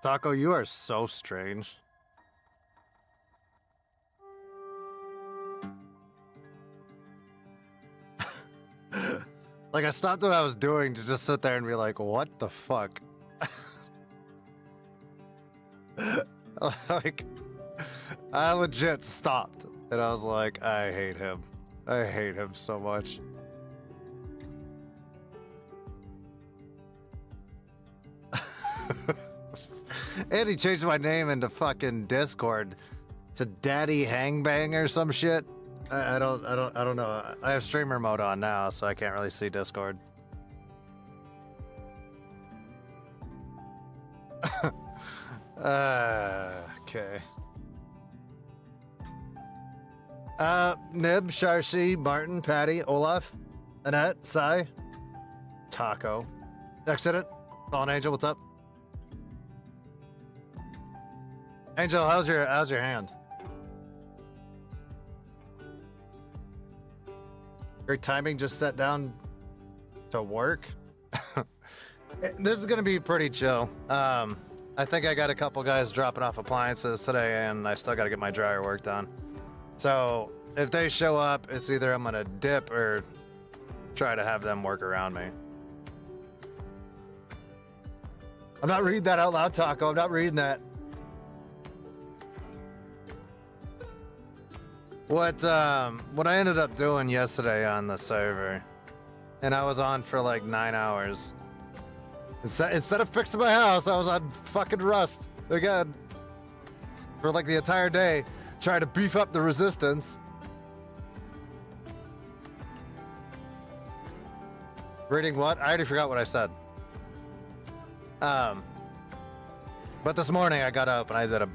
Taco, you are so strange. Like, I stopped what I was doing to just sit there and be like, what the fuck? Like, I legit stopped. And I was like, I hate him. I hate him so much. And he changed my name into fucking Discord to Daddy Hangbang or some shit. I don't know. I have streamer mode on now, so I can't really see Discord. Okay. Nib, Sharshi, Martin, Patty, Olaf, Annette, Sai, Taco, Accident, Fallen Angel, what's up? Angel, how's your hand? Great timing, just sat down to work. This is gonna be pretty chill. I think I got a couple guys dropping off appliances today, and I still gotta get my dryer work done. So if they show up, it's either I'm gonna dip or try to have them work around me. I'm not reading that out loud, Taco. I'm not reading that. What I ended up doing yesterday on the server, and I was on for like 9 hours. Instead of fixing my house, I was on fucking Rust again for like the entire day, trying to beef up the resistance. Reading what? I already forgot what I said. But this morning I got up and I did a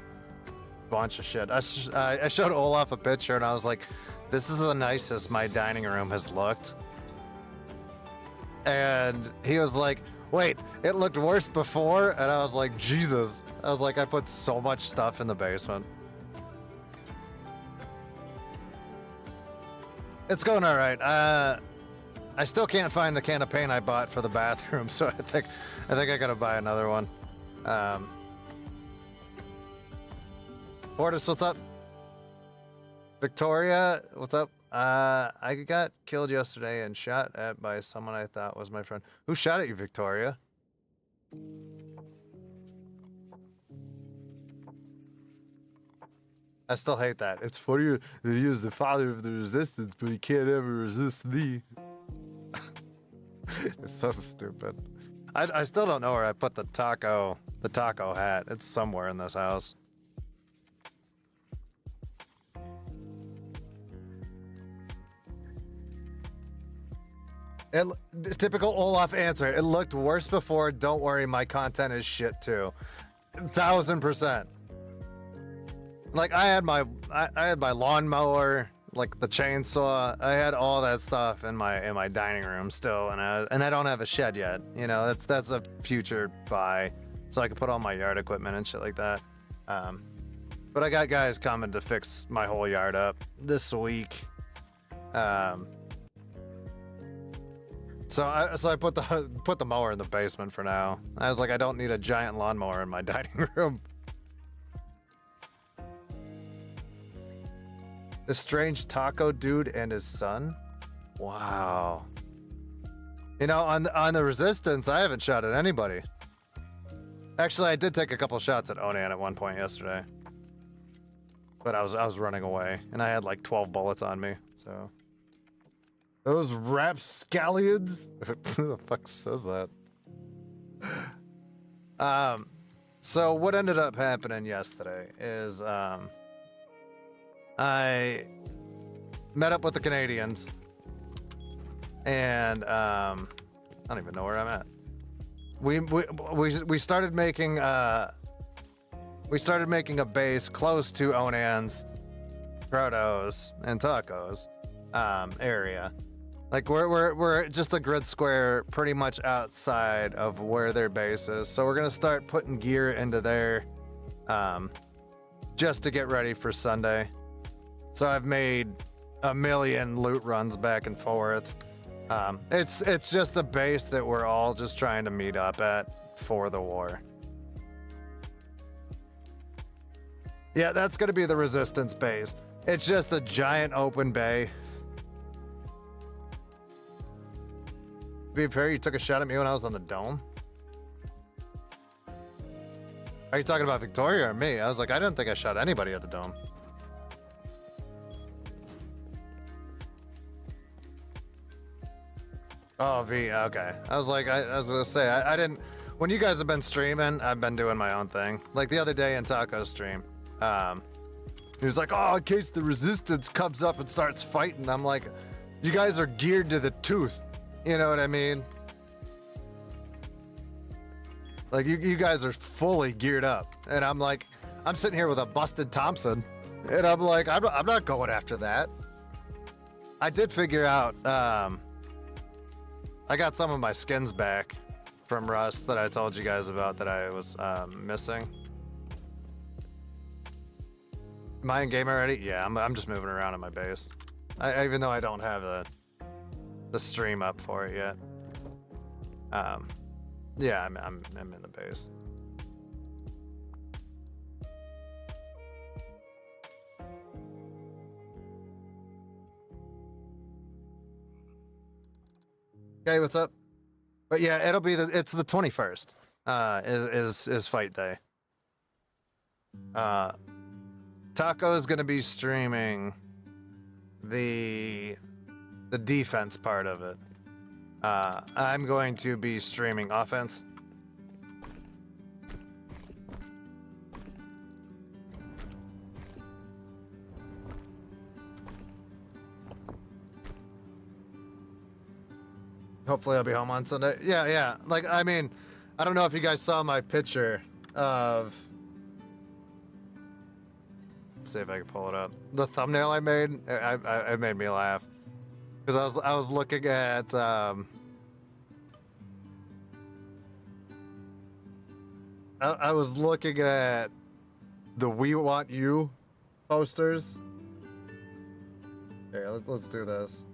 bunch of shit. I showed Olaf a picture and I was like, this is the nicest my dining room has looked. And he was like, wait, it looked worse before? And I was like, Jesus. I was like, I put so much stuff in the basement. It's going all right. I still can't find the can of paint I bought for the bathroom, so I think I gotta buy another one. Portis, what's up? Victoria, what's up? I got killed yesterday and shot at by someone I thought was my friend. Who shot at you, Victoria? I still hate that. It's funny that he is the father of the resistance, but he can't ever resist me. It's so stupid. I still don't know where I put the taco hat. It's somewhere in this house. Typical Olaf answer. It looked worse before. Don't worry, my content is shit too. 1000%. Like I had my lawnmower, like the chainsaw. I had all that stuff in my dining room still, and I don't have a shed yet. You know, that's a future buy, so I can put all my yard equipment and shit like that. But I got guys coming to fix my whole yard up this week. So I put the mower in the basement for now. I was like, I don't need a giant lawnmower in my dining room. The strange taco dude and his son? Wow. You know, on the resistance, I haven't shot at anybody. Actually, I did take a couple shots at Onan at one point yesterday. But I was running away, and I had like 12 bullets on me, so. Those rapscallions? Who the fuck says that? So what ended up happening yesterday is, I met up with the Canadians, and I don't even know where I'm at. We started making a base close to Onan's, Protos, and Tacos area. Like we're just a grid square pretty much outside of where their base is. So we're gonna start putting gear into there just to get ready for Sunday. So I've made a million loot runs back and forth. It's just a base that we're all just trying to meet up at for the war. Yeah, that's gonna be the resistance base. It's just a giant open bay. To be fair, you took a shot at me when I was on the dome. Are you talking about Victoria or me? I was like, I didn't think I shot anybody at the dome. Oh, V, okay. I was like, I was gonna say, I didn't, when you guys have been streaming, I've been doing my own thing. Like the other day in Taco's stream, he was like, oh, in case the resistance comes up and starts fighting. I'm like, you guys are geared to the tooth. You know what I mean? Like you guys are fully geared up. And I'm like, I'm sitting here with a busted Thompson. And I'm like, I'm not going after that. I did figure out, I got some of my skins back from Rust that I told you guys about that I was missing. Am I in game already? Yeah, I'm just moving around in my base. Even though I don't have the stream up for it yet. Yeah, I'm in the base. Okay, what's up? But yeah, it'll be it's the 21st. Is fight day. Taco is gonna be streaming the defense part of it. I'm going to be streaming offense. Hopefully I'll be home on Sunday. Yeah. Like, I mean, I don't know if you guys saw my picture of... Let's see if I can pull it up. The thumbnail I made, it made me laugh. Because I was looking at... I was looking at the We Want You posters. Here, let's do this.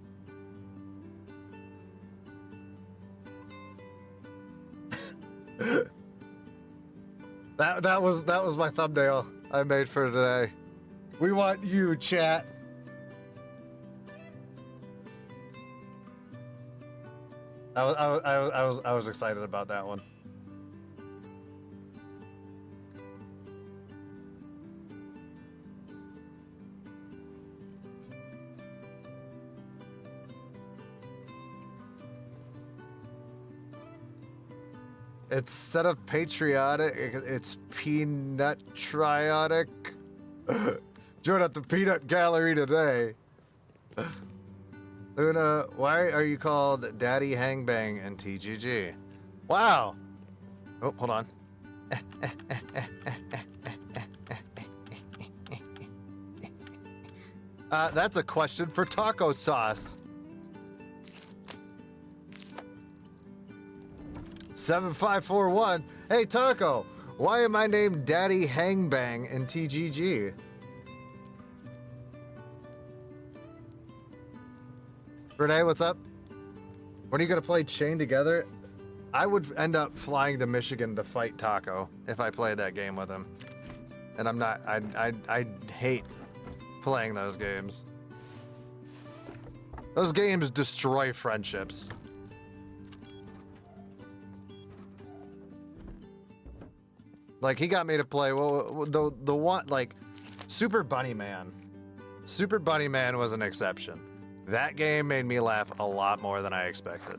That was my thumbnail I made for today. We want you, chat. I was excited about that one. Instead of patriotic, it's peanut-triotic. Join at the peanut gallery today. Luna, why are you called Daddy Hangbang in TGG? Wow. Oh, hold on. That's a question for taco sauce. 7541. Hey, Taco, why am I named Daddy Hangbang in TGG? Renee, what's up? When are you going to play Chain Together? I would end up flying to Michigan to fight Taco if I played that game with him. And I'm not, I hate playing those games. Those games destroy friendships. Like, he got me to play, well, the one, like, Super Bunny Man. Super Bunny Man was an exception. That game made me laugh a lot more than I expected.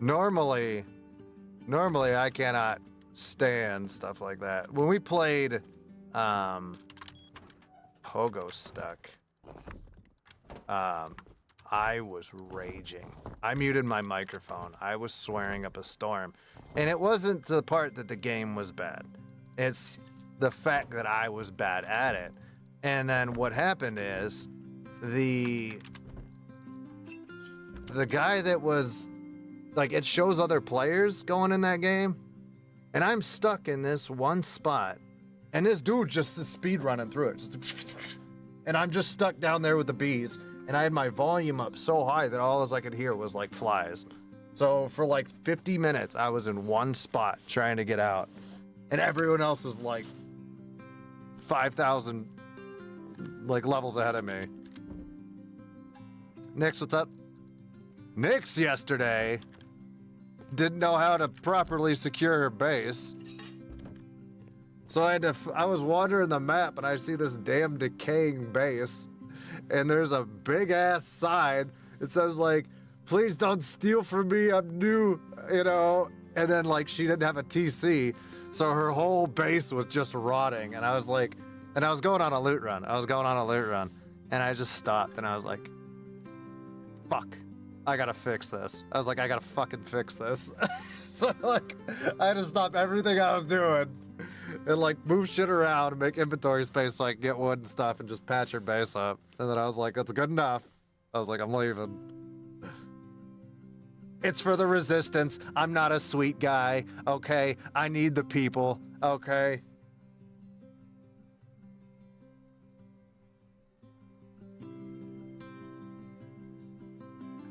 Normally I cannot stand stuff like that. When we played, Pogo Stuck, I was raging. I muted my microphone. I was swearing up a storm. And it wasn't the part that the game was bad. It's the fact that I was bad at it. And then what happened is the guy that was like, it shows other players going in that game, and I'm stuck in this one spot, and this dude just is speed running through it. And I'm just stuck down there with the bees, and I had my volume up so high that all I could hear was like flies. So for like 50 minutes, I was in one spot trying to get out. And everyone else was like 5,000 like levels ahead of me. Nix, what's up? Nix yesterday didn't know how to properly secure her base. So I was wandering the map and I see this damn decaying base. And there's a big ass sign. It says like, please don't steal from me, I'm new, you know? And then like she didn't have a TC. So her whole base was just rotting. And I was like, and I was going on a loot run. And I just stopped and I was like, fuck, I gotta fix this. I was like, I gotta fucking fix this. So like, I had to stop everything I was doing and like move shit around and make inventory space so I could get wood and stuff and just patch her base up. And then I was like, that's good enough. I was like, I'm leaving. It's for the resistance. I'm not a sweet guy, okay? I need the people, okay?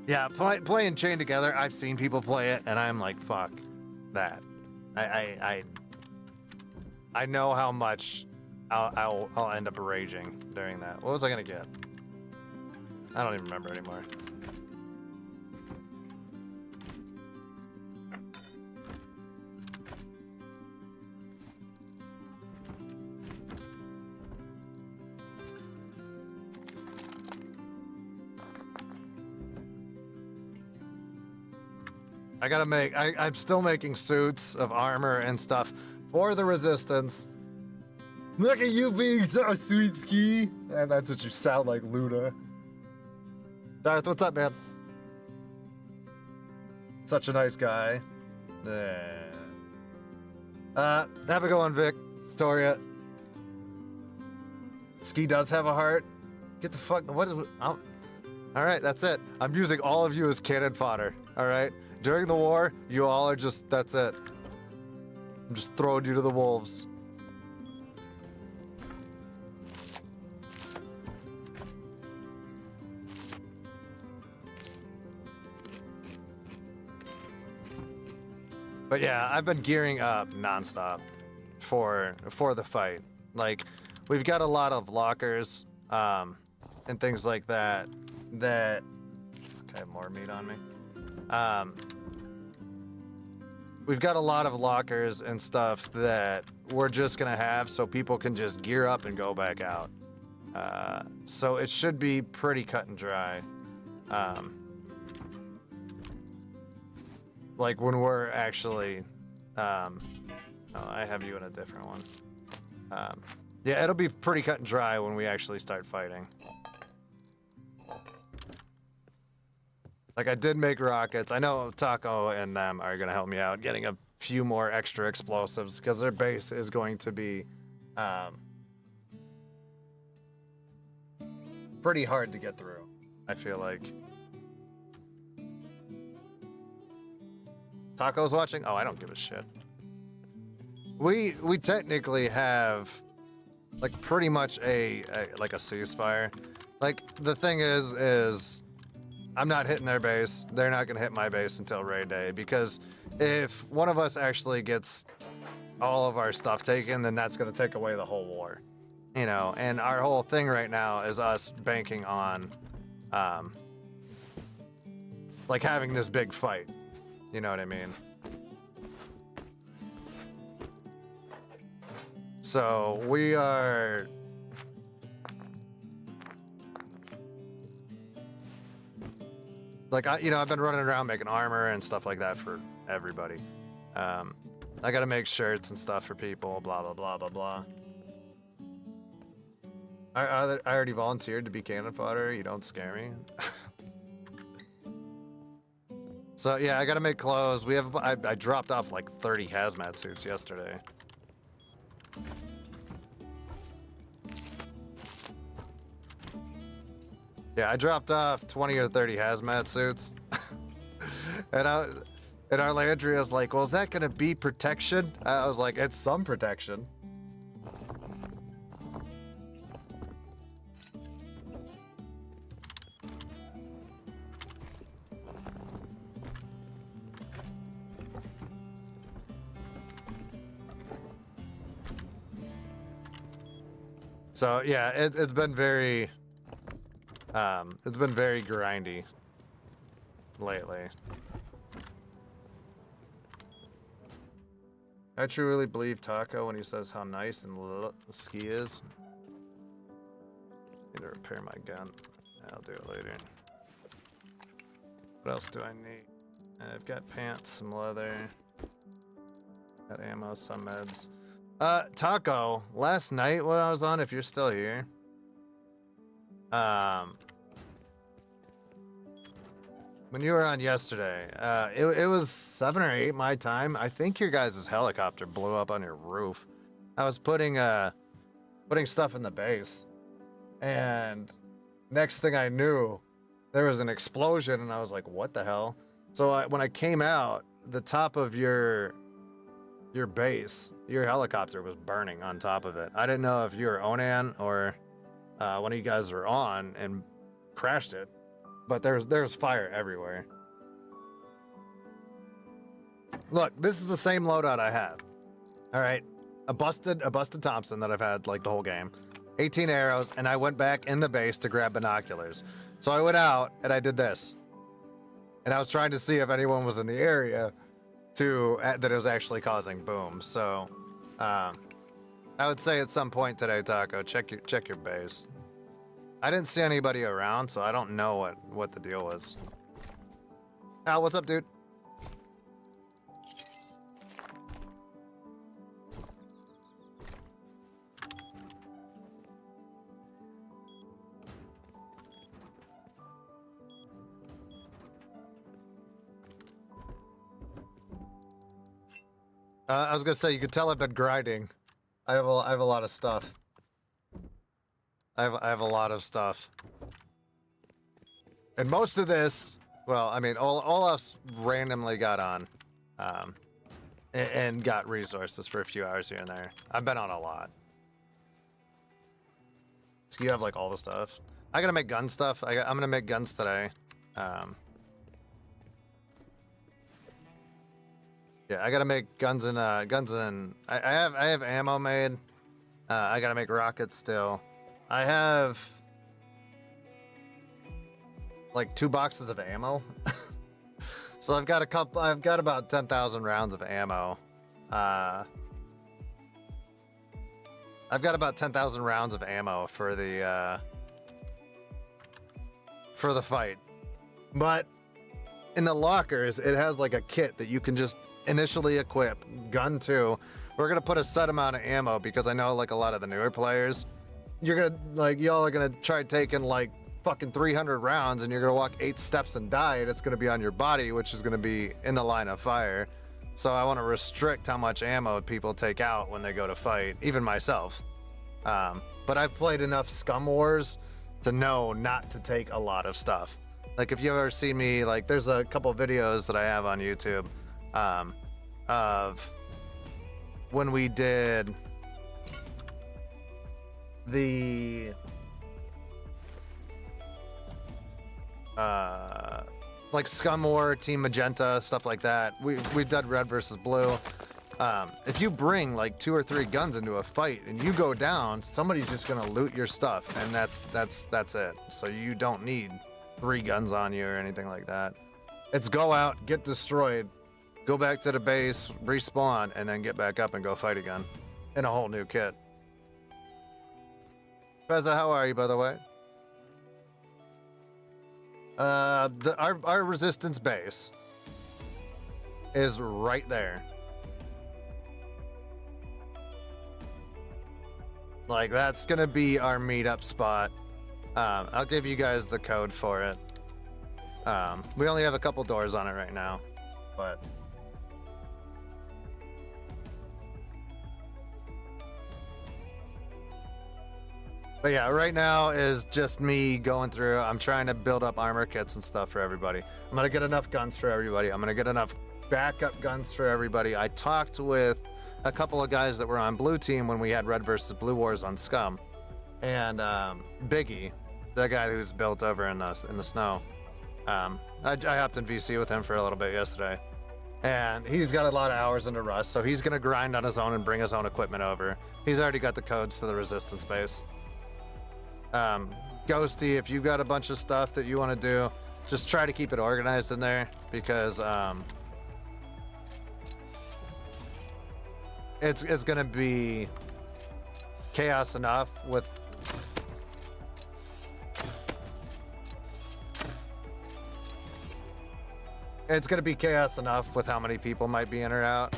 Yeah, playing Chain Together, I've seen people play it, and I'm like, fuck that. I know how much I'll end up raging during that. What was I gonna get? I don't even remember anymore. I gotta make, I'm still making suits of armor and stuff for the resistance. Look at you being so sweet, Ski. And that's what you sound like, Luna. Darth, what's up, man? Such a nice guy. Have a go on, Victoria. Ski does have a heart. Get the fuck, what is, all right, that's it. I'm using all of you as cannon fodder, all right? During the war, you all are just, that's it. I'm just throwing you to the wolves. But yeah, I've been gearing up nonstop for the fight. Like, we've got a lot of lockers and things like that. Okay, I have more meat on me. We've got a lot of lockers and stuff that we're just gonna have so people can just gear up and go back out. So it should be pretty cut and dry. Like when we're actually, oh, I have you in a different one. Yeah, it'll be pretty cut and dry when we actually start fighting. Like, I did make rockets. I know Taco and them are going to help me out getting a few more extra explosives because their base is going to be pretty hard to get through, I feel like. Taco's watching? Oh, I don't give a shit. We technically have, like, pretty much a ceasefire. Like, the thing is I'm not hitting their base. They're not going to hit my base until raid day, because if one of us actually gets all of our stuff taken, then that's going to take away the whole war. You know, and our whole thing right now is us banking on, like, having this big fight. You know what I mean? So we are... Like, I've been running around making armor and stuff like that for everybody. I gotta make shirts and stuff for people, blah, blah, blah, blah, blah. I already volunteered to be cannon fodder. You don't scare me. So, yeah, I gotta make clothes. I dropped off like 30 hazmat suits yesterday. Yeah, I dropped off 20 or 30 hazmat suits. and Arlandria's like, well, is that gonna be protection? I was like, it's some protection. So yeah, it's been very grindy lately. I truly believe Taco when he says how nice and ski is. Need to repair my gun. I'll do it later. What else do I need? I've got pants, some leather, got ammo, some meds. Taco, last night when I was on, if you're still here, when you were on yesterday, it was 7 or 8 my time. I think your guys' helicopter blew up on your roof. I was putting stuff in the base, and next thing I knew, there was an explosion, and I was like, what the hell? So when I came out, the top of your base, your helicopter was burning on top of it. I didn't know if you were Onan or one of you guys were on and crashed it, but there's fire everywhere. Look, this is the same loadout I have. All right, a busted Thompson that I've had like the whole game, 18 arrows, and I went back in the base to grab binoculars. So I went out and I did this, and I was trying to see if anyone was in the area that it was actually causing boom. So I would say at some point today, Taco, check your base. I didn't see anybody around, so I don't know what the deal was. Al, what's up, dude? I was gonna say, you could tell I've been grinding. I have a lot of stuff. I have a lot of stuff. And most of this, well, I mean, Olaf's randomly got on, and got resources for a few hours here and there. I've been on a lot. So you have like all the stuff. I gotta make gun stuff. I'm gonna make guns today. Yeah, I gotta make guns and I have ammo made. I gotta make rockets still. I have like 2 boxes of ammo. So I've got about 10,000 rounds of ammo. I've got about 10,000 rounds of ammo for the fight. But in the lockers, it has like a kit that you can just initially equip. Gun 2. We're gonna put a set amount of ammo because I know like a lot of the newer players, y'all are gonna try taking like fucking 300 rounds and you're gonna walk 8 steps and die, and it's gonna be on your body, which is gonna be in the line of fire. So I want to restrict how much ammo people take out when they go to fight, even myself. But I've played enough Scum Wars to know not to take a lot of stuff. Like if you ever see me, like there's a couple videos that I have on YouTube of when we did the like Scum War, Team Magenta, stuff like that. We've done Red versus Blue. If you bring like 2 or 3 guns into a fight and you go down, somebody's just gonna loot your stuff, and that's it. So you don't need 3 guns on you or anything like that. It's go out, get destroyed, go back to the base, respawn, and then get back up and go fight again in a whole new kit. Fezza, how are you, by the way? Our resistance base is right there. Like, that's gonna be our meetup spot. I'll give you guys the code for it. We only have a couple doors on it right now, but yeah, right now is just me going through. I'm trying to build up armor kits and stuff for everybody. I'm gonna get enough guns for everybody. I'm gonna get enough backup guns for everybody. I talked with a couple of guys that were on Blue Team when we had Red versus Blue Wars on Scum, and Biggie, the guy who's built over in the snow. I hopped in VC with him for a little bit yesterday, and he's got a lot of hours into Rust, so he's gonna grind on his own and bring his own equipment over. He's already got the codes to the resistance base. Ghosty, if you've got a bunch of stuff that you want to do, just try to keep it organized in there because it's gonna be chaos enough with how many people might be in or out.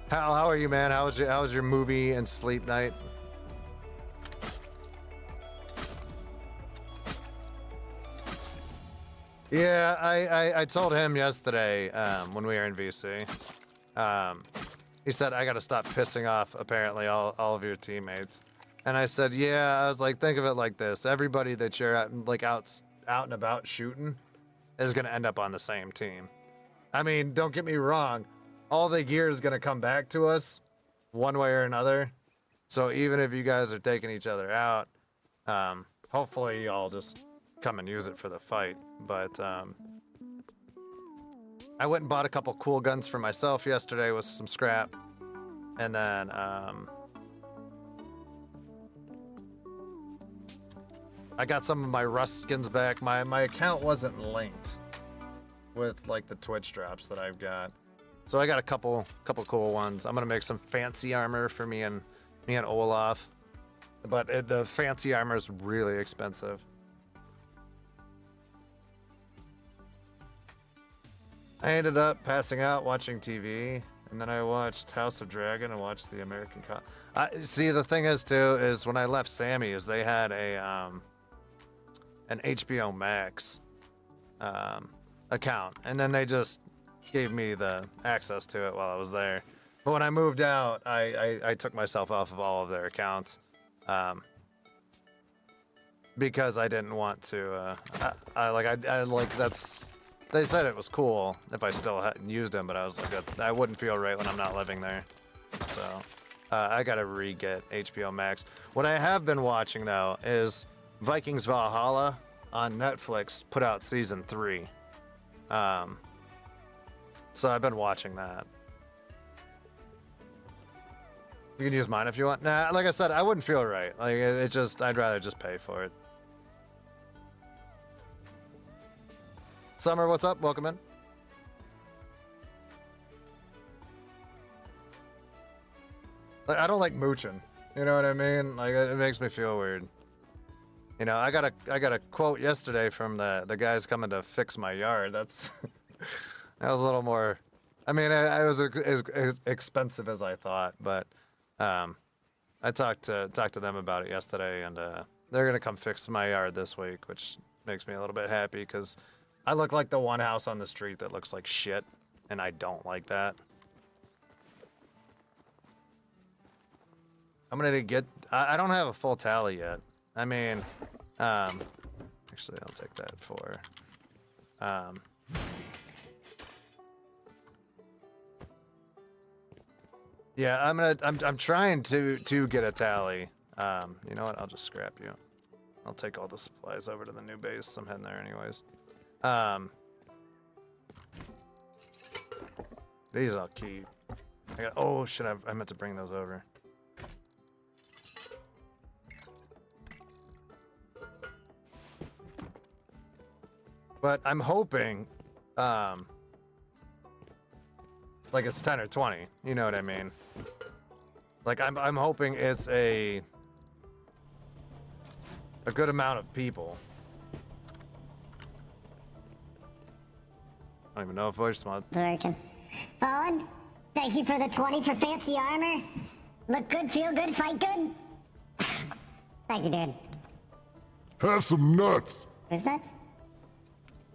How are you, man? How was your movie and sleep night? Yeah, I told him yesterday when we were in VC. He said I got to stop pissing off apparently all of your teammates, and I said yeah. I was like, think of it like this: everybody that you're out and about shooting is gonna end up on the same team. I mean, don't get me wrong. All the gear is going to come back to us one way or another. So even if you guys are taking each other out, hopefully y'all just come and use it for the fight. But I went and bought a couple cool guns for myself yesterday with some scrap. And then I got some of my Rust skins back. My account wasn't linked with like the Twitch drops that I've got. So I got a couple cool ones. I'm gonna make some fancy armor for me and Olaf, but the fancy armor is really expensive. I ended up passing out watching TV, and then I watched House of Dragon and watched the American see, the thing is too is when I left Sammy's, they had an HBO Max account, and then they just gave me the access to it while I was there. But when I moved out, I took myself off of all of their accounts because I didn't want to. That's. They said it was cool if I still hadn't used them, but I was like, I wouldn't feel right when I'm not living there. So I gotta re-get HBO Max. What I have been watching though is Vikings Valhalla on Netflix put out season 3. So I've been watching that. You can use mine if you want. Nah, like I said, I wouldn't feel right. Like I'd rather just pay for it. Summer, what's up? Welcome in. Like, I don't like mooching. You know what I mean? Like it makes me feel weird. You know, I got a quote yesterday from the guys coming to fix my yard. That's that was a little more. I mean, it was as expensive as I thought, but I talked to them about it yesterday, and they're gonna come fix my yard this week, which makes me a little bit happy because I look like the one house on the street that looks like shit, and I don't like that. I'm gonna get. I don't have a full tally yet. I mean, actually, I'll take that for. Yeah, I'm trying to get a tally. You know what? I'll just scrap you. I'll take all the supplies over to the new base. I'm heading there anyways. These I'll keep. Oh shit! I meant to bring those over. But I'm hoping, like it's 10 or 20. You know what I mean? Like I'm hoping it's a good amount of people. I don't even know if voice mod. It's working. Fallen, thank you for the 20 for fancy armor. Look good, feel good, fight good. Thank you, dude. Have some nuts. Who's nuts?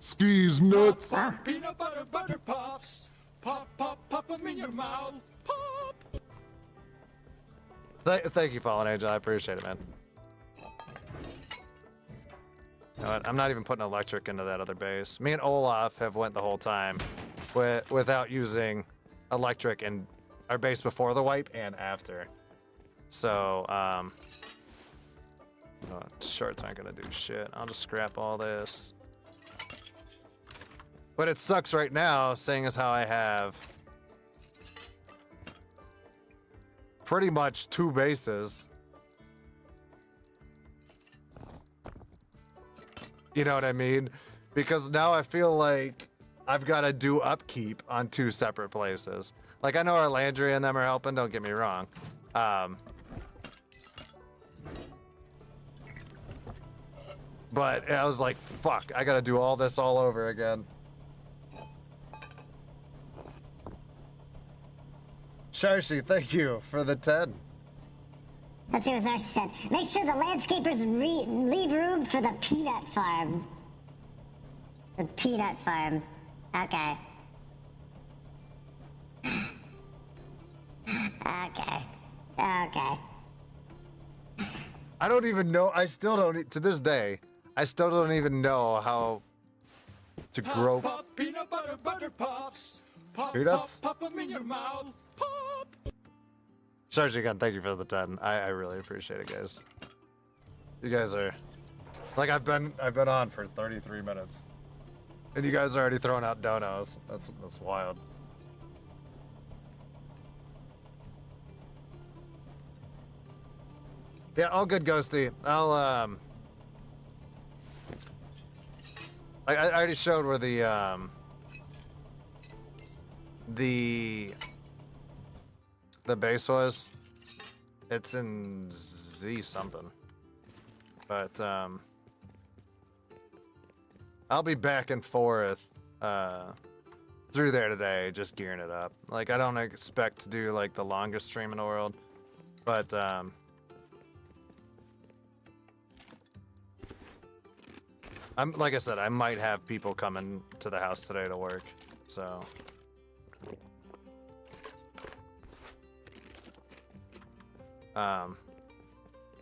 Skis nuts. Oh. Peanut butter pops. Pop, pop, pop them in your mouth. Pop. Thank you, Fallen Angel. I appreciate it, man. You know what? I'm not even putting electric into that other base. Me and Olaf have went the whole time without using electric in our base before the wipe and after. So, shorts aren't gonna do shit. I'll just scrap all this. But it sucks right now, seeing as how I have pretty much 2 bases. You know what I mean? Because now I feel like I've got to do upkeep on 2 separate places. Like, I know our Landry and them are helping, don't get me wrong. But I was like, fuck, I got to do all this all over again. Sharshi, thank you for the 10. Let's see what Zarsi said. Make sure the landscapers leave room for the peanut farm. The peanut farm. Okay. Okay. Okay. I don't even know. I still don't, to this day, I still don't even know how to grow. Pop, peanut butter, butter pops. Pop, Peanuts? pop, pop them in your mouth. Pop. Charge again, thank you for the 10. I really appreciate it, guys. You guys are like I've been on for 33 minutes. And you guys are already throwing out donos. That's wild. Yeah, all good, Ghosty. I'll I already showed where the base was. It's in Z something. But I'll be back and forth through there today, just gearing it up. Like, I don't expect to do like the longest stream in the world, but I'm like I said, I might have people coming to the house today to work, so.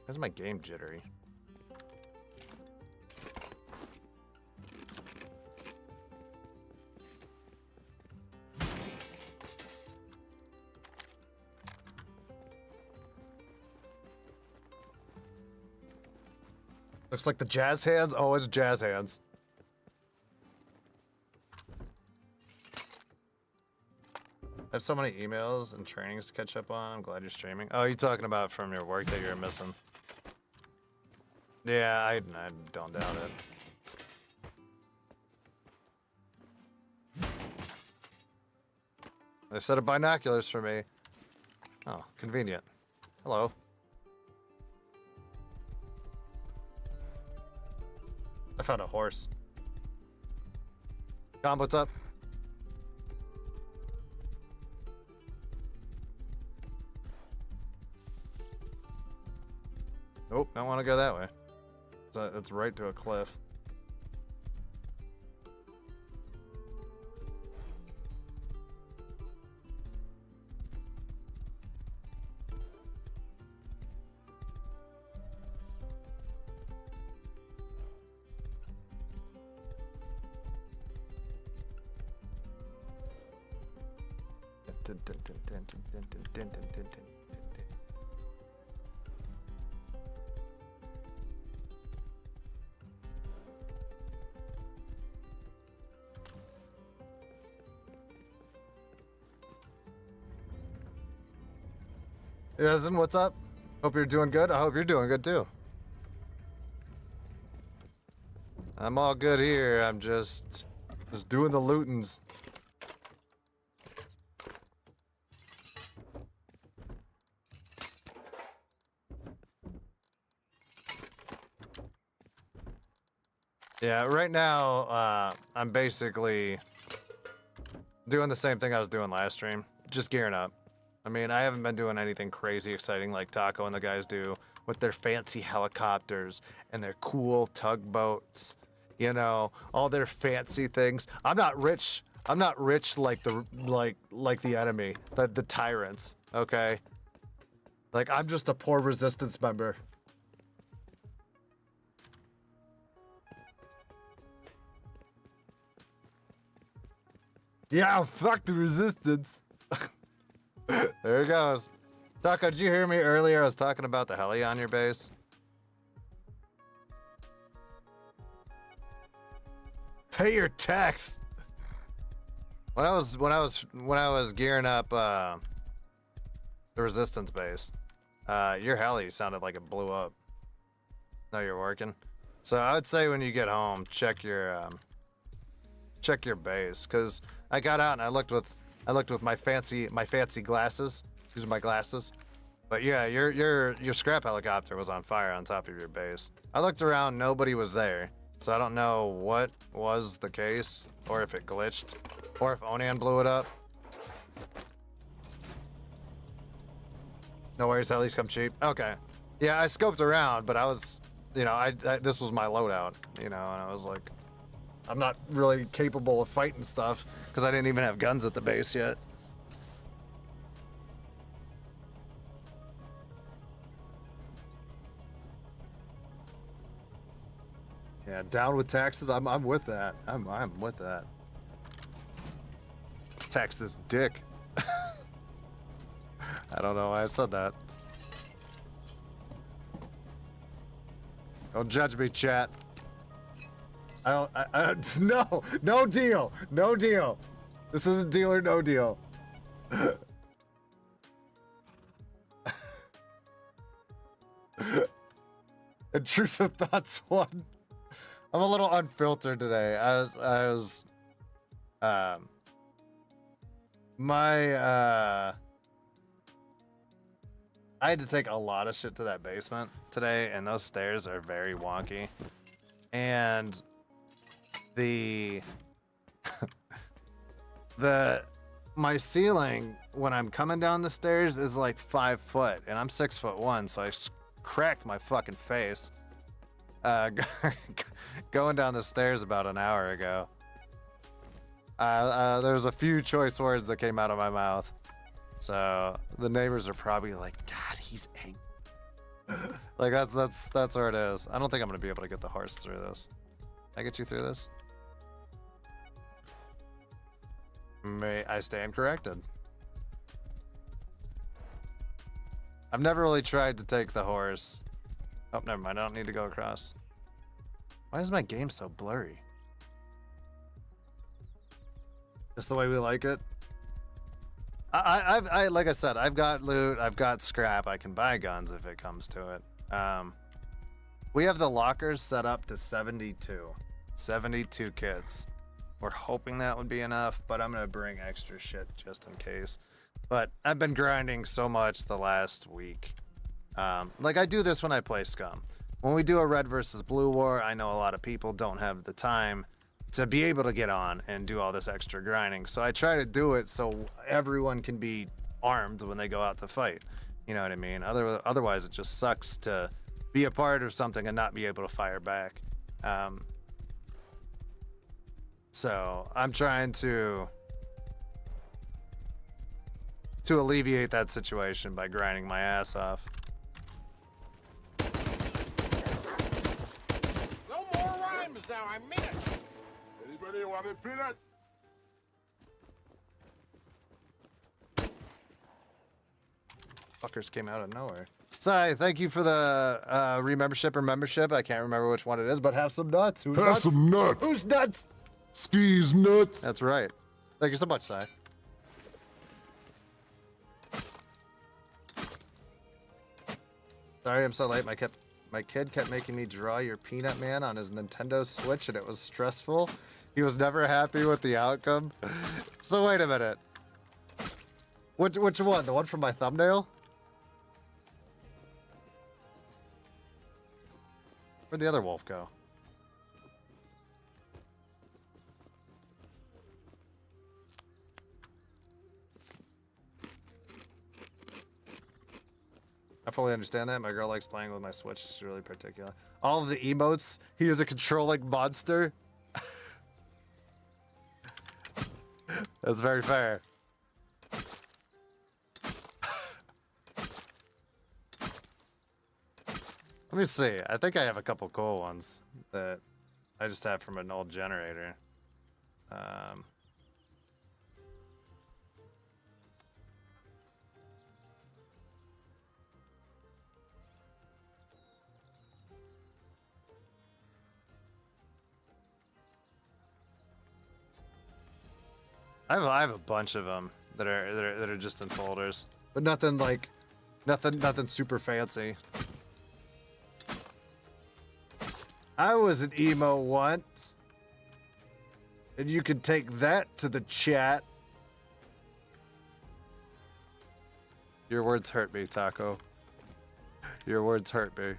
Where's my game jittery? Looks like the jazz hands. Oh, it's jazz hands. I have so many emails and trainings to catch up on. I'm glad you're streaming. Oh, you're talking about from your work that you're missing. Yeah, I don't doubt it. They set up binoculars for me. Oh, convenient. Hello. I found a horse. Tom, what's up? Nope, don't want to go that way. So it's right to a cliff. Yasin, what's up? Hope you're doing good. I hope you're doing good too. I'm all good here. I'm just doing the lootins. Yeah, right now, I'm basically doing the same thing I was doing last stream. Just gearing up. I mean, I haven't been doing anything crazy exciting like Taco and the guys do with their fancy helicopters and their cool tugboats. You know, all their fancy things. I'm not rich. I'm not rich like the enemy, the tyrants, okay? Like, I'm just a poor resistance member. Yeah, fuck the resistance. There it goes. Taco, did you hear me earlier? I was talking about the heli on your base. Pay your tax. When I was gearing up The resistance base. Your heli sounded like it blew up. No, you're working. So I would say when you get home, check your base, because I got out and I looked with my fancy glasses. These are my glasses. But yeah, your scrap helicopter was on fire on top of your base. I looked around, nobody was there. So I don't know what was the case, or if it glitched, or if Onan blew it up. No worries, at least come cheap. Okay. Yeah, I scoped around, but I was, you know, I this was my loadout, you know, and I was like, I'm not really capable of fighting stuff because I didn't even have guns at the base yet. Yeah, down with taxes. I'm with that. I'm with that. Tax this dick. I don't know why I said that. Don't judge me, chat. No deal. No deal. This isn't deal or no deal. Intrusive thoughts one. I'm a little unfiltered today. I had to take a lot of shit to that basement today, and those stairs are very wonky. And my ceiling when I'm coming down the stairs is like 5 foot, and I'm 6'1", so I cracked my fucking face going down the stairs about an hour ago. There's a few choice words that came out of my mouth. So the neighbors are probably like, God, he's angry. Like that's where it is. I don't think I'm gonna be able to get the horse through this. Can I get you through this? May I stand corrected? I've never really tried to take the horse. Oh, never mind. I don't need to go across. Why is my game so blurry? Just the way we like it. I like I said, I've got loot, I've got scrap, I can buy guns if it comes to it. We have the lockers set up to 72 kits. We're hoping that would be enough, but I'm gonna bring extra shit just in case. But I've been grinding so much the last week. Like I do this when I play Scum. When we do a red versus blue war, I know a lot of people don't have the time to be able to get on and do all this extra grinding. So I try to do it so everyone can be armed when they go out to fight. You know what I mean? Otherwise, it just sucks to be a part of something and not be able to fire back. So I'm trying to alleviate that situation by grinding my ass off. No more rhymes now, I mean it. Anybody want a peanut? Fuckers came out of nowhere. Sai, thank you for the membership. I can't remember which one it is, but have some nuts. Who's Have nuts? some nuts. Who's nuts? Skis nuts. That's right. Thank you so much, Sai. Sorry I'm so late. My kid kept making me draw your Peanut Man on his Nintendo Switch, and it was stressful. He was never happy with the outcome. So wait a minute. Which one? The one from my thumbnail? Where'd the other wolf go? I fully understand that. My girl likes playing with my Switch. She's really particular. All of the emotes, he is a controlling monster. That's very fair. Let me see. I think I have a couple cool ones that I just have from an old generator. I have a bunch of them that are just in folders. but nothing like, nothing super fancy. I was an emo once, and you can take that to the chat. Your words hurt me, Taco. Your words hurt me.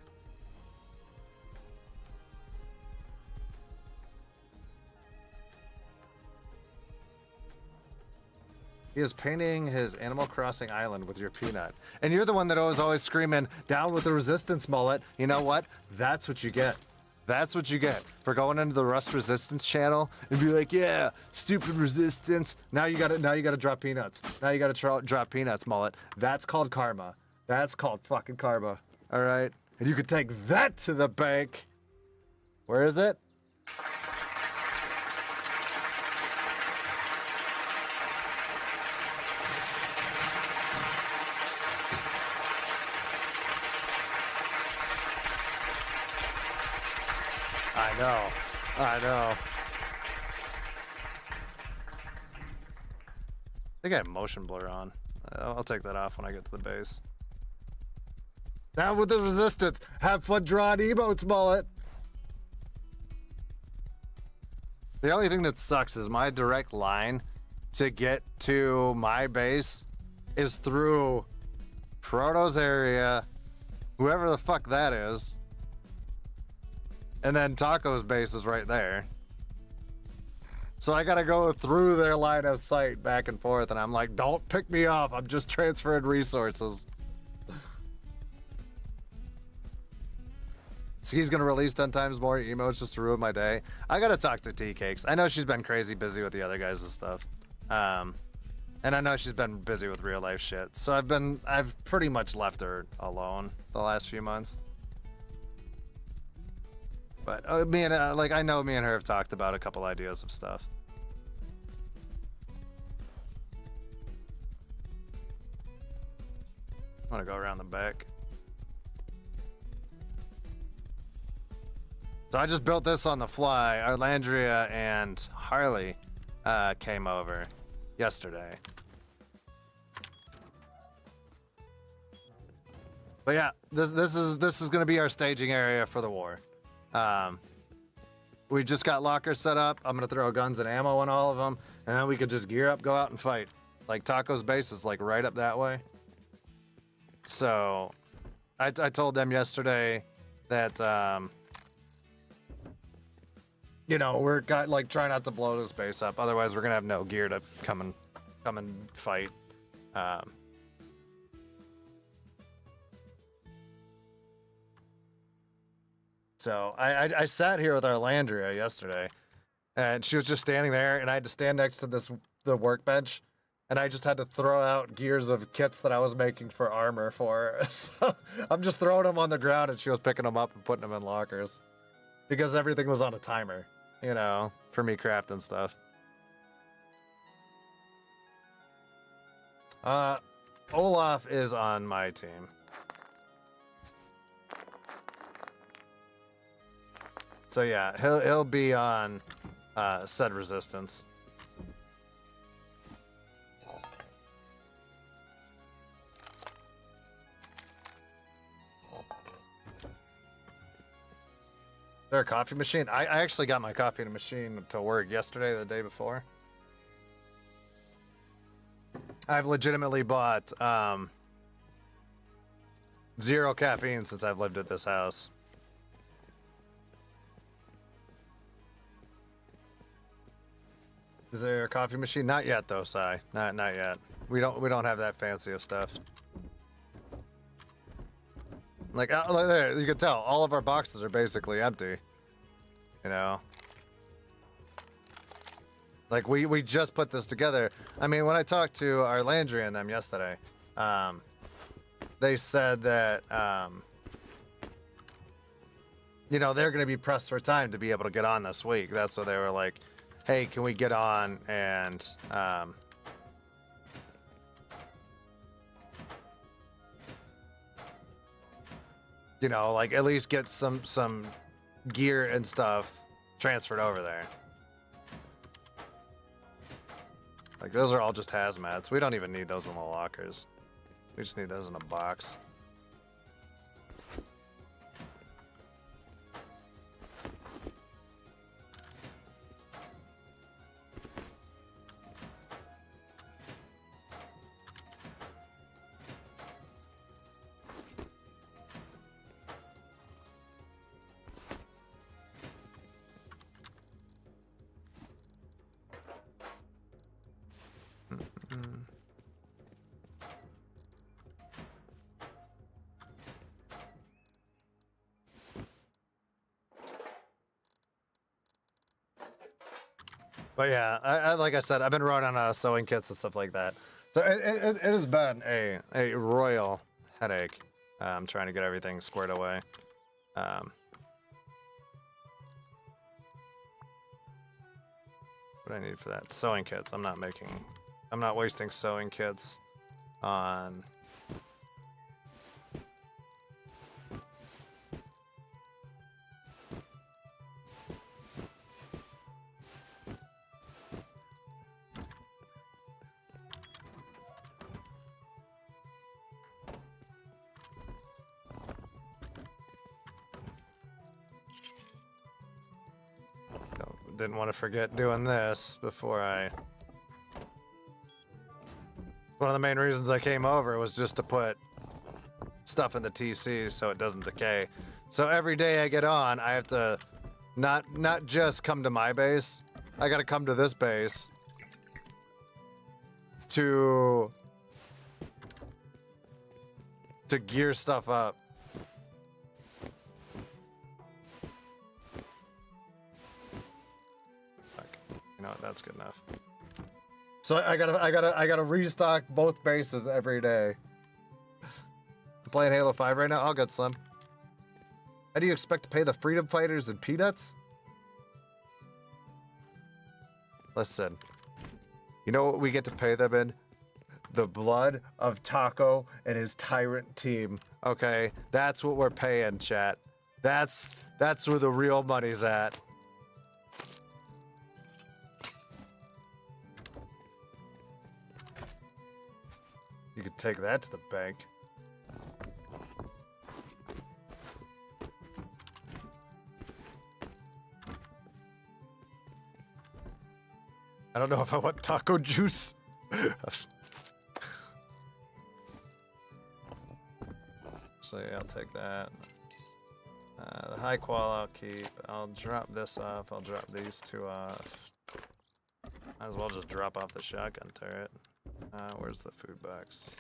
He is painting his Animal Crossing island with your peanut. And you're the one that was always screaming, down with the resistance mullet. You know what? That's what you get. That's what you get for going into the Rust Resistance channel and be like, yeah, stupid resistance. Now you gotta drop peanuts. Now you gotta drop peanuts, mullet. That's called karma. That's called fucking karma. All right? And you could take that to the bank. Where is it? I know. I think I have motion blur on. I'll take that off when I get to the base. Down with the resistance. Have fun drawing emotes, mullet. The only thing that sucks is my direct line to get to my base is through Proto's area, whoever the fuck that is. And then Taco's base is right there. So I gotta go through their line of sight back and forth, and I'm like, don't pick me off, I'm just transferring resources. So he's gonna release 10 times more emotes just to ruin my day. I gotta talk to Tea-Cakes. I know she's been crazy busy with the other guys and stuff. And I know she's been busy with real life shit. So I've pretty much left her alone the last few months. But I know me and her have talked about a couple ideas of stuff. I'm gonna go around the back. So I just built this on the fly. Arlandria and Harley came over yesterday. But yeah, this is gonna be our staging area for the war. We just got lockers set up. I'm gonna throw guns and ammo on all of them, and then we could just gear up, go out and fight. Like Taco's base is like right up that way. So I told them yesterday that we're try not to blow this base up, otherwise we're gonna have no gear to come and fight. So I sat here with Arlandria yesterday, and she was just standing there, and I had to stand next to the workbench, and I just had to throw out gears of kits that I was making for armor for her. So I'm just throwing them on the ground, and she was picking them up and putting them in lockers, because everything was on a timer, for me crafting stuff. Olaf is on my team. So yeah, he'll be on said resistance. Is there a coffee machine? I actually got my coffee machine to work yesterday, the day before. I've legitimately bought 0 caffeine since I've lived at this house. Is there a coffee machine? Not yet, though, Sai. Not yet. We don't have that fancy of stuff. Like there, you can tell all of our boxes are basically empty. Like we just put this together. I mean, when I talked to Arlandria and them yesterday, they said that they're going to be pressed for time to be able to get on this week. That's what they were like. Hey, can we get on and at least get some gear and stuff transferred over there. Like those are all just hazmats. We don't even need those in the lockers. We just need those in a box. But yeah, like I said, I've been running sewing kits and stuff like that. So it has been a royal headache. Trying to get everything squared away. What do I need for that? Sewing kits. I'm not wasting sewing kits on. Didn't want to forget doing this before I... One of the main reasons I came over was just to put stuff in the TC so it doesn't decay. So every day I get on, I have to not just come to my base. I gotta come to this base to gear stuff up. You know what, that's good enough. So I gotta restock both bases every day. I'm playing Halo 5 right now. I'll get some. How do you expect to pay the freedom fighters and peanuts? Listen, you know what we get to pay them in? The blood of Taco and his tyrant team. Okay, that's what we're paying, chat. That's where the real money's at. You could take that to the bank. I don't know if I want taco juice. So yeah, I'll take that. The high qual I'll keep. I'll drop this off. I'll drop these two off. Might as well just drop off the shotgun turret. Where's the food box?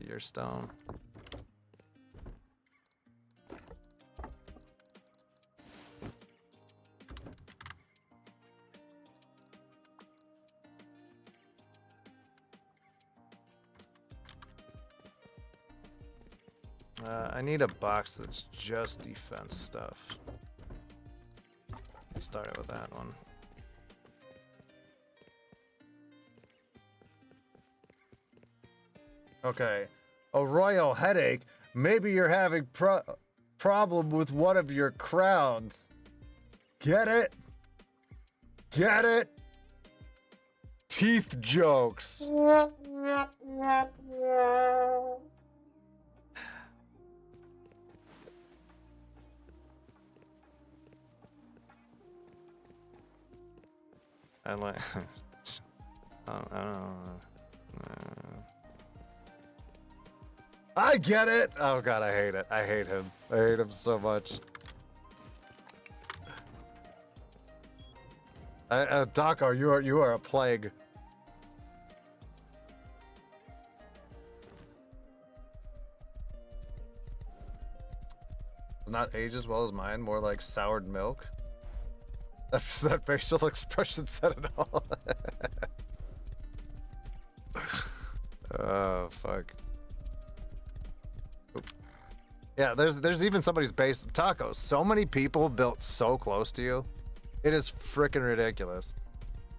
Your stone. I need a box that's just defense stuff. Let's start it with that one. Okay, a royal headache. Maybe you're having problem with one of your crowns. Get it? Get it? Teeth jokes. I like. I don't know. I get it. Oh god, I hate it. I hate him. I hate him so much. Taco, you are a plague. Not age as well as mine. More like soured milk. That facial expression said it all. Oh fuck. Oop. Yeah, there's even somebody's base. Tacos. So many people built so close to you. It is freaking ridiculous.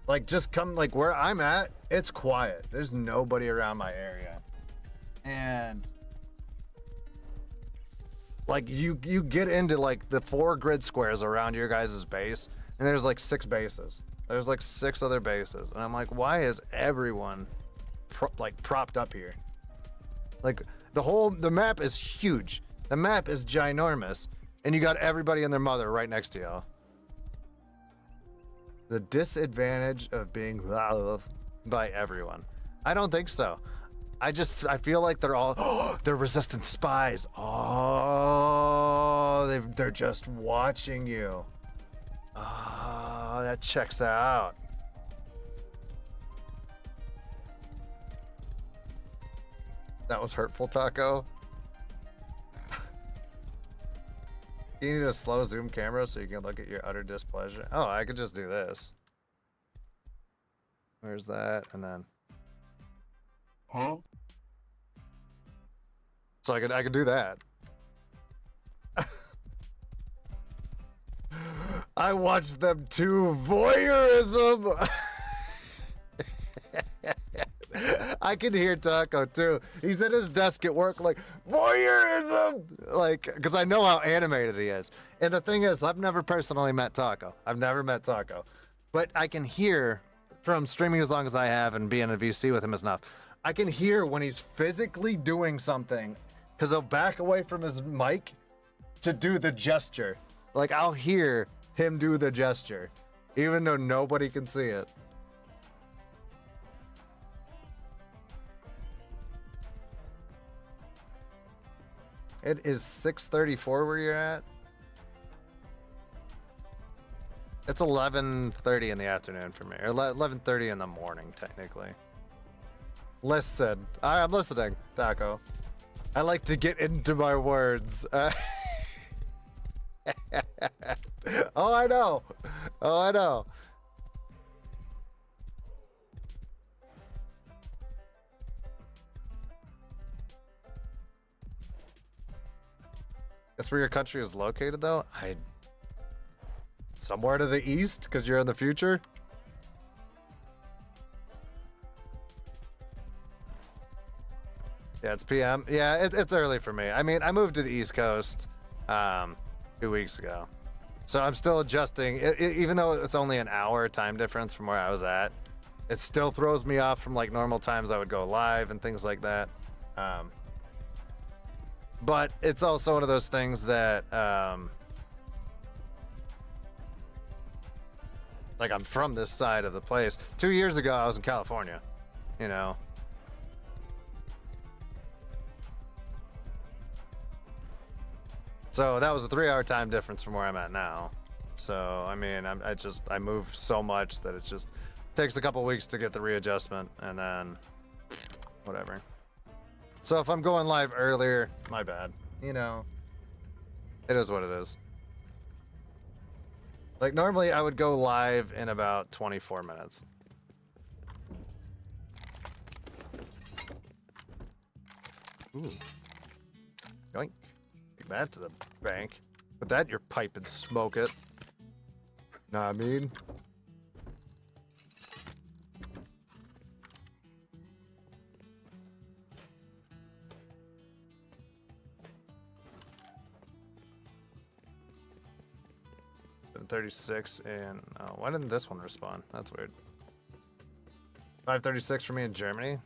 Like just come like where I'm at, it's quiet. There's nobody around my area. And like you get into like the 4 grid squares around your guys' base, and there's like 6 bases. There's like 6 other bases, and I'm like, why is everyone propped up here? Like the map is huge. The map is ginormous, and you got everybody and their mother right next to you. The disadvantage of being loved by everyone. I don't think so. I feel like they're all, they're resistance spies. Oh, they're just watching you. Oh, that checks out. That was hurtful, Taco. You need a slow zoom camera so you can look at your utter displeasure. Oh, I could just do this. Where's that? And then. Huh? So I could do that. I watched them too. Voyeurism. I can hear Taco too. He's at his desk at work like, voyeurism! Like, because I know how animated he is. And the thing is, I've never personally met Taco. I've never met Taco. But I can hear from streaming as long as I have and being a VC with him enough. I can hear when he's physically doing something because he'll back away from his mic to do the gesture. Like, I'll hear him do the gesture, even though nobody can see it. It is 6:34 where you're at. It's 11:30 in the afternoon for me, or 11:30 in the morning, technically. Listen, I'm listening, Taco. I like to get into my words. Oh, I know. Oh, I know. Guess where your country is located, though? Somewhere to the east, because you're in the future? Yeah, it's PM. Yeah, it's early for me. I mean, I moved to the East Coast 2 weeks ago. So I'm still adjusting. Even though it's only an hour time difference from where I was at, it still throws me off from like normal times I would go live and things like that. But it's also one of those things that, like, I'm from this side of the place. 2 years ago, I was in California, you know. So that was a 3-hour time difference from where I'm at now. So, I mean, I move so much that it just takes a couple weeks to get the readjustment, and then whatever. So if I'm going live earlier, my bad. You know, it is what it is. Like, normally I would go live in about 24 minutes. Ooh. Yoink. Take that to the bank. Put that in your pipe and smoke it. Know what I mean? And 36 and why didn't this one respond? That's weird. 536 for me in Germany.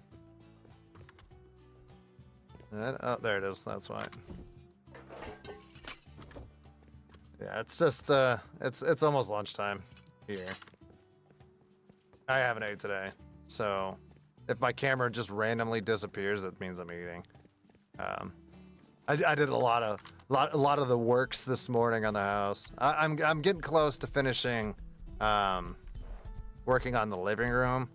Oh, there it is. That's why. Yeah, it's just it's almost lunchtime here. I haven't ate today, so if my camera just randomly disappears, it means I'm eating. I did a lot of the works this morning on the house. I'm getting close to finishing working on the living room,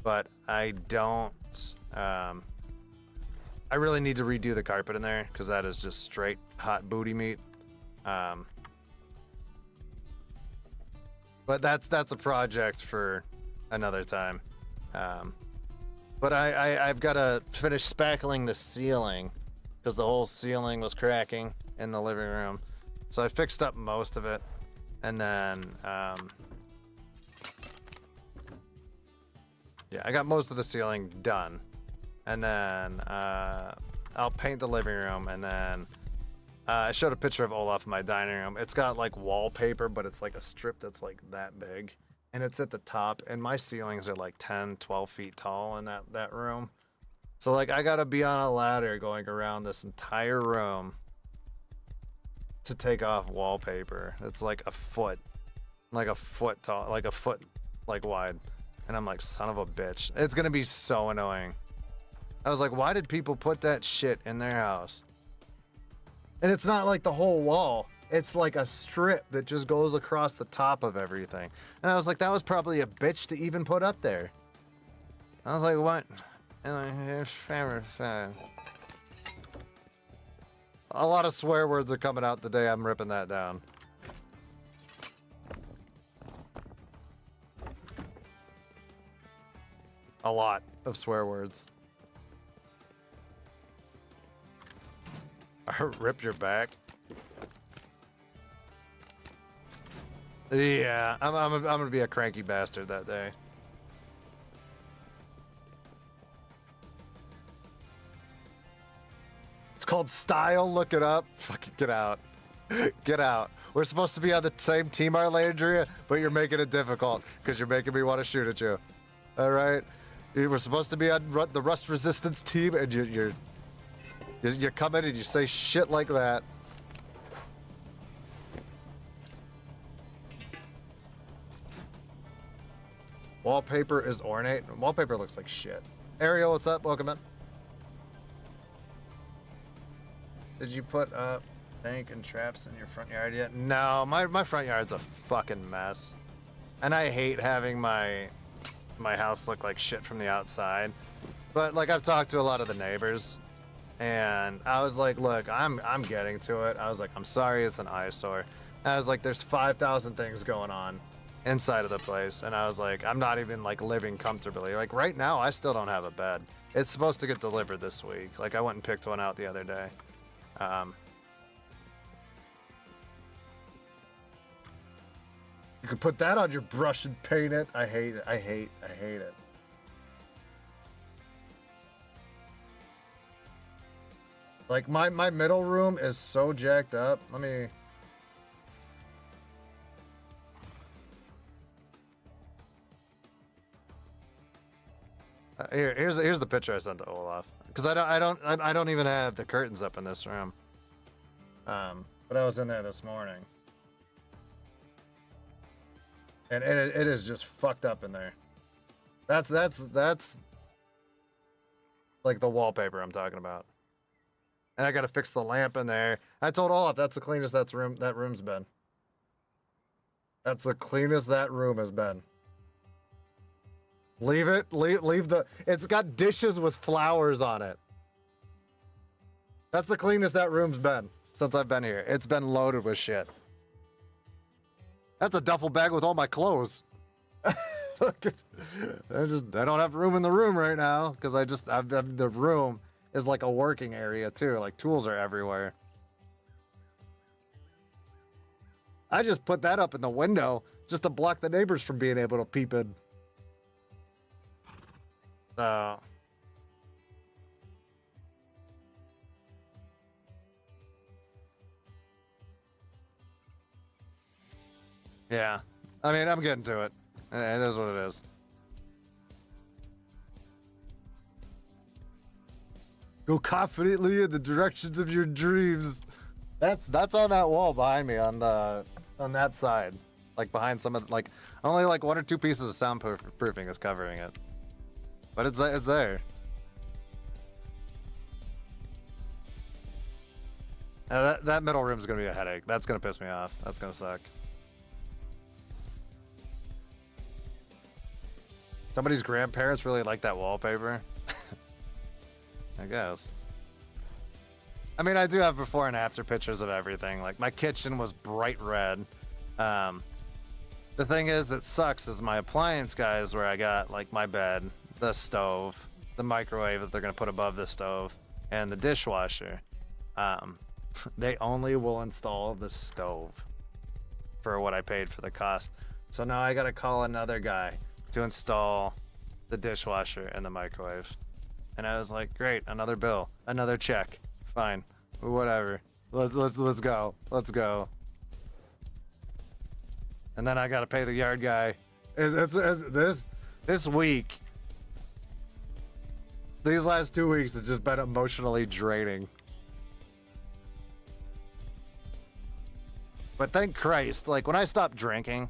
but I don't. I really need to redo the carpet in there because that is just straight hot booty meat. But that's a project for another time. But I've got to finish spackling the ceiling because the whole ceiling was cracking in the living room. So I fixed up most of it, and then yeah, I got most of the ceiling done, and then I'll paint the living room, and then I showed a picture of Olaf in my dining room. It's got like wallpaper, but it's like a strip that's like that big. and it's at the top, and my ceilings are like 10, 12 feet tall in that room. So like I gotta be on a ladder going around this entire room to take off wallpaper. It's like a foot tall, like a foot like wide. And I'm like, son of a bitch. It's gonna be so annoying. I was like, why did people put that shit in their house? And it's not like the whole wall. It's like a strip that just goes across the top of everything. And I was like, that was probably a bitch to even put up there. I was like, what? And a lot of swear words are coming out the day I'm ripping that down. A lot of swear words. Rip your back. Yeah, I'm gonna be a cranky bastard that day. It's called style. Look it up. Fucking get out. Get out. We're supposed to be on the same team, Arlandria, but you're making it difficult because you're making me want to shoot at you. All right. We're supposed to be on the Rust Resistance team, and you come in and you say shit like that. Wallpaper is ornate. Wallpaper looks like shit. Ariel, what's up? Welcome in. Did you put up bank and traps in your front yard yet? No, my front yard's a fucking mess. And I hate having my house look like shit from the outside. But like I've talked to a lot of the neighbors, and I was like, look, I'm getting to it. I was like, I'm sorry it's an eyesore. I was like, there's 5,000 things going on inside of the place, and I was like, I'm not even like living comfortably. Like right now I still don't have a bed. It's supposed to get delivered this week. Like I went and picked one out the other day. You could put that on your brush and paint it. I hate it. I hate it. Like my middle room is so jacked up. Let me. Here's the picture I sent to Olaf, because I don't even have the curtains up in this room. But I was in there this morning, and it is just fucked up in there. That's like the wallpaper I'm talking about. And I gotta fix the lamp in there. I told Olaf that's the cleanest that room's been. That's the cleanest that room has been. Leave it. Leave the. It's got dishes with flowers on it. That's the cleanest that room's been since I've been here. It's been loaded with shit. That's a duffel bag with all my clothes. Look, I don't have room in the room right now because the room is like a working area too. Like tools are everywhere. I just put that up in the window just to block the neighbors from being able to peep in. Yeah. I mean, I'm getting to it. It is what it is. Go confidently in the directions of your dreams. That's on that wall behind me on that side. Like behind some of like only like 1 or 2 pieces of soundproofing is covering it. But it's there. That middle room is gonna be a headache. That's gonna piss me off. That's gonna suck. Somebody's grandparents really like that wallpaper. I guess. I mean, I do have before and after pictures of everything. Like my kitchen was bright red. The thing is that sucks is my appliance guys where I got like my bed, the stove, the microwave that they're gonna put above the stove, and the dishwasher. They only will install the stove for what I paid for the cost. So now I gotta call another guy to install the dishwasher and the microwave. And I was like, great, another bill, another check, fine, whatever. Let's go. And then I gotta pay the yard guy This week, these last 2 weeks, has just been emotionally draining. But thank Christ, like when I stopped drinking,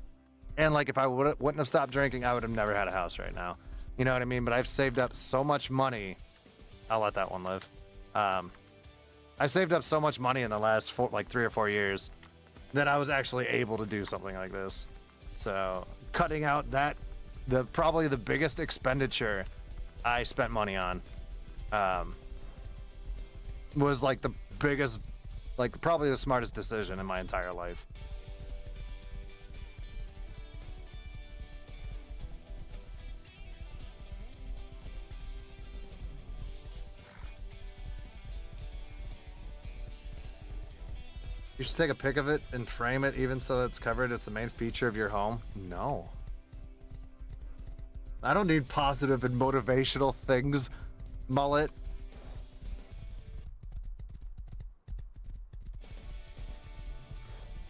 and like if I wouldn't have stopped drinking, I would have never had a house right now. You know what I mean? But I've saved up so much money. I'll let that one live. I saved up so much money in the last 3 or 4 years that I was actually able to do something like this. So cutting out that, probably the biggest expenditure I spent money on, was like the biggest, like probably the smartest decision in my entire life. You should take a pic of it and frame it even so that it's covered. It's the main feature of your home. No. I don't need positive and motivational things, mullet.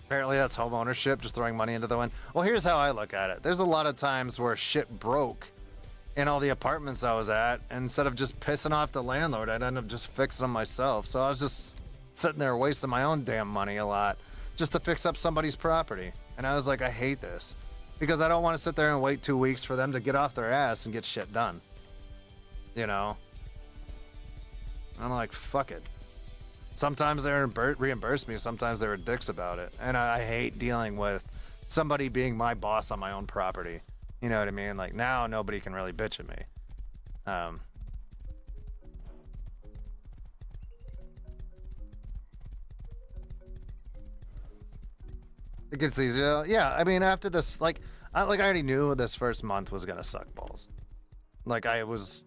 Apparently that's home ownership, just throwing money into the wind. Well, here's how I look at it. There's a lot of times where shit broke in all the apartments I was at. Instead of just pissing off the landlord, I'd end up just fixing them myself. So I was just sitting there wasting my own damn money a lot just to fix up somebody's property. And I was like, I hate this because I don't want to sit there and wait 2 weeks for them to get off their ass and get shit done. You know? I'm like, fuck it. Sometimes they reimburse me. Sometimes they were dicks about it. And I hate dealing with somebody being my boss on my own property. You know what I mean? Like now nobody can really bitch at me. It gets easier. Yeah, I mean, after this, I already knew this first month was gonna suck balls. Like I was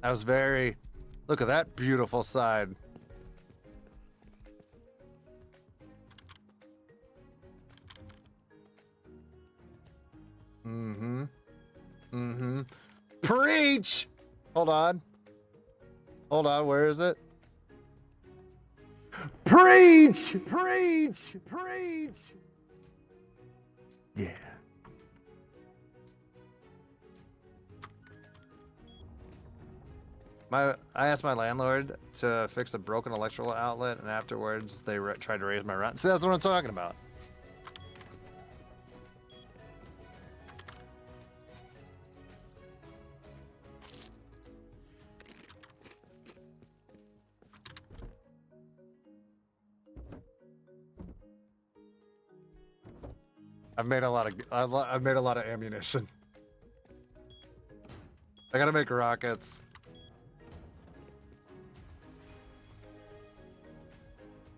very. Look at that beautiful side. Preach! Hold on. Where is it? Preach! Yeah. I asked my landlord to fix a broken electrical outlet, and afterwards they tried to raise my rent. See, that's what I'm talking about. I've made a lot of ammunition. I gotta make rockets.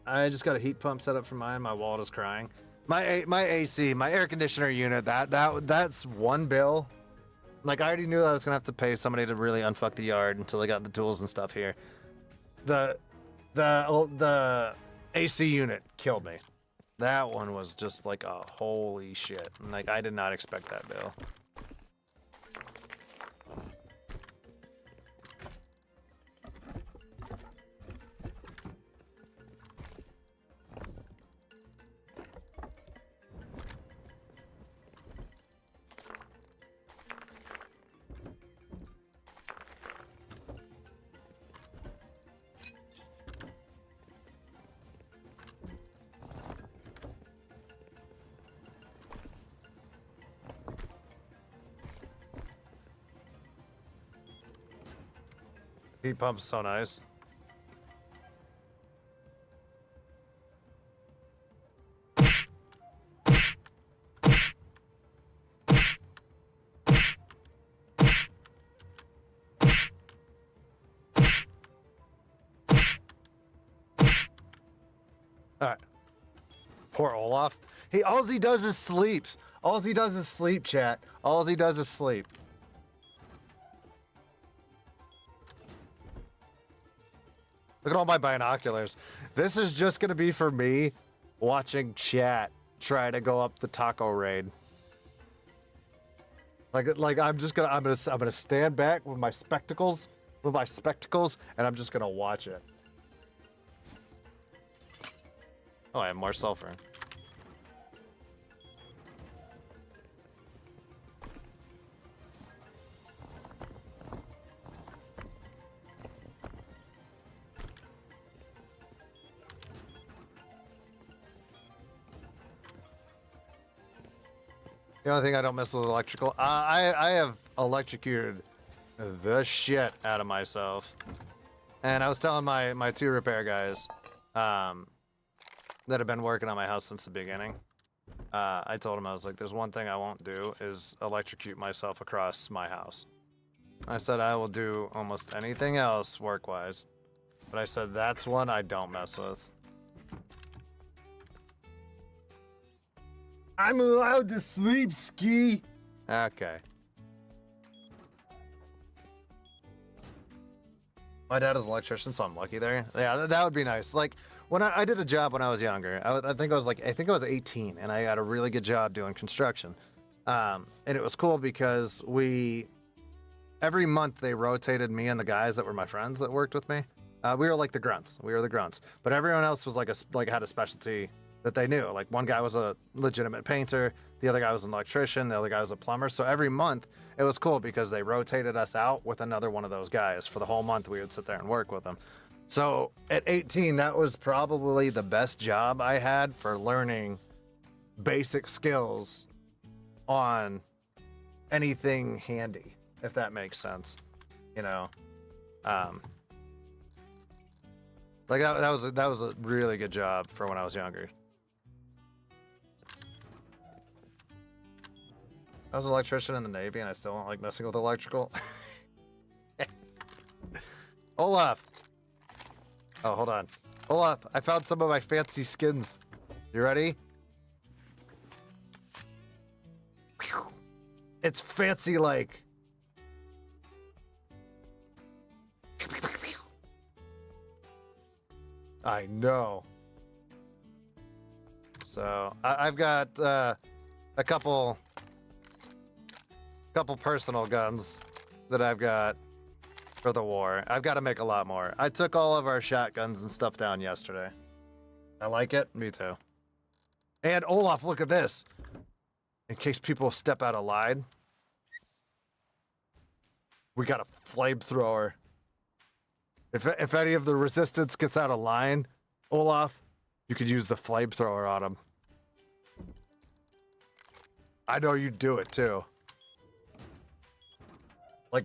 I just got a heat pump set up for mine. My wallet is crying. My AC, my air conditioner unit. That's one bill. Like I already knew I was gonna have to pay somebody to really unfuck the yard until I got the tools and stuff here. The AC unit killed me. That one was just like a holy shit. Like I did not expect that bill. Heat pump's so nice. Alright. Poor Olaf. All he does is sleeps. All he does is sleep, chat. All he does is sleep. Look at all my binoculars. This is just gonna be for me watching chat try to go up the taco raid. Like I'm gonna stand back with my spectacles, and I'm just gonna watch it. Oh, I have more sulfur. The only thing I don't mess with electrical. I have electrocuted the shit out of myself. And I was telling my 2 repair guys that have been working on my house since the beginning. I told them, I was like, there's one thing I won't do is electrocute myself across my house. I said I will do almost anything else work-wise. But I said that's one I don't mess with. I'm allowed to sleep, Ski. Okay. My dad is an electrician, so I'm lucky there. Yeah, that would be nice. Like when I did a job when I was younger. I think I was 18, and I got a really good job doing construction. And it was cool because every month they rotated me and the guys that were my friends that worked with me. We were like the grunts. We were the grunts, but everyone else was had a specialty that they knew. Like one guy was a legitimate painter, the other guy was an electrician, the other guy was a plumber. So every month it was cool because they rotated us out with another one of those guys. For the whole month we would sit there and work with them. So at 18, that was probably the best job I had for learning basic skills on anything handy, if that makes sense. You know, like that was a really good job for when I was younger. I was an electrician in the Navy, and I still don't like messing with electrical. Olaf! Oh, hold on. Olaf, I found some of my fancy skins. You ready? Whew. It's fancy like... I know. So, I've got a couple personal guns that I've got for the war. I've got to make a lot more. I took all of our shotguns and stuff down yesterday. I like it. Me too. And Olaf, look at this. In case people step out of line, we got a flamethrower. If any of the resistance gets out of line, Olaf, you could use the flamethrower on them. I know you'd do it too. Like,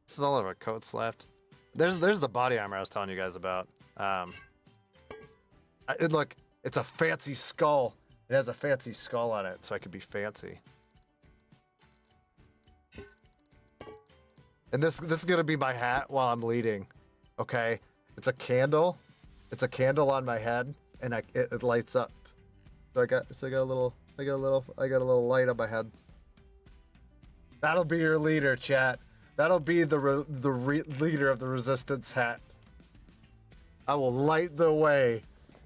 this is all of our coats left. There's the body armor I was telling you guys about. Look, it's a fancy skull. It has a fancy skull on it, so I could be fancy. And this is gonna be my hat while I'm leading. Okay, it's a candle. It's a candle on my head, and it lights up. So I got a little light on my head. That'll be your leader, chat. That'll be the leader of the resistance hat. I will light the way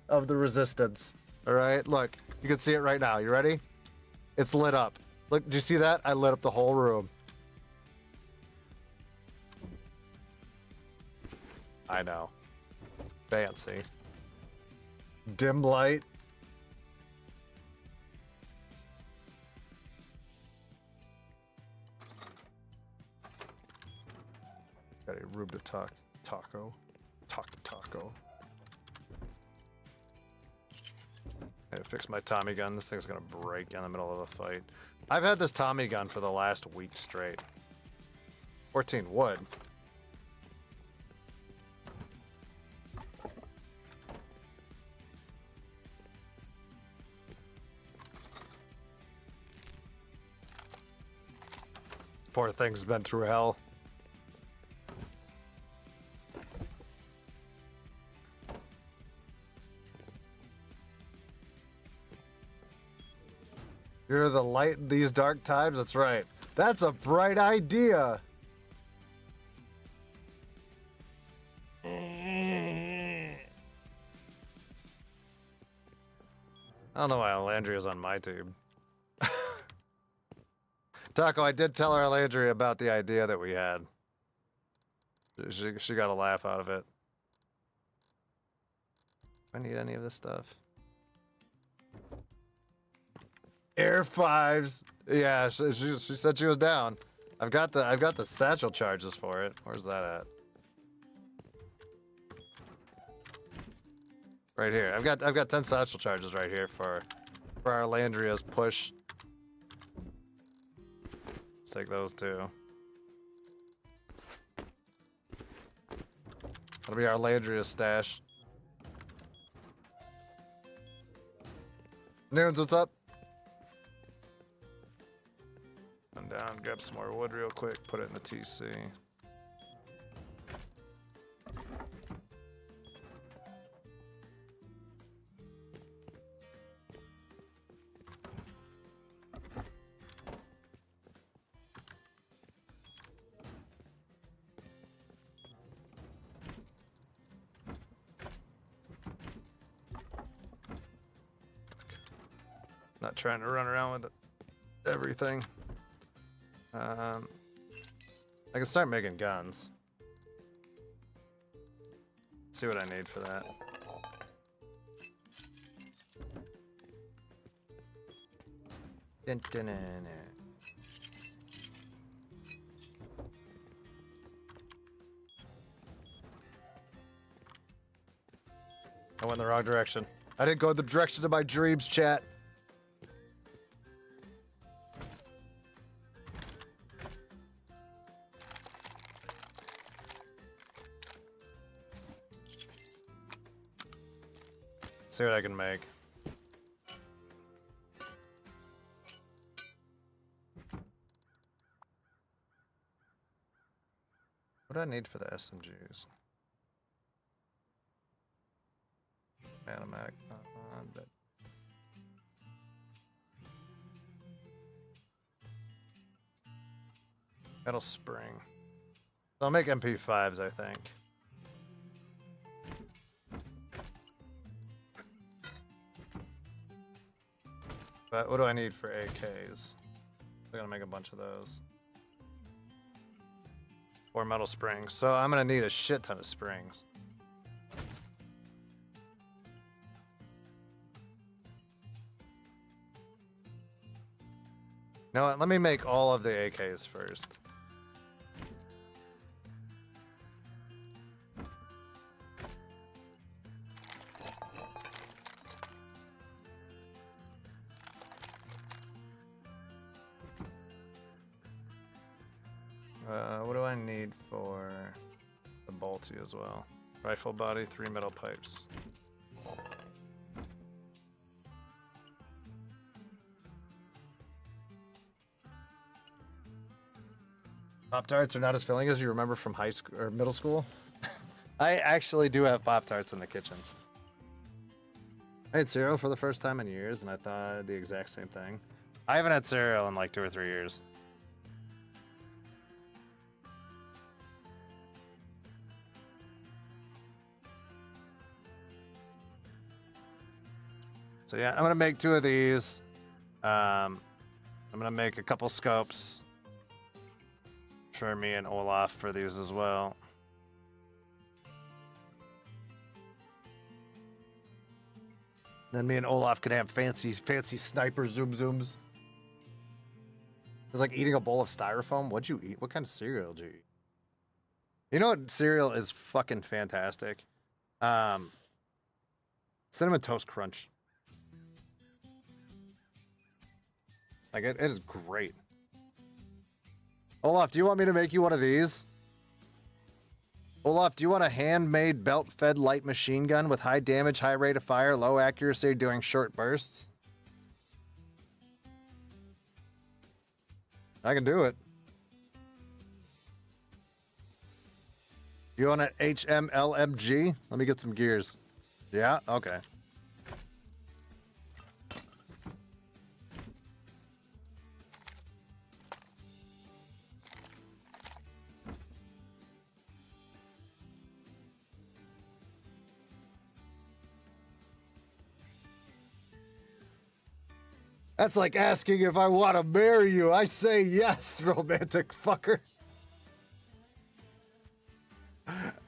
of the resistance. All right, look, you can see it right now. You ready? It's lit up. Look, do you see that? I lit up the whole room. I know. Fancy. Dim light. Got a room to taco. Taco. I gotta fix my Tommy gun. This thing's gonna break in the middle of a fight. I've had this Tommy gun for the last week straight. 14 wood. Poor thing's been through hell. You're the light in these dark times? That's right. That's a bright idea. I don't know why Alandria's on my team. Taco, I did tell her Alandria about the idea that we had. She got a laugh out of it. Do I need any of this stuff? Air fives. Yeah, she said she was down. I've got the satchel charges for it. Where's that at? Right here. I've got 10 satchel charges right here for our Landria's push take those too. That'll be our Landria stash. Noons, what's up? Run down, grab some more wood real quick, put it in the TC. Not trying to run around with everything. I can start making guns. See what I need for that. Dun, dun, dun, dun. I went in the wrong direction. I didn't go in the direction of my dreams, chat. See what I can make. What do I need for the SMGs? Automatic, but metal spring. So I'll make MP5s, I think. But what do I need for AKs? I'm gonna make a bunch of those. Or metal springs. So I'm gonna need a shit ton of springs. You know what? Let me make all of the AKs first. What do I need for the bolty as well? Rifle body, 3 metal pipes. Pop-Tarts are not as filling as you remember from high school or middle school. I actually do have Pop-Tarts in the kitchen. I had cereal for the first time in years, and I thought the exact same thing. I haven't had cereal in like 2 or 3 years. So yeah, I'm gonna make 2 of these. I'm gonna make a couple scopes for me and Olaf for these as well. Then me and Olaf can have fancy sniper zooms. It's like eating a bowl of styrofoam. What'd you eat? What kind of cereal did you eat? You know what cereal is fucking fantastic? Cinnamon Toast Crunch. Like, it is great. Olaf, do you want me to make you one of these? Olaf, do you want a handmade belt-fed light machine gun with high damage, high rate of fire, low accuracy, doing short bursts? I can do it. You want an HMLMG? Let me get some gears. Yeah? Okay. That's like asking if I want to marry you. I say yes, romantic fucker.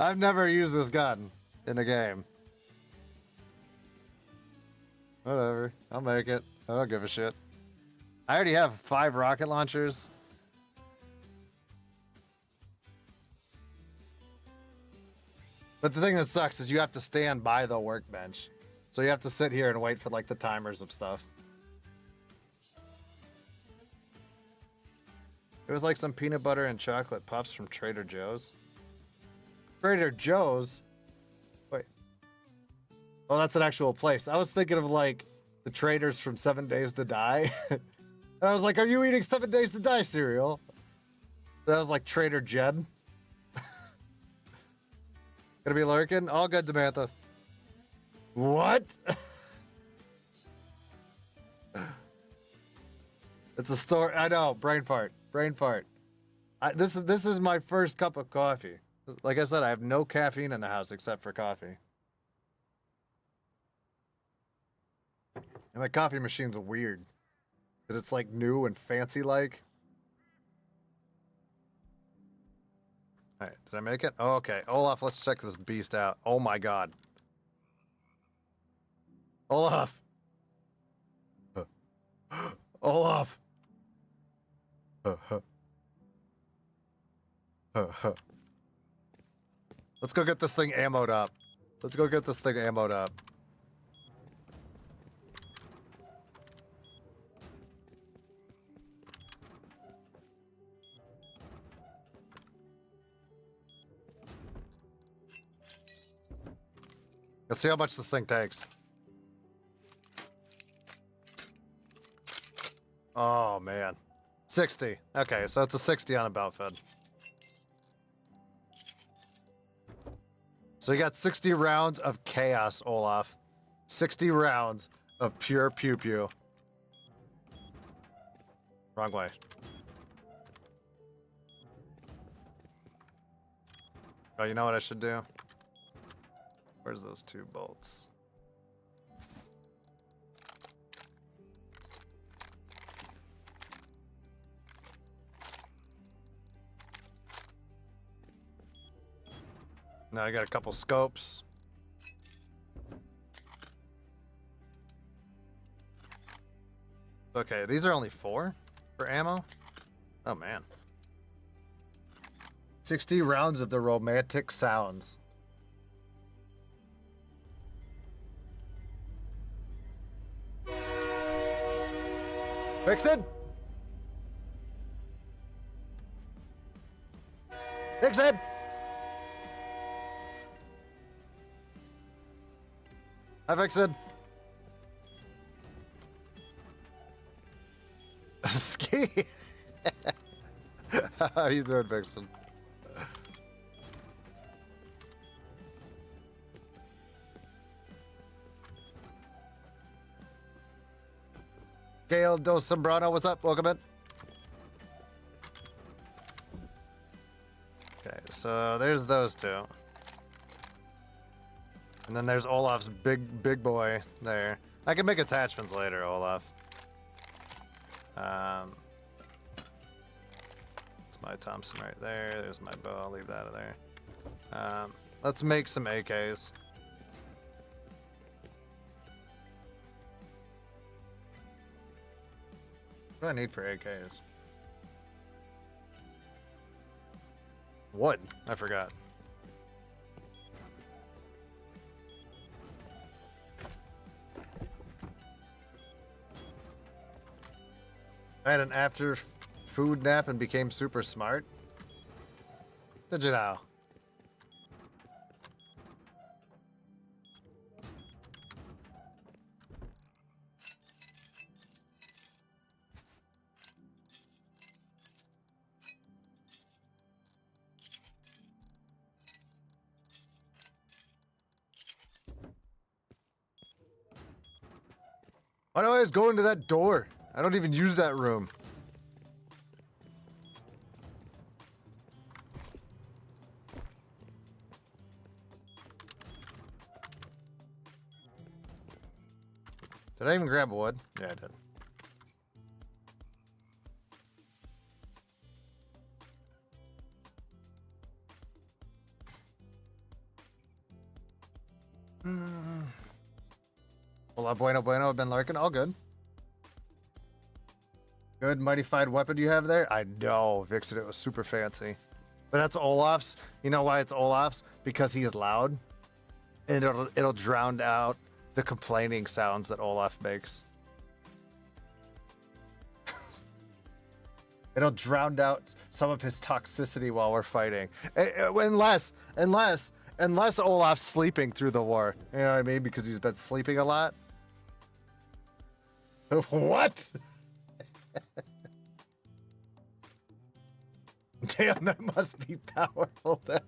I've never used this gun in the game. Whatever. I'll make it. I don't give a shit. I already have 5 rocket launchers. But the thing that sucks is you have to stand by the workbench. So you have to sit here and wait for like the timers of stuff. There's like some peanut butter and chocolate puffs from Trader Joe's. Trader Joe's? Wait. Oh, that's an actual place. I was thinking of like the traders from 7 Days to Die. And I was like, are you eating 7 Days to Die cereal? That was like Trader Jed. Gonna be lurking? All good, Samantha. What? It's a store. I know. Brain fart. Brain fart. This is my first cup of coffee. Like I said, I have no caffeine in the house except for coffee. And my coffee machine's weird. Because it's like new and fancy like. Alright, did I make it? Oh, okay. Olaf, let's check this beast out. Oh my god. Olaf! Olaf! Let's go get this thing ammoed up. Let's go get this thing ammoed up. Let's see how much this thing takes. Oh, man. 60. Okay, so it's a 60 on a belt fed. So you got 60 rounds of chaos, Olaf. 60 rounds of pure pew-pew. Wrong way. Oh, you know what I should do? Where's those 2 bolts? Now I got a couple scopes. Okay, these are only 4 for ammo? Oh man. 60 rounds of the romantic sounds. Vixen! Vixen! Hi, Vixen. Ski. How you doing, Vixen? Gail Dos Sombrano, what's up? Welcome in. Okay, so there's those 2. And then there's Olaf's big boy there. I can make attachments later, Olaf. It's my Thompson right there. There's my bow. I'll leave that there. Let's make some AKs. What do I need for AKs? Wood. I forgot. I had an after food nap and became super smart. Did you know? Why do I always go into that door? I don't even use that room. Did I even grab wood? Yeah, I did. Hola, bueno, I've been lurking. All good. Good mighty-fied weapon you have there? I know, Vixen, it was super fancy. But that's Olaf's. You know why it's Olaf's? Because he is loud. And it'll drown out the complaining sounds that Olaf makes. It'll drown out some of his toxicity while we're fighting. Unless Olaf's sleeping through the war. You know what I mean? Because he's been sleeping a lot. What? Damn, that must be powerful then.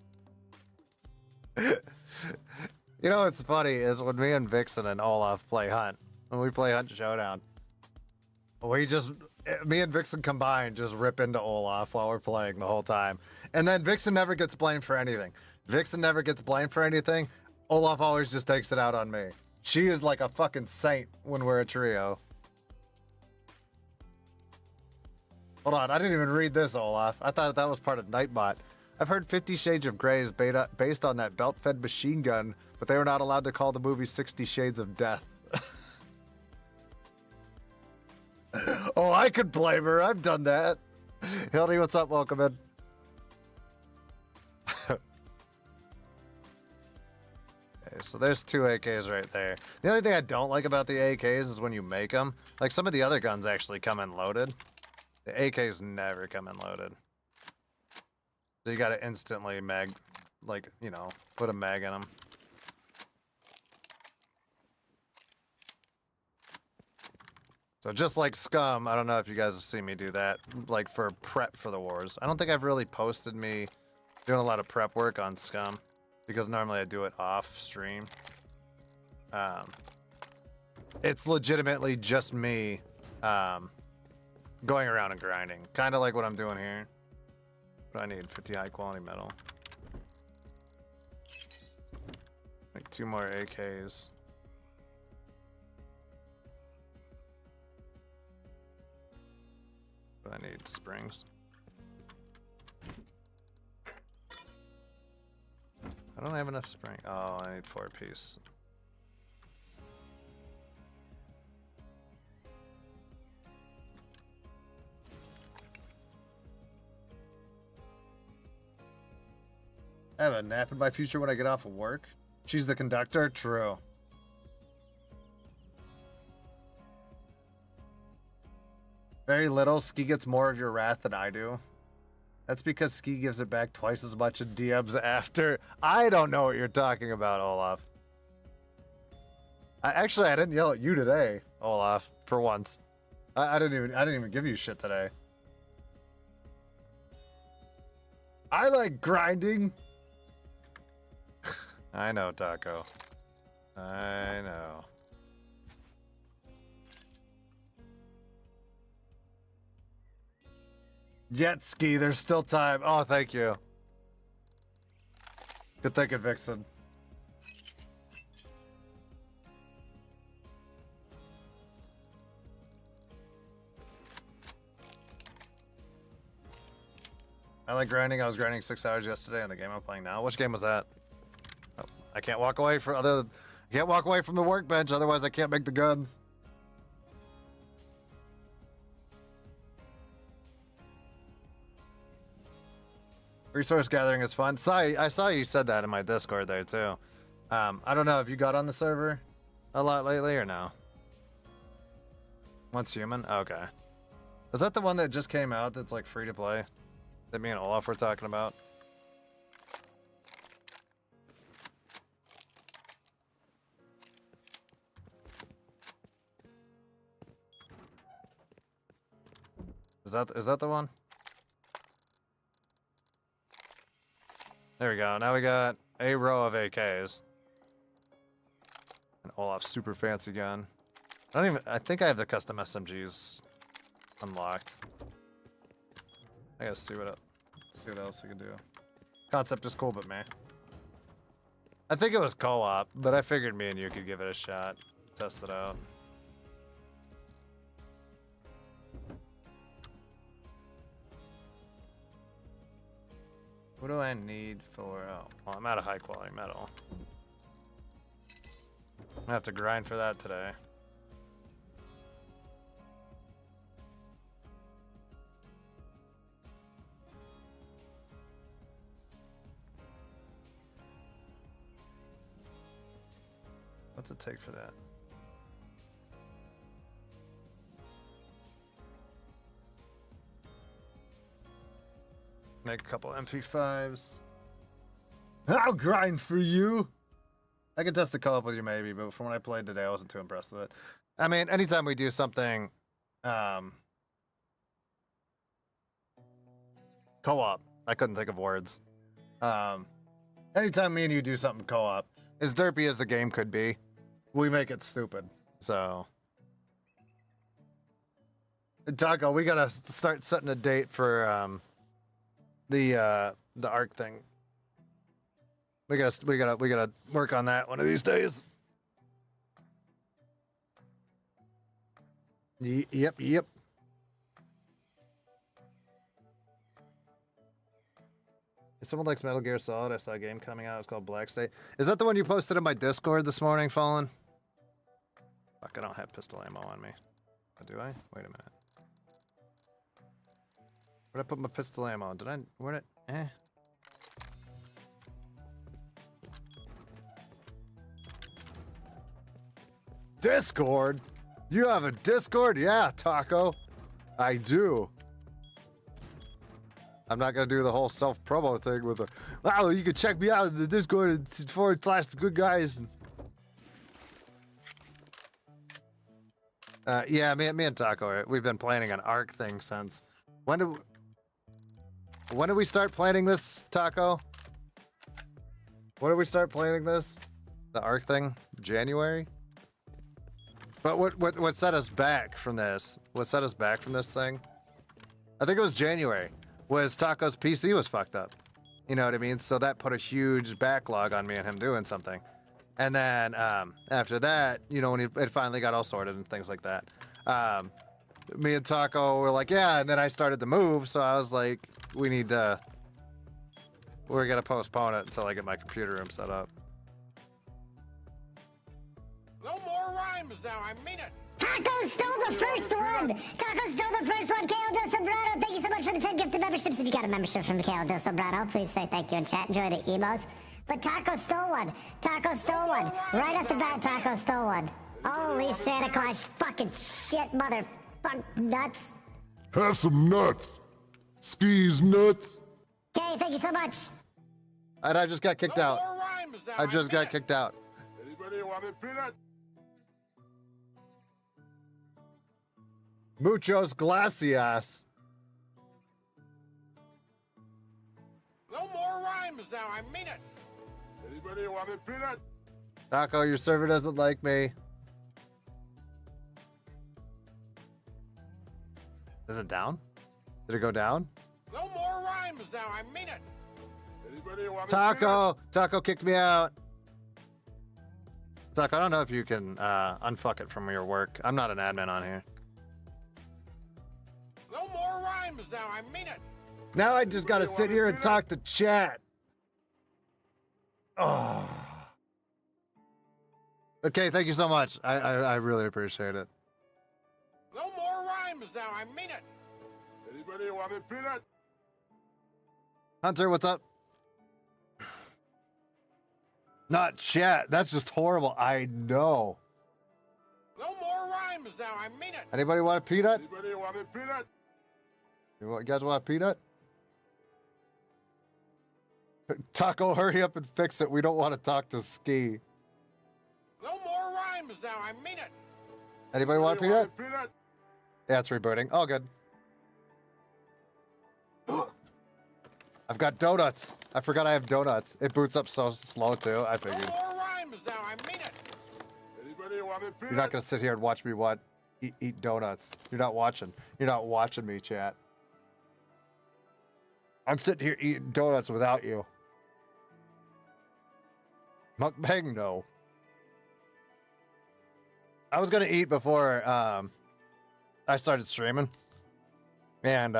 You know what's funny is when me and Vixen and Olaf play Hunt, when we play Hunt Showdown, me and Vixen combined just rip into Olaf while we're playing the whole time. And then Vixen never gets blamed for anything. Olaf always just takes it out on me. She is like a fucking saint when we're a trio. Hold on, I didn't even read this, Olaf. I thought that was part of Nightbot. I've heard 50 Shades of Grey is based on that belt-fed machine gun, but they were not allowed to call the movie 60 Shades of Death. Oh, I could blame her. I've done that. Hildy, what's up? Welcome in. Okay, so there's 2 AKs right there. The only thing I don't like about the AKs is when you make them. Like, some of the other guns actually come in loaded. The AKs never come in loaded. So you gotta instantly put a mag in them. So just like Scum, I don't know if you guys have seen me do that, like for prep for the wars. I don't think I've really posted me doing a lot of prep work on Scum, because normally I do it off stream. It's legitimately just me going around and grinding, kind of like what I'm doing here. What do I need? 50 high quality metal. Like 2 more AKs. I need springs. I don't have enough spring. Oh, I need 4 piece. I have a nap in my future when I get off of work. She's the conductor? True. Very little. Ski gets more of your wrath than I do. That's because Ski gives it back twice as much in DMs after. I don't know what you're talking about, Olaf. I didn't yell at you today, Olaf, for once. I didn't even give you shit today. I like grinding. I know, Taco. I know. Jet ski, there's still time. Oh, thank you. Good thinking, Vixen. I like grinding. I was grinding 6 hours yesterday on the game I'm playing now. Which game was that? Oh, I can't walk away from the workbench, otherwise I can't make the guns. Resource gathering is fun. I saw you said that in my Discord there too. I don't know if you got on the server a lot lately or no. Once human? Okay. Is that the one that just came out that's like free to play? That me and Olaf were talking about? Is that the one? There we go. Now we got a row of AKs. And Olaf's super fancy gun. I think I have the custom SMGs unlocked. I gotta see what else we can do. Concept is cool, but meh. I think it was co-op, but I figured me and you could give it a shot. Test it out. What do I need for... Oh, well, I'm out of high quality metal. I have to grind for that today. What's it take for that? Make a couple MP5s. I'll grind for you. I can test the co-op with you maybe, but from when I played today, I wasn't too impressed with it. I mean, anytime we do something, co-op, I couldn't think of words. Anytime me and you do something co-op, as derpy as the game could be, we make it stupid. So, Taco, we gotta start setting a date for the ARC thing. We gotta work on that one of these days. Yep. If someone likes Metal Gear Solid, I saw a game coming out. It's called Black State. Is that the one you posted in my Discord this morning, Fallen? Fuck, I don't have pistol ammo on me. Oh, do I? Wait a minute. Where'd I put my pistol ammo? Did I? Where'd it? Discord? You have a Discord? Yeah, Taco. I do. I'm not gonna do the whole self-promo thing with a, wow, you can check me out in the Discord /good-guys. Yeah, me and Taco, we've been planning an ARC thing since. When did we start planning this, Taco? When did we start planning this? The ARC thing? January? But what set us back from this? What set us back from this thing? I think it was January. Was Taco's PC was fucked up. You know what I mean? So that put a huge backlog on me and him doing something. And then after that, you know, when it finally got all sorted and things like that, me and Taco were like, yeah, and then I started to move, so I was like, we're gonna postpone it until I get my computer room set up. No more rhymes now, I mean it. Taco stole the first one! Taco stole the first one! Kale Del Sombrano, thank you so much for the 10 gifted memberships. If you got a membership from Kale Del Sombrano, please say thank you in chat. Enjoy the emos. But Taco stole one. Taco stole one. Right off the bat, Taco stole one. Holy Santa Claus fucking shit, motherfuck nuts. Have some nuts. Skis nuts. Okay, thank you so much. And I just got kicked out. No more rhymes now, I just mean got it. kicked out. Anybody want a peanut? Muchos glacias. No more rhymes now, I mean it. Anybody want a peanut? Taco, your server doesn't like me. Is it down? Did it go down? No more rhymes now, I mean it. Anybody want a Taco! Taco kicked me out. Taco, I don't know if you can unfuck it from your work. I'm not an admin on here. No more rhymes now, I mean it. Now I just gotta sit here and talk to chat. Oh. Okay, thank you so much. I really appreciate it. No more rhymes now, I mean it. Anybody want a peanut? Hunter, what's up? Not chat. That's just horrible. I know. No more rhymes now, I mean it. Anybody want a peanut? Anybody want a peanut? You guys want a peanut? Taco, hurry up and fix it. We don't want to talk to Ski. No more rhymes now, I mean it. Anybody want a peanut? Peanut? Yeah, it's rebooting. All good. I've got donuts. I forgot I have donuts. It boots up so slow too. I No figured. more rhymes now, I mean it. Anybody want a peanut? You're not gonna sit here and watch me eat donuts. You're not watching. You're not watching me, chat. I'm sitting here eating donuts without you. Mukbang, no. I was gonna eat before I started streaming, and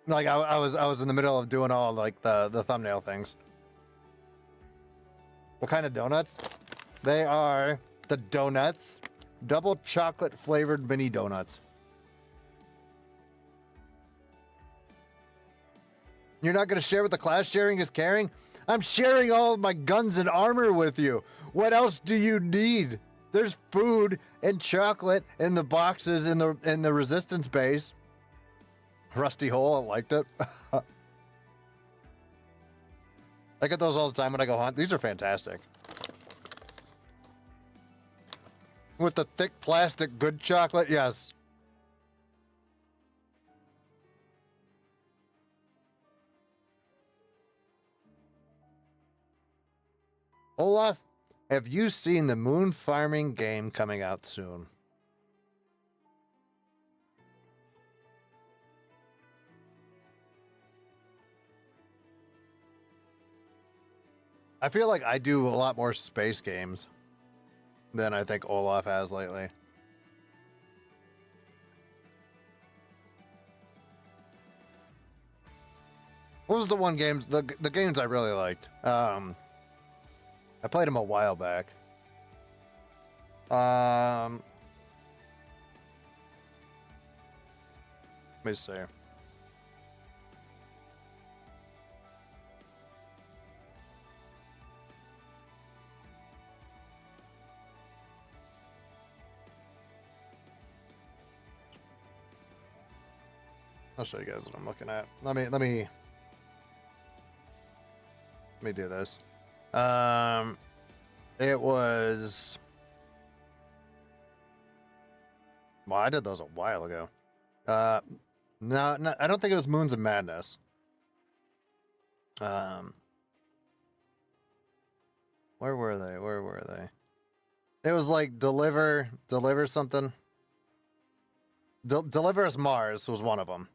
like I was in the middle of doing all like the thumbnail things. What kind of donuts? They are the donuts, double chocolate flavored mini donuts. You're not gonna share with the class? Sharing is caring. I'm sharing all of my guns and armor with you. What else do you need? There's food and chocolate in the boxes in the resistance base. Rusty Hole, I liked it. I get those all the time when I go hunt. These are fantastic. With the thick plastic good chocolate, yes. Olaf, have you seen the moon farming game coming out soon? I feel like I do a lot more space games than I think Olaf has lately. What was the one game, the games I really liked? I played them a while back. Let me see. I'll show you guys what I'm looking at. Let me do this. It was. Well, I did those a while ago. No, I don't think it was Moons of Madness. Where were they? Where were they? It was like deliver something. Deliver Us Mars was one of them.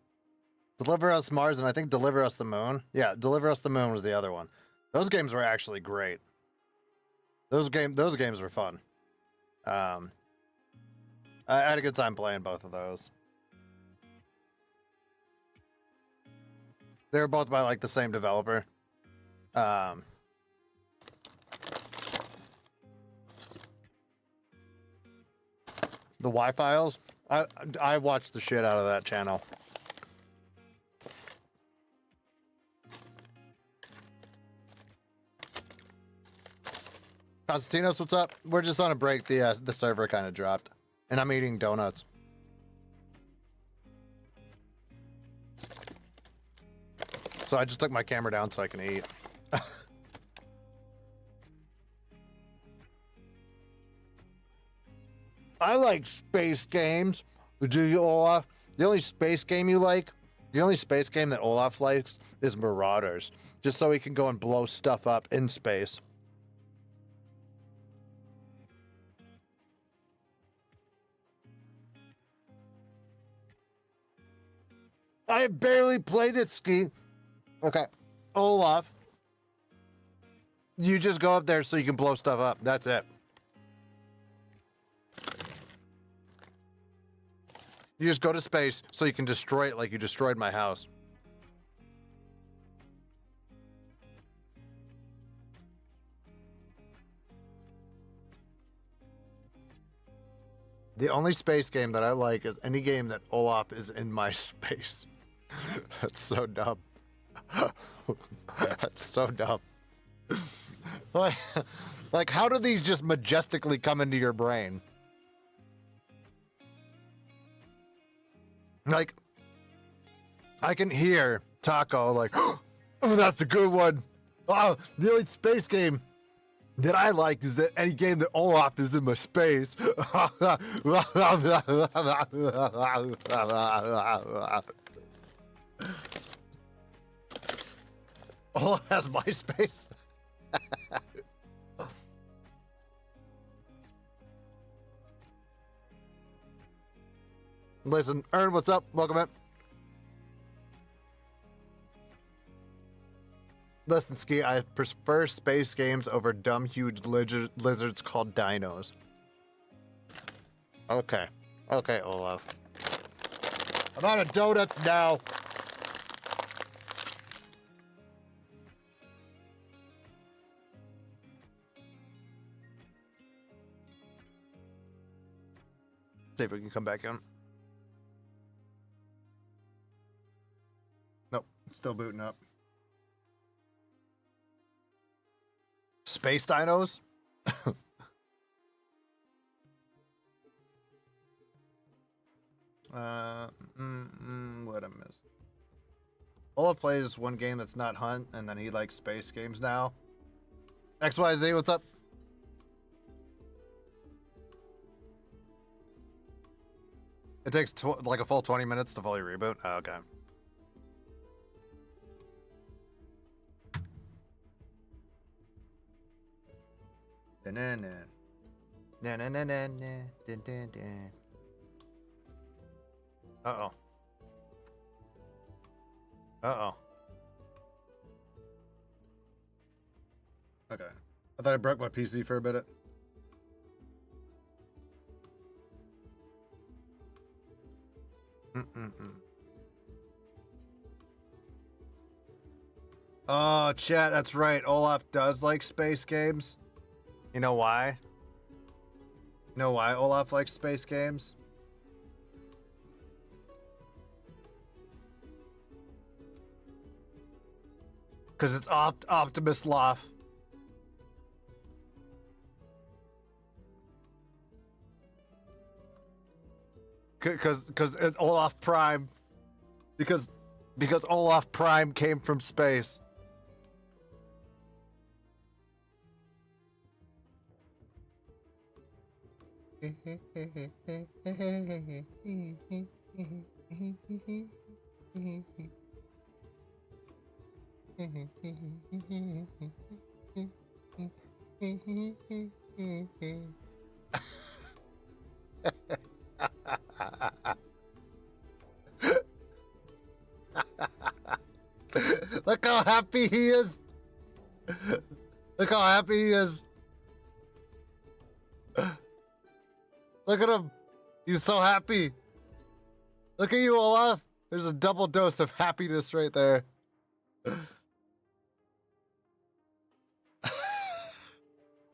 Deliver Us Mars, and I think Deliver Us the Moon. Yeah, Deliver Us the Moon was the other one. Those games were actually great. Those games were fun. I had a good time playing both of those. They were both by like the same developer. The Y-Files. I watched the shit out of that channel. Constantinos, what's up? We're just on a break. The server kind of dropped, and I'm eating donuts. So I just took my camera down so I can eat. I like space games. Do you, Olaf? The only space game you like? The only space game that Olaf likes is Marauders, just so he can go and blow stuff up in space. I have barely played it, Ski. Okay. Olaf, you just go up there so you can blow stuff up. That's it. You just go to space so you can destroy it like you destroyed my house. The only space game that I like is any game that Olaf is in my space. That's so dumb. That's so dumb. Like, how do these just majestically come into your brain? Like, I can hear Taco like, oh, that's a good one. Oh, the only space game that I like is that any game that Olaf is in my space. Olaf has my space. Listen, Ern, what's up? Welcome in. Listen, Ski, I prefer space games over dumb, huge lizards called dinos. Okay. Okay, Olaf. I'm out of donuts now. See if we can come back in. Nope, it's still booting up. Space dinos? what I missed. Olaf plays one game that's not Hunt, and then he likes space games now. XYZ, what's up? It takes like a full 20 minutes to fully reboot? Oh, okay. Na-na-na. Na-na-na-na-na. Dun-dun-dun. Uh-oh. Uh-oh. Okay. I thought I broke my PC for a minute. Oh, chat, that's right. Olaf does like space games. You know why? You know why Olaf likes space games? Because it's Optimus Loft. Because it's Olaf Prime. Because Olaf Prime came from space. Look how happy he is. Look how happy he is. Look at him. He's so happy. Look at you, Olaf. There's a double dose of happiness right there.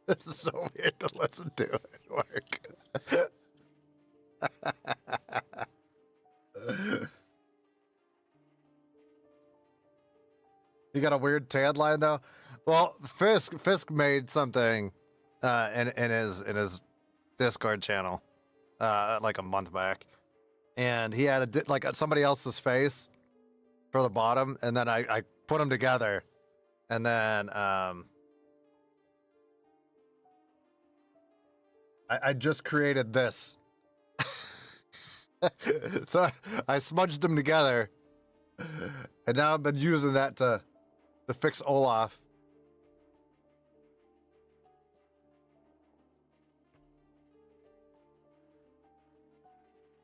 This is so weird to listen to at work. You got a weird tan line though. Well, Fisk made something in his Discord channel like a month back, and he had like somebody else's face for the bottom, and then I put them together, and then I just created this. So I smudged them together, and now I've been using that to fix Olaf.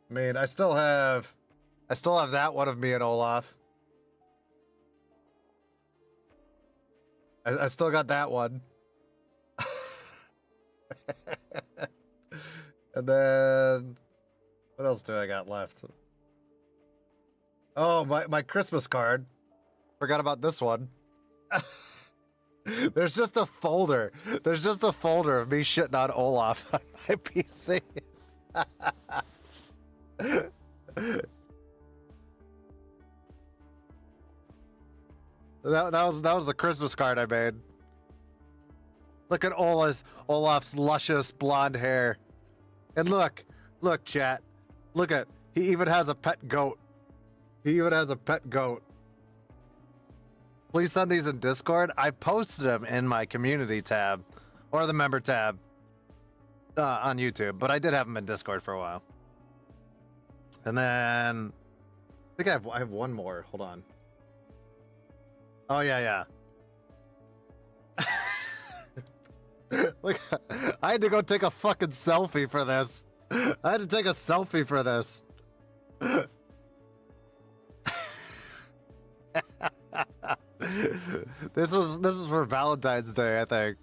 I mean, I still have that one of me and Olaf. I still got that one. And then what else do I got left? Oh, my Christmas card. Forgot about this one. There's just a folder. There's just a folder of me shitting on Olaf on my PC. That was the Christmas card I made. Look at Olaf's luscious blonde hair. And look, chat. Look at, he even has a pet goat. He even has a pet goat. Please send these in Discord. I posted them in my community tab or the member tab on YouTube, but I did have them in Discord for a while. And then I think I have one more. Hold on. Oh yeah. Look, I had to go take a fucking selfie for this. I had to take a selfie for this. This was for Valentine's Day, I think.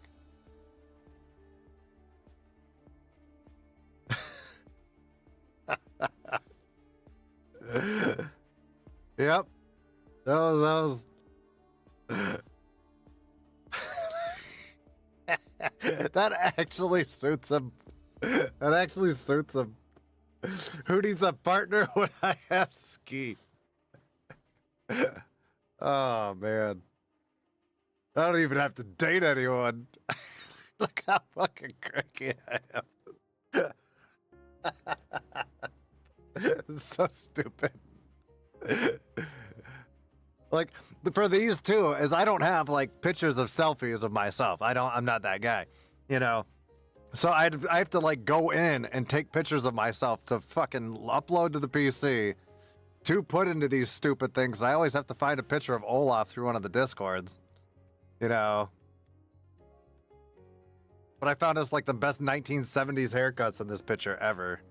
Yep. That was that actually suits him. That actually suits him. Who needs a partner when I have Ski? Oh man. I don't even have to date anyone. Look how fucking cranky I am. It's so stupid. Like for these two, is I don't have like pictures of selfies of myself. I'm not that guy, you know. So I have to like go in and take pictures of myself to fucking upload to the PC to put into these stupid things. I always have to find a picture of Olaf through one of the Discords, you know. But I found us like the best 1970s haircuts in this picture ever.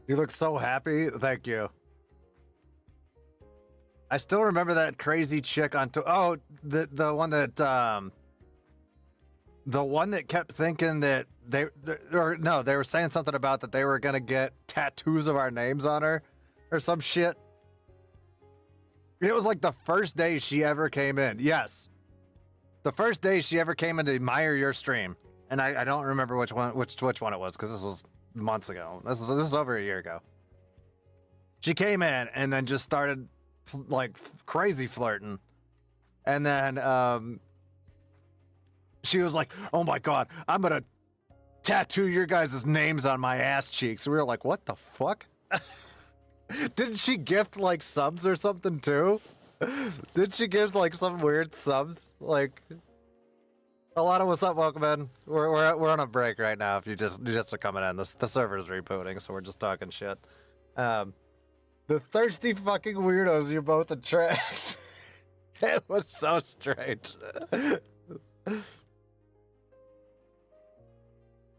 You look so happy. Thank you. I still remember that crazy chick on the one that kept thinking that they were saying something about that they were gonna get tattoos of our names on her or some shit. It was like the first day she ever came in. Yes. The first day she ever came in to admire your stream. And I don't remember which one it was, because this was months ago. This is over a year ago. She came in and then just started like crazy flirting. And then she was like, "Oh my god, I'm gonna tattoo your guys' names on my ass cheeks." And we were like, "What the fuck?" Didn't she gift like subs or something too? Did she give like some weird subs? Like, Alana, what's up? Welcome in. We're on a break right now. If you just are coming in, the server's rebooting, so we're just talking shit. The thirsty fucking weirdos you both attract. It was so strange.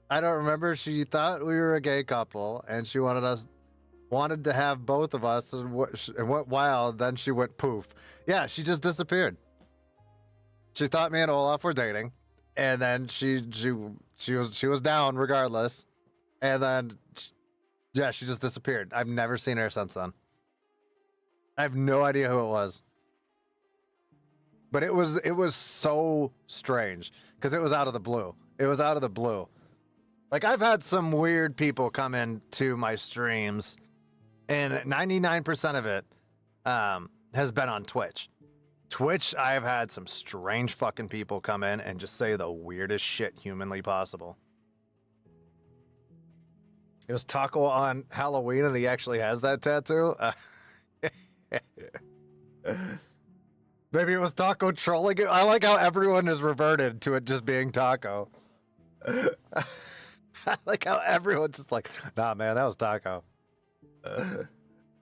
I don't remember. She thought we were a gay couple, and she wanted to have both of us, and went wild. Then she went poof. Yeah, she just disappeared. She thought me and Olaf were dating, and then she was down regardless, and then yeah, she just disappeared. I've never seen her since then. I have no idea who it was, but it was so strange because it was out of the blue. It was out of the blue. Like, I've had some weird people come into my streams, and 99% of it has been on Twitch. Twitch, I've had some strange fucking people come in and just say the weirdest shit humanly possible. It was Taco on Halloween, and he actually has that tattoo. Maybe it was Taco trolling it. I like how everyone has reverted to it just being Taco. I like how everyone's just like, nah, man, that was Taco.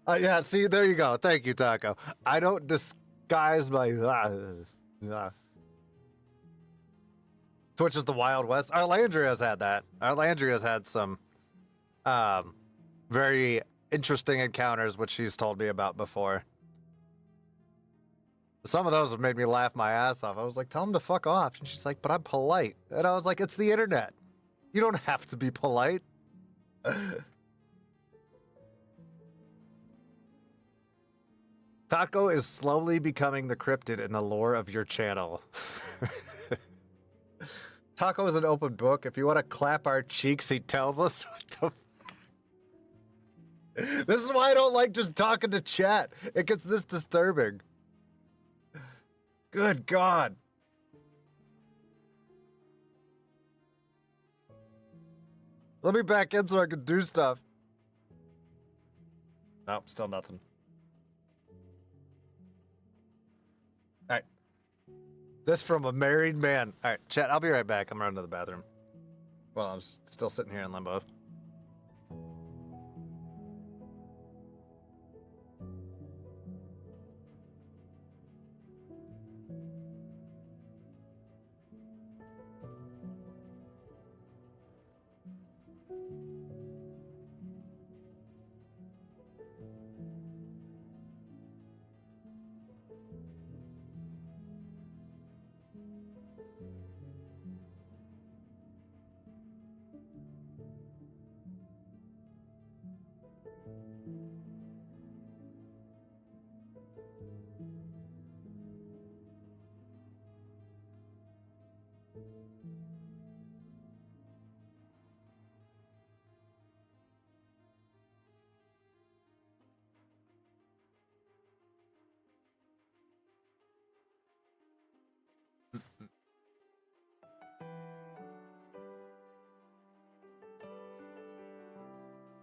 Yeah, see, there you go. Thank you, Taco. I don't disguise my... Twitch is the Wild West. Arlandria's had that. Arlandria's had some very interesting encounters, which she's told me about before. Some of those have made me laugh my ass off. I was like, tell him to fuck off. And she's like, but I'm polite. And I was like, it's the internet. You don't have to be polite. Taco is slowly becoming the cryptid in the lore of your channel. Taco is an open book. If you want to clap our cheeks, he tells us what the... This is why I don't like just talking to chat. It gets this disturbing. Good God. Let me back in so I can do stuff. Nope, still nothing. Alright. This from a married man. Alright, chat, I'll be right back. I'm running to the bathroom. Well, I'm still sitting here in limbo.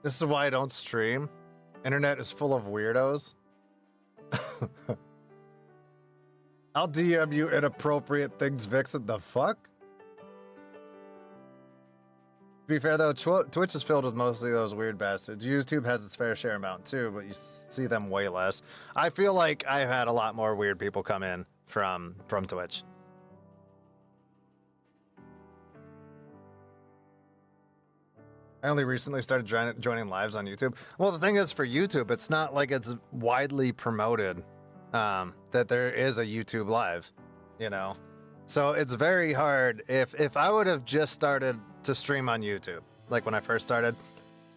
This is why I don't stream. Internet is full of weirdos. I'll DM you inappropriate things, Vixen. The fuck? To be fair though, Twitch is filled with mostly those weird bastards. YouTube has its fair share amount too, but you see them way less. I feel like I've had a lot more weird people come in from Twitch. I only recently started joining lives on YouTube. Well, the thing is, for YouTube, it's not like it's widely promoted that there is a YouTube live, you know? So it's very hard. If I would have just started to stream on YouTube, like when I first started,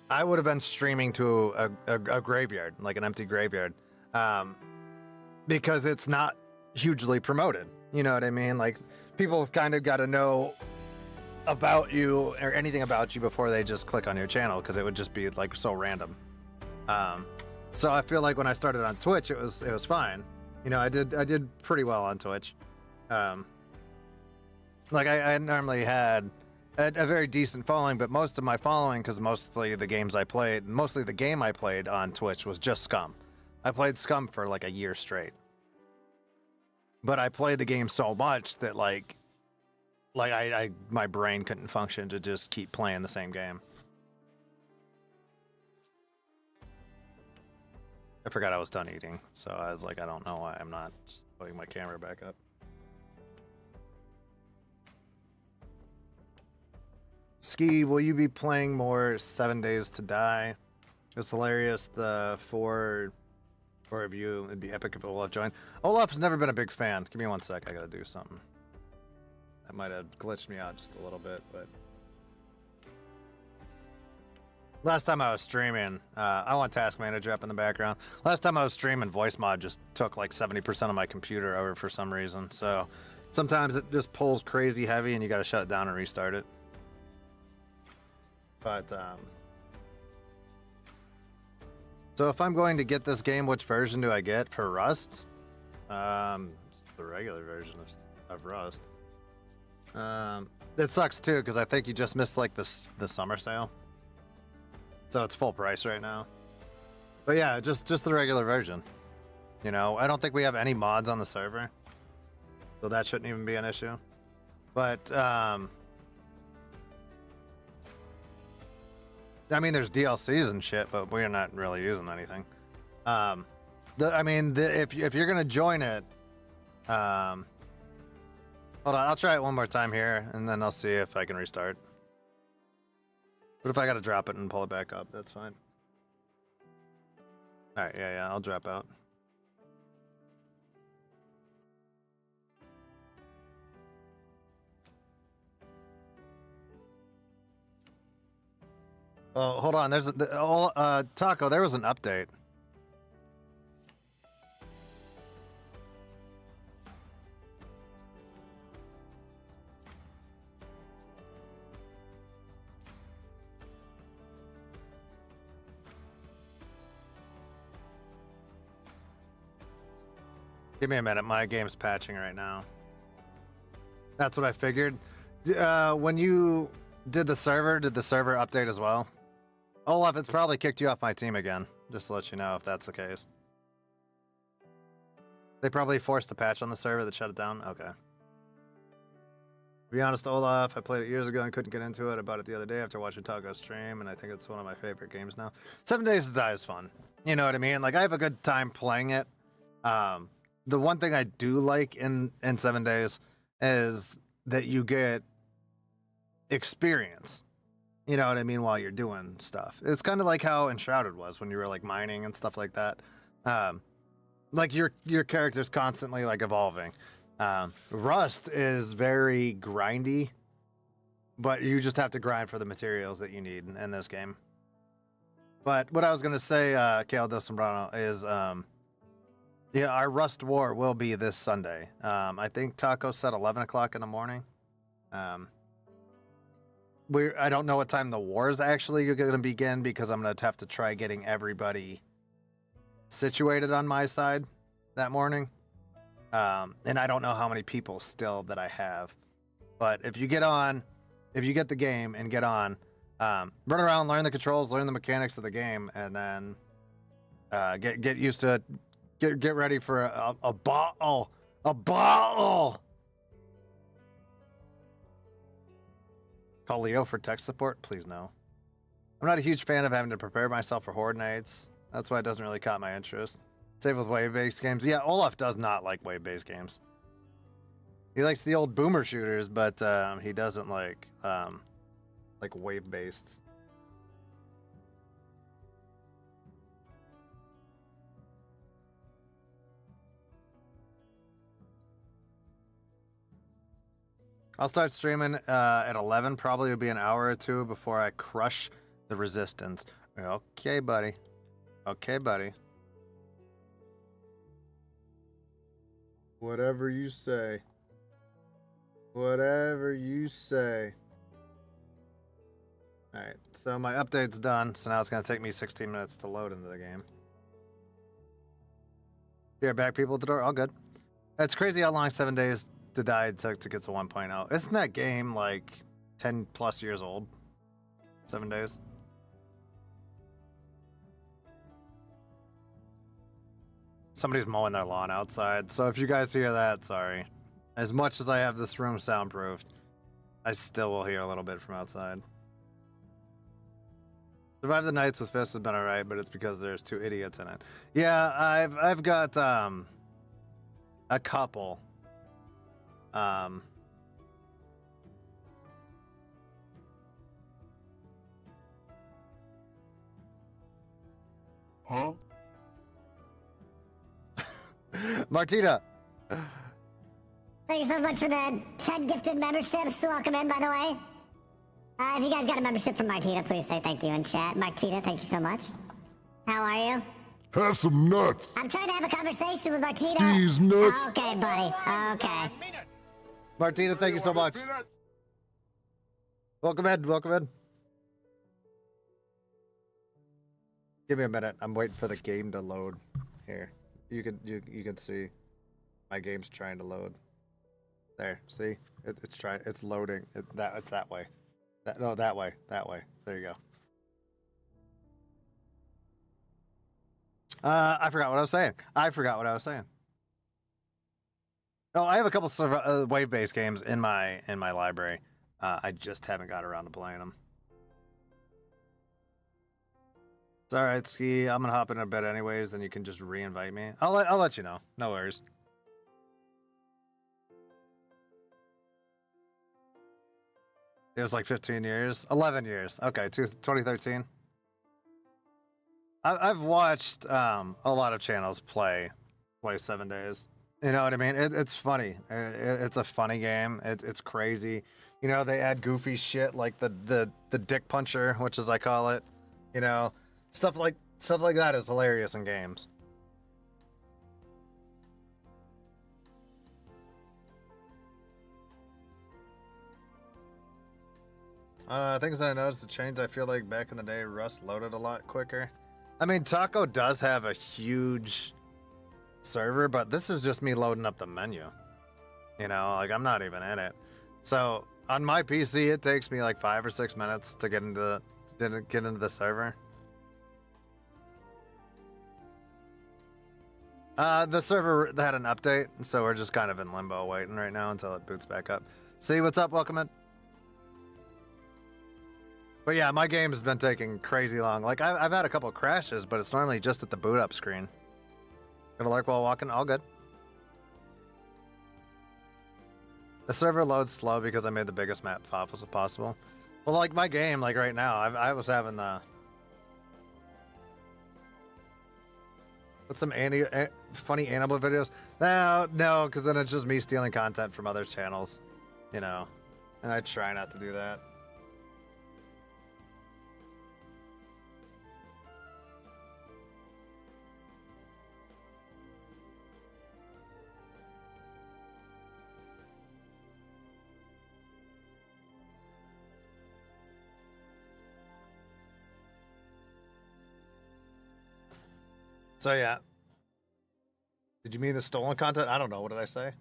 I would have been streaming to a graveyard, like an empty graveyard, because it's not hugely promoted. You know what I mean? Like, people have kind of got to know about you or anything about you before they just click on your channel, because it would just be like so random. So I feel like when I started on Twitch, it was fine. You know, I did pretty well on Twitch. Like I normally had a very decent following, but most of my following, because mostly the game I played on Twitch was just Scum. I played Scum for like a year straight. But I played the game so much that like my brain couldn't function to just keep playing the same game. I forgot I was done eating, so I was like, I don't know why I'm not just putting my camera back up. Ski, will you be playing more 7 Days to Die? It was hilarious. The four of you, it'd be epic if Olaf joined. Olaf's never been a big fan. Give me 1 sec, I gotta do something. That might have glitched me out just a little bit, but last time I was streaming, I want Task Manager up in the background. Last time I was streaming, voice mod just took like 70% of my computer over for some reason. So sometimes it just pulls crazy heavy and you gotta shut it down and restart it. But, so if I'm going to get this game, which version do I get for Rust? The regular version of Rust. It sucks too, because I think you just missed like the summer sale. So it's full price right now. But yeah, just the regular version. You know, I don't think we have any mods on the server, so that shouldn't even be an issue. But I mean, there's DLCs and shit, but we're not really using anything. If you're gonna join it, hold on, I'll try it one more time here, and then I'll see if I can restart. But if I gotta drop it and pull it back up, that's fine. All right, yeah, I'll drop out. Oh, hold on. There's Taco. There was an update. Give me a minute. My game's patching right now. That's what I figured. When you did the server update as well? Olaf, it's probably kicked you off my team again. Just to let you know if that's the case. They probably forced a patch on the server that shut it down? Okay. To be honest, Olaf, I played it years ago and couldn't get into it. I bought it the other day after watching Taco stream, and I think it's one of my favorite games now. 7 Days to Die is fun. You know what I mean? Like, I have a good time playing it. The one thing I do like in 7 Days is that you get experience. You know what I mean, while you're doing stuff. It's kind of like how Enshrouded was when you were like mining and stuff like that. Like your character's constantly like evolving. Rust is very grindy, but you just have to grind for the materials that you need in this game. But what I was gonna say, Kale Del Sombrano, is yeah, our Rust War will be this Sunday. I think Taco said 11 o'clock in the morning. I don't know what time the war is actually going to begin, because I'm going to have to try getting everybody situated on my side that morning. And I don't know how many people still that I have. But if you get the game and get on, Run around, learn the controls, learn the mechanics of the game, and then get used to it. Get ready for a bottle. A bottle. Call Leo for tech support? Please no. I'm not a huge fan of having to prepare myself for horde nights. That's why it doesn't really caught my interest. Same with wave-based games. Yeah, Olaf does not like wave-based games. He likes the old boomer shooters, but he doesn't like wave-based. I'll start streaming at 11. Probably it'll be an hour or two before I crush the resistance. Okay, buddy. Okay, buddy. Whatever you say. Whatever you say. Alright, so my update's done, so now it's going to take me 16 minutes to load into the game. Yeah, back people at the door? All good. It's crazy how long 7 days to die took to get to 1.0. Isn't that game like 10 plus years old? 7 days? Somebody's mowing their lawn outside, so if you guys hear that, sorry. As much as I have this room soundproofed, I still will hear a little bit from outside. Survive the Nights with Fists has been alright, but it's because there's 2 idiots in it. Yeah, I've got a couple. Huh? Martina. Thank you so much for the 10 gifted memberships. Welcome in, by the way. If you guys got a membership from Martina, please say thank you in chat. Martina, thank you so much. How are you? Have some nuts. I'm trying to have a conversation with Martina. Skis nuts. Okay, buddy. Okay. Martina, thank you so much. Welcome in, welcome in. Give me a minute. I'm waiting for the game to load. Here. You can see my game's trying to load. There, see? It's trying, it's loading. It's that way. That way. There you go. I forgot what I was saying. Oh, I have a couple wave-based games in my library. I just haven't got around to playing them. It's all right, Ski. I'm gonna hop in a bed anyways. Then you can just re-invite me. I'll let you know. No worries. It was like 15 years, 11 years. Okay, 2013. I've watched a lot of channels play 7 days. You know what I mean? It's funny. It's a funny game. It's crazy. You know, they add goofy shit like the dick puncher, which as I call it. You know, stuff like that is hilarious in games. Things that I noticed to change. I feel like back in the day, Rust loaded a lot quicker. I mean, Taco does have a huge server, but this is just me loading up the menu. You know, like I'm not even in it. So on my PC, it takes me like 5 or 6 minutes to get into the server. The server had an update, so we're just kind of in limbo waiting right now until it boots back up. See what's up? Welcome in. But yeah, my game has been taking crazy long. Like, I've had a couple crashes, but it's normally just at the boot up screen. Gonna lurk while walking? All good. The server loads slow because I made the biggest map possible. Well, like my game, like right now, I was having the... What's some funny animal videos? No, because then it's just me stealing content from other channels, you know. And I try not to do that. So yeah. Did you mean the stolen content? I don't know. What did I say?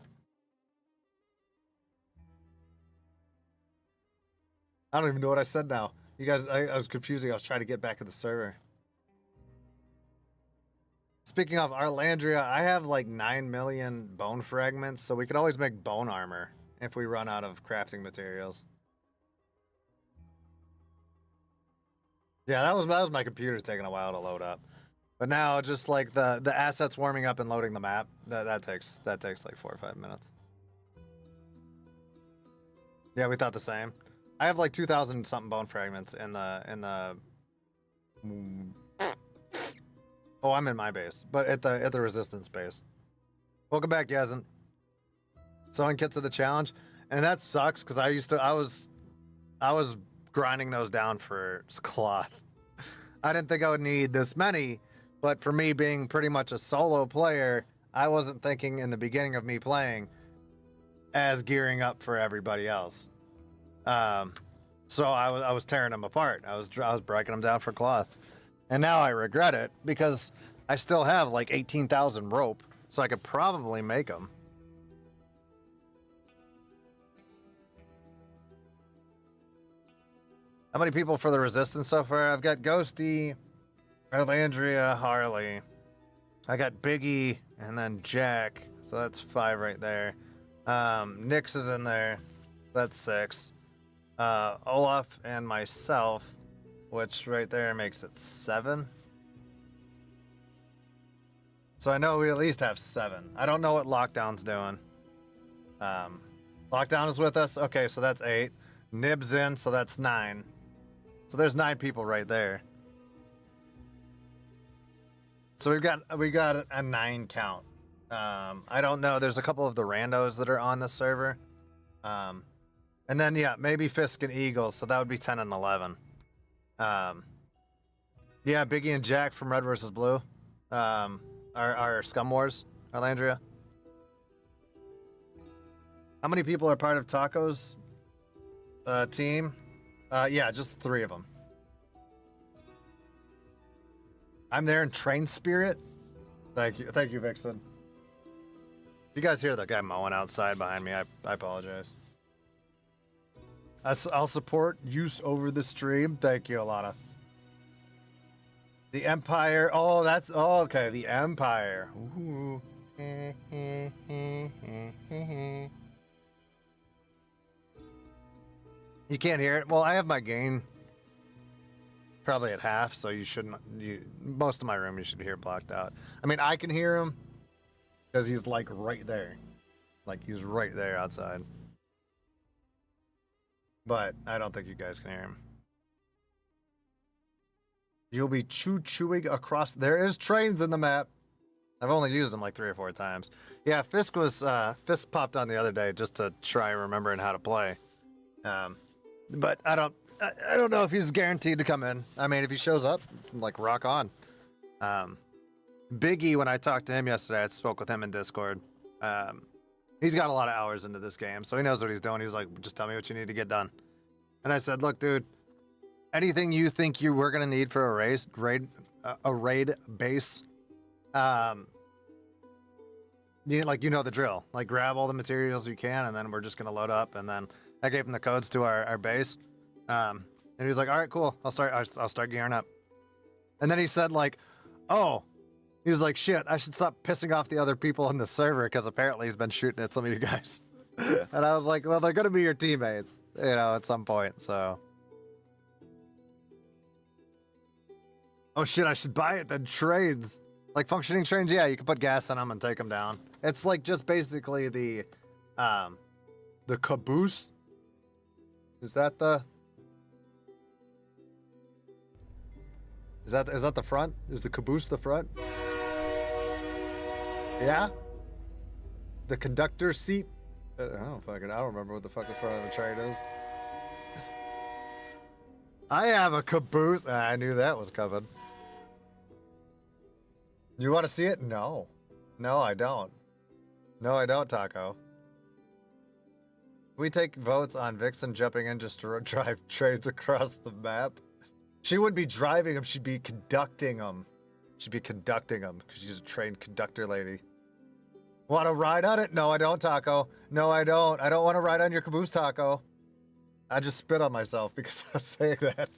I don't even know what I said now. You guys, I was confusing. I was trying to get back to the server. Speaking of Arlandria, I have like 9 million bone fragments, so we could always make bone armor if we run out of crafting materials. Yeah, that was my computer taking a while to load up. But now just like the assets warming up and loading the map, that takes like 4 or 5 minutes. Yeah, we thought the same. I have like 2,000 something bone fragments in the Oh, I'm in my base, but at the resistance base. Welcome back, Yazin. Sewing kits of the challenge, and that sucks because I was grinding those down for cloth. I didn't think I would need this many, but for me being pretty much a solo player, I wasn't thinking in the beginning of me playing as gearing up for everybody else. So I was tearing them apart. I was breaking them down for cloth. And now I regret it because I still have like 18,000 rope, so I could probably make them. How many people for the resistance so far? I've got Ghosty, Arlandria, Harley. I got Biggie and then Jack, so that's 5 right there. Nyx is in there, that's 6. Olaf and myself, which right there makes it 7. So I know we at least have 7. I don't know what Lockdown's doing. Lockdown is with us. Okay, so that's 8. Nib's in, so that's 9. So there's 9 people right there. So we got a 9 count. I don't know. There's a couple of the randos that are on the server. And then yeah, maybe Fisk and Eagles, so that would be 10 and 11. Yeah, Biggie and Jack from Red vs. Blue. Our Scum Wars, Arlandria. How many people are part of Taco's team? Yeah, just 3 of them. I'm there in Train Spirit. Thank you, Vixen. If you guys hear the guy mowing outside behind me, I apologize. I'll support use over the stream. Thank you, Alana. The Empire. Oh, that's okay. The Empire. Ooh. You can't hear it. Well, I have my gain probably at half, so you shouldn't. Most of my room you should hear blocked out. I mean, I can hear him because he's like right there, like he's right there outside. But I don't think you guys can hear him. You'll be chewing across. There is trains in the map. I've only used them like 3 or 4 times. Yeah, Fisk popped on the other day just to try remembering how to play. But I don't know if he's guaranteed to come in. I mean, if he shows up, like rock on. Biggie, when I talked to him yesterday, I spoke with him in Discord. He's got a lot of hours into this game, so he knows what he's doing. He's like, just tell me what you need to get done. And I said, look, dude, anything you think you were gonna need for a raid base, you know the drill. Like, grab all the materials you can, and then we're just gonna load up. And then I gave him the codes to our base, and he was like, all right, cool. I'll start gearing up. And then he said, like, oh. He was like, shit, I should stop pissing off the other people in the server because apparently he's been shooting at some of you guys. And I was like, well, they're going to be your teammates, at some point, so. Oh, shit, I should buy it then. Trains. Like functioning trains, yeah, you can put gas in them and take them down. It's like just basically the caboose. Is that the... Is that the front? Is the caboose the front? Yeah? The conductor seat? I don't remember what the fuck the front of the train is. I have a caboose. I knew that was coming. You want to see it? No. No, I don't. No, I don't, Taco. We take votes on Vixen jumping in just to drive trains across the map. She wouldn't be driving them, she'd be conducting them. She'd be conducting them because she's a trained conductor lady. Want to ride on it? No, I don't, Taco. No, I don't. I don't want to ride on your caboose, Taco. I just spit on myself because I was saying that.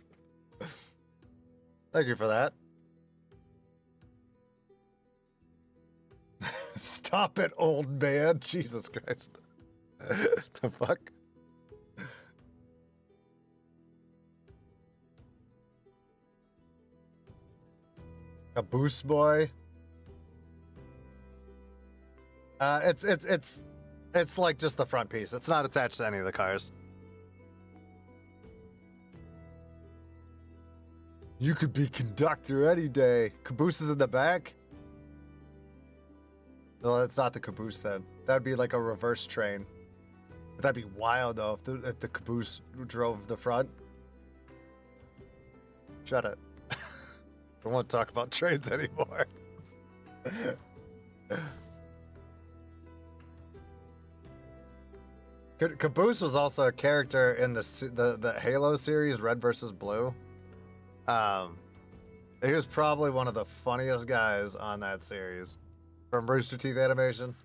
Thank you for that. Stop it, old man. Jesus Christ. The fuck? A boost boy. It's like just the front piece. It's not attached to any of the cars. You could be conductor any day. Caboose is in the back. No, that's not the caboose then. That'd be like a reverse train. But that'd be wild though if the caboose drove the front. Shut it. Don't want to talk about trains anymore. Caboose was also a character in the Halo series, Red versus Blue. He was probably one of the funniest guys on that series. From Rooster Teeth animation.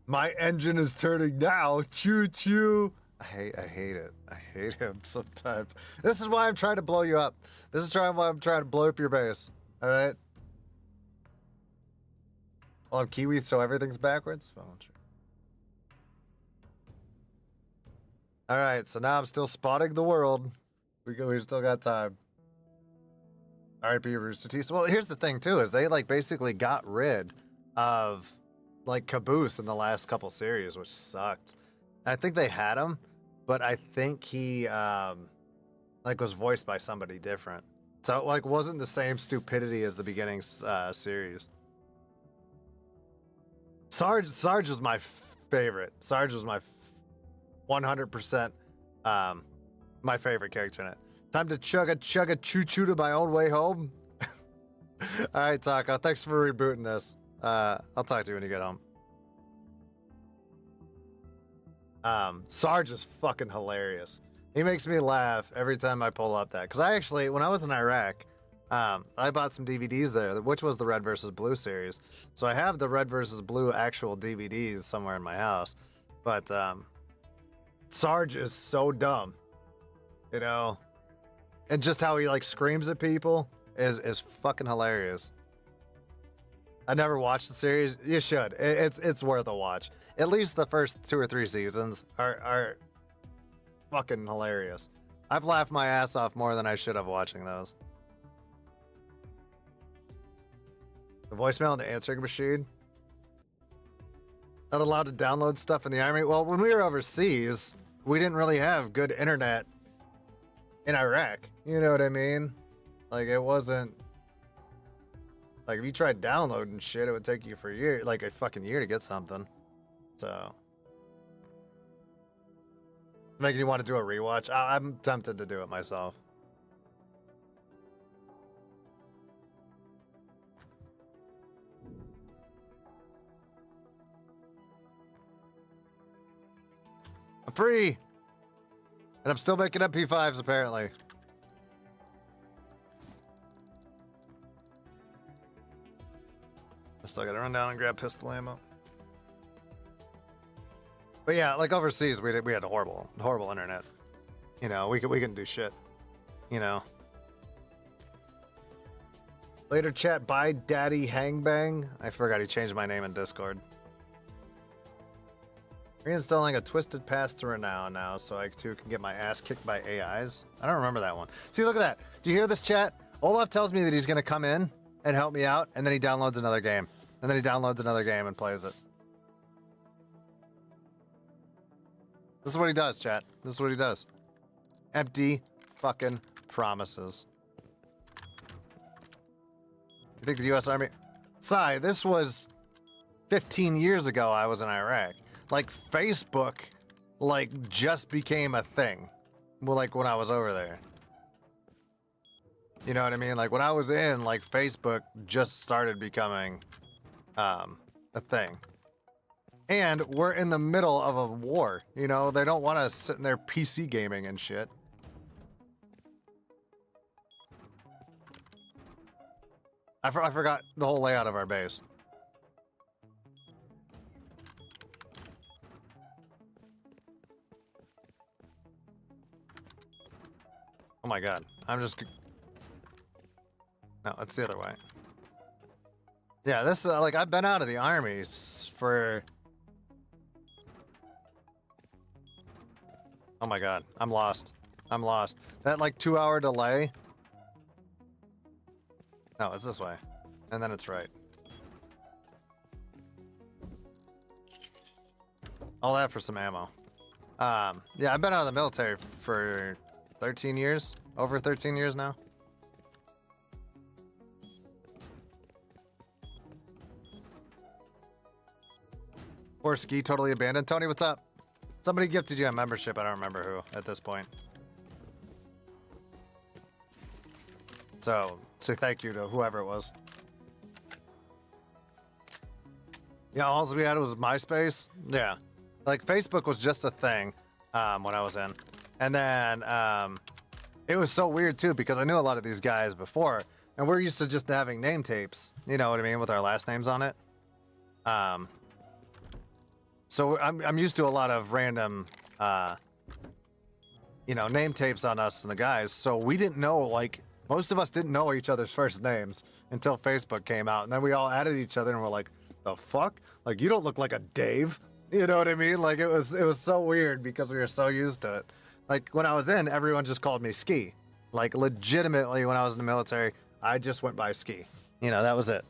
My engine is turning now. Choo choo. I hate it. I hate him sometimes. This is why I'm trying to blow you up. This is why I'm trying to blow up your base. All right. Well, I'm Kiwi, so everything's backwards. Oh, sure. All right, so now I'm still spotting the world. We still got time. R.I.P. Rooster Teeth. Well, here's the thing too: is they like basically got rid of like Caboose in the last couple series, which sucked. I think they had him, but I think he like was voiced by somebody different, so it like wasn't the same stupidity as the beginning series. Sarge was my favorite. Sarge was my 100% my favorite character in it. Time to chug a choo-choo to my own way home. All right, Taco. Thanks for rebooting this. I'll talk to you when you get home. Sarge is fucking hilarious. He makes me laugh every time I pull up that. Because I actually, when I was in Iraq, I bought some DVDs there, which was the Red versus Blue series. So I have the Red versus Blue actual DVDs somewhere in my house. But Sarge is so dumb, you know? And just how he like screams at people is fucking hilarious. I never watched the series. You should. It's worth a watch. At least the first 2 or 3 seasons are fucking hilarious. I've laughed my ass off more than I should have watching those. The voicemail and the answering machine. Not allowed to download stuff in the army. Well, when we were overseas, we didn't really have good internet in Iraq. You know what I mean? Like, it wasn't... Like, if you tried downloading shit, it would take you for a year, like a fucking year to get something. So... Making you want to do a rewatch? I'm tempted to do it myself. I'm free! And I'm still making MP5s, apparently. I still gotta run down and grab pistol ammo. But yeah, like overseas, we had a horrible internet. You know, we couldn't do shit. You know. Later chat, bye Daddy Hangbang. I forgot he changed my name in Discord. Reinstalling a Twisted Path to Renown now, so I too can get my ass kicked by AIs. I don't remember that one. See, look at that. Do you hear this chat? Olaf tells me that he's gonna come in and help me out, and then he downloads another game. And then he downloads another game and plays it. This is what he does, chat. This is what he does. Empty fucking promises. You think the U.S. Army... Sai, this was 15 years ago I was in Iraq. Like, Facebook, like, just became a thing. Well, like, when I was over there. You know what I mean? Like, when I was in, like, Facebook just started becoming a thing. And we're in the middle of a war, you know? They don't want us sitting there PC gaming and shit. I forgot the whole layout of our base. Oh my god. I'm just... No, it's the other way. Yeah, this, like, I've been out of the armies for... Oh my god. I'm lost. I'm lost. That, like, 2-hour delay... No, it's this way. And then it's right. All that for some ammo. Yeah, I've been out of the military for 13 years. Over 13 years now. Poor ski totally abandoned. Tony, what's up? Somebody gifted you a membership. I don't remember who at this point. So, say thank you to whoever it was. Yeah, all we had was MySpace. Yeah. Like, Facebook was just a thing when I was in. And then it was so weird, too, because I knew a lot of these guys before. And we're used to just having name tapes. You know what I mean? With our last names on it. So I'm used to a lot of random, you know, name tapes on us and the guys. So we didn't know, like, most of us didn't know each other's first names until Facebook came out. And then we all added each other and we're like, the fuck? Like, you don't look like a Dave. You know what I mean? Like, it was so weird because we were so used to it. Like, when I was in, everyone just called me Ski. Like, legitimately, when I was in the military, I just went by Ski. You know, that was it.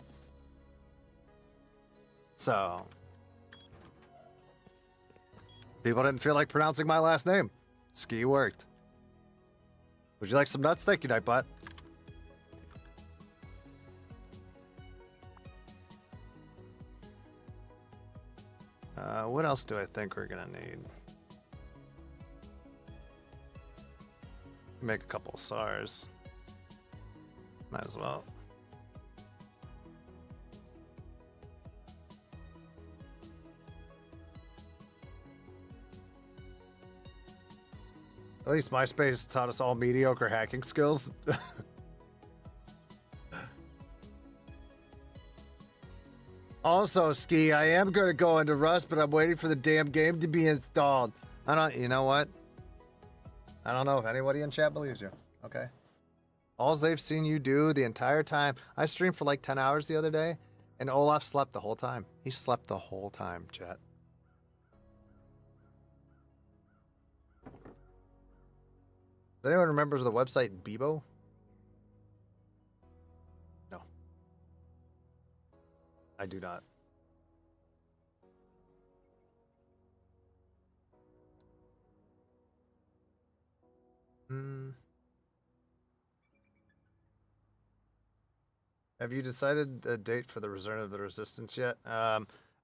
So... people didn't feel like pronouncing my last name. Ski worked. Would you like some nuts? Thank you, Nightbot. What else do I think we're gonna need? Make a couple of SARs. Might as well. At least MySpace taught us all mediocre hacking skills. Also, Ski, I am going to go into Rust, but I'm waiting for the damn game to be installed. You know what? I don't know if anybody in chat believes you. Okay. All they've seen you do the entire time. I streamed for like 10 hours the other day, and Olaf slept the whole time. He slept the whole time, chat. Does anyone remember the website Bebo? No. I do not. Have you decided a date for the Return of the Resistance yet?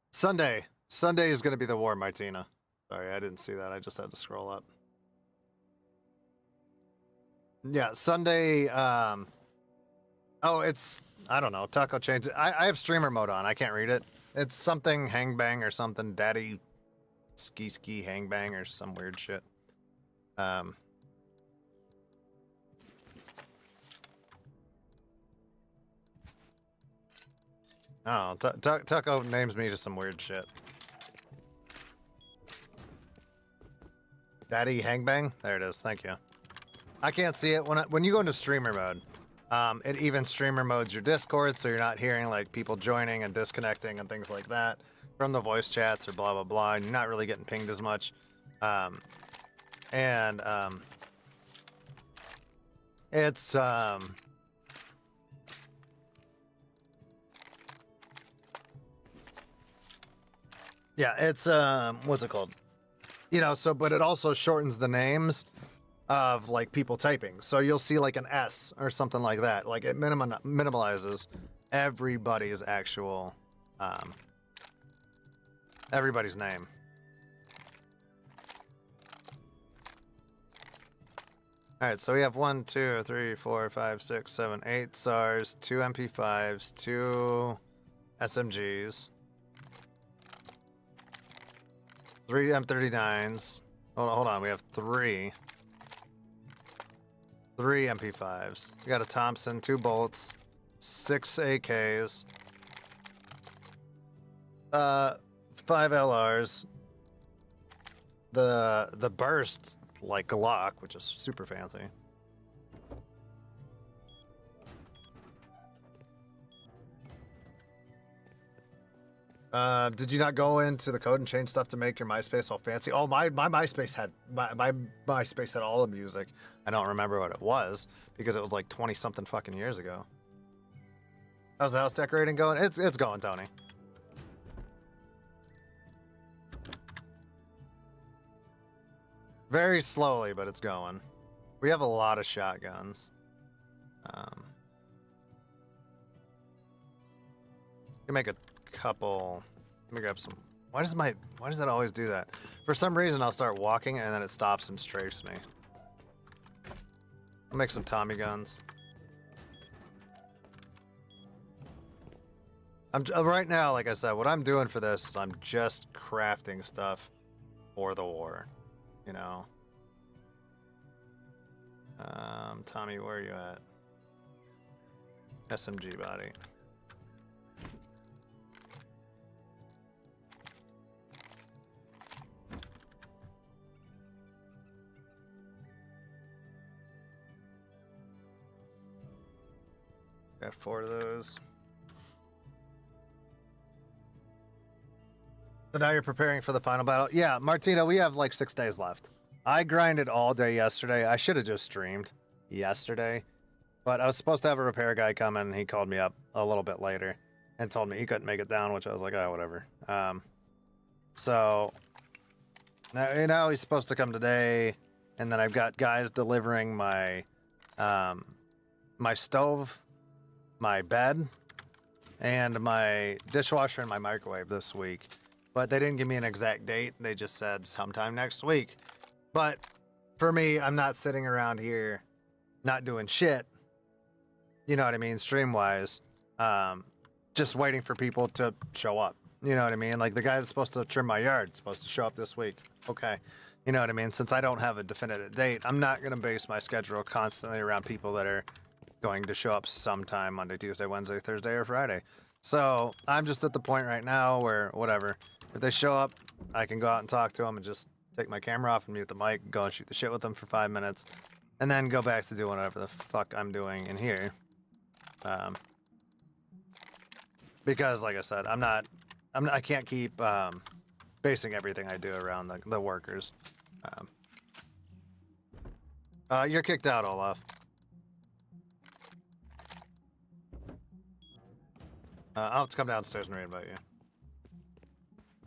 Sunday. Sunday is going to be the war, Martina. Sorry, I didn't see that. I just had to scroll up. Yeah, Sunday. Oh, it's, I don't know. Taco changed it. I have streamer mode on. I can't read it. It's something hangbang or something. Daddy ski hangbang or some weird shit. Oh, Taco names me just some weird shit. Daddy hangbang? There it is. Thank you. I can't see it when you go into streamer mode. It even streamer modes your Discord, so you're not hearing like people joining and disconnecting and things like that from the voice chats or blah blah blah. And you're not really getting pinged as much. It's yeah, it's what's it called? You know, so but it also shortens the names of like people typing. So you'll see like an S or something like that. Like it minimalizes everybody's actual everybody's name. All right, so we have 1, 2, 3, 4, 5, 6, 7, 8 SARs, 2 MP5s, 2 SMGs, 3 M39s. Hold on, we have 3 MP5s. We got a Thompson, 2 bolts, 6 AKs, 5 LRs, the burst like Glock, which is super fancy. Did you not go into the code and change stuff to make your MySpace all fancy? Oh, my MySpace had my MySpace had all the music. I don't remember what it was because it was like 20 something fucking years ago. How's the house decorating going? It's going, Tony. Very slowly, but it's going. We have a lot of shotguns. Can make a couple. Let me grab some. Why does it always do that? For some reason, I'll start walking and then it stops and strafes me. I'll make some Tommy guns. Right now, like I said, what I'm doing for this is I'm just crafting stuff for the war. You know. Tommy, where are you at? SMG body. Got 4 of those. So now you're preparing for the final battle? Yeah, Martina, we have like 6 days left. I grinded all day yesterday. I should have just streamed yesterday. But I was supposed to have a repair guy come in, and he called me up a little bit later and told me he couldn't make it down, which I was like, oh, whatever. So now he's supposed to come today, and then I've got guys delivering my my stove, my bed, and my dishwasher and my microwave this week. But they didn't give me an exact date. They just said sometime next week. But for me, I'm not sitting around here not doing shit. You know what I mean? Stream-wise. Just waiting for people to show up. You know what I mean? Like the guy that's supposed to trim my yard is supposed to show up this week. Okay. You know what I mean? Since I don't have a definitive date, I'm not going to base my schedule constantly around people that are going to show up sometime Monday, Tuesday, Wednesday, Thursday, or Friday. So I'm just at the point right now where whatever. If they show up, I can go out and talk to them and just take my camera off and mute the mic, go and shoot the shit with them for 5 minutes, and then go back to doing whatever the fuck I'm doing in here. Because, like I said, I can't keep basing everything I do around the workers. You're kicked out, Olaf. I'll have to come downstairs and reinvite you.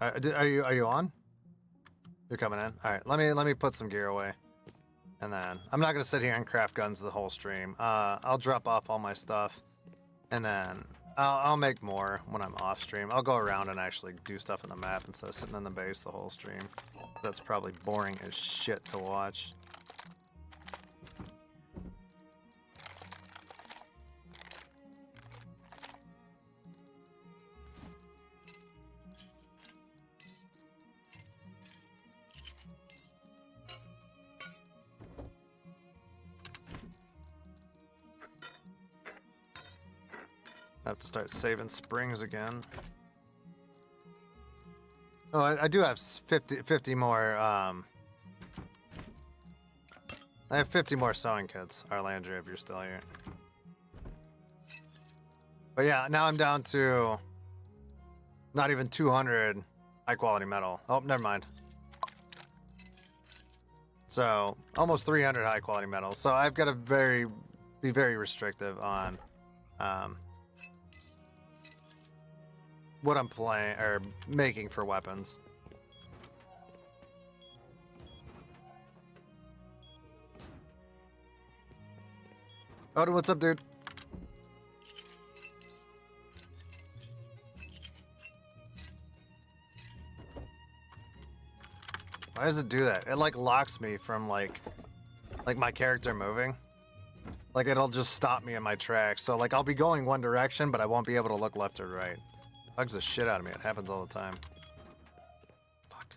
Are you on? You're coming in. All right. Let me put some gear away, and then I'm not gonna sit here and craft guns the whole stream. I'll drop off all my stuff, and then I'll make more when I'm off stream. I'll go around and actually do stuff in the map instead of sitting in the base the whole stream. That's probably boring as shit to watch. I have to start saving springs again. Oh, I do have 50 more, I have 50 more sewing kits, Arlandria, if you're still here. But yeah, now I'm down to not even 200 high quality metal. Oh, never mind. So, almost 300 high quality metal. So I've got to be very restrictive on, what I'm playing or making for weapons. Oh, what's up, dude? Why does it do that? It like locks me from like my character moving. Like it'll just stop me in my tracks. So like I'll be going one direction, but I won't be able to look left or right. Bugs the shit out of me. It happens all the time. Fuck.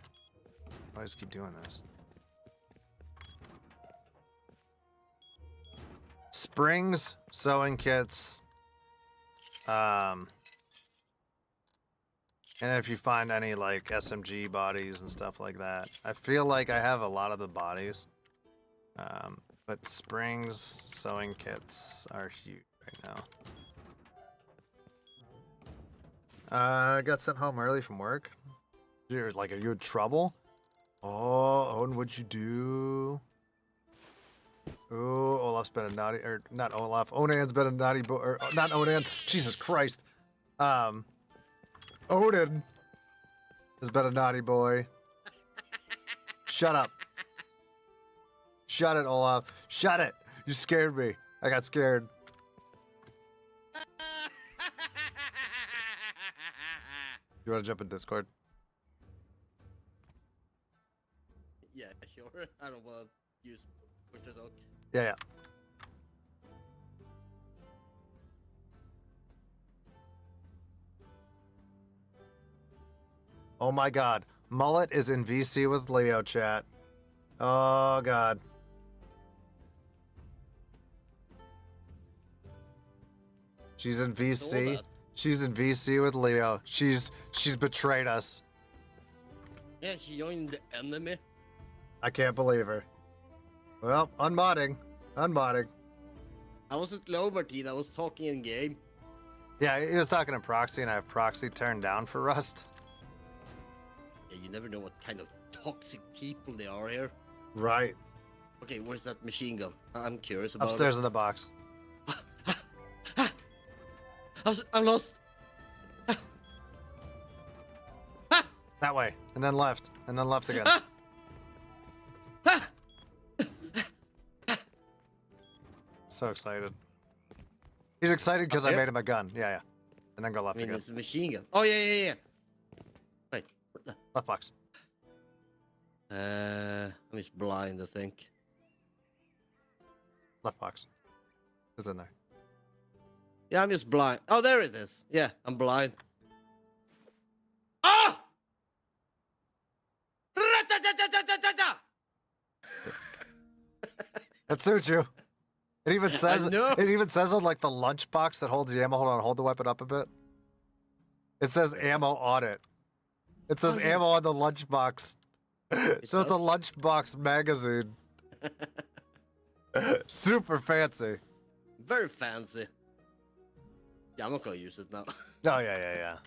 Why does it keep doing this? Springs, sewing kits. And if you find any like SMG bodies and stuff like that. I feel like I have a lot of the bodies. But springs, sewing kits are huge right now. I got sent home early from work. You're like, are you in trouble? Oh, Odin, what'd you do? Oh, Olaf's been a naughty, or not Olaf. Onan's been a naughty boy, or not Onan. Jesus Christ. Odin has been a naughty boy. Shut up. Shut it, Olaf. Shut it. You scared me. I got scared. You want to jump in Discord? Yeah, sure. I don't want to use push to talk. Yeah, yeah. Oh my god. Mullet is in VC with Leo, chat. Oh god. She's in VC. that. She's in VC with Leo. She's betrayed us. Yeah, she joined the enemy. I can't believe her. Well, unmodding. Unmodding. I wasn't low, Martin. I was talking in game. Yeah, he was talking to Proxy, and I have Proxy turned down for Rust. Yeah, you never know what kind of toxic people they are here. Right. Okay, where's that machine gun? I'm curious about Upstairs in the box. I'm lost. That way. And then left. And then left again. So excited. He's excited because I made him a gun. Yeah, yeah. And then go I left mean, again. it's a machine gun. Oh, yeah. Wait, what the? Left box. I'm just blind, I think. Left box. It's in there. Yeah, I'm just blind. Oh, there it is. Yeah, I'm blind. Ah! Ra-ta-ta-ta-ta-ta-ta! That suits you. It even says know. it even says on like the lunch box that holds the ammo. Hold on, hold the weapon up a bit. It says ammo on it. It says ammo on the lunch box. So it's a does? lunchbox magazine. Super fancy. Very fancy. Yeah, I'm not gonna use it now. Oh yeah.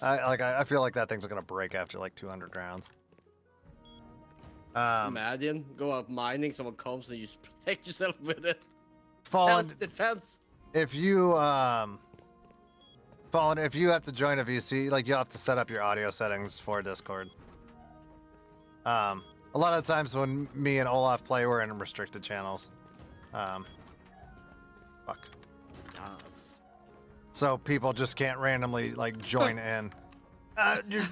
I feel like that thing's gonna break after like 200 rounds. Imagine, go out mining, someone comes and you just protect yourself with it. Fallen, Self-defense. if you Fallen, if you have to join a VC, like you'll have to set up your audio settings for Discord. A lot of times when me and Olaf play, we're in restricted channels. Fuck. Yes. So people just can't randomly like join in. You're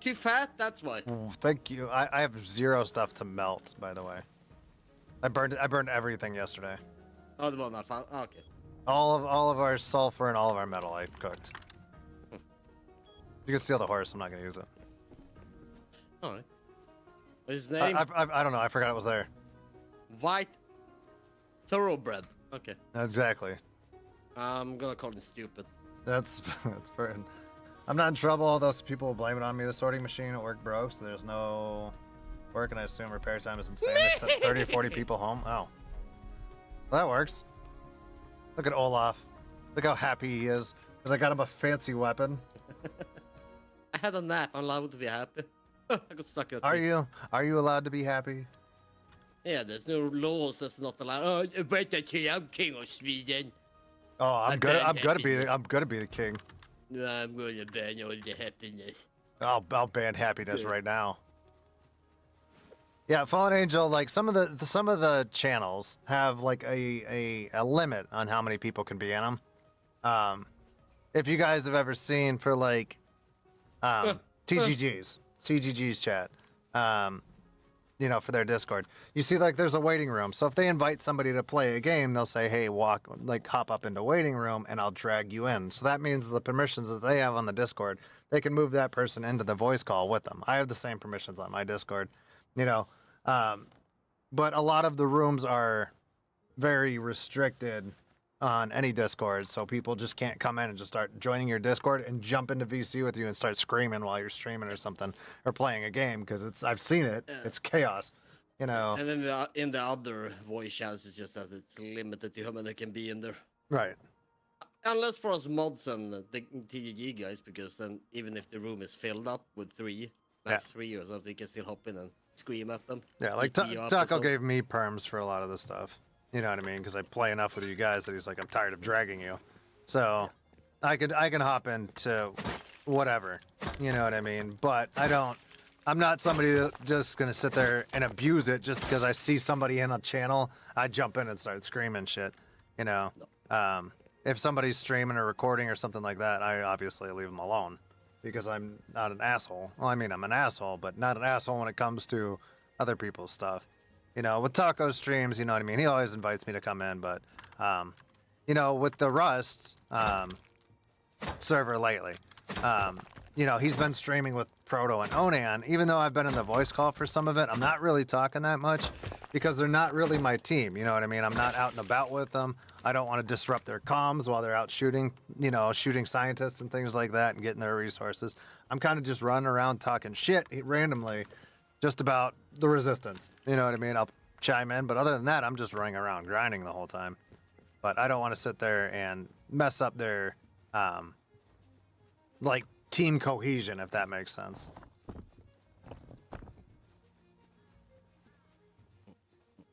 too fat, that's why. Thank you. I have zero stuff to melt, by the way. I burned everything yesterday. Oh, the one I found. Oh, okay. All of our sulfur and all of our metal I cooked. You can steal the horse. I'm not gonna use it. All right. What's his name? I don't know. I forgot it was there. White Thoroughbred. Okay. Exactly. I'm gonna call him stupid. That's fair. I'm not in trouble. All those people will blame it on me. The sorting machine at work broke, so there's no work, and I assume repair time is insane. They sent 30 or 40 people home. Oh. Well, that works. Look at Olaf. Look how happy he is because I got him a fancy weapon. I had a nap. I'm allowed to be happy. I got stuck in a Are tree. you? Are you allowed to be happy? Yeah, there's no laws that's not allowed. Oh, wait until I'm king of Sweden. Oh, I'm I gonna banned be happiness. I'm gonna be the king. I'm gonna ban all the happiness. I'll ban happiness right now. Yeah, Fallen Angel, like some of the channels have like a limit on how many people can be in them. If you guys have ever seen for like TGG's chat, you know, for their Discord, you see like there's a waiting room. So if they invite somebody to play a game, they'll say, "Hey, hop up into waiting room, and I'll drag you in." So that means the permissions that they have on the Discord, they can move that person into the voice call with them. I have the same permissions on my Discord, you know, but a lot of the rooms are very restricted on any Discord, so people just can't come in and just start joining your Discord and jump into VC with you and start screaming while you're streaming or something or playing a game, because I've seen it. It's chaos, you know. And then in the other voice channels, it's just that it's limited to how many can be in there. Right. Unless for us mods and the TGG guys, because then even if the room is filled up with 3, max 3 or something, you can still hop in and scream at them. Yeah, like TP you up or Taco something. gave me perms for a lot of this stuff. You know what I mean? Because I play enough with you guys that he's like, I'm tired of dragging you. So I can hop into whatever. You know what I mean? But I'm not somebody that's just gonna sit there and abuse it just because I see somebody in a channel. I jump in and start screaming shit. You know? If somebody's streaming or recording or something like that, I obviously leave them alone because I'm not an asshole. Well, I mean, I'm an asshole, but not an asshole when it comes to other people's stuff. You know, with Taco streams, you know what I mean? He always invites me to come in, but, you know, with the Rust server lately, you know, he's been streaming with Proto and Onan. Even though I've been in the voice call for some of it, I'm not really talking that much because they're not really my team. You know what I mean? I'm not out and about with them. I don't want to disrupt their comms while they're out shooting, you know, shooting scientists and things like that and getting their resources. I'm kind of just running around talking shit randomly just about the resistance. You know what I mean? I'll chime in, but other than that, I'm just running around grinding the whole time. But I don't want to sit there and mess up their, like, team cohesion, if that makes sense.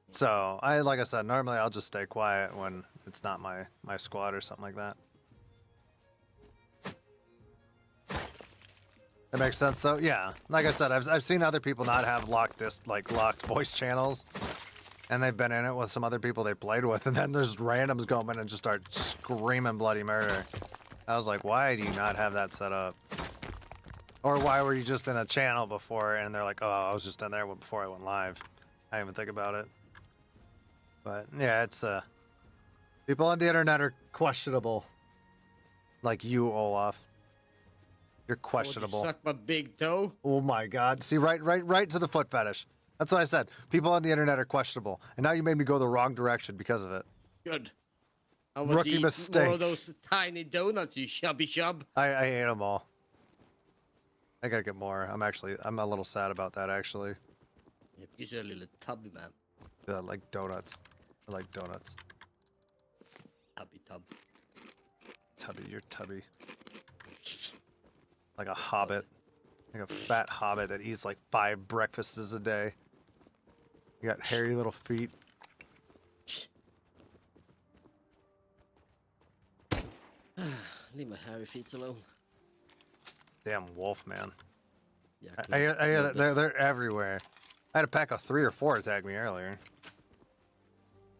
So, like I said, normally I'll just stay quiet when it's not my squad or something like that. That makes sense, though. Yeah, like I said, I've seen other people not have locked voice channels, and they've been in it with some other people they played with, and then there's randoms go in and just start screaming bloody murder. I was like, why do you not have that set up? Or why were you just in a channel before, and they're like, oh, I was just in there before I went live. I didn't even think about it. But yeah, it's people on the internet are questionable. Like you, Olaf. You're questionable. Suck my big toe. Oh my God! See, right to the foot fetish. That's what I said. People on the internet are questionable, and now you made me go the wrong direction because of it. Good. I want Rookie to eat mistake. more of those tiny donuts, you chubby chub. I ate them all. I gotta get more. I'm a little sad about that actually. Yeah, because you're a little tubby man. I like donuts. I like donuts. Tubby tub. Tubby, you're tubby. Like a hobbit. Like a fat hobbit that eats like 5 breakfasts a day. You got hairy little feet. Leave my hairy feet alone. Damn wolf, man. Yeah, I hear that they're everywhere. I had a pack of 3 or 4 attack me earlier.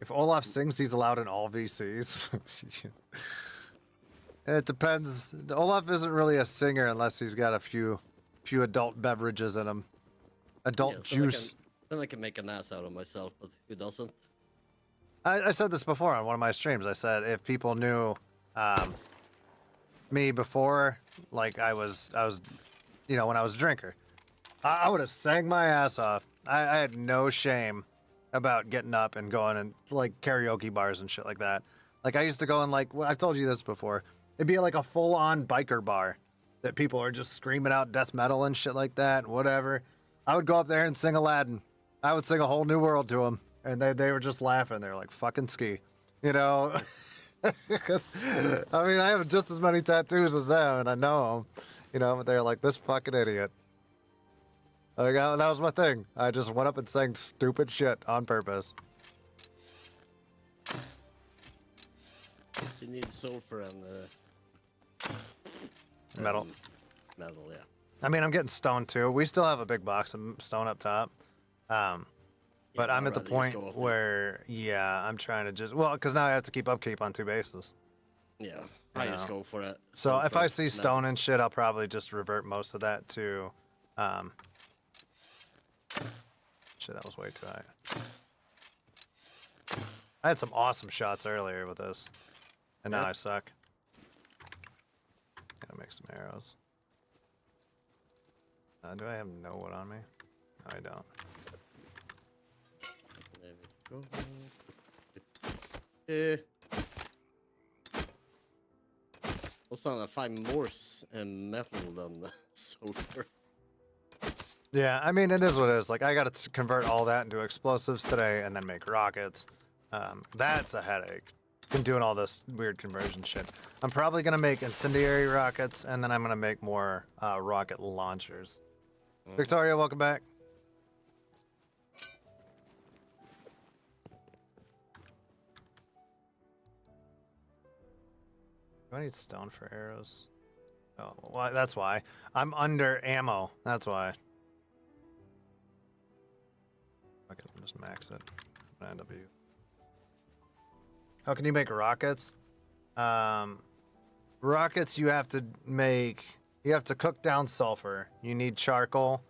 If Olaf sings, he's allowed in all VCs. It depends. Olaf isn't really a singer unless he's got a few adult beverages in him. Adult juice. Then I can make an ass out of myself, but who doesn't? I said this before on one of my streams. I said if people knew me before, like I was, you know, when I was a drinker, I would have sang my ass off. I had no shame about getting up and going and like karaoke bars and shit like that. Like I used to go in like, well, I've told you this before. It'd be like a full-on biker bar that people are just screaming out death metal and shit like that, whatever. I would go up there and sing Aladdin. I would sing A Whole New World to them, and they were just laughing. They were like, fucking ski, you know? Because, I mean, I have just as many tattoos as them, and I know them, you know, but they're like, this fucking idiot. Like, that was my thing. I just went up and sang stupid shit on purpose. You need sulfur and Metal. Metal, yeah. I mean, I'm getting stoned too. We still have a big box of stone up top. But I'm at the point where, yeah, I'm trying to just, well, because now I have to keep upkeep on 2 bases. Yeah, I just go for it. So if I see stone and shit, I'll probably just revert most of that to, shit, that was way too high. I had some awesome shots earlier with this, and now I suck. Gotta make some arrows. Do I have no wood on me? No, I don't. There we go. Also, I find more metal than sulfur. Yeah, I mean, it is what it is. Like, I gotta convert all that into explosives today and then make rockets. That's a headache. been doing all this weird conversion shit. I'm probably gonna make incendiary rockets, and then I'm gonna make more rocket launchers. Victoria, welcome back. Do I need stone for arrows? Oh, well, that's why. I'm under ammo. That's why. Okay, just max it. NW. How can you make rockets? Rockets you have to make. You have to cook down sulfur. You need charcoal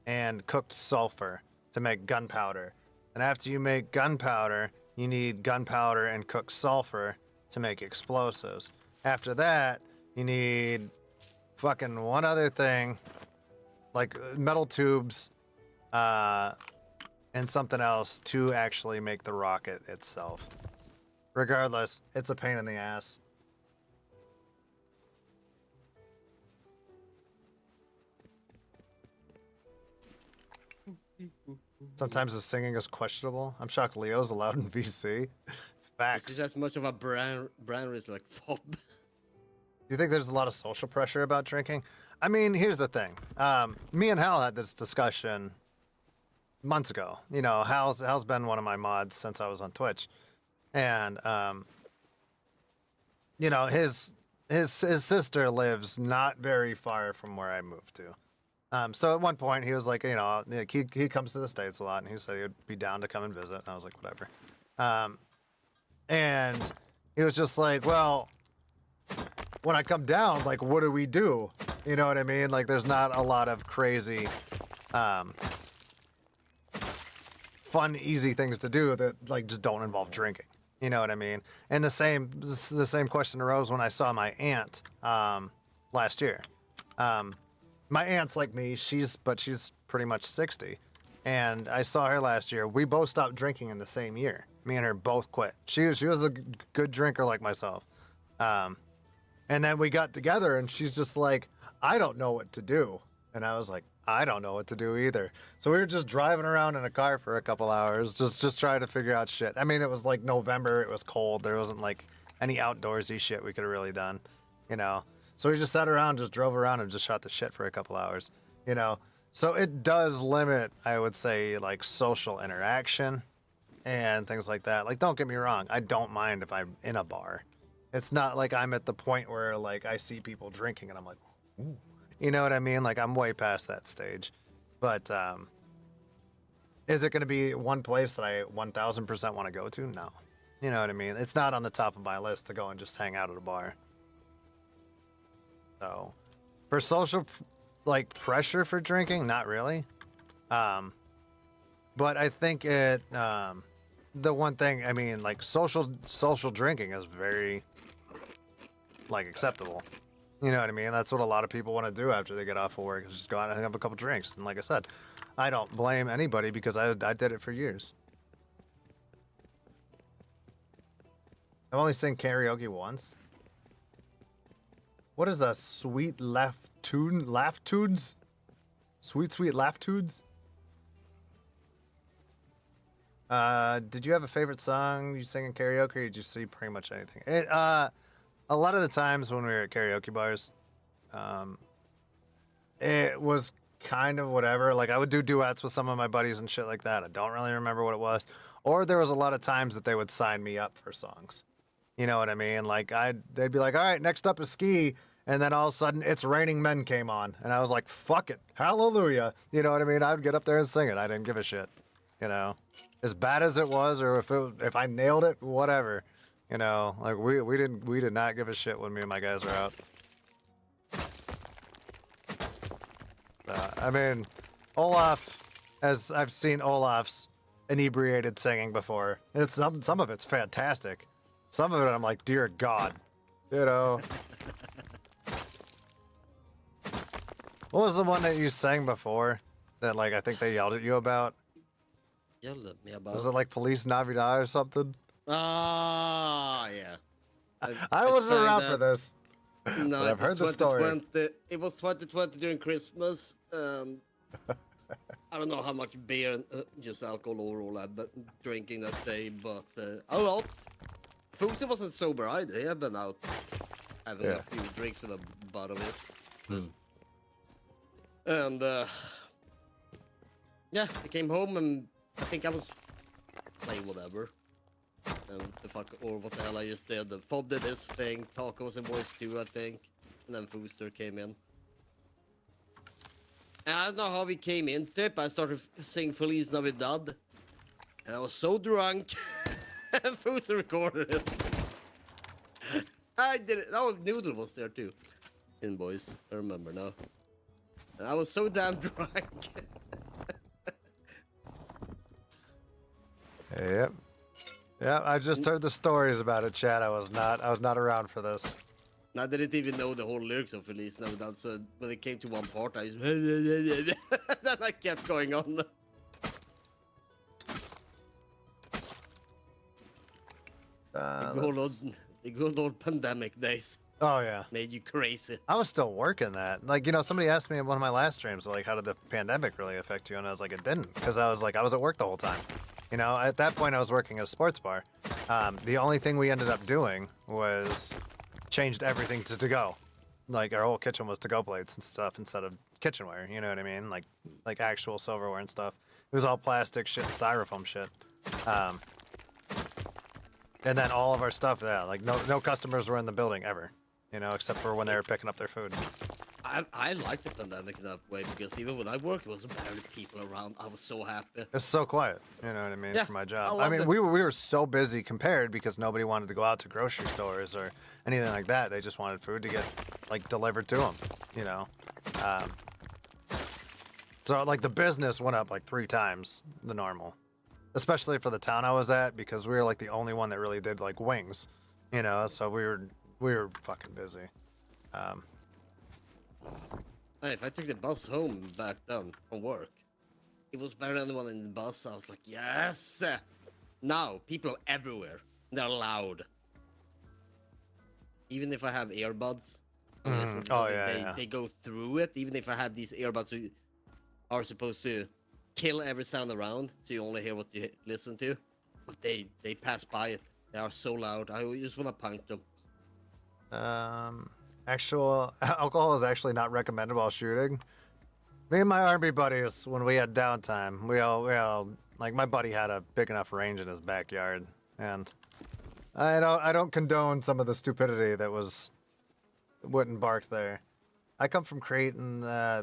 and cooked sulfur to make gunpowder. And after you make gunpowder, you need gunpowder and cooked sulfur to make explosives. After that, you need fucking one other thing, like metal tubes, and something else to actually make the rocket itself. Regardless, it's a pain in the ass. Sometimes the singing is questionable. I'm shocked Leo's allowed in VC. Facts. Is as much of a brand risk like fob? Do you think there's a lot of social pressure about drinking? I mean, here's the thing. Me and Hal had this discussion months ago. You know, Hal's been one of my mods since I was on Twitch, and you know, his sister lives not very far from where I moved to. So at one point he was like, you know, he comes to the States a lot, and he said he would be down to come and visit. And I was like, whatever. And he was just like, well, when I come down, like, what do we do? You know what I mean? Like, there's not a lot of crazy, fun, easy things to do that like just don't involve drinking. You know what I mean? And the same question arose when I saw my aunt last year. My aunt's like me. She's pretty much 60, and I saw her last year. We both stopped drinking in the same year. Me and her both quit. She was a good drinker like myself. And then we got together, and she's just like, I don't know what to do. And I was like, I don't know what to do either. So we were just driving around in a car for a couple hours, just trying to figure out shit. I mean, it was like November. It was cold. There wasn't like any outdoorsy shit we could have really done, you know. So we just sat around, just drove around, and just shot the shit for a couple hours, you know. So it does limit, I would say, like social interaction and things like that. Like, don't get me wrong. I don't mind if I'm in a bar. It's not like I'm at the point where like I see people drinking and I'm like, ooh. You know what I mean? Like, I'm way past that stage. But is it going to be one place that I 1,000% want to go to? No. You know what I mean? It's not on the top of my list to go and just hang out at a bar. So, for social, like, pressure for drinking, not really. But I think it, the one thing, I mean, like, social drinking is very, like, acceptable. You know what I mean? That's what a lot of people want to do after they get off of work, is just go out and have a couple drinks. And like I said, I don't blame anybody because I did it for years. I've only seen karaoke once. What is a sweet laugh tunes? Sweet laugh tunes? Did you have a favorite song you sang in karaoke, or did you see pretty much anything? A lot of the times when we were at karaoke bars, it was kind of whatever. Like, I would do duets with some of my buddies and shit like that. I don't really remember what it was. Or there was a lot of times that they would sign me up for songs. You know what I mean? Like, they'd be like, all right, next up is Ski. And then all of a sudden, It's Raining Men came on. And I was like, fuck it. Hallelujah. You know what I mean? I would get up there and sing it. I didn't give a shit. You know? As bad as it was, or if I nailed it, whatever. You know, like, we did not give a shit when me and my guys were out. I mean, Olaf, as I've seen Olaf's inebriated singing before. It's some of it's fantastic. Some of it I'm like, dear God, you know. What was the one that you sang before that, like, I think they yelled at you about? Yelled at me about? Was it like Feliz Navidad or something? Ah, yeah. I wasn't around for this. No, I've heard the story. It was 2020 during Christmas. I don't know how much beer and just alcohol overall I've been drinking that day, but a lot. Fuchs wasn't sober either. He had been out having Yeah. a few drinks with a bud of his. And yeah, I came home and I think I was playing whatever. What the fuck, or what the hell I just did. The Fob did his thing, Taco was in voice 2, I think. And then Fooster came in. And I don't know how we came into it, but I started singing Feliz Navidad. And I was so drunk. And Fooster recorded it. I did it. Oh, Noodle was there too. In voice, I remember now. And I was so damn drunk. Yep. Yeah, I just heard the stories about it, Chad. I was not around for this. And I didn't even know the whole lyrics of Feliz Navidad, so when it came to one part, I just... then I kept going on. The good old pandemic days Oh yeah. made you crazy. I was still working that. Like, you know, somebody asked me in one of my last streams, like, how did the pandemic really affect you? And I was like, it didn't, because I was at work the whole time. You know, at that point, I was working at a sports bar. The only thing we ended up doing was changed everything to go. Like, our whole kitchen was to-go plates and stuff instead of kitchenware. You know what I mean? Like actual silverware and stuff. It was all plastic shit and styrofoam shit. And then all of our stuff, yeah, like no customers were in the building ever. You know, except for when they were picking up their food. I liked the pandemic in that way, because even when I worked, it was barely people around. I was so happy. It's so quiet, you know what I mean, Yeah, for my job. I I mean, loved it. we were so busy compared because nobody wanted to go out to grocery stores or anything like that. They just wanted food to get, like, delivered to them, you know. So, like, the business went up, like, 3 times the normal. Especially for the town I was at, because we were, like, the only one that really did, like, wings, you know. So we were fucking busy. Hey, if I took the bus home back then from work, it was better than the one in the bus. I was like, yes! Now, people are everywhere. They're loud. Even if I have earbuds, I listen to Oh, something, yeah. they go through it. Even if I have these earbuds who are supposed to kill every sound around, so you only hear what you listen to. But they pass by it. They are so loud. I just want to punch them. Actual alcohol is actually not recommended while shooting. Me and my army buddies, when we had downtime, we all like, my buddy had a big enough range in his backyard, and I don't condone some of the stupidity that wouldn't bark there. I come from Creighton.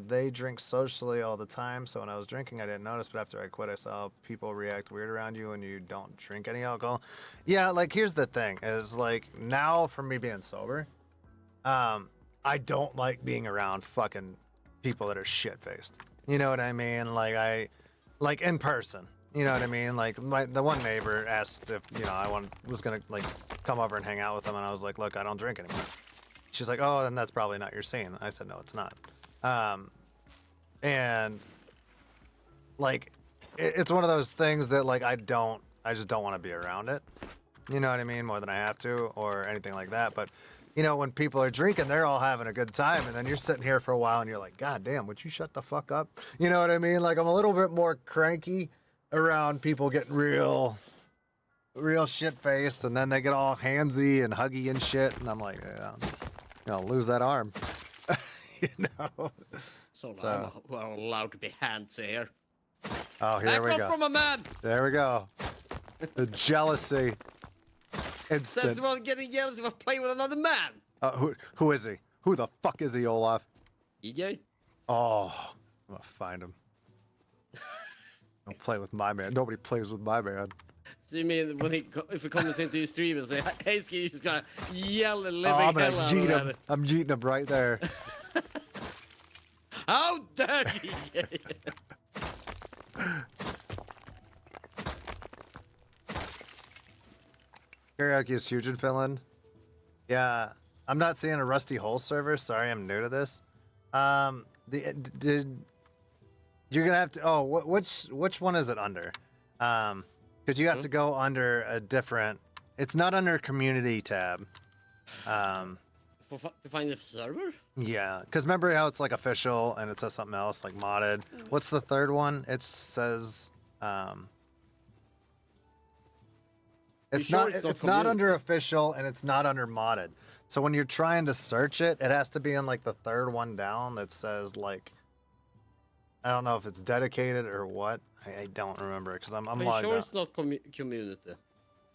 They drink socially all the time, so when I was drinking, I didn't notice, but after I quit, I saw people react weird around you when you don't drink any alcohol. Yeah, like, here's the thing, is, like, now for me being sober, I don't like being around fucking people that are shit-faced. You know what I mean? Like in person. You know what I mean? Like, the one neighbor asked if, you know, was gonna, like, come over and hang out with them, and I was like, look, I don't drink anymore. She's like, oh, then that's probably not your scene. I said, no, it's not. And, like, it's one of those things that, like, I just don't want to be around it. You know what I mean? More than I have to, or anything like that. But, you know, when people are drinking, they're all having a good time, and then you're sitting here for a while, and you're like, God damn, would you shut the fuck up? You know what I mean? Like, I'm a little bit more cranky around people getting real shit-faced, and then they get all handsy and huggy and shit, and I'm like, yeah, I'll lose that arm. You know? So we're allowed to be handsy here. Oh, here That we comes go. from a man! There we go. The jealousy. Says Instant. about getting jealous if I play with another man! Who is he? Who the fuck is he, Olaf? EJ? Oh, I'm gonna find him. Don't play with my man. Nobody plays with my man. So you mean when if he comes into your stream and say, hey Ski, you just gotta yell the living Oh, I'm hell gonna out yeet of him. it. I'm yeeting him right there. How dare you! Karaoke is huge in Finland. Yeah, I'm not seeing a Rusty Hole server. Sorry, I'm new to this. You're gonna have to. Oh, which one is it under? Because you have to go under a different. It's not under community tab. To find the server? Yeah, because remember how it's like official and it says something else like modded. What's the third one? It says It's sure not. it's It's not not under community? official, and it's not under modded. So when you're trying to search it, it has to be on like the third one down that says like, I don't know if it's dedicated or what. I don't remember because I'm Are you logged sure out. it's not community?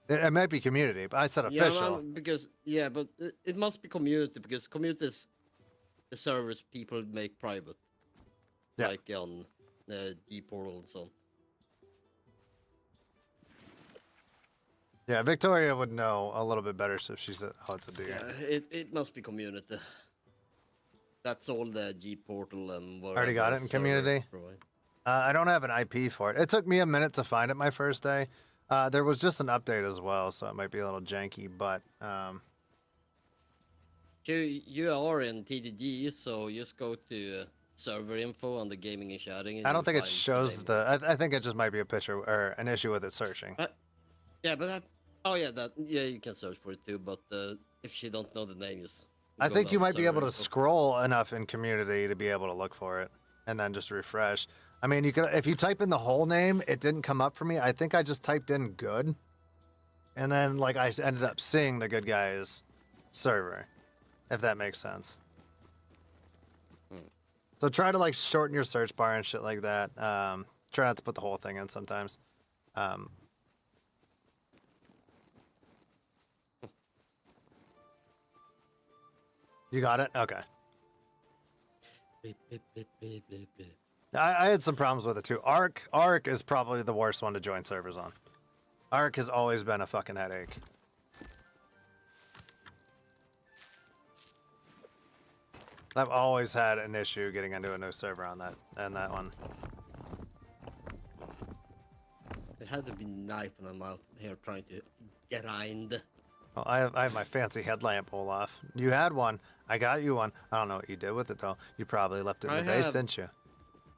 It might be community, but I said Yeah, official. man, because but it must be community because community is the servers people make private, Yeah. like on the G portal and so on. Yeah, Victoria would know a little bit better, so she said, "Oh, it's a deer." Yeah, it must be community. That's all the G portal and whatever. Already got it in server community? provide. I don't have an IP for it. It took me a minute to find it my first day. There was just an update as well, so it might be a little janky, but You are in TDD, so just go to server info on the gaming and chatting. And I don't you'll think it find shows name. the. I think it just might be a picture or an issue with it searching. Yeah, but that. Oh yeah, you can search for it too. But if you don't know the name, just. I go think you down might be server able to info. scroll enough in community to be able to look for it, and then just refresh. I mean, you could if you type in the whole name, it didn't come up for me. I think I just typed in good, and then like I ended up seeing the good guys server, if that makes sense. So try to like shorten your search bar and shit like that. Try not to put the whole thing in sometimes. You got it? Okay. Beep, beep, beep, beep, beep, beep. I had some problems with it too. Arc is probably the worst one to join servers on. Arc has always been a fucking headache. I've always had an issue getting into a new server on that one. It had to be knife when I'm out here trying to grind. Well, I have my fancy headlamp, Olaf. You had one. I got you one. I don't know what you did with it though. You probably left it in I the base, have- didn't you?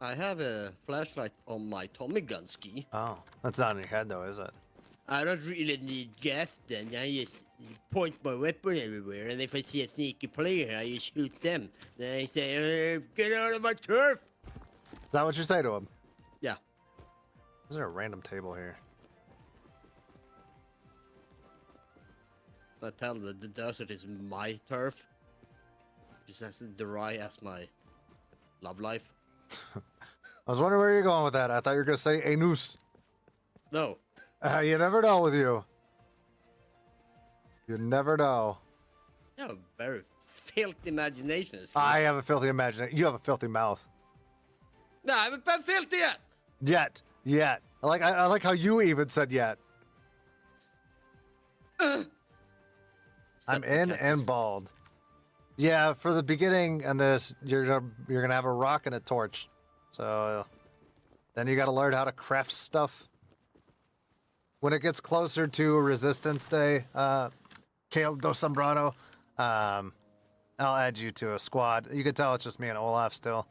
I have a flashlight on my Tommy gun ski. Oh, that's not in your head though, is it? I don't really need gas then. I just point my weapon everywhere, and if I see a sneaky player, I just shoot them. Then I say, "Get out of my turf!" Is that what you say to him? Yeah. Is there a random table here? I tell them the desert is my turf, just as dry as my love life. I was wondering where you're going with that. I thought you were gonna say a noose. No, You never know with you. You never know. you have a very filthy imagination. I have a filthy imagination. You have a filthy mouth. No, I haven't been filthy yet. Yet. I like how you even said yet. I'm Step in cactus. and bald. Yeah, for the beginning and this, you're gonna have a rock and a torch. So then you gotta learn how to craft stuff. When it gets closer to Resistance Day, Kale do Sombrado, I'll add you to a squad. You can tell it's just me and Olaf still.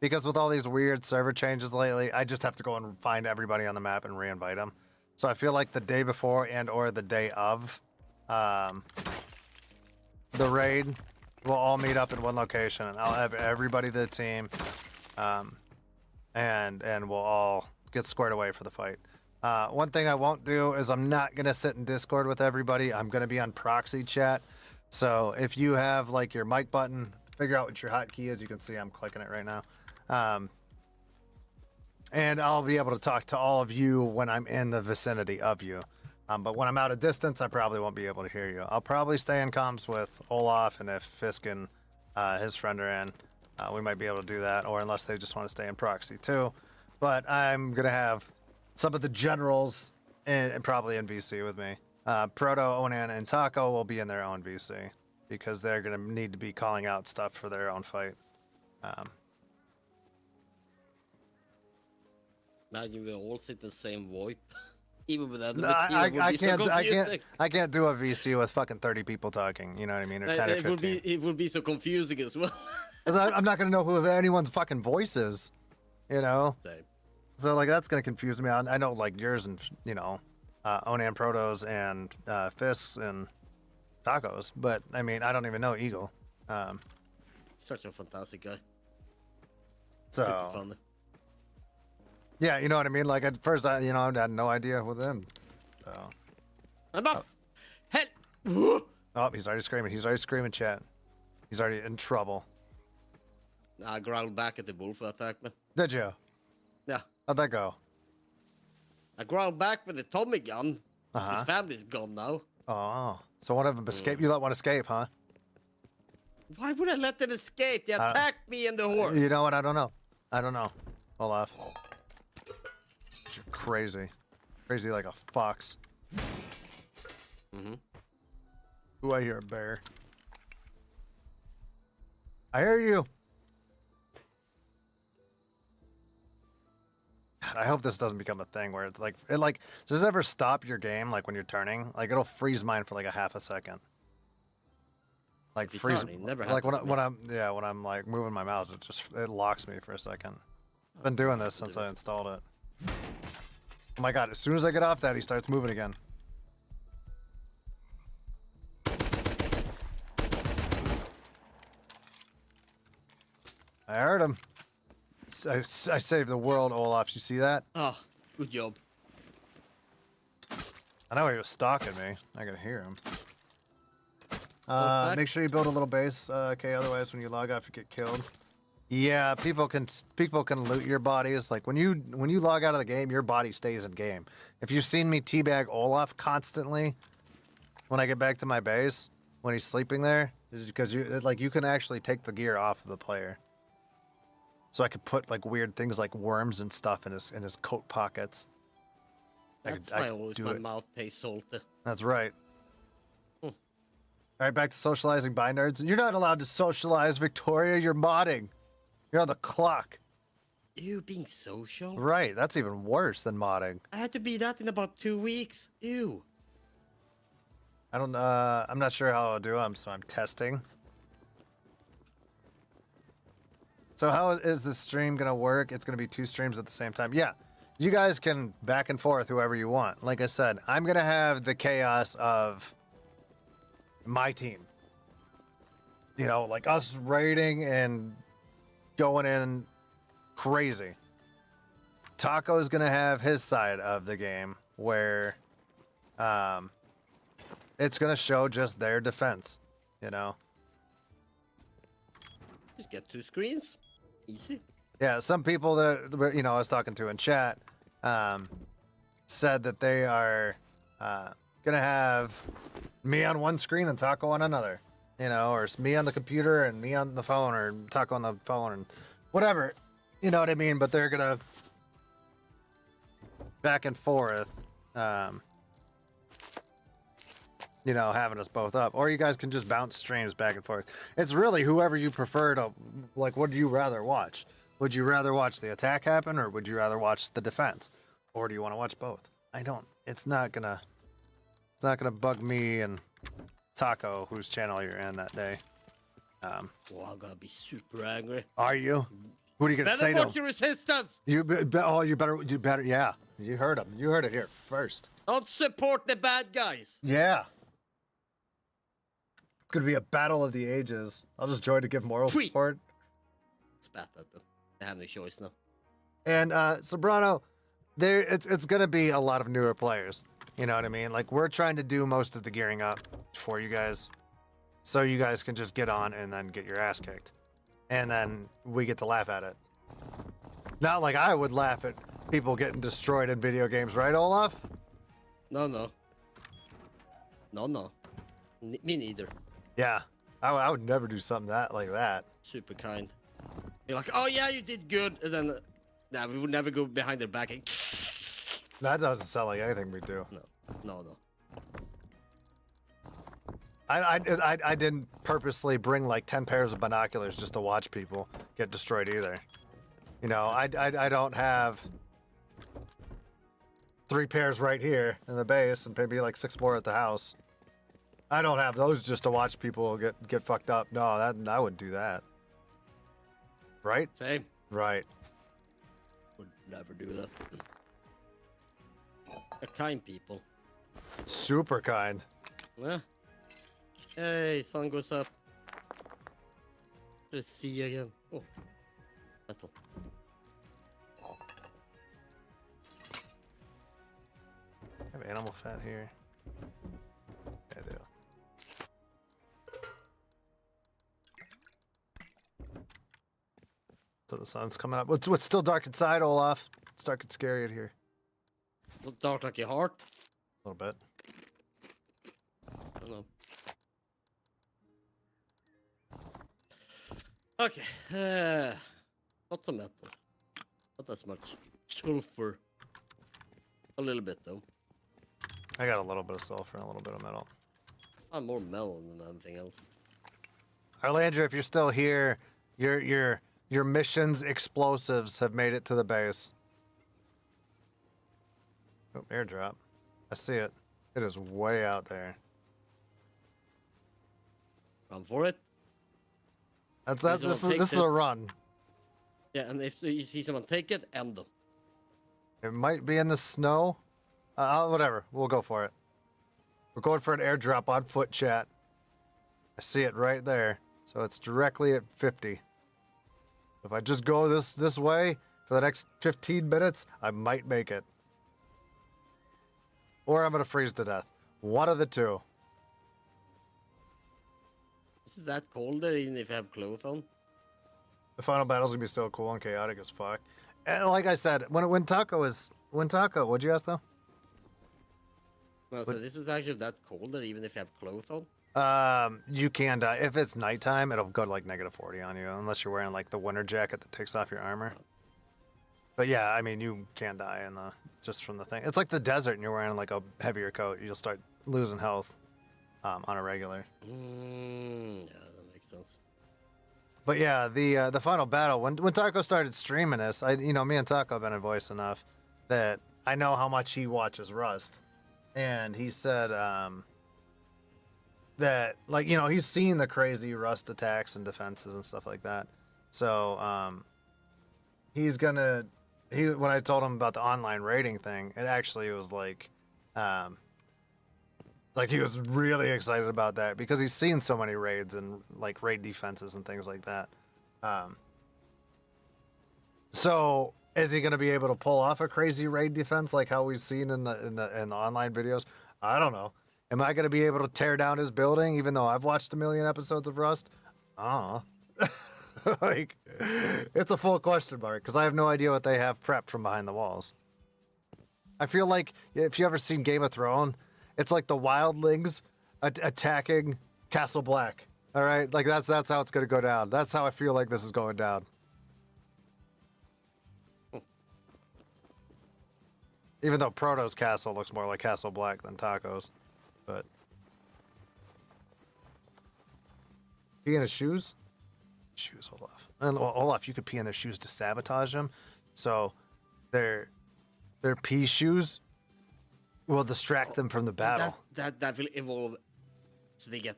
Because with all these weird server changes lately, I just have to go and find everybody on the map and re-invite them. So I feel like the day before and or the day of the raid, we'll all meet up in one location and I'll have everybody to the team, and we'll all get squared away for the fight. One thing I won't do is I'm not gonna sit in Discord with everybody. I'm gonna be on proxy chat. So if you have like your mic button, figure out what your hotkey is. You can see I'm clicking it right now. And I'll be able to talk to all of you when I'm in the vicinity of you. But when I'm out of distance, I probably won't be able to hear you. I'll probably stay in comms with Olaf, and if Fisk and his friend are in, we might be able to do that, or unless they just want to stay in proxy too. But I'm going to have some of the generals and probably in VC with me. Proto, Onan, and Taco will be in their own VC because they're going to need to be calling out stuff for their own fight. Imagine we all sit in the same VoIP. Even without the No, material, it would be so confusing. I can't do a VC with fucking 30 people talking. You know what I mean? Or 10 or 15. It would be so confusing as well. 'Cause I'm not gonna know who anyone's fucking voice is. You know? Same. So like that's gonna confuse me. I know like yours and Onan Protos and Fists and Tacos, but I mean I don't even know Eagle. Such a fantastic guy. So Super fun. yeah, you know what I mean. Like at first I had no idea with him. So I'm up. Hell. Oh, he's already screaming. He's already screaming, chat. He's already in trouble. I growled back at the wolf that attacked me. Did you? Yeah. How'd that go? I growled back with the Tommy gun. Uh-huh. His family's gone now. Oh, so one of them escaped. You let one escape, huh? Why would I let them escape? They attacked me and the horse. You know what? I don't know. I don't know. Olaf. You're crazy. Crazy like a fox. Mm-hmm. Ooh, I hear a bear. I hear you. God, I hope this doesn't become a thing where it's like, does it ever stop your game, like when you're turning? Like, it'll freeze mine for like a half a second. Like If freeze, you're turning, never like happened to me. when I'm like moving my mouse, it locks me for a second. I've been doing this since I installed it. Oh my god, as soon as I get off that, he starts moving again. I heard him. I saved the world, Olaf. You see that? Oh, good job. I know he was stalking me. I could hear him. back. Make sure you build a little base, okay? Otherwise, when you log off, you get killed. Yeah, people can loot your bodies. Like when you log out of the game, your body stays in game. If you've seen me teabag Olaf constantly, when I get back to my base, when he's sleeping there, is because you can actually take the gear off of the player. So I could put like weird things like worms and stuff in his coat pockets. That's I why could always do my it. mouth tastes salty. That's right. Hmm. All right, back to socializing by nerds. You're not allowed to socialize, Victoria. You're modding. You're on the clock. Ew, being social? Right, that's even worse than modding. I had to be that in about 2 weeks. Ew. I don't. I'm not sure how I'll do. I'm testing. So how is this stream gonna work? It's gonna be 2 streams at the same time. Yeah, you guys can back and forth whoever you want. Like I said, I'm gonna have the chaos of my team. You know, like us raiding and going in crazy. Taco's gonna have his side of the game where, it's gonna show just their defense. You know. Just get 2 screens. Easy. Yeah, some people that I was talking to in chat said that they are gonna have me on one screen and Taco on another, or it's me on the computer and me on the phone, or Taco on the phone, and whatever, you know what I mean? But they're gonna back and forth, having us both up, or you guys can just bounce streams back and forth. It's really whoever you prefer to, like, what do you rather watch? Would you rather watch the attack happen, or would you rather watch the defense? Or do you want to watch both? It's not gonna bug me and Taco, whose channel you're in that day. Oh, I'm gonna be super angry. Are you? What are you gonna say to watch him? your resistance! You better, yeah. You heard him. You heard it here first. Don't support the bad guys! Yeah. Could be a battle of the ages. I'll just join to give moral Tweet. support. Spat at them. They have no choice now. And Sobrano, it's gonna be a lot of newer players. You know what I mean? Like, we're trying to do most of the gearing up for you guys, so you guys can just get on and then get your ass kicked, and then we get to laugh at it. Not like I would laugh at people getting destroyed in video games, right, Olaf? No. Me neither. Yeah, I would never do something like that. Super kind. You're like, oh yeah, you did good, and then, nah, we would never go behind their back and That doesn't sound like anything we do. No. I didn't purposely bring like 10 pairs of binoculars just to watch people get destroyed either. I don't have 3 pairs right here in the base and maybe like 6 more at the house. I don't have those just to watch people get fucked up. No, I wouldn't do that. Right? Same. Right. Would never do that. They're kind people. Super kind. Yeah. Hey, sun goes up. Let's see again. Oh, metal. I have animal fat here. the sun's coming up. What's still dark inside, Olaf? It's dark and scary in here. Look dark like your heart. A little bit. I don't know. Okay. Lots of metal. Not as much. Sulfur. A little bit though. I got a little bit of sulfur and a little bit of metal. I find more metal than anything else. Arlandra, if you're still here, your mission's explosives have made it to the base. Oh, airdrop. I see it. It is way out there. Run for it. This is a run. Yeah, and if you see someone take it, end them. It might be in the snow. Whatever. We'll go for it. We're going for an airdrop on foot, chat. I see it right there. So it's directly at 50. If I just go this way for the next 15 minutes, I might make it. Or I'm going to freeze to death. One of the two. Is it that cold there even if you have clothes on? The final battle's going to be so cool and chaotic as fuck. And like I said, when Taco, what'd you ask though? No, so this is actually that cold there even if you have clothes on? You can die. If it's nighttime, it'll go to like -40 on you, unless you're wearing like the winter jacket that takes off your armor. But yeah, I mean, you can die in just from the thing. It's like the desert and you're wearing like a heavier coat. You'll start losing health on a regular. Yeah, that makes sense. But yeah, the final battle, when Taco started streaming this, me and Taco have been in voice enough that I know how much he watches Rust. And he said that, like, he's seen the crazy Rust attacks and defenses and stuff like that. So when I told him about the online raiding thing, it actually was like he was really excited about that because he's seen so many raids and like raid defenses and things like that. So is he going to be able to pull off a crazy raid defense like how we've seen in the online videos? I don't know. Am I going to be able to tear down his building even though I've watched a million episodes of Rust? Like, it's a full question mark because I have no idea what they have prepped from behind the walls. I feel like if you ever seen Game of Thrones, it's like the wildlings attacking Castle Black. All right, like that's how it's gonna go down. That's how I feel like this is going down. Even though Proto's castle looks more like Castle Black than Taco's, but pee in his shoes. Shoes, Olaf. And Olaf, you could pee in their shoes to sabotage them. So their pee shoes will distract them from the battle. That will evolve, so they get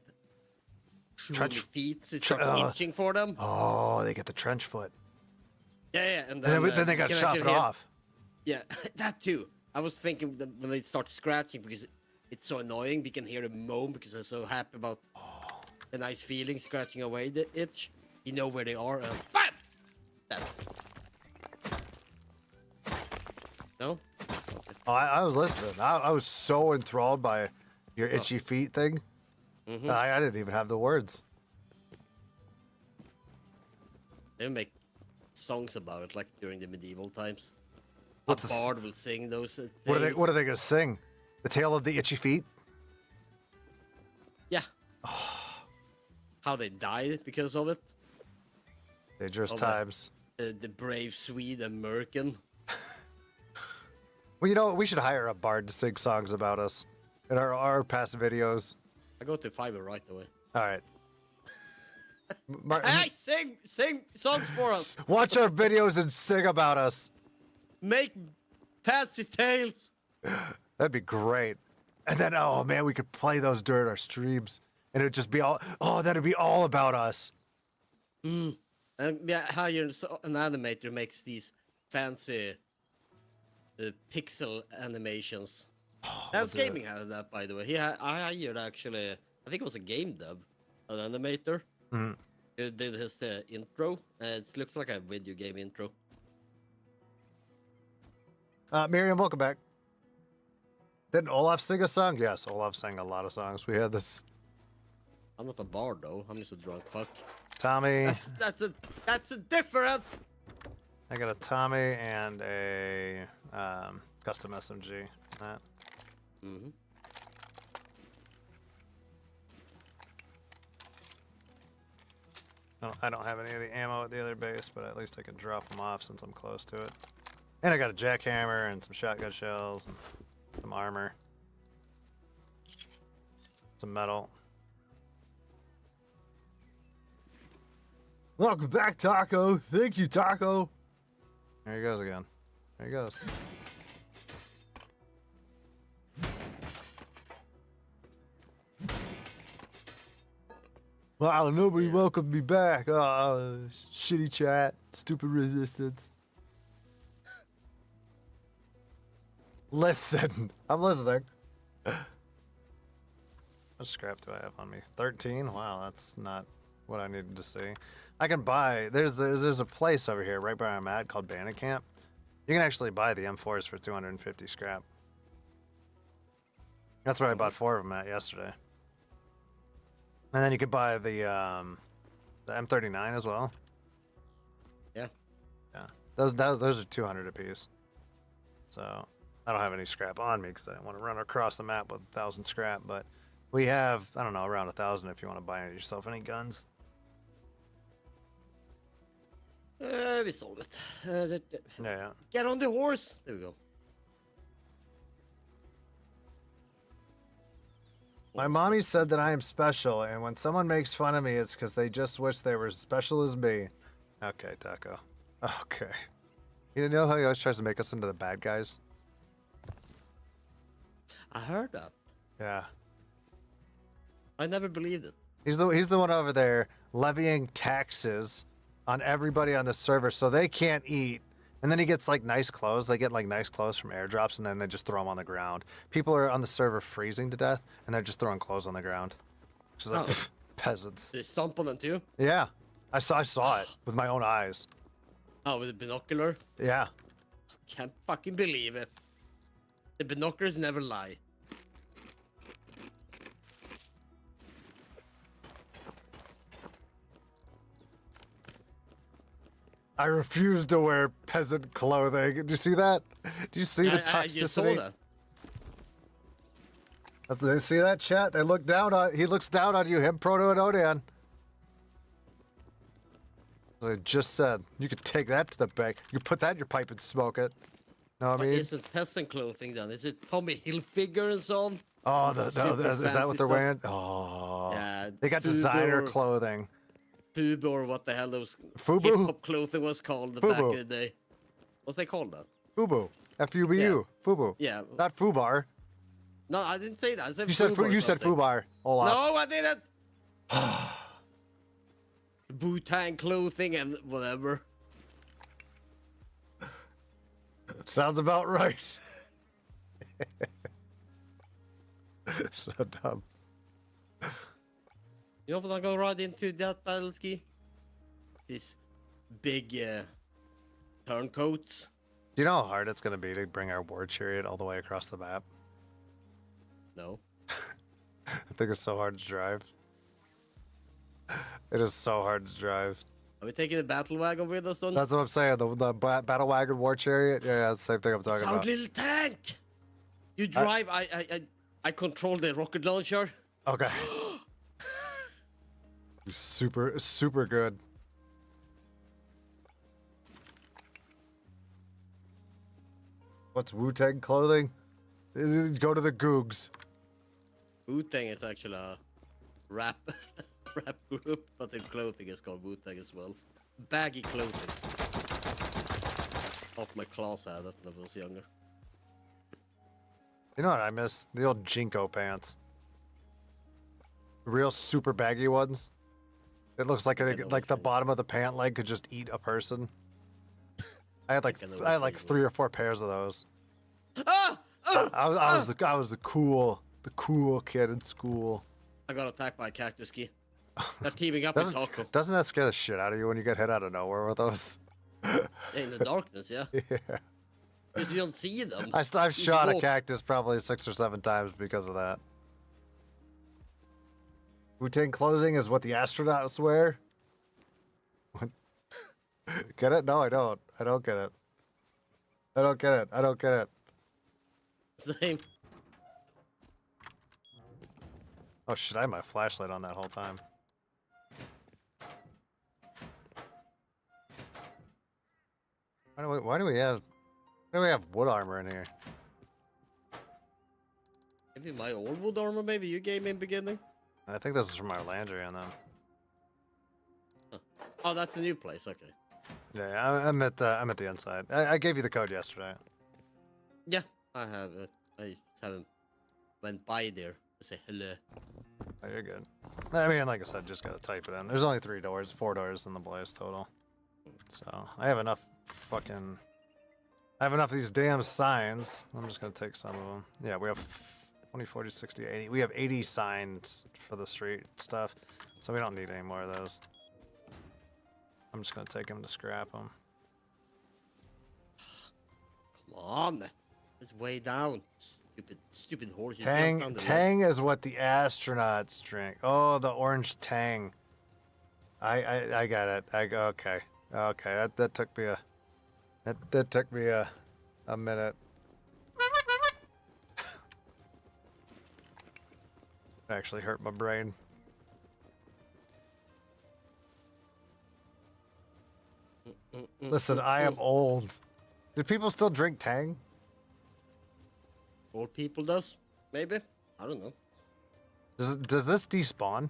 Trench feet to start itching for them. Oh, they get the trench foot. Yeah, and then they got you to can chop actually it hear- off. Yeah, that too. I was thinking that when they start scratching because it's so annoying, we can hear them moan because they're so happy about the nice feeling scratching away the itch. You know where they are. Bam! That. No? Okay. Oh, I was listening. I was so enthralled by your itchy feet thing. Mm-hmm. I didn't even have the words. They make songs about it, like during the medieval times. What's a bard will sing those things. What are they gonna sing? The tale of the itchy feet? Yeah. How they died because of it. Dangerous Oh, times. The brave Swede and Merkin. Well, we should hire a bard to sing songs about us in our past videos. I go to Fiverr right away. All right. Hey, sing songs for us. Watch our videos and sing about us. Make fancy tales. That'd be great. And then, oh man, we could play those during our streams, and it'd just be that'd be all about us. And yeah, hire an animator makes these fancy pixel animations. That's Gaming had that, by the way. I hired actually, I think it was a game dub, an animator. Mm-hmm. Who did his intro. It looks like a video game intro. Miriam, welcome back. Didn't Olaf sing a song? Yes, Olaf sang a lot of songs. We had this. I'm not a bard though. I'm just a drunk fuck. Tommy. That's a difference. I got a Tommy and a custom SMG. That. Mm-hmm. I don't have any of the ammo at the other base, but at least I can drop them off since I'm close to it. And I got a jackhammer and some shotgun shells and some armor. Some metal. Welcome back, Taco. Thank you, Taco. There he goes again. There he goes. Wow, nobody welcomed me back. Shitty chat. Stupid resistance. Listen. I'm listening. What scrap do I have on me? 13? Wow, that's not what I needed to see. I can buy... There's a place over here right where I'm at called Bandit Camp. You can actually buy the M4s for 250 scrap. That's where I bought 4 of them at yesterday. And then you could buy the M39 as well. Yeah. Yeah. Those are 200 apiece. So I don't have any scrap on me because I don't want to run across the map with 1,000 scrap. But we have, I don't know, around 1,000 if you want to buy yourself any guns. We sold it. Yeah. Get on the horse. There we go. My mommy said that I am special, and when someone makes fun of me, it's because they just wish they were as special as me. Okay, Taco. Okay. You didn't know how he always tries to make us into the bad guys? I heard that. Yeah. I never believed it. He's the one over there levying taxes on everybody on the server so they can't eat. And then he gets like nice clothes. They get like nice clothes from airdrops, and then they just throw them on the ground. People are on the server freezing to death, and they're just throwing clothes on the ground. Just like peasants. Did they stomp on them too? Yeah, I saw it with my own eyes. Oh, with a binocular? Yeah. Can't fucking believe it. The binoculars never lie. I refuse to wear peasant clothing. Did you see that? Do you see the I just saw toxicity? that. They see that, chat? They look down on. He looks down on you. Him, Proto, and Odan. I just said you could take that to the bank. You could put that in your pipe and smoke it. Know what I But mean? isn't peasant clothing then? Is it Tommy Hilfiger and so on? Oh, Super is that fancy what they're stuff? wearing? Oh, Yeah, they got designer clothing. Fubu or what the hell those Fubu? hip-hop clothing was called back Fubu. in the day. What's they called that? Fubu, F-U-B-U, Fubu. Yeah. Not Fubar. No, I didn't say that. I said You said Fubu or you said something. Fubar. Olaf. No, I didn't. Wu-Tang clothing and whatever. Sounds about right. So dumb. You know what I'm gonna ride into that battle ski? These big turncoats. Do you know how hard it's gonna be to bring our war chariot all the way across the map? No. I think it's so hard to drive. It is so hard to drive. Are we taking the battle wagon with us, then? That's what I'm saying. The battle wagon war chariot. Yeah, that's the same thing I'm It's talking our about. little tank. You drive. I control the rocket launcher. Okay. Super good. What's Wu-Tang clothing? Go to the Googs. Wu-Tang is actually a rap rap group, but their clothing is called Wu-Tang as well. Baggy clothing. Off my class had that when I was younger. You know what I miss? The old Jinko pants. Real super baggy ones. It looks like the bottom of the pant leg could just eat a person. I had like I know I had what like you mean. 3 or 4 pairs of those. Ah! Ah! I was the cool kid in school. I got attacked by a cactus ski. They're teaming up with Taco. Doesn't that scare the shit out of you when you get hit out of nowhere with those? In the darkness, yeah. Yeah. Because you don't see them. I've You shot a walk. cactus probably 6 or 7 times because of that. Wu-Tang clothing is what the astronauts wear. What? Get it? No, I don't. I don't get it. I don't get it. I don't get it. Same. Oh shit, I had my flashlight on that whole time. Why do we have wood armor in here? Maybe my old wood armor, maybe you gave me in the beginning? I think this is from our landry and then. Huh. Oh, that's a new place, okay. Yeah, I'm at the inside. I gave you the code yesterday. Yeah, I have it. I just haven't went by there to say hello. Oh, you're good. I mean, like I said, just gotta type it in. There's only 4 doors in the place total. So I have enough of these damn signs. I'm just gonna take some of them. Yeah, we have 20, 40, 60, 80. We have 80 signs for the street stuff, so we don't need any more of those. I'm just gonna take them to scrap them. Come on. It's way down. Stupid horse. Tang is what the astronauts drink. Oh, the orange Tang. I got it. Okay. That took me that took me a minute. Actually hurt my brain. Listen, I am old. Do people still drink Tang? Old people does? Maybe? I don't know. Does this despawn?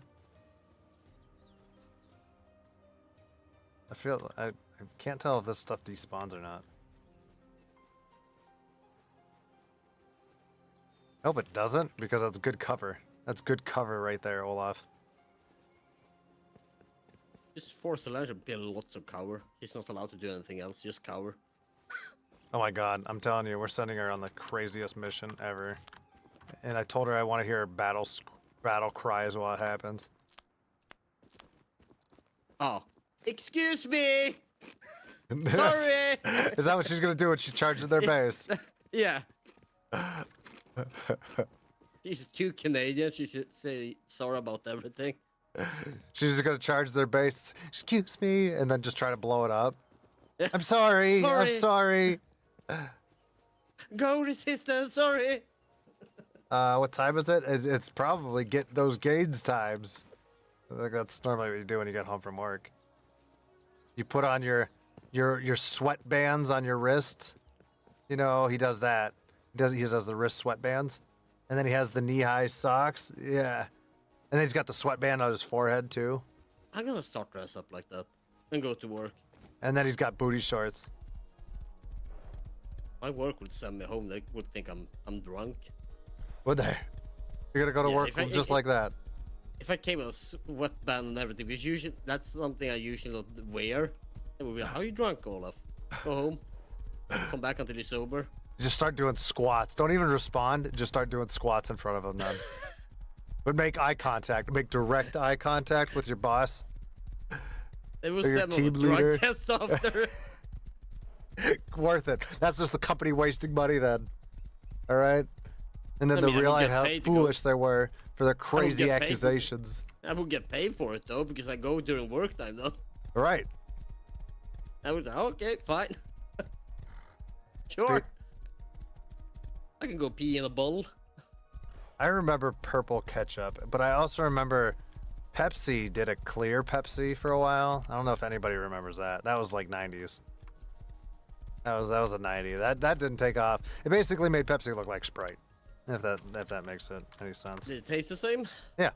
I can't tell if this stuff despawns or not. I hope it doesn't, because that's good cover. That's good cover right there, Olaf. Just force Elijah to build lots of cover. He's not allowed to do anything else, just cover. Oh my god, I'm telling you, we're sending her on the craziest mission ever. And I told her I want to hear her battle cries while it happens. Oh. Excuse me! Sorry! Is that what she's gonna do when she charges their base? Yeah. She's too Canadian, she should say sorry about everything. She's just gonna charge their base, excuse me, and then just try to blow it up. I'm sorry. I'm sorry. Go resistance, sorry! What time is it? It's probably get those gains times. I think that's normally what you do when you get home from work. You put on your sweatbands on your wrist. You know, he does that. He does the wrist sweatbands. And then he has the knee-high socks. Yeah. And then he's got the sweatband on his forehead too. I'm gonna start dress up like that and go to work. And then he's got booty shorts. My work would send me home. They would think I'm drunk. Would they? You're gonna go to work just like that. If I came with a sweatband and everything, because usually that's something I usually don't wear. They would be like, "How are you drunk, Olaf? Go home. Come back until you're sober." Just start doing squats. Don't even respond. Just start doing squats in front of him then. But make eye contact. Make direct eye contact with your boss. They will Or your send me team a drug leader. test after. Worth it. That's just the company wasting money then. All right? And then I they mean, I would realize get how paid to go. foolish they were for their crazy get paid to- accusations. I would get paid for it though, because I go during work time though. All right. I would okay, fine. Sure. I can go pee in a bowl. I remember purple ketchup, but I also remember Pepsi did a clear Pepsi for a while. I don't know if anybody remembers that. That was like 90s. That was a 90. That didn't take off. It basically made Pepsi look like Sprite. If that makes it any sense. Did it taste the same? Yeah.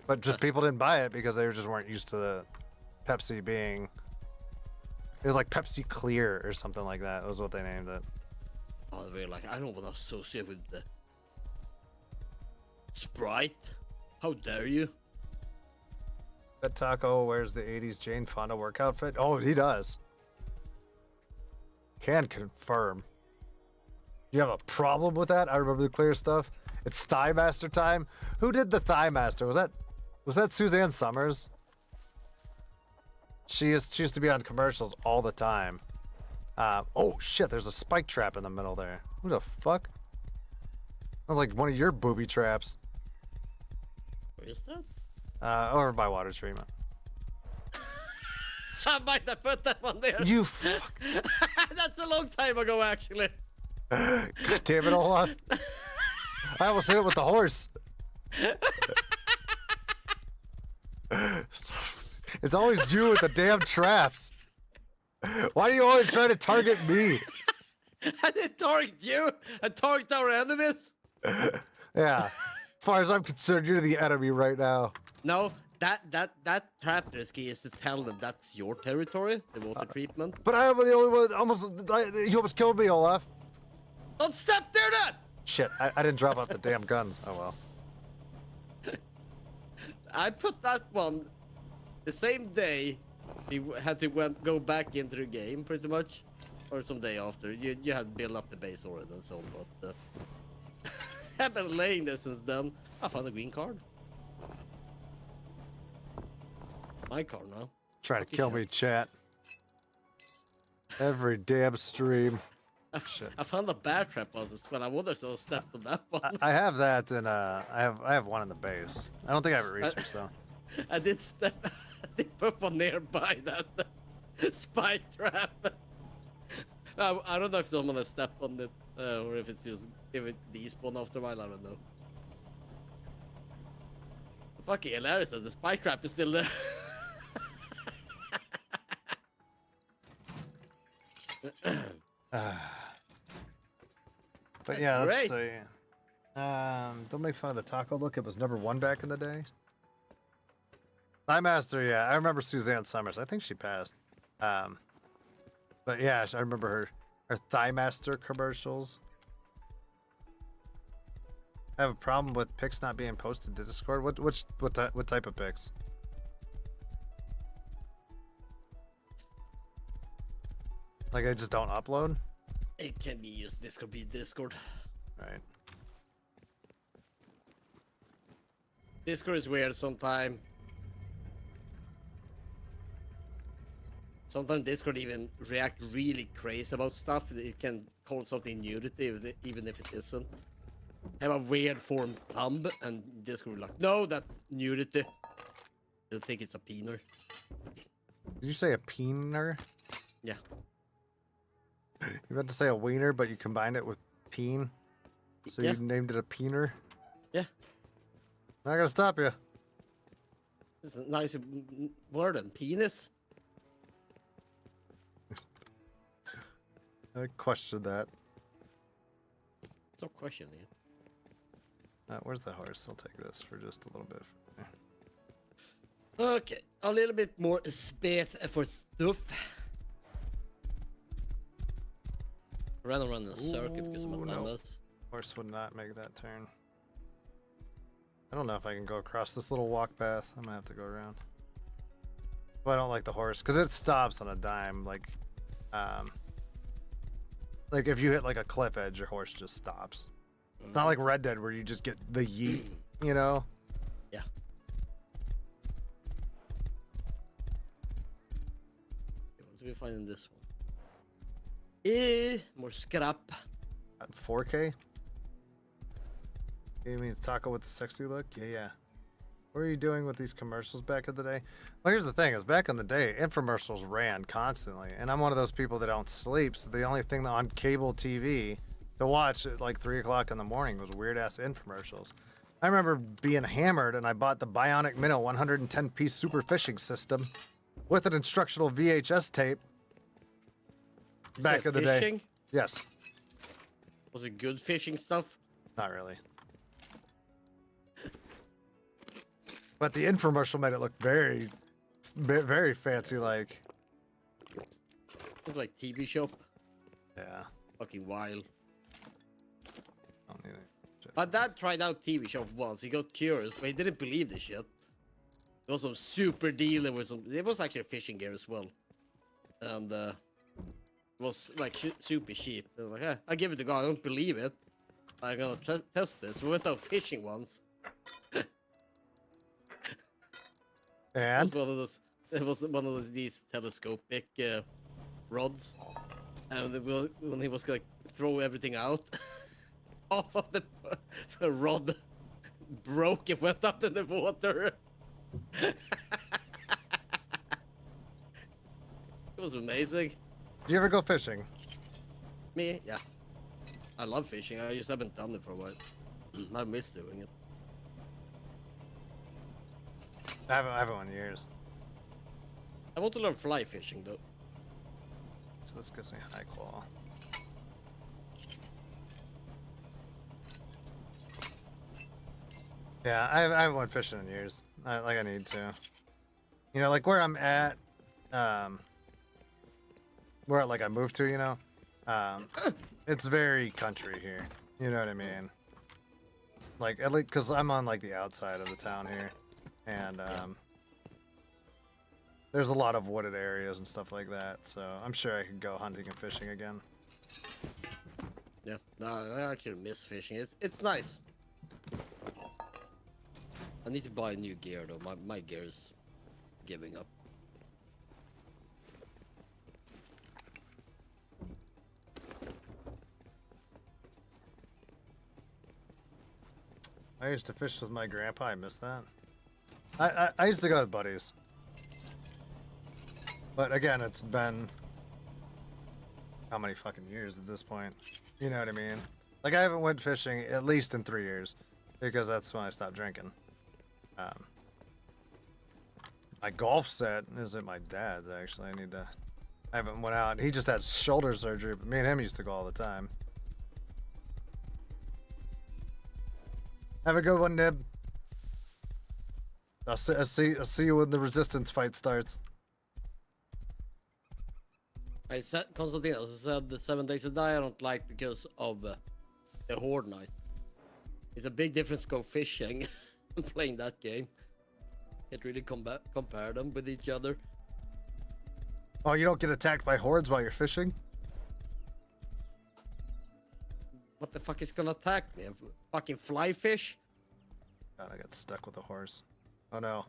But just people didn't buy it because they just weren't used to the Pepsi being. It was like Pepsi Clear or something like that. Was what they named it. Oh, they were like, I don't want to associate with the Sprite. How dare you? That Taco wears the 80s Jane Fonda work outfit. Oh, he does. Can confirm. You have a problem with that? I remember the clear stuff. It's Thigh Master time. Who did the Thigh Master? Was that Suzanne Summers? She used to be on commercials all the time. Oh shit! There's a spike trap in the middle there. Who the fuck? That was like one of your booby traps. Where is that? Over by water treatment. I might have put that one there. You fuck. That's a long time ago, actually. God damn it, Olaf. I almost hit it with the horse. It's always you with the damn traps. Why do you always try to target me? I didn't target you. I target our enemies. Yeah. As far as I'm concerned, you're the enemy right now. No, that trap risky is to tell them that's your territory, the water treatment. But I am the only one. You almost killed me, Olaf. Don't step there, then. Shit, I didn't drop off the damn guns. Oh well. I put that one the same day we had to go back into the game, pretty much, or some day after. You had built up the base already and so on, but I've been laying there since then. I found a green card. My card now. Try to kill me, chat. Every damn stream. Shit. I found a bear trap once as well. I wonder if I stepped on that one. I have that in I have one in the base. I don't think I have it researched though. I did step. I did put one nearby that spike trap. I don't know if someone has stepped on it or if it's just if it despawn after a while. I don't know. Fucking hilarious that the spike trap is still there. But yeah, let's great. see. Don't make fun of the taco look. It was #1 back in the day. Thigh Master, yeah, I remember Suzanne Summers. I think she passed. But yeah, I remember her Thigh Master commercials. I have a problem with pics not being posted to Discord. What type of pics? Like I just don't upload? It can be used. This could be Discord. Right. Discord is weird sometimes. Sometimes Discord even react really crazy about stuff. It can call something nudity even if it isn't. Have a weird form thumb and Discord like, no, that's nudity. They'll think it's a peener. Did you say a peener? Yeah. You meant to say a wiener, but you combined it with peen. So Yeah. you named it a peener? Yeah. Not gonna stop you. It's a nice word than penis. I questioned that. No question here. Where's the horse? I'll take this for just a little bit. Okay, a little bit more space for stuff. Run around in a circle because I'm a Ooh, no. dumbass. Horse would not make that turn. I don't know if I can go across this little walk path. I'm gonna have to go around. But I don't like the horse because it stops on a dime. Like if you hit like a cliff edge, your horse just stops. It's not like Red Dead where you just get the yeet, you know? Yeah. What do we find in this one? More scrap. At 4K? You mean taco with the sexy look? Yeah. What were you doing with these commercials back in the day? Well, here's the thing, is back in the day, infomercials ran constantly, and I'm one of those people that don't sleep, so the only thing on cable TV to watch at like 3 o'clock in the morning was weird-ass infomercials. I remember being hammered, and I bought the Bionic Minnow 110-piece super fishing system with an instructional VHS tape back in the day. Fishing? Yes. Was it good fishing stuff? Not really. But the infomercial made it look very, very fancy like. It's like TV shop. Yeah. Fucking wild. I don't need it. My dad tried out TV shop once. He got curious, but he didn't believe this shit. There was some super deal. There was actually a fishing gear as well, and it was like super cheap. I was like, I give it a go. I don't believe it. I'm gonna test this. We went out fishing once. And It was one of these telescopic rods, and when he was gonna throw everything out, off of the rod broke. It went up in the water. It was amazing. Did you ever go fishing? Me, yeah. I love fishing. I just haven't done it for a while. I miss doing it. I haven't in years. I want to learn fly fishing though. So this gives me high qual. Yeah, I haven't went fishing in years. I need to. You know, like where I'm at, where like I moved to, you know, it's very country here. You know what I mean? Like at least because I'm on like the outside of the town here, and there's a lot of wooded areas and stuff like that. So I'm sure I could go hunting and fishing again. Yeah, no, I actually miss fishing. It's nice. I need to buy new gear though. My gear is giving up. I used to fish with my grandpa. I miss that. I used to go with buddies. But again, it's been how many fucking years at this point? You know what I mean? Like I haven't went fishing at least in 3 years because that's when I stopped drinking. My golf set is at my dad's actually. I haven't went out. He just had shoulder surgery, but me and him used to go all the time. Have a good one, Nib. I'll see you when the resistance fight starts. I said Constantine also said the 7 Days to Die I don't like because of the Horde Night. It's a big difference to go fishing and playing that game. Can't really compare them with each other. Oh, you don't get attacked by hordes while you're fishing? What the fuck is gonna attack me? A fucking fly fish? God, I got stuck with a horse. Oh no.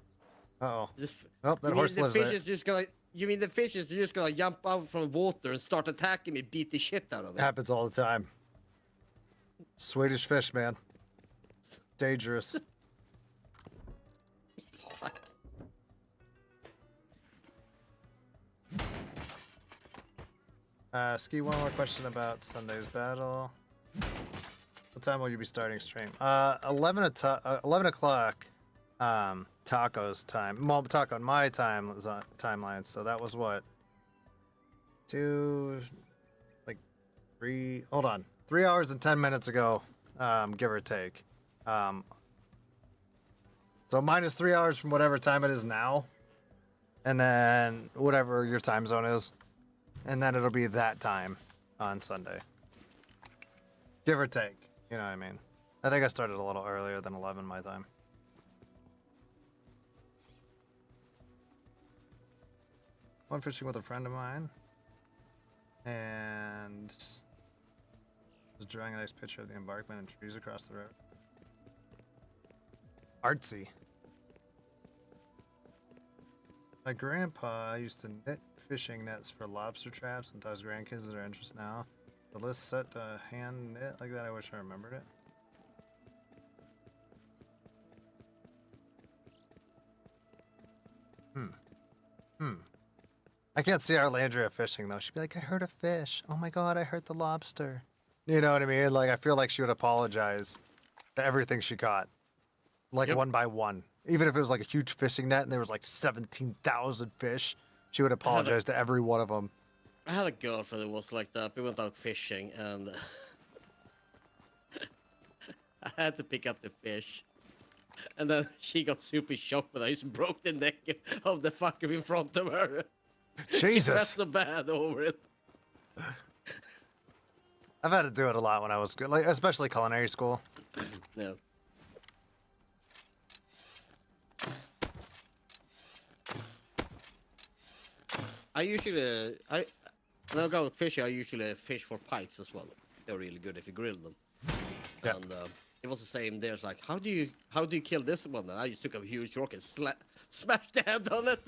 Uh-oh. Just, Oh, that horse lives there. You mean the fish is just gonna jump out from the water and start attacking me, beat the shit out of it? Happens all the time. Swedish fish, man. Dangerous. Ski, one more question about Sunday's battle. What time will you be starting stream? 11 o'clock. Taco's time. Well, Taco on my time was on timeline, so that was what? 3 hold on. 3 hours and 10 minutes ago, give or take. So minus 3 hours from whatever time it is now. And then whatever your time zone is. And then it'll be that time on Sunday. Give or take. You know what I mean? I think I started a little earlier than 11 my time. Went fishing with a friend of mine. And was drawing a nice picture of the embankment and trees across the road. Artsy. My grandpa used to knit fishing nets for lobster traps and tells grandkids that are interested now. The list set to hand knit like that. I wish I remembered it. I can't see Arlandria fishing though. She'd be like, I heard a fish. Oh my god, I heard the lobster. You know what I mean? Like, I feel like she would apologize to everything she caught. Like, one by one. Even if it was like a huge fishing net and there was like 17,000 fish, she would apologize to every one of them. I had a girlfriend that was like that. We went out fishing and I had to pick up the fish. And then she got super shocked when I just broke the neck of the fucker in front of her. Jesus. She felt so bad over it. I've had to do it a lot when I was good, like especially culinary school. No. When I go fishing, I usually fish for pikes as well. They're really good if you grill them. Yeah. And it was the same there. It's like, how do you kill this one? And I just took a huge rock and smashed the head on it.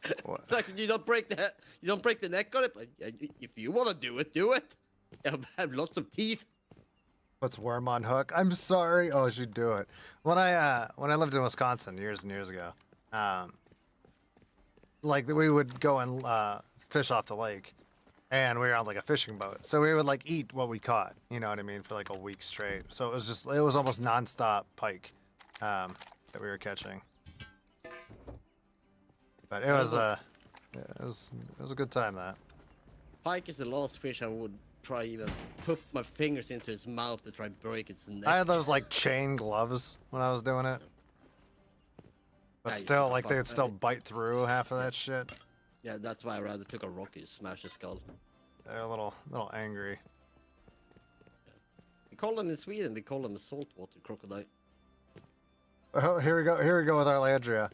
It's like you don't break the neck on it, but if you want to do it, do it. I have lots of teeth. What's worm on hook? I'm sorry. Oh, she'd do it. When I lived in Wisconsin years and years ago, like we would go and fish off the lake, and we were on like a fishing boat, so we would like eat what we caught. You know what I mean, for like a week straight. So it was almost nonstop pike that we were catching. But it was yeah, it was a good time that. Pike is the last fish I would try even put my fingers into its mouth to try break its neck. I had those like chain gloves when I was doing it. But Yeah, you still, took a like they fuck- would still bite through half of that shit. Yeah, that's why I rather took a rock and smash his skull. They're a little angry. We call them in Sweden, we call them a saltwater crocodile. Well, here we go with Arlandria.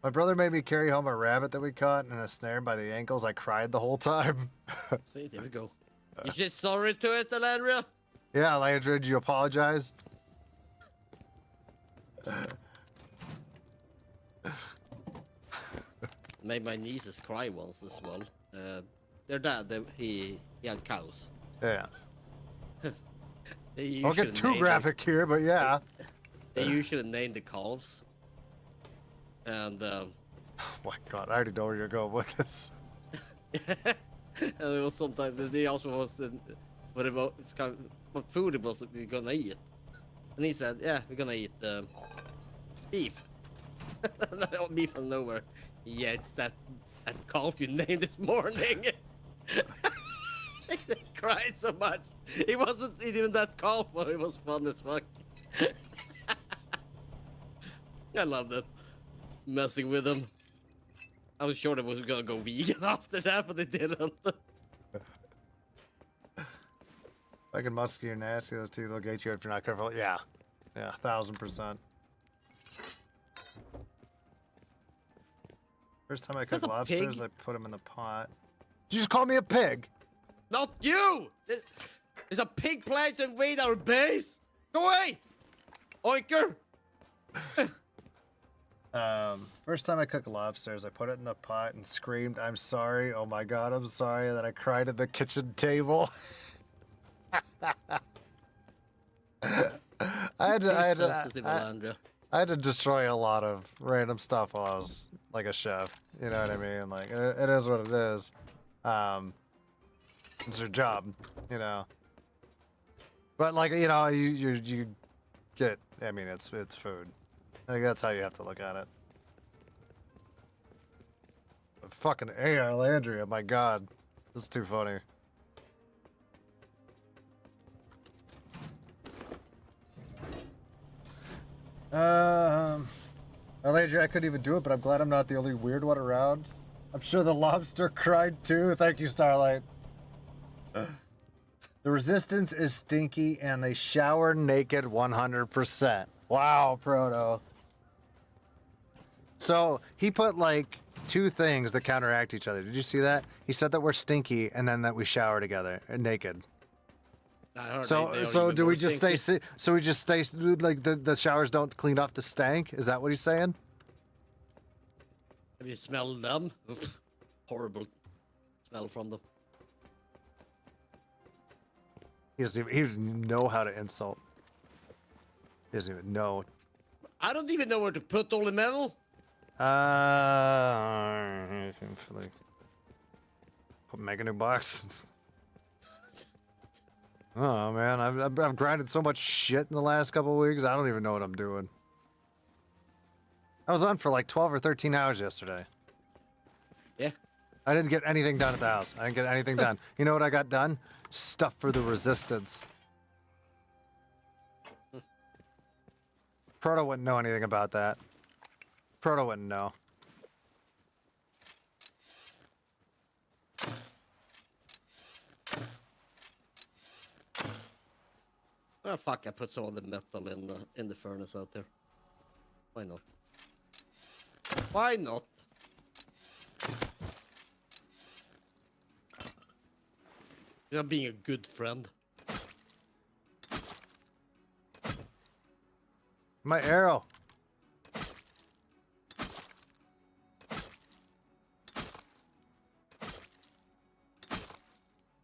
My brother made me carry home a rabbit that we caught in a snare by the ankles. I cried the whole time. See, there we go. You just sorry to it, Alandria? Yeah, Arlandria, did you apologize? Made my nieces cry once as well. Their dad, he had cows. Yeah. They Don't usually get too name graphic here, but yeah. They usually name the calves. And Oh my god, I already know where you're going with this. and it was sometimes they asked me what food it was that we were gonna eat, and he said, "Yeah, we're gonna eat beef." Beef from nowhere. Yeah, it's that calf you named this morning. They cried so much. It wasn't even that calf, but it was fun as fuck. I loved it. Messing with them. I was sure they was gonna go vegan after that, but they didn't. Fucking musky or nasty, those teeth will get you if you're not careful. Yeah. Yeah, 1000%. First time I Is that cooked a lobsters, pig? I put them in the pot. Did you just call me a pig? Not you! There's a pig planning to invade our base! Go away! Oinker! First time I cooked lobsters, I put it in the pot and screamed, "I'm sorry, oh my god, I'm sorry," and then I cried at the kitchen table. I had to destroy a lot of random stuff while I was like a chef. You know what I mean? Like it is what it is. It's your job, you know. But like you get. I mean, it's food. I think that's how you have to look at it. But fucking Landria, my god, this is too funny. Landria, I couldn't even do it, but I'm glad I'm not the only weird one around. I'm sure the lobster cried too. Thank you, Starlight. The resistance is stinky and they shower naked 100%. Wow, Proto. So he put like two things that counteract each other. Did you see that? He said that we're stinky and then that we shower together naked. I heard So they are so even do more we just stinky. so we just stay like the showers don't clean off the stank? Is that what he's saying? Have you smelled them? Oof. Horrible smell from them. He doesn't even know how to insult. He doesn't even know. I don't even know where to put all the metal. Like, make a new box. Oh man, I've grinded so much shit in the last couple of weeks. I don't even know what I'm doing. I was on for like 12 or 13 hours yesterday. Yeah. I didn't get anything done at the house. I didn't get anything done. You know what I got done? Stuff for the resistance. Proto wouldn't know anything about that. Proto wouldn't know. Oh fuck! I put some of the metal in the furnace out there. Why not? Why not? You're being a good friend. My arrow.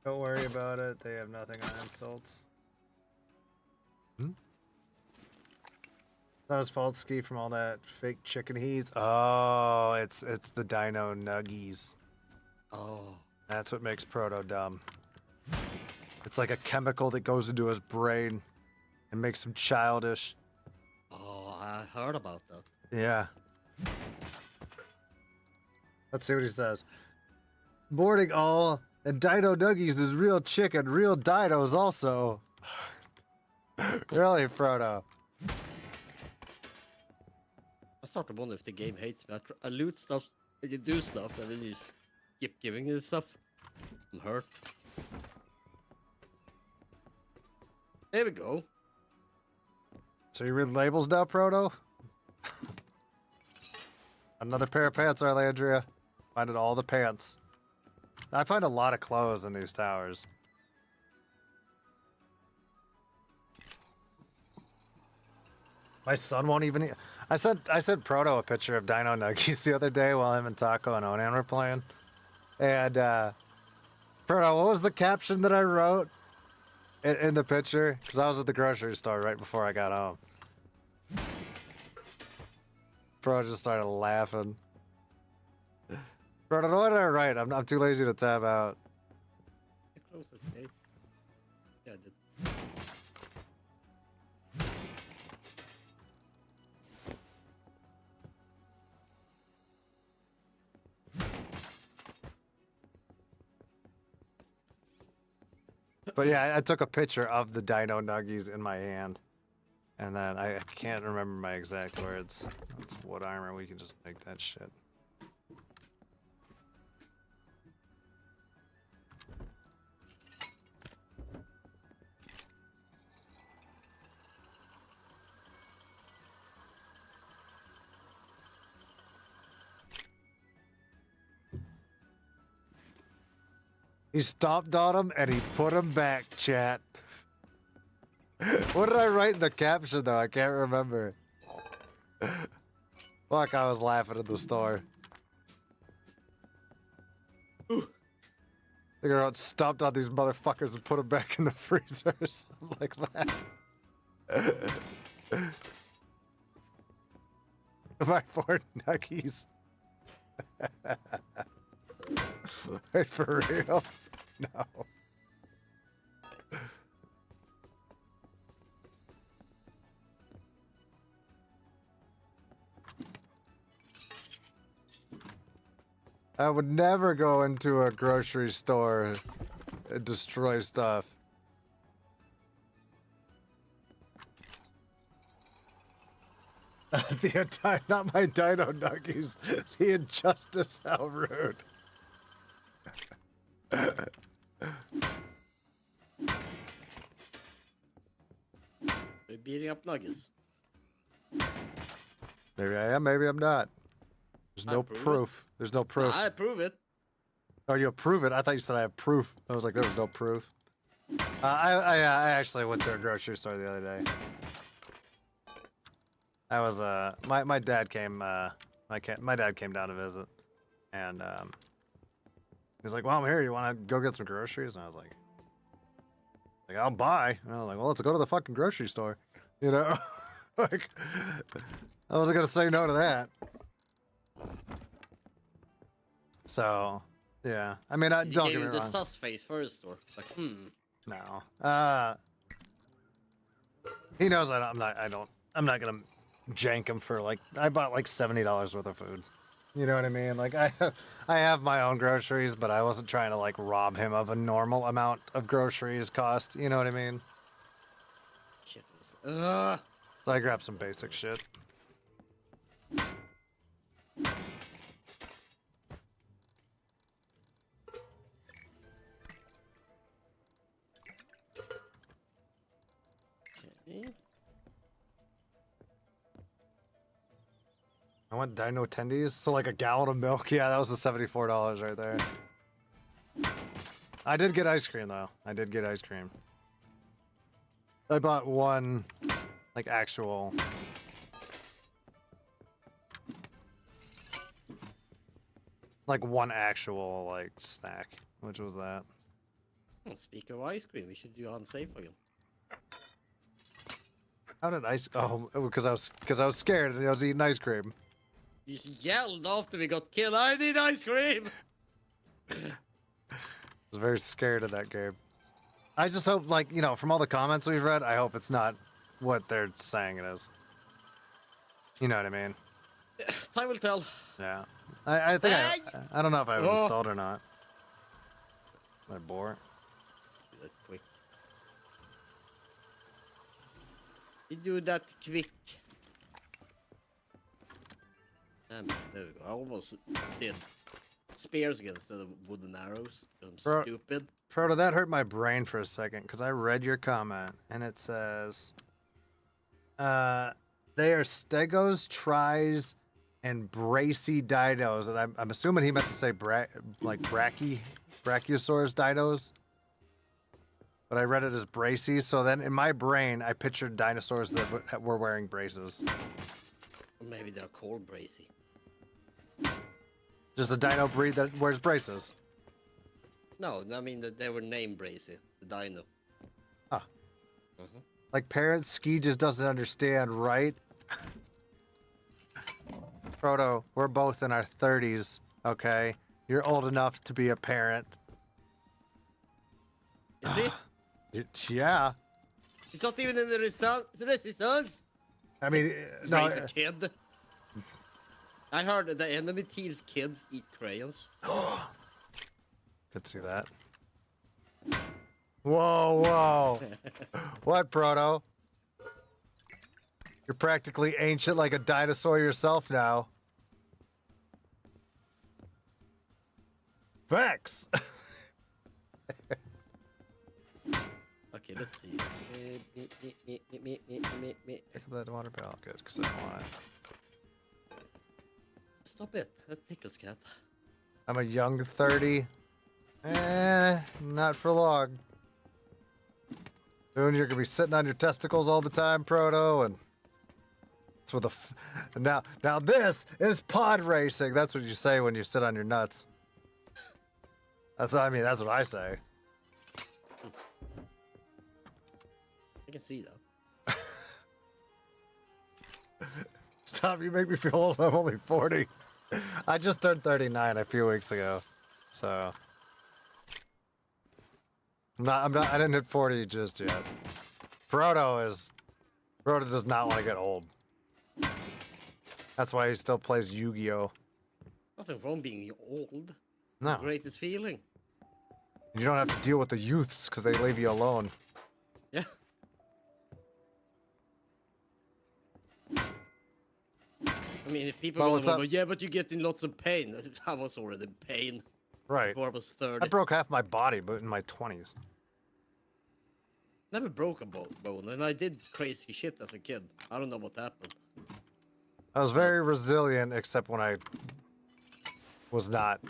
Don't worry about it. They have nothing on insults. That was fault ski from all that fake chicken heat. Oh, it's the dino nuggies. Oh. That's what makes Proto dumb. It's like a chemical that goes into his brain and makes him childish. Oh, I heard about that. Yeah. Let's see what he says. Boarding all, and Dino Nuggies is real chicken, real dinos also. Really, Frodo? I start to wonder if the game hates me. I loot stuff, I can do stuff, and then you skip giving it stuff. I'm hurt. There we go. So you read labels now, Proto? Another pair of pants, Arlandria. Finding all the pants. I find a lot of clothes in these towers. My son won't even. I sent Proto a picture of Dino Nuggies the other day while him and Taco and Onan were playing. And Proto, what was the caption that I wrote in the picture? Because I was at the grocery store right before I got home. Proto just started laughing. Proto, what did I write? I'm too lazy to tab out. Close it, okay? Yeah, I did. But yeah, I took a picture of the Dino Nuggies in my hand. And then I can't remember my exact words. It's wood armor. We can just make that shit. He stomped on him and he put him back, chat. What did I write in the caption though? I can't remember. Fuck, I was laughing at the store. I think I wrote stomped on these motherfuckers and put them back in the freezer or something like that. My poor nuggies. Wait, for real? No. I would never go into a grocery store and destroy stuff. Not my Dino Nuggies. The injustice, how rude. We're beating up Nuggets. Maybe I am, maybe I'm not. There's no proof. There's no proof. I approve it. Oh, you approve it? I thought you said I have proof. I was like, there was no proof. I actually went to a grocery store the other day. I was my dad came my dad came down to visit, and he's like, "Well, I'm here. You want to go get some groceries?" And I was like, "I'll buy." And I was like, "Well, let's go to the fucking grocery store," you know. Like, I wasn't gonna say no to that. So, yeah. I mean, don't get me wrong. The sus face first, or like, No. He knows I'm not gonna jank him for like, I bought like $70 worth of food. You know what I mean? Like I have my own groceries, but I wasn't trying to like rob him of a normal amount of groceries cost. You know what I mean? shit. So I grabbed some basic shit. Okay. I want dino tendies, so like a gallon of milk. Yeah, that was the $74 right there. I did get ice cream though. I did get ice cream. I bought one, like actual. Like one actual like snack, which was that. Well, speak of ice cream, we should do unsafe again. How did ice? Oh, because I was scared and I was eating ice cream. You just yelled after we got killed. I need ice cream. I was very scared of that game. I just hope, like, you know, from all the comments we've read, I hope it's not what they're saying it is. You know what I mean? Time will tell. Yeah. I think I don't know if I have it Oh. installed or not. I bore. Do that quick. You do that quick. Damn it, there we go. I almost did spears again instead of wooden arrows. 'Cause I'm Bro. stupid. Proto, that hurt my brain for a second because I read your comment and it says, they are stegos, tries, and bracy dinos. And I'm assuming he meant to say brachiosaurus dinos. But I read it as bracy. So then in my brain, I pictured dinosaurs that were wearing braces. Or maybe they're called bracy. Just a dino breed that wears braces. No, I mean that they were named Bracy, the dino. Huh. Uh-huh. Like parents, Ski just doesn't understand, right? Proto, we're both in our 30s, okay? You're old enough to be a parent. Is he? Yeah. He's not even in the resistance. I mean, no. Raise a kid. I heard that the enemy team's kids eat crayons. Could see that. Whoa, whoa. What, Proto? You're practically ancient like a dinosaur yourself now. Facts. Okay, let's see. That water barrel, good, because I don't want it. Stop it. That tickles, cat. I'm a young 30. Not for long. Soon you're gonna be sitting on your testicles all the time, Proto, and that's what now this is pod racing. That's what you say when you sit on your nuts. That's what I mean. That's what I say. I can see that. Stop! You make me feel old. I'm only 40. I just turned 39 a few weeks ago, so I'm not. I didn't hit 40 just yet. Proto does not want to get old. That's why he still plays Yu-Gi-Oh. Nothing wrong being old. No, Greatest feeling. you don't have to deal with the youths because they leave you alone. Yeah. I mean, if people Well, go, what's up? yeah, but you get in lots of pain. I was already in pain Right. before I was 30. I broke half my body, but in my 20s. Never broke a bone, and I did crazy shit as a kid. I don't know what happened. I was very resilient, except when I was not.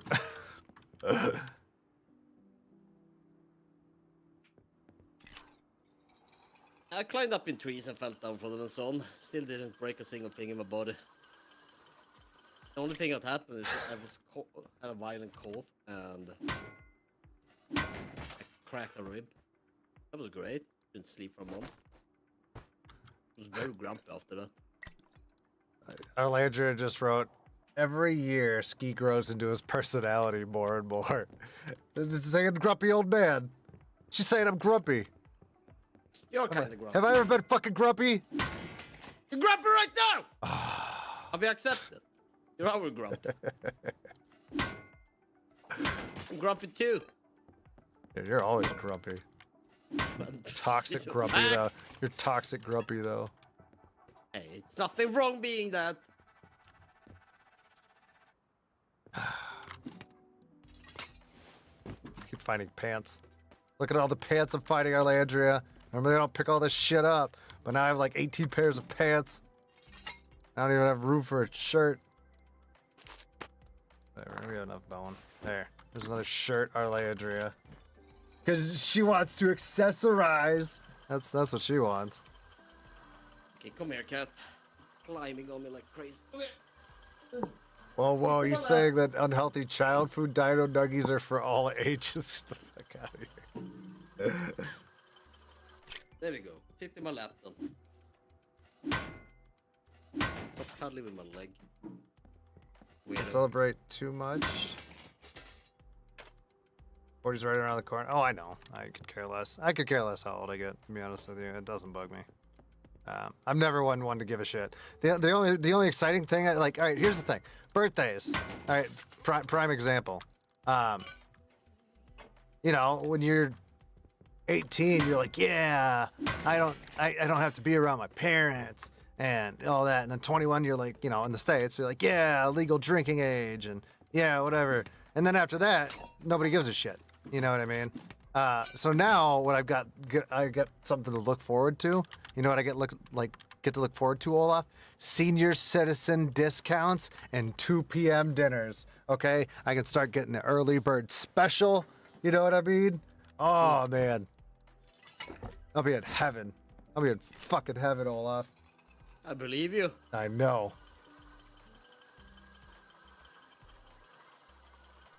I climbed up in trees and fell down from them and so on. Still didn't break a single thing in my body. The only thing that happened is I had a violent cough and I cracked a rib. That was great. Didn't sleep for a month. I was very grumpy after that. Arlandria just wrote, every year Ski grows into his personality more and more. Just saying grumpy old man. She's saying I'm grumpy. You're kind of grumpy. Have I ever been fucking grumpy? You're grumpy right now! I'll be accepted. You're our grumpy. I'm grumpy too. Yeah, you're always grumpy. Toxic It's a grumpy fact. though. You're toxic grumpy though. Hey, it's nothing wrong being that. Keep finding pants. Look at all the pants I'm finding, Arlandria. Remember they don't pick all this shit up, but now I have like 18 pairs of pants. I don't even have room for a shirt. There, we have enough bone. There. There's another shirt, Arlandria. Because she wants to accessorize. That's what she wants. Okay, come here, cat. Climbing on me like crazy. Come here. Whoa, you're saying that unhealthy child food dino nuggies are for all ages? Get the fuck out of here. There we go. Sit in my lap then. Stop cuddling with my leg. Can't Weirdo. celebrate too much. 40's right around the corner. Oh, I know. I could care less. I could care less how old I get, to be honest with you. It doesn't bug me. I'm never one to give a shit. The only exciting thing, all right, here's the thing. Birthdays. All right, prime example. You know, when you're 18, you're like, yeah, I don't have to be around my parents and all that. And then 21, you're like, you know, in the States, you're like, yeah, legal drinking age and yeah, whatever. And then after that, nobody gives a shit. You know what I mean? So now what I got something to look forward to. You know what I get to look forward to, Olaf? Senior citizen discounts and 2 p.m. dinners. Okay, I can start getting the early bird special. You know what I mean? Oh man, I'll be in heaven. I'll be in fucking heaven, Olaf. I believe you. I know.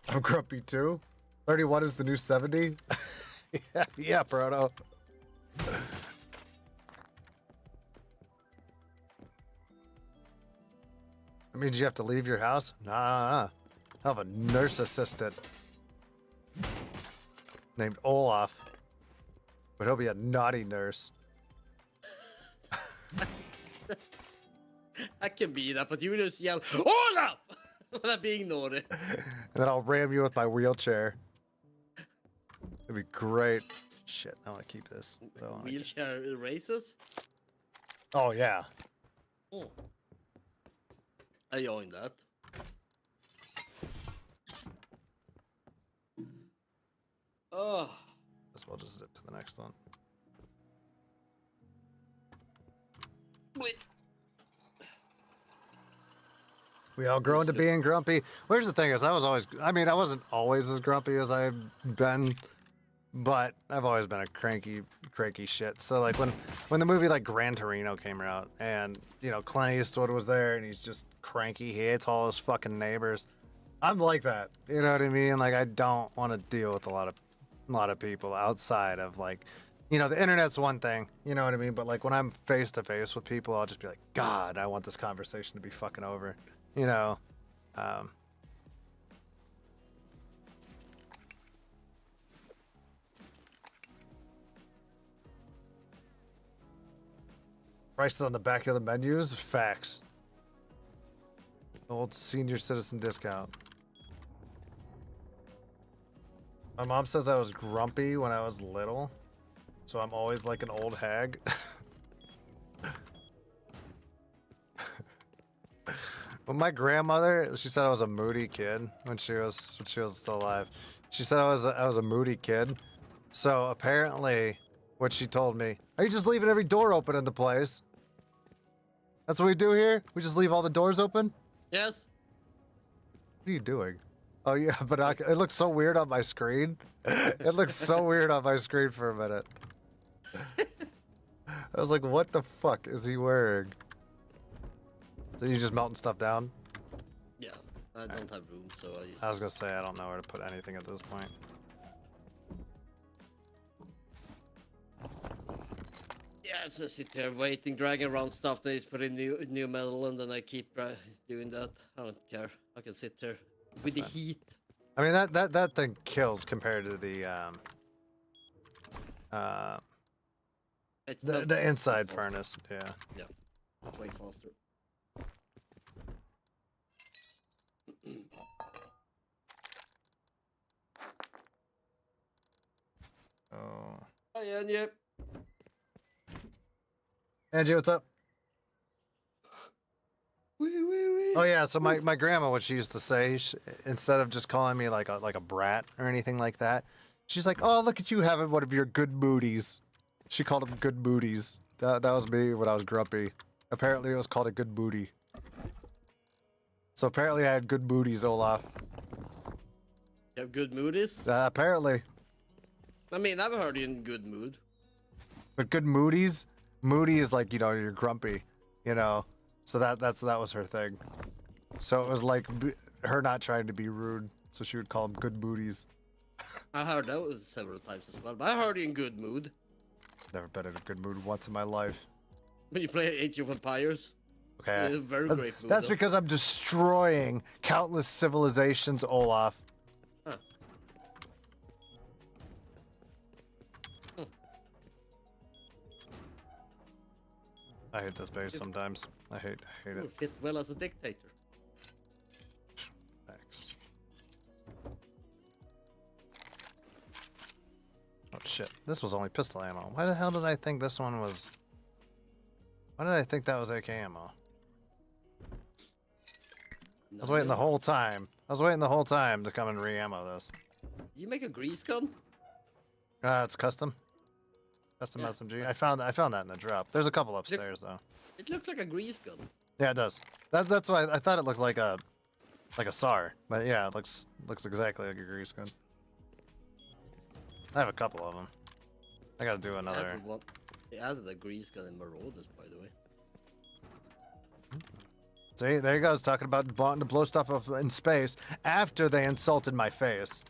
I'm grumpy too. 31 is the new 70. yeah, Proto. That means you have to leave your house? Nah. I have a nurse assistant named Olaf, but he'll be a naughty nurse. I can be that, but you will just yell, Olaf! when I'm being naughty. And then I'll ram you with my wheelchair. It'd be great. Shit, I want to keep this. I don't wanna Wheelchair races? Oh, yeah. Oh. I joined that. Oh. Guess we'll just zip to the next one. Wait. We all grow into being grumpy. Well, here's the thing is I wasn't always as grumpy as I've been, but I've always been a cranky shit. So like when the movie like Gran Torino came out and, you know, Clint Eastwood was there and he's just cranky, he hates all his fucking neighbors. I'm like that. You know what I mean? Like I don't want to deal with a lot of people outside of like, you know, the internet's one thing, you know what I mean? But like when I'm face to face with people, I'll just be like, God, I want this conversation to be fucking over. You know, prices on the back of the menus, facts. Old senior citizen discount. My mom says I was grumpy when I was little, so I'm always like an old hag. But my grandmother, she said I was a moody kid when she was still alive. She said I was a moody kid. So apparently, what she told me, are you just leaving every door open in the place? That's what we do here? We just leave all the doors open? Yes. What are you doing? Oh yeah, but it looks so weird on my screen. It looks so weird on my screen for a minute. I was like, what the fuck is he wearing? So you just melting stuff down? Yeah, I don't have room, so I just... I was gonna say I don't know where to put anything at this point. Yeah, so I sit there waiting, dragging around stuff that is put in new metal, and then I keep doing that. I don't care. I can sit there with the heat. I mean that thing kills compared to the inside furnace. Yeah. Yeah, it's way faster. Oh. Oh yeah, yeah. Angie, what's up? Oh yeah, so my grandma, what she used to say, instead of just calling me like a brat or anything like that, she's like, "Oh, look at you having one of your good moodies." She called them good moodies. That was me when I was grumpy. Apparently, it was called a good moody. So apparently, I had good moodies, Olaf. You have good moodies? Apparently, I mean, I've heard you in good mood. but good moodies, moody is like, you know, you're grumpy, you know. So that was her thing. So it was like her not trying to be rude, so she would call them good moodies. I heard that several times as well, but I heard you in good mood. Never been in a good mood once in my life. When you play Age of Empires. Okay. In a very That's- great mood. That's though. because I'm destroying countless civilizations, Olaf. Huh. I hate this base sometimes. I hate You it. would fit well as a dictator. Thanks. Oh shit! This was only pistol ammo. Why the hell did I think this one was? Why did I think that was AK ammo? I was waiting the whole time. I was waiting the whole time to come and re-ammo this. You make a grease gun? It's custom. Custom Yeah. SMG. I found that in the drop. There's a couple upstairs though. It looks like a grease gun. Yeah, it does. That's why I thought it looked like a SAR, but yeah, it looks exactly like a grease gun. I have a couple of them. I gotta do another. They added a grease gun in Marauders, by the way. See, there he goes, talking about wanting to blow stuff up in space after they insulted my face.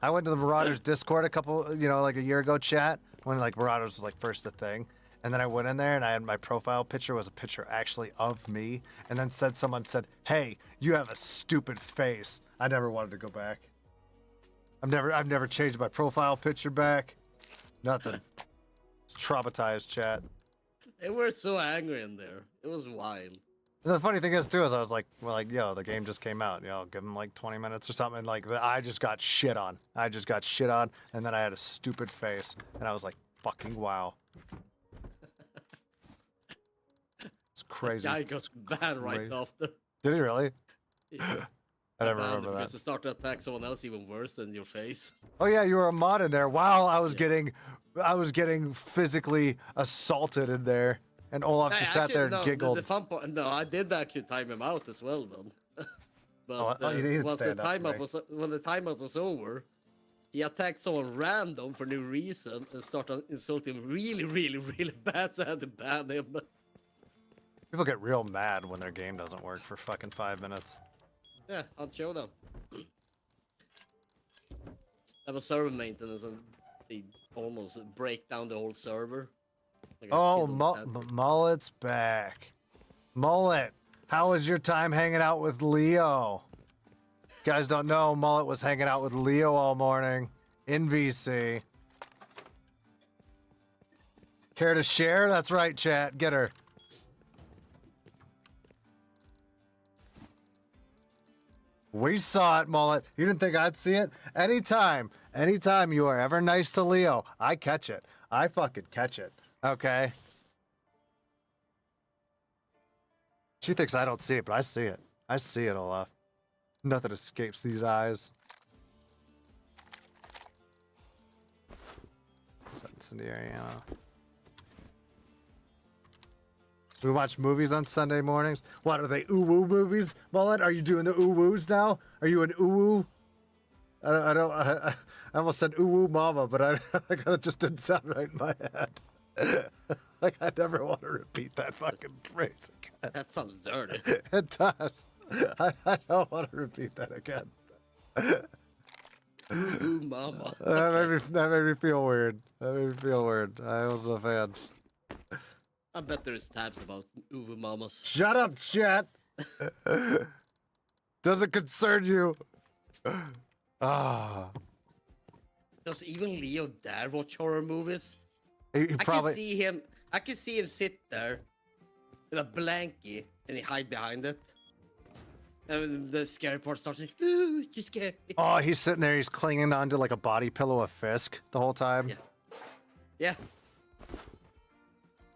I went to the Marauders Discord like a year ago, chat, when like Marauders was like first a thing. And then I went in there and I had my profile picture was a picture actually of me. And then someone said, "Hey, you have a stupid face." I never wanted to go back. I've never changed my profile picture back. Nothing. It's traumatized, chat. They were so angry in there. It was wild. And the funny thing is too, is I was like, yo, the game just came out. Give them like 20 minutes or something. Like I just got shit on. And then I had a stupid face, and I was like, fucking wow. It's crazy. Guy got banned right Crazy. after. Did he really? Yeah. I never Banned remember because that. it started to attack someone else even worse than your face. Oh yeah, you were a mod in there. While I was Yeah. getting physically assaulted in there, and Olaf just sat there and no, giggled. The fun part, no, I did actually time him out as well, then. But Oh, you didn't once the stand up for timeout me. when the timeout was over, he attacked someone random for no reason and started insulting really, really, really bad. So I had to ban him. People get real mad when their game doesn't work for fucking 5 minutes. Yeah, I'll show them. I was server maintenance and they almost break down the whole server. Like a Oh, kid on that. Mullet's back. Mullet, how was your time hanging out with Leo? Guys don't know, Mullet was hanging out with Leo all morning in VC. Care to share? That's right, chat. Get her. We saw it, Mullet. You didn't think I'd see it? Anytime you are ever nice to Leo, I catch it. I fucking catch it. Okay? She thinks I don't see it, but I see it. I see it, Olaf. Nothing escapes these eyes. What's that incendiary ammo? We watch movies on Sunday mornings. What are they? Ooh-woo movies? Mullet, are you doing the ooh-woos now? Are you an ooh-woo? I almost said ooh-woo mama, but that just didn't sound right in my head. Like I never want to repeat that fucking phrase again. That sounds dirty. It does. I don't want to repeat that again. Ooh, mama. That made me feel weird. I wasn't a fan. I bet there's tabs about Uwe mamas. Shut up, chat. Doesn't concern you. Ah. Does even Leo dare watch horror movies? He I probably. can see him sit there with a blankie and he hide behind it. And the scary part starts. Ooh, you scared me. Oh, he's sitting there. He's clinging onto like a body pillow of Fisk the whole time. Yeah. Yeah,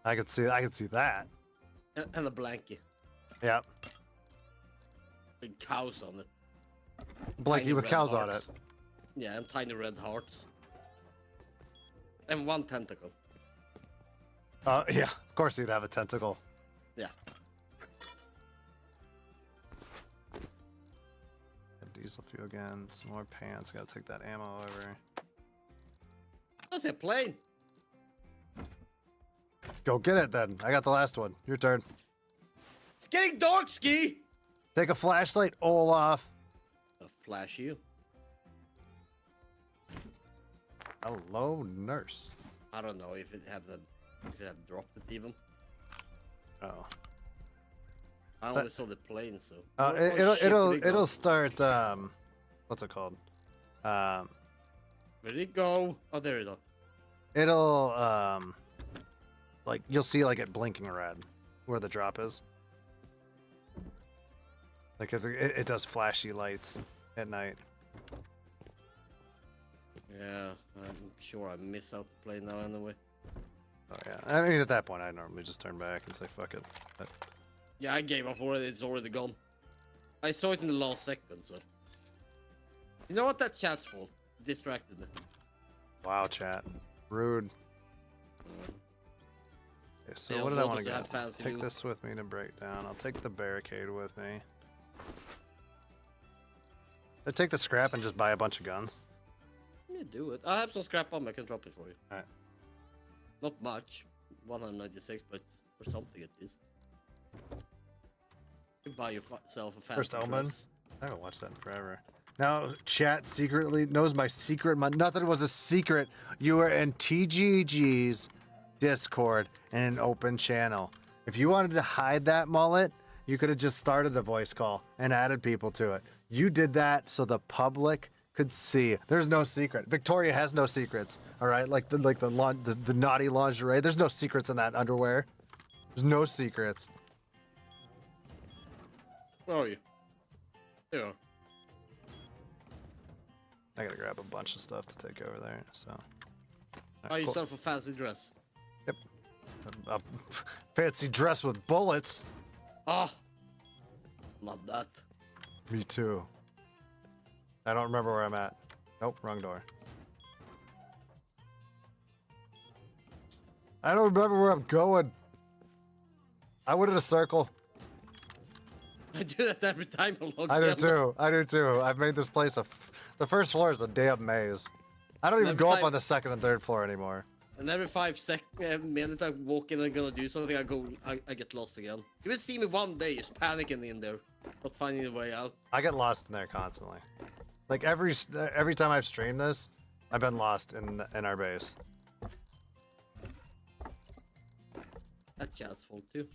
I could see that. and a blankie. Yeah. With cows on it. Blankie Tiny with red cows on it. hearts. Yeah, and tiny red hearts. And one tentacle. Yeah. Of course he'd have a tentacle. Yeah. Diesel fuel again. Some more pants. Gotta take that ammo over. That's a plane. Go get it then. I got the last one. Your turn. It's getting dark, Ski. Take a flashlight, Olaf. I'll flash you. Hello, nurse. I don't know if it have dropped it even. Oh. I That- only saw the plane, so. It'll start. What's it called? Where'd it go? Oh, there it is. It'll like you'll see like it blinking red where the drop is. Like it does flashy lights at night. Yeah, I'm sure I miss out the plane now anyway. Oh yeah. I mean, at that point, I normally just turn back and say fuck it. But Yeah, I gave up already. It's already gone. I saw it in the last second, so. You know what? That chat's fault. Distracted me. wow, chat, rude. Okay, so Yeah, what did I Voltos want to to get? have fancy Take loot. this with me to break down. I'll take the barricade with me. I take the scrap and just buy a bunch of guns. Yeah, do it. I have some scrap bomb. I can drop it for you. Alright. Not much. 196, but for something at least. You buy yourself a fancy First Omen? dress. I haven't watched that in forever. Now, chat secretly knows my secret. Nothing was a secret. You were in TGG's Discord in an open channel. If you wanted to hide that mullet, you could have just started a voice call and added people to it. You did that so the public could see. There's no secret. Victoria has no secrets. All right, like the naughty lingerie. There's no secrets in that underwear. There's no secrets. Where are you? There you are. I gotta grab a bunch of stuff to take over there. So. All Buy right, cool. yourself a fancy dress. A fancy dress with bullets. Ah! Love that. Me too. I don't remember where I'm at. Nope, wrong door. I don't remember where I'm going. I went in a circle. I do that every time I'm logged I do in. too. I do too. I've made this place the first floor is a damn maze. I don't even Every go up time- on the second and third floor anymore. And every 5 minutes I walk in and gonna do something, I get lost again. You will see me one day just panicking in there, not finding a way out. I get lost in there constantly. Like every time I've streamed this, I've been lost in our base. That's Chad's fault too.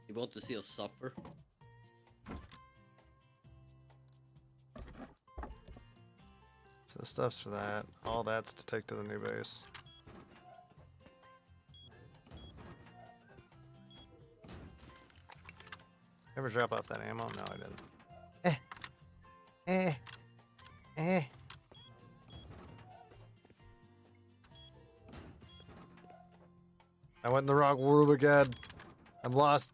You want to see us suffer? So the stuff's for that. All that's to take to the new base. Ever drop off that ammo? No, I didn't. I went in the wrong room again. I'm lost.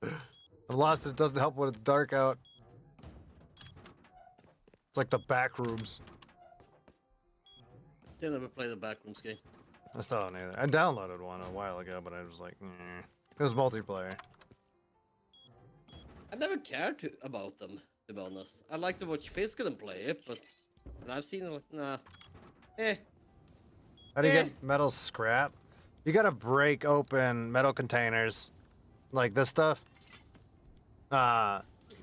I'm lost. It doesn't help when it's dark out. It's like the back rooms. Still never played the backrooms game. I still don't either. I downloaded one a while ago, but I was like, it was multiplayer. I never cared about them, to be honest. I like to watch Fisk and play it, but when I've seen it, like, nah. How do you get metal scrap? You gotta break open metal containers, like this stuff.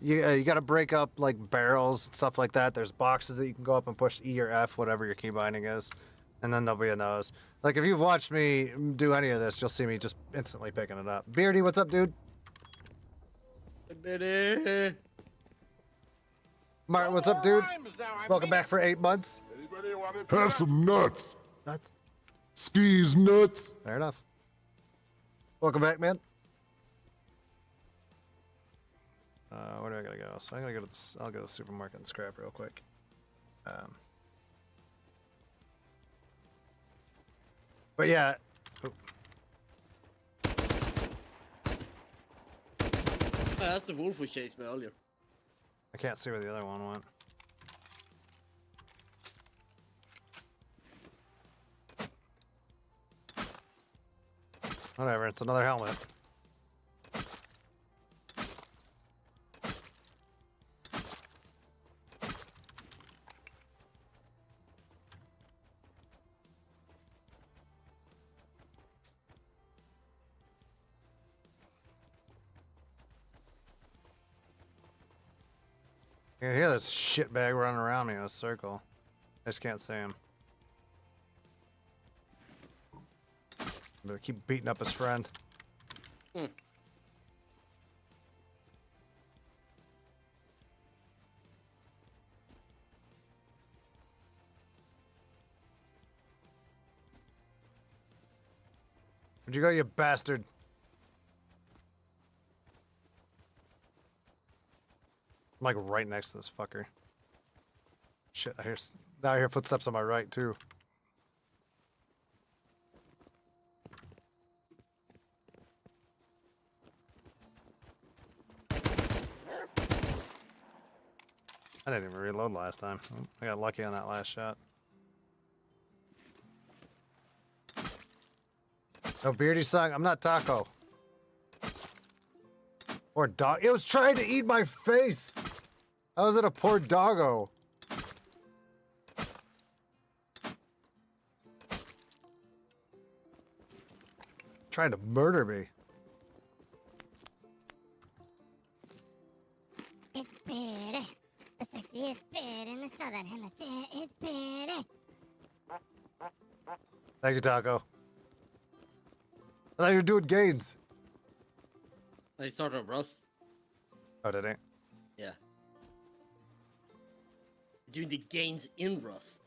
You gotta break up like barrels and stuff like that. There's boxes that you can go up and push E or F, whatever your key binding is, and then they'll be in those. Like if you've watched me do any of this, you'll see me just instantly picking it up. Beardy, what's up, dude? Martin, what's up, dude? Welcome back for 8 months. Have some nuts. Nuts. Skis nuts. Fair enough. Welcome back, man. Where do I gotta go? So I'm gonna go to I'll go to the supermarket and scrap real quick. But yeah. Oh, That's the wolf who chased me earlier. I can't see where the other one went. Whatever, it's another helmet. You can hear this shitbag running around me in a circle. I just can't see him. I'm gonna keep beating up his friend. Hmm. Where'd you go, you bastard? I'm like right next to this fucker. Shit, now I hear footsteps on my right too. I didn't even reload last time. I got lucky on that last shot. No beardy song. I'm not Taco. Or dog. It was trying to eat my face. I was at a poor doggo. Trying to murder me. It's pretty. The sexiest bird in the southern hemisphere is pretty. Thank you, Taco. I thought you were doing gains. They started up Rust. Oh, did he? Yeah. Doing the gains in Rust.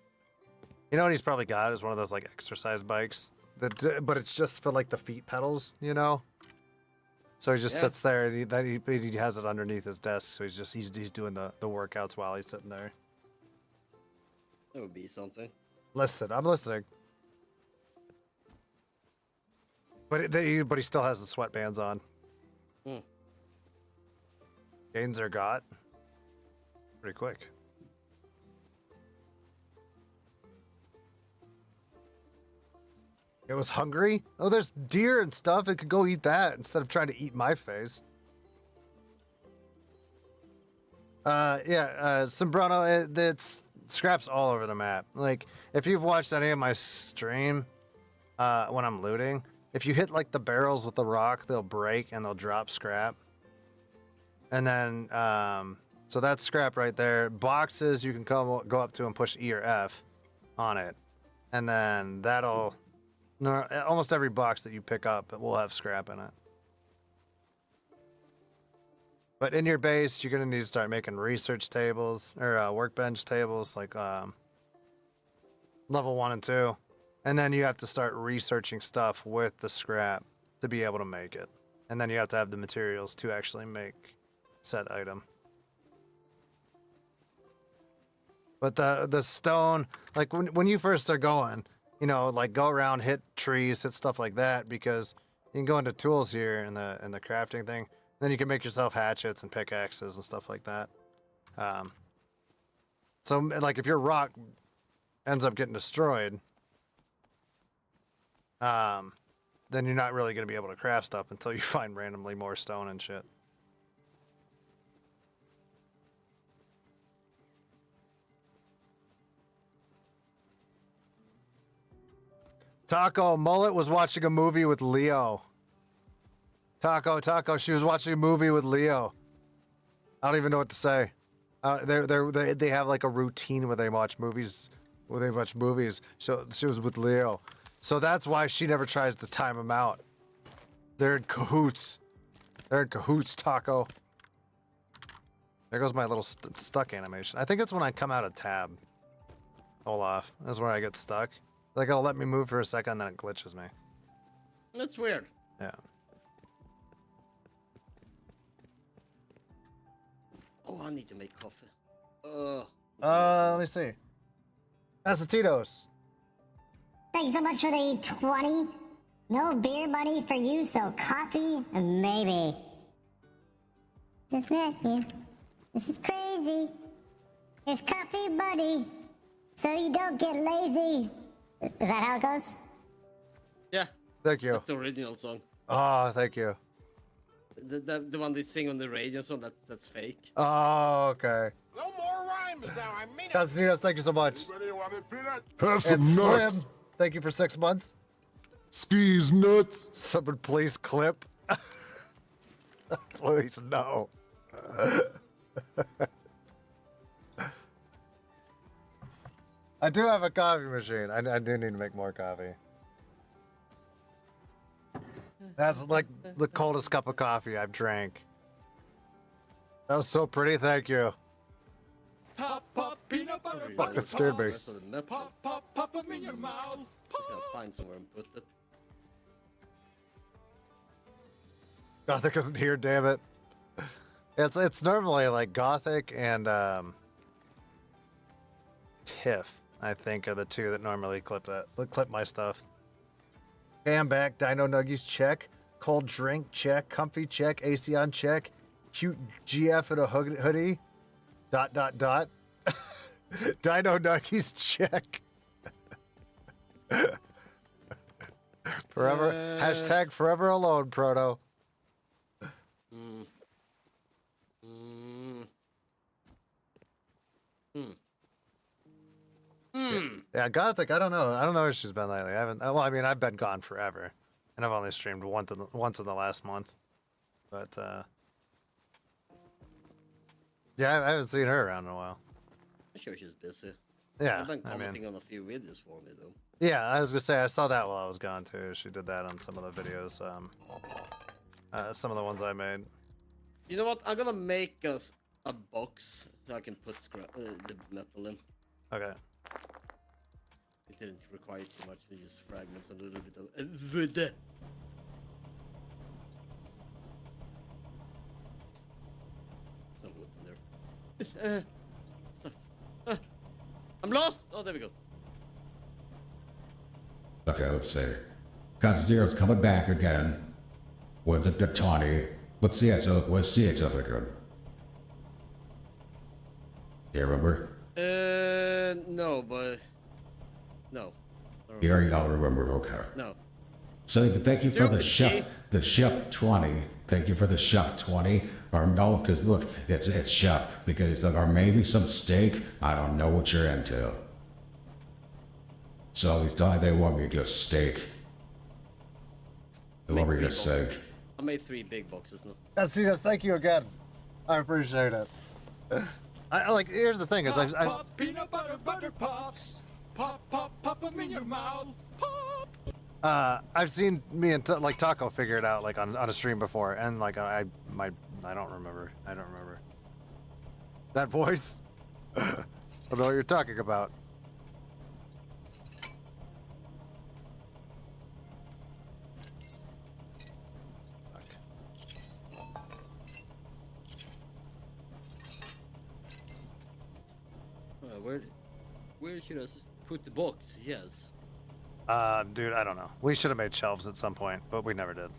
You know what he's probably got is one of those like exercise bikes. But it's just for like the feet pedals, you know. So he just sits there and he has it underneath his desk. So he's doing the workouts while he's sitting there. That would be something. Listen, I'm listening. But he still has the sweatbands on. Hmm. Gains are got pretty quick. It was hungry? Oh, there's deer and stuff. It could go eat that instead of trying to eat my face. Sombrano, it's scraps all over the map. Like, if you've watched any of my stream when I'm looting, if you hit like the barrels with the rock, they'll break and they'll drop scrap. And then, so that's scrap right there. Boxes, you can go up to and push E or F on it. And then that'll... No, almost every box that you pick up will have scrap in it. But in your base, you're gonna need to start making research tables or workbench tables, like level 1 and 2, and then you have to start researching stuff with the scrap to be able to make it, and then you have to have the materials to actually make said item. But the stone, like when you first start going. You know, like go around, hit trees, hit stuff like that, because you can go into tools here in the crafting thing. Then you can make yourself hatchets and pickaxes and stuff like that. So like if your rock ends up getting destroyed, then you're not really going to be able to craft stuff until you find randomly more stone and shit. Taco Mullet was watching a movie with Leo. Taco, she was watching a movie with Leo. I don't even know what to say. They have like a routine where they watch movies. So she was with Leo. So that's why she never tries to time him out. They're in cahoots. Taco. There goes my little stuck animation. I think it's when I come out of tab. Olaf. That's where I get stuck. Like, it'll let me move for a second, and then it glitches me. That's weird. Yeah. Oh, I need to make coffee. Oh. Let me see. Acetitos. Thank you so much for the 20. No beer money for you, so coffee, maybe. Just met you. This is crazy. Here's coffee, buddy. So you don't get lazy. Is that how it goes? Yeah. Thank you. That's the original song. Oh, thank you. The one they sing on the radio song, that's fake. Oh, okay. No more rhymes now, I mean it. Acetitos, thank you so much. Anybody want a peanut? Have some And nuts. Slim, thank you for 6 months. Skis nuts. Someone please clip. Please, no. I do have a coffee machine. I do need to make more coffee. That's like the coldest cup of coffee I've drank. That was so pretty, thank you. Pop, pop, peanut butter, Fuck, butter that scared me. Rest of the metal. Pop, pop, pop them in your mouth. Just gotta find somewhere and put it. Gothic isn't here, damn it. It's normally like Gothic and Tiff, I think, are the two that normally clip my stuff. Okay, I'm back. Dino Nuggies, check. Cold drink, check. Comfy, check. AC on, check. Cute GF in a hoodie. ... Dino Nuggies, check. Forever. Hashtag forever alone, Proto. Yeah, Gothic, I don't know. I don't know where she's been lately. I haven't. Well, I mean, I've been gone forever, and I've only streamed once in the last month. But yeah, I haven't seen her around in a while. I'm sure she's busy. Yeah, I've been I commenting mean, on a few videos for me though. yeah, I was gonna say I saw that while I was gone too. She did that on some of the videos. Some of the ones I made. You know what? I'm gonna make us a box so I can put the metal in. Okay. It didn't require too much. We just fragments a little bit of wood. Some wood in there. Stuck. I'm lost. Oh, there we go. Okay, let's see. Zero's coming back again. Was it the tawny? Let's see it. So let's see it. Good. Do you remember? No, but no. You already don't remember. Okay. No. So thank you for the Stupid chef. The chef 20. Thank you for the chef 20. Or no, because look, it's chef. Because or maybe some steak. I don't know what you're into. So he's telling they want me to get steak. They want me to get steak. I made 3 big boxes now. Yes, thank you again. I appreciate it. I like. Here's the thing: is Pop, pop, peanut butter, butter pops. Pop, pop, pop them in your mouth. Pop. I've seen me and like Taco figure it out like on a stream before, and like I don't remember. I don't remember that voice. I don't know what you're talking about. Where should I put the box? Yes. Dude, I don't know. We should have made shelves at some point, but we never did.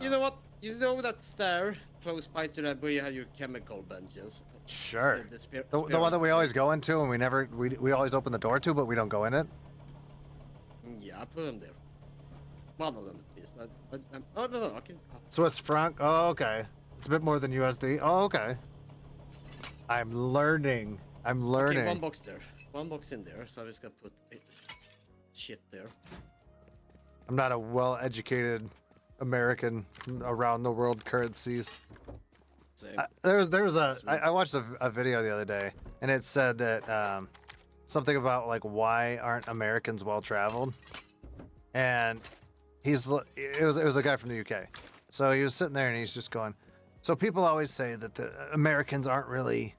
You know what? You know that stair close by to that where you have your chemical benches? Sure. The The one that we always go into and we always open the door to, but we don't go in it. Yeah, I put them there. One of them at least. Oh no, I can. Swiss franc. Oh, okay. It's a bit more than USD. Oh, okay. I'm learning. I'm learning. Okay, one box there. One box in there. So I just gotta put shit there. I'm not a well-educated American around the world currencies. Same. I watched a video the other day, and it said that something about like why aren't Americans well-traveled, and it was a guy from the UK, so he was sitting there and he's just going, so people always say that the Americans aren't really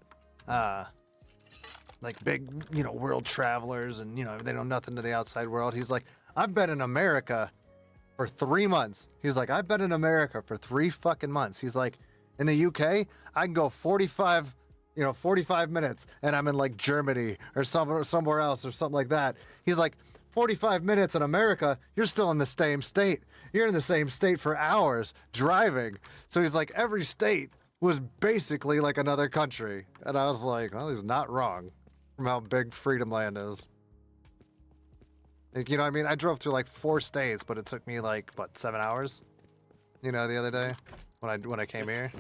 like big world travelers, and they know nothing to the outside world. He's like, I've been in America for 3 months. He's like, I've been in America for 3 fucking months. He's like, in the UK, I can go 45 minutes and I'm in like Germany or somewhere else or something like that. He's like, 45 minutes in America, you're still in the same state. You're in the same state for hours driving. So he's like, every state was basically like another country. And I was like, well, he's not wrong from how big Freedom Land is. Like, you know what I mean? I drove through like 4 states, but it took me like, what, 7 hours? The other day when I came here.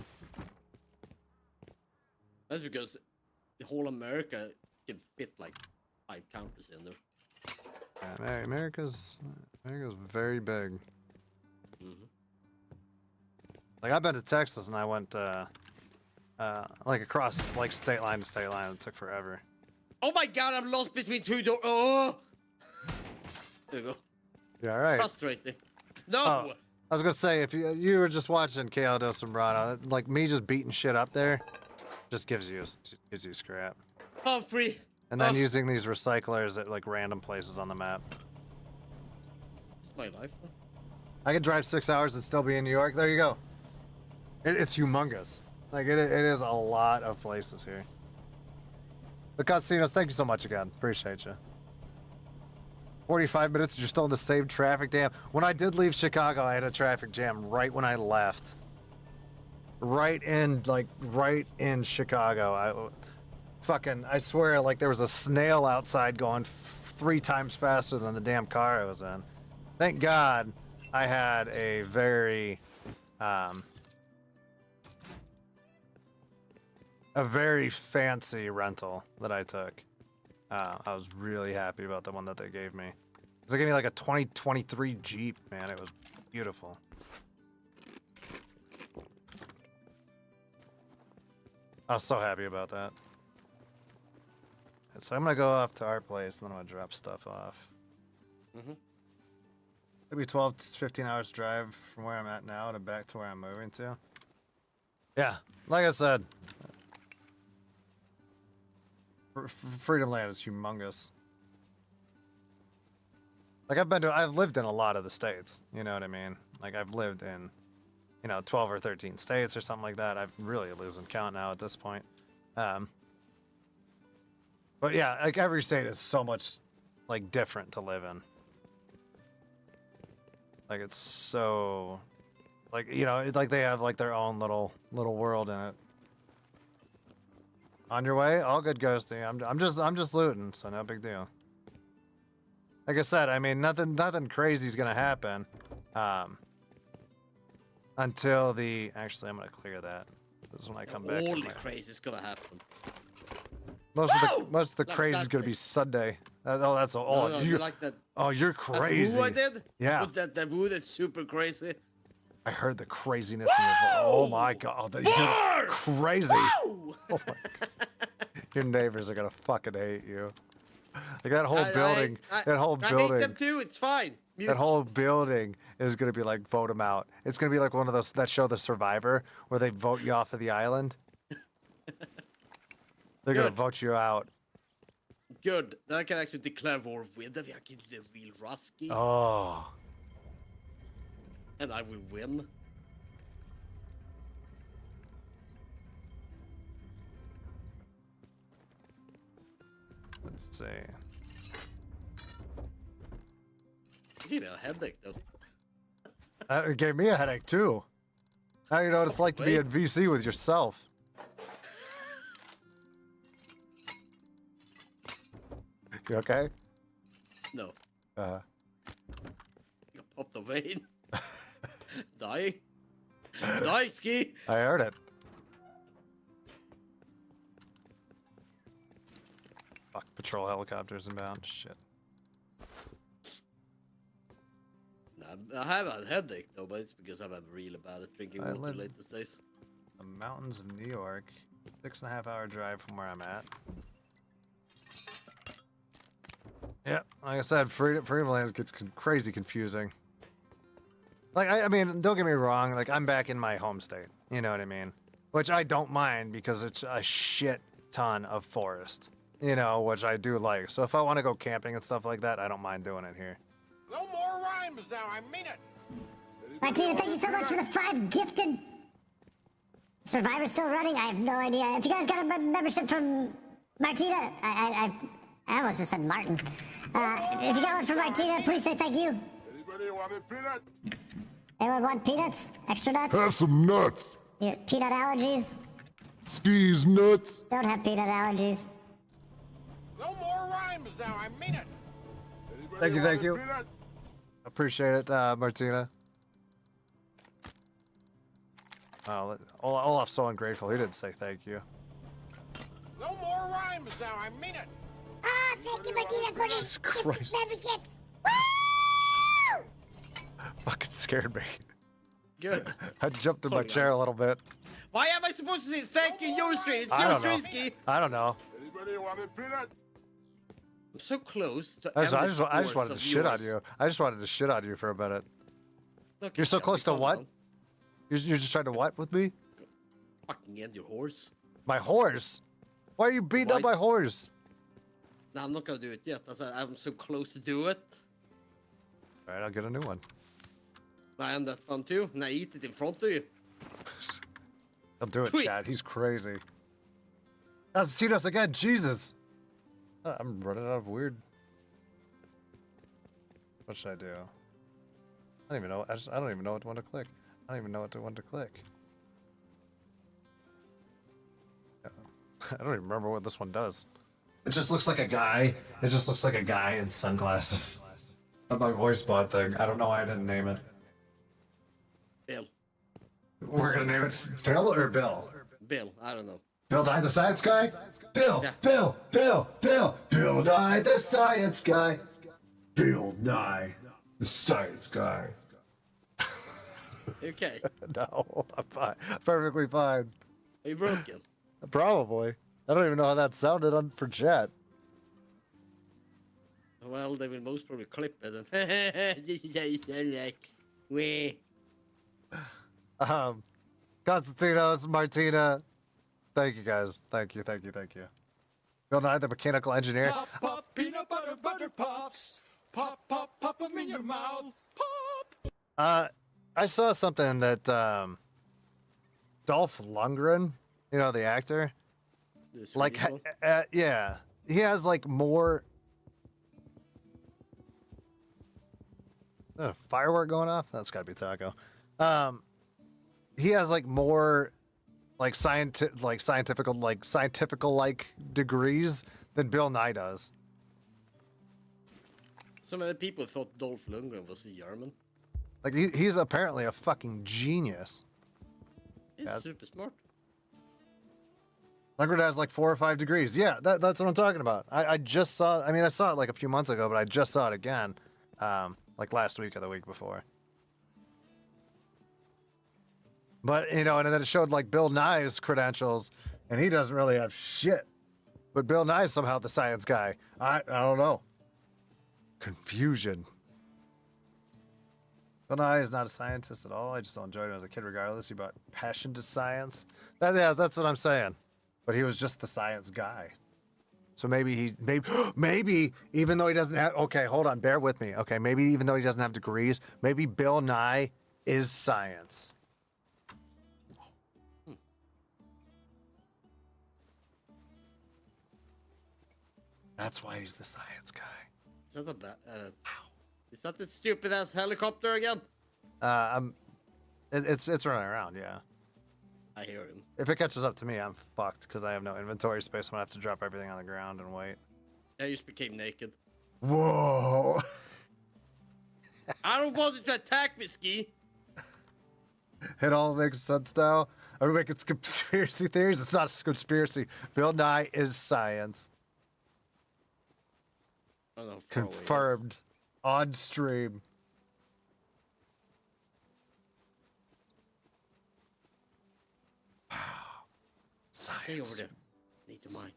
That's because the whole America can fit like 5 countries in there. Yeah, America's very big. Like, I've been to Texas and I went like across like state line to state line. It took forever. Oh my god, I'm lost between 2 doors. Oh! There you go. Yeah, all right. Frustrating. No! Oh. I was gonna say, if you were just watching KO do Sombrano, like me just beating shit up there, just gives you scrap. Oh, free. And then using these recyclers at like random places on the map. It's my life. I could drive 6 hours and still be in New York. There you go. It's humongous. Like it is a lot of places here. But Costinos, thank you so much again. Appreciate you. 45 minutes, you're still in the same traffic jam. When I did leave Chicago, I had a traffic jam right when I left. Right in Chicago. I swear, like there was a snail outside going 3 times faster than the damn car I was in. Thank God I had a very fancy rental that I took. I was really happy about the one that they gave me. They gave me like a 2023 Jeep, man. It was beautiful. I was so happy about that. So I'm gonna go off to our place, and then I'm gonna drop stuff off. Maybe 12 to 15 hours drive from where I'm at now to back to where I'm moving to. Yeah, like I said, Freedom Land is humongous. Like I've lived in a lot of the states, you know what I mean? Like I've lived in, 12 or 13 states or something like that. I'm really losing count now at this point. But yeah, like every state is so much like different to live in. Like it's so, like like they have like their own little world in it. On your way, all good, Ghosty. I'm just looting, so no big deal. Like I said, I mean nothing crazy is gonna happen, until the. Actually, I'm gonna clear that. This is when I come back. Only crazy is gonna happen. Most of the crazy is gonna be Sunday. That's all. No, you like that. Oh, you're crazy. Who I did? Yeah. With that woo, that's super crazy. I heard the craziness in your voice. Oh my god, you're crazy. Oh my god. Your neighbors are gonna fucking hate you. Like that whole building. I hate them too. It's fine. Mute. That whole building is gonna be like vote them out. It's gonna be like one of those that show The Survivor where they vote you off of the island. They're gonna vote you out. Good. Then I can actually declare war with them. I can do the real Rusky. Oh. And I will win. Let's see. You gave me a headache though. It gave me a headache too. Now you know what it's like to be in VC with yourself. You okay? No. Uh. You popped the vein. Dying. Die, Ski. I heard it. Fuck, patrol helicopters inbound. Shit. Nah, I have a headache though, but it's because I'm really bad at drinking water live latest days. The mountains of New York. 6.5 hour drive from where I'm at. Yeah, like I said, Freedom Lands gets crazy confusing. Like, I mean, don't get me wrong, like, I'm back in my home state, you know what I mean? Which I don't mind because it's a shit ton of forest, which I do like. So if I want to go camping and stuff like that, I don't mind doing it here. No more rhymes now, I mean it. Martina, thank you so much for the 5 gifted. Survivor's still running? I have no idea. If you guys got a membership from Martina, I almost just said Martin. If you got one from Martina, please say thank you. Anybody want a peanut? Anyone want peanuts? Extra nuts? Have some nuts. Peanut allergies? Skis nuts. Don't have peanut allergies. No more rhymes now, I mean it. Anybody Thank you. want a peanut? Appreciate it, Martina. Oh, Olaf's so ungrateful. He didn't say thank you. No more rhymes now, I mean it. Ah, thank you, Martina, for Jesus Christ. memberships. Fucking scared me. Good. I jumped in my chair a little bit. Why am I supposed to say thank you, your street? It's I your don't know. street, Ski. I don't know. Anybody want a peanut? I'm so close to I just endless wanted wars to of shit on yours. you. I just wanted to shit on you for a minute. Look, You're so Jeff, close to calm what? down. You're just trying to what with me? Fucking end your horse. My horse? Why are you beating up Why- my horse? No, I'm not gonna do it yet. I'm so close to do it. All right, I'll get a new one. I am that one too, and I eat it in front of you. He'll do it, Tweet. Chad. He's crazy. That's Tito's again. Jesus. I'm running out of weird. What should I do? I don't even know. I don't even know what one to click. I don't even know what one to click. I don't even remember what this one does. It just looks like a guy. It just looks like a guy in sunglasses. That's my voice bot thing. I don't know why I didn't name it. Bill. We're gonna name it Phil or Bill. Bill, I don't know. Bill Nye the Science Guy? Bill, Yeah. Bill, Bill, Bill, Bill Nye the Science Guy. Bill Nye the Science Guy. Okay. No, I'm fine. Perfectly fine. Are you broken? Probably. I don't even know how that sounded on for chat. Well, they will most probably clip it and this is how you sound like. Weh. Constantinos, Martina. Thank you guys. Thank you, thank you, thank you. Bill Nye the Mechanical Engineer. Pop, pop, peanut butter, butter pops. Pop, pop, pop 'em in your mouth. Pop. I saw something that Dolph Lundgren, you know, the actor, This like, really yeah, he has like more. Firework going off? That's gotta be Taco. He has like more, like scientific degrees than Bill Nye does. So many people thought Dolph Lundgren was a German. Like he's apparently a fucking genius. He's Yeah. super smart. Lundgren has like 4 or 5 degrees. Yeah, that's what I'm talking about. I just saw. I mean, I saw it like a few months ago, but I just saw it again, like last week or the week before. But you know, and then it showed like Bill Nye's credentials, and he doesn't really have shit. But Bill Nye's somehow the science guy. I don't know. Confusion. Bill Nye is not a scientist at all. I just don't enjoy him as a kid, regardless. He brought passion to science. Yeah, that's what I'm saying. But he was just the science guy. So maybe even though he doesn't have. Okay, hold on, bear with me. Okay, maybe even though he doesn't have degrees, maybe Bill Nye is science. That's why he's the science guy. Is that a is that the stupid ass helicopter again? It's running around, yeah. I hear him. If it catches up to me, I'm fucked because I have no inventory space. I'm gonna have to drop everything on the ground and wait. I just became naked. Whoa! I don't want it to attack me, Ski. It all makes sense now. Are we making conspiracy theories? It's not a conspiracy. Bill Nye is science. I don't know how far away it is. Confirmed. On stream. Stay over Science. there. Need to mine.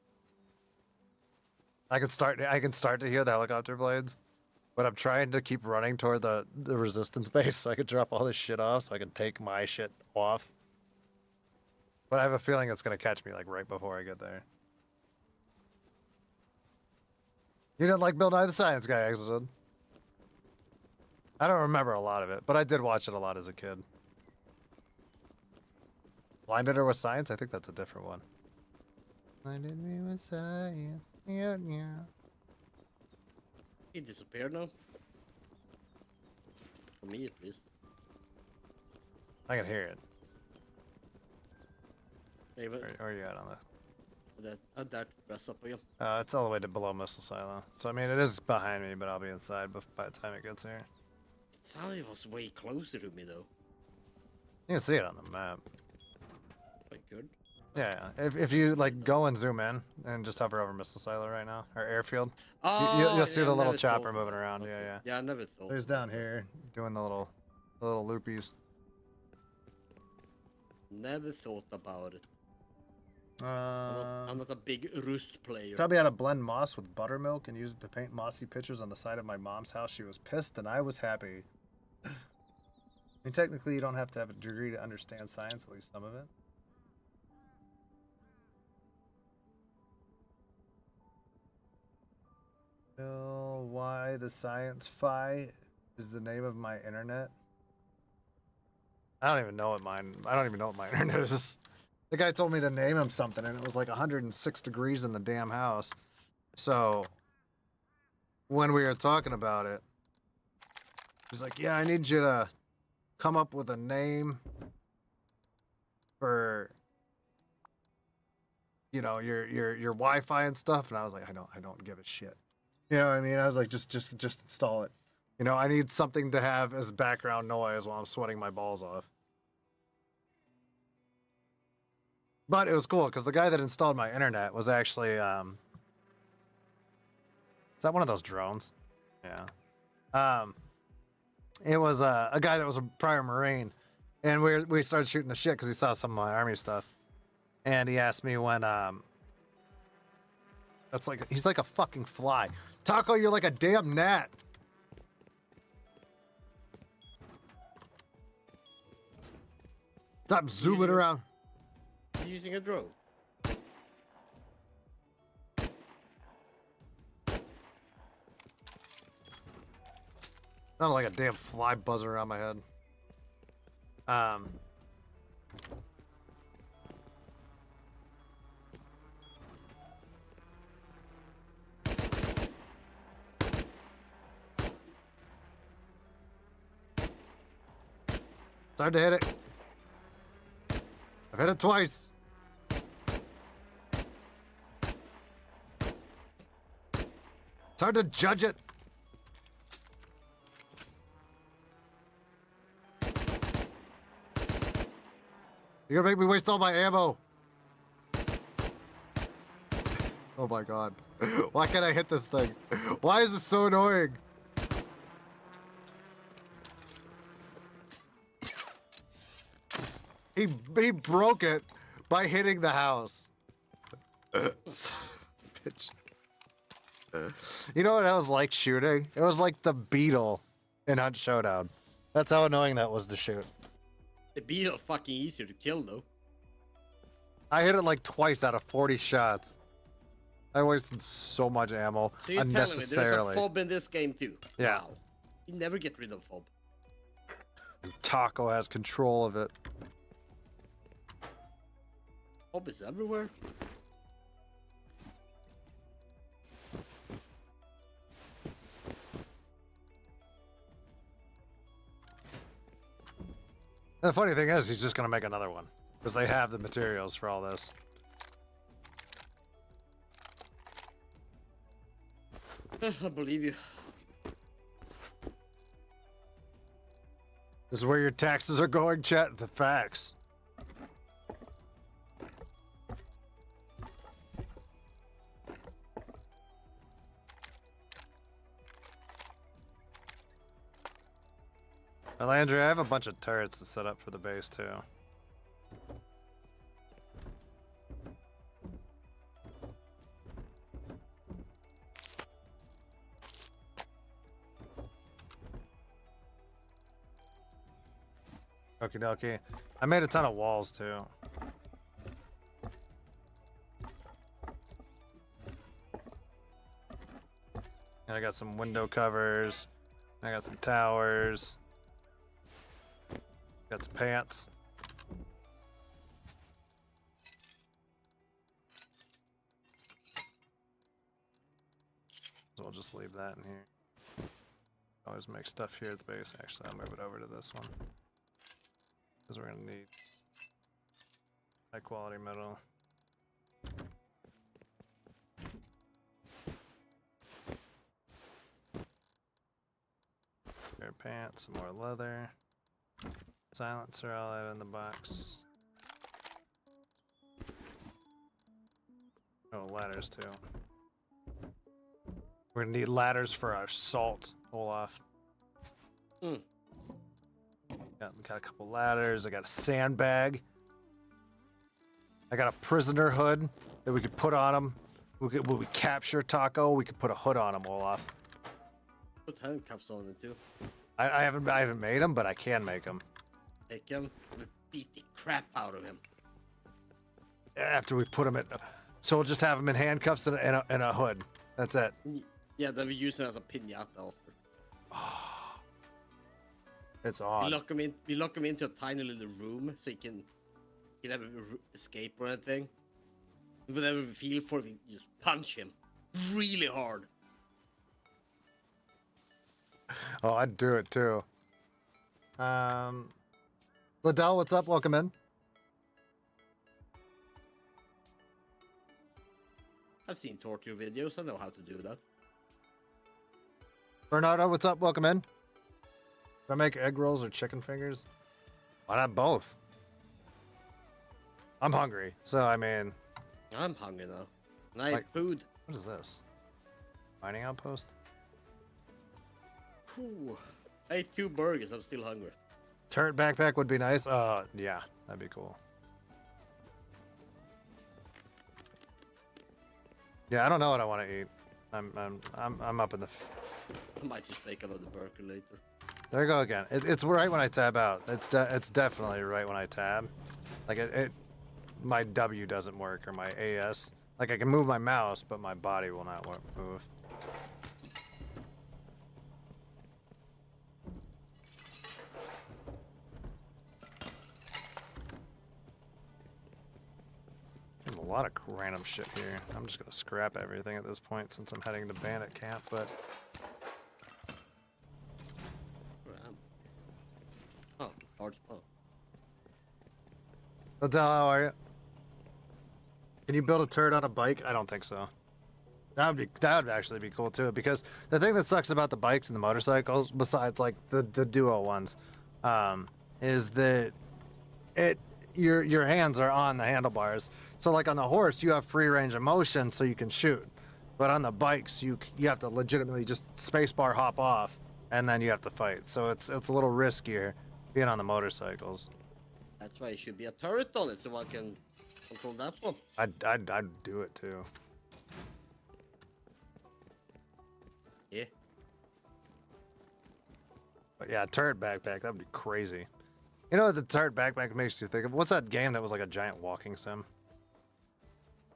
I can start to hear the helicopter blades, but I'm trying to keep running toward the resistance base so I can drop all this shit off so I can take my shit off. But I have a feeling it's gonna catch me like right before I get there. You didn't like Bill Nye the Science Guy, Exodus? I don't remember a lot of it, but I did watch it a lot as a kid. Blinded her with science? I think that's a different one. Blinded me with science. Yeah, yeah. He disappeared now. For me, at least. I can hear it. Hey, but Where are you at on that? that to dress up again. It's all the way to below missile silo. So I mean, it is behind me, but I'll be inside by the time it gets here. It sounded like it was way closer to me though. You can see it on the map. Quite good. Yeah, if you like go and zoom in and just hover over missile silo right now or airfield, Oh, you'll see yeah, the I little never chopper thought moving of that. around. Okay. Yeah, yeah. Yeah, I never thought. There's down here doing the little loopies. Never thought about it. I'm not a big Rust player. Taught me how to blend moss with buttermilk and use it to paint mossy pictures on the side of my mom's house. She was pissed and I was happy. mean, technically, you don't have to have a degree to understand science, at least some of it. Bill, why the science fi is the name of my internet? I don't even know what mine. I don't even know what my internet is. The guy told me to name him something, and it was like 106 degrees in the damn house. So when we were talking about it, he's like, "Yeah, I need you to come up with a name for, you know, your Wi-Fi and stuff." And I was like, I don't give a shit. You know what I mean? I was like, just install it. You know, I need something to have as background noise while I'm sweating my balls off. But it was cool because the guy that installed my internet was actually, is that one of those drones? Yeah. It was a guy that was a prior Marine, and we started shooting the shit because he saw some of my Army stuff, and he asked me when that's like he's like a fucking fly. Taco, you're like a damn gnat. Stop zooming around. Using a drone. Sounded like a damn fly buzzing around my head. It's hard to hit it. I've hit it twice. It's hard to judge it. You're gonna make me waste all my ammo. Oh my god. Why can't I hit this thing? Why is it so annoying? He broke it by hitting the house. Bitch. You know what I was like shooting? It was like the beetle in Hunt Showdown. That's how annoying that was to shoot. The beetle fucking easier to kill though. I hit it like twice out of 40 shots. I wasted so much ammo So you're telling me unnecessarily. there's a fob in this game too? Yeah. Wow. You never get rid of fob. Taco has control of it. Fob is everywhere. The funny thing is, he's just gonna make another one because they have the materials for all this. I believe you. This is where your taxes are going, chat. The facts. Well, Andrew, I have a bunch of turrets to set up for the base too. Okie dokie. I made a ton of walls too. And I got some window covers. I got some towers. Got some pants. So we'll just leave that in here. Always make stuff here at the base. Actually, I'll move it over to this one. Because we're going to need high quality metal. Pair of pants, some more leather. Silencer, all that in the box. Oh, ladders too. We're gonna need ladders for our salt, Olaf. Mm. Got a couple ladders. I got a sandbag. I got a prisoner hood that we could put on him. When we capture Taco, we could put a hood on him, Olaf. Put handcuffs on it too. I haven't made them, but I can make them Take him, we beat the crap out of him. after we put them in. So we'll just have them in handcuffs and a hood. That's it. Yeah, then we use him as a pinata after. It's We odd. lock him into a tiny little room so he can never escape or anything. Whenever we feel for it, we just punch him really hard. Oh, I'd do it too. Liddell, what's up? Welcome in. I've seen torture videos. I know how to do that. Bernardo, what's up? Welcome in. Should I make egg rolls or chicken fingers? Why not both? I'm hungry, so I mean, I'm hungry now. And I Like- have food. what is this? Mining outpost? Whew. I ate 2 burgers. I'm still hungry. Turret backpack would be nice. Yeah, that'd be cool. Yeah, I don't know what I want to eat. I'm up in the. I might just make another burger later. There you go again. It's right when I tab out. It's definitely right when I tab. Like my W doesn't work or my AS. Like I can move my mouse, but my body will not move. There's a lot of random shit here. I'm just gonna scrap everything at this point since I'm heading to bandit camp, but Where am I? Oh, hard spot. Liddell, how are you? Can you build a turret on a bike? I don't think so. That would actually be cool too, because the thing that sucks about the bikes and the motorcycles, besides like the duo ones, is that your hands are on the handlebars. So like on the horse, you have free range of motion, so you can shoot. But on the bikes, you have to legitimately just spacebar hop off, and then you have to fight. So it's a little riskier being on the motorcycles. That's why it should be a turret on it so I can control that one. I'd do it too. Yeah. But yeah, turret backpack, that would be crazy. You know what the turret backpack makes you think of? What's that game that was like a giant walking sim?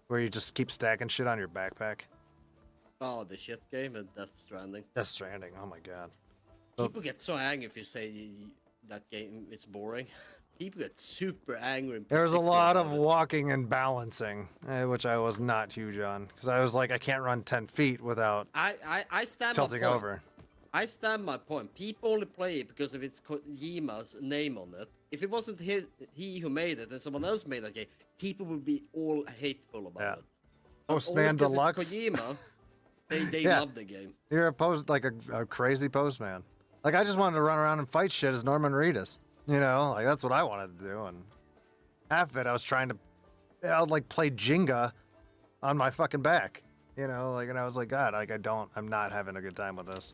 Where you just keep stacking shit on your backpack? Oh, the shit game and Death Stranding. Death Stranding, oh my god. People get so angry if you say that game is boring. People get super angry. and There was a particular lot of about it. walking and balancing, which I was not huge on. Because I was like, I can't run 10 feet without I stand tilting my point. over. I stand my point. People only play it because of its Kojima's name on it. If it wasn't he who made it and someone else made that game, people would be all hateful about Yeah. it. But Postman only because Deluxe. It's Kojima, they Yeah. love the game. You're like a crazy postman. Like, I just wanted to run around and fight shit as Norman Reedus. You know, like, that's what I wanted to do. And half of it, I was trying to, I'd like play Jenga on my fucking back. You know, like, and I was like, God, like, I'm not having a good time with this.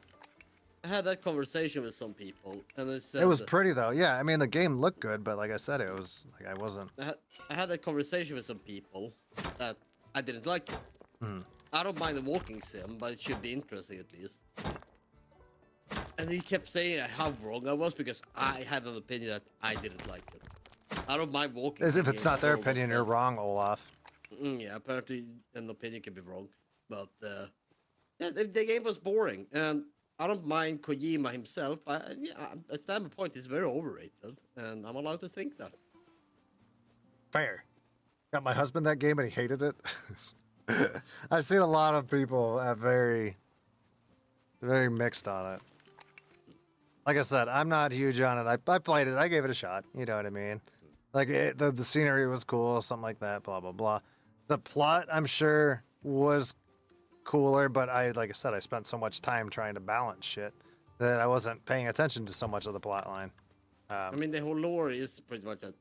I had that conversation with some people, and they said It was pretty, though. Yeah, I mean, the game looked good, but like I said, it was, like, I wasn't. I had that conversation with some people that I didn't like it. I don't mind the walking sim, but it should be interesting at least. And he kept saying how wrong I was because I had an opinion that I didn't like it. I don't mind walking. As if sim it's games not their or whatever, opinion, you're but- wrong, Olaf. Yeah, apparently an opinion can be wrong, but yeah, the game was boring, and I don't mind Kojima himself. I stand my point. He's very overrated, and I'm allowed to think that. Fair. Got my husband that game and he hated it. I've seen a lot of people have very mixed on it. Like I said, I'm not huge on it. I played it. I gave it a shot. You know what I mean? Like the scenery was cool, something like that. Blah blah blah. The plot, I'm sure, was cooler, but like I said, I spent so much time trying to balance shit that I wasn't paying attention to so much of the plot line. I mean, the whole lore is pretty much that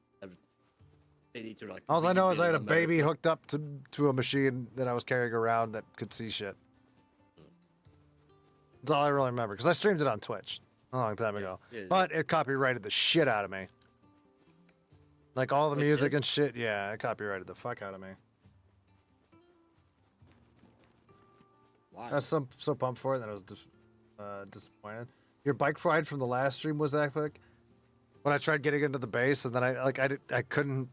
they need to like. All I know is I had a rebuild baby America. hooked up to a machine that I was carrying around that could see shit. That's all I really remember, because I streamed it on Twitch a long time ago. yeah. But it copyrighted the shit out of me. Like all the Oh, it music did? and shit, yeah, it copyrighted the fuck out of me. Why? I was so pumped for it that I was disappointed. Your bike ride from the last stream was epic. When I tried getting into the base, and then I couldn't.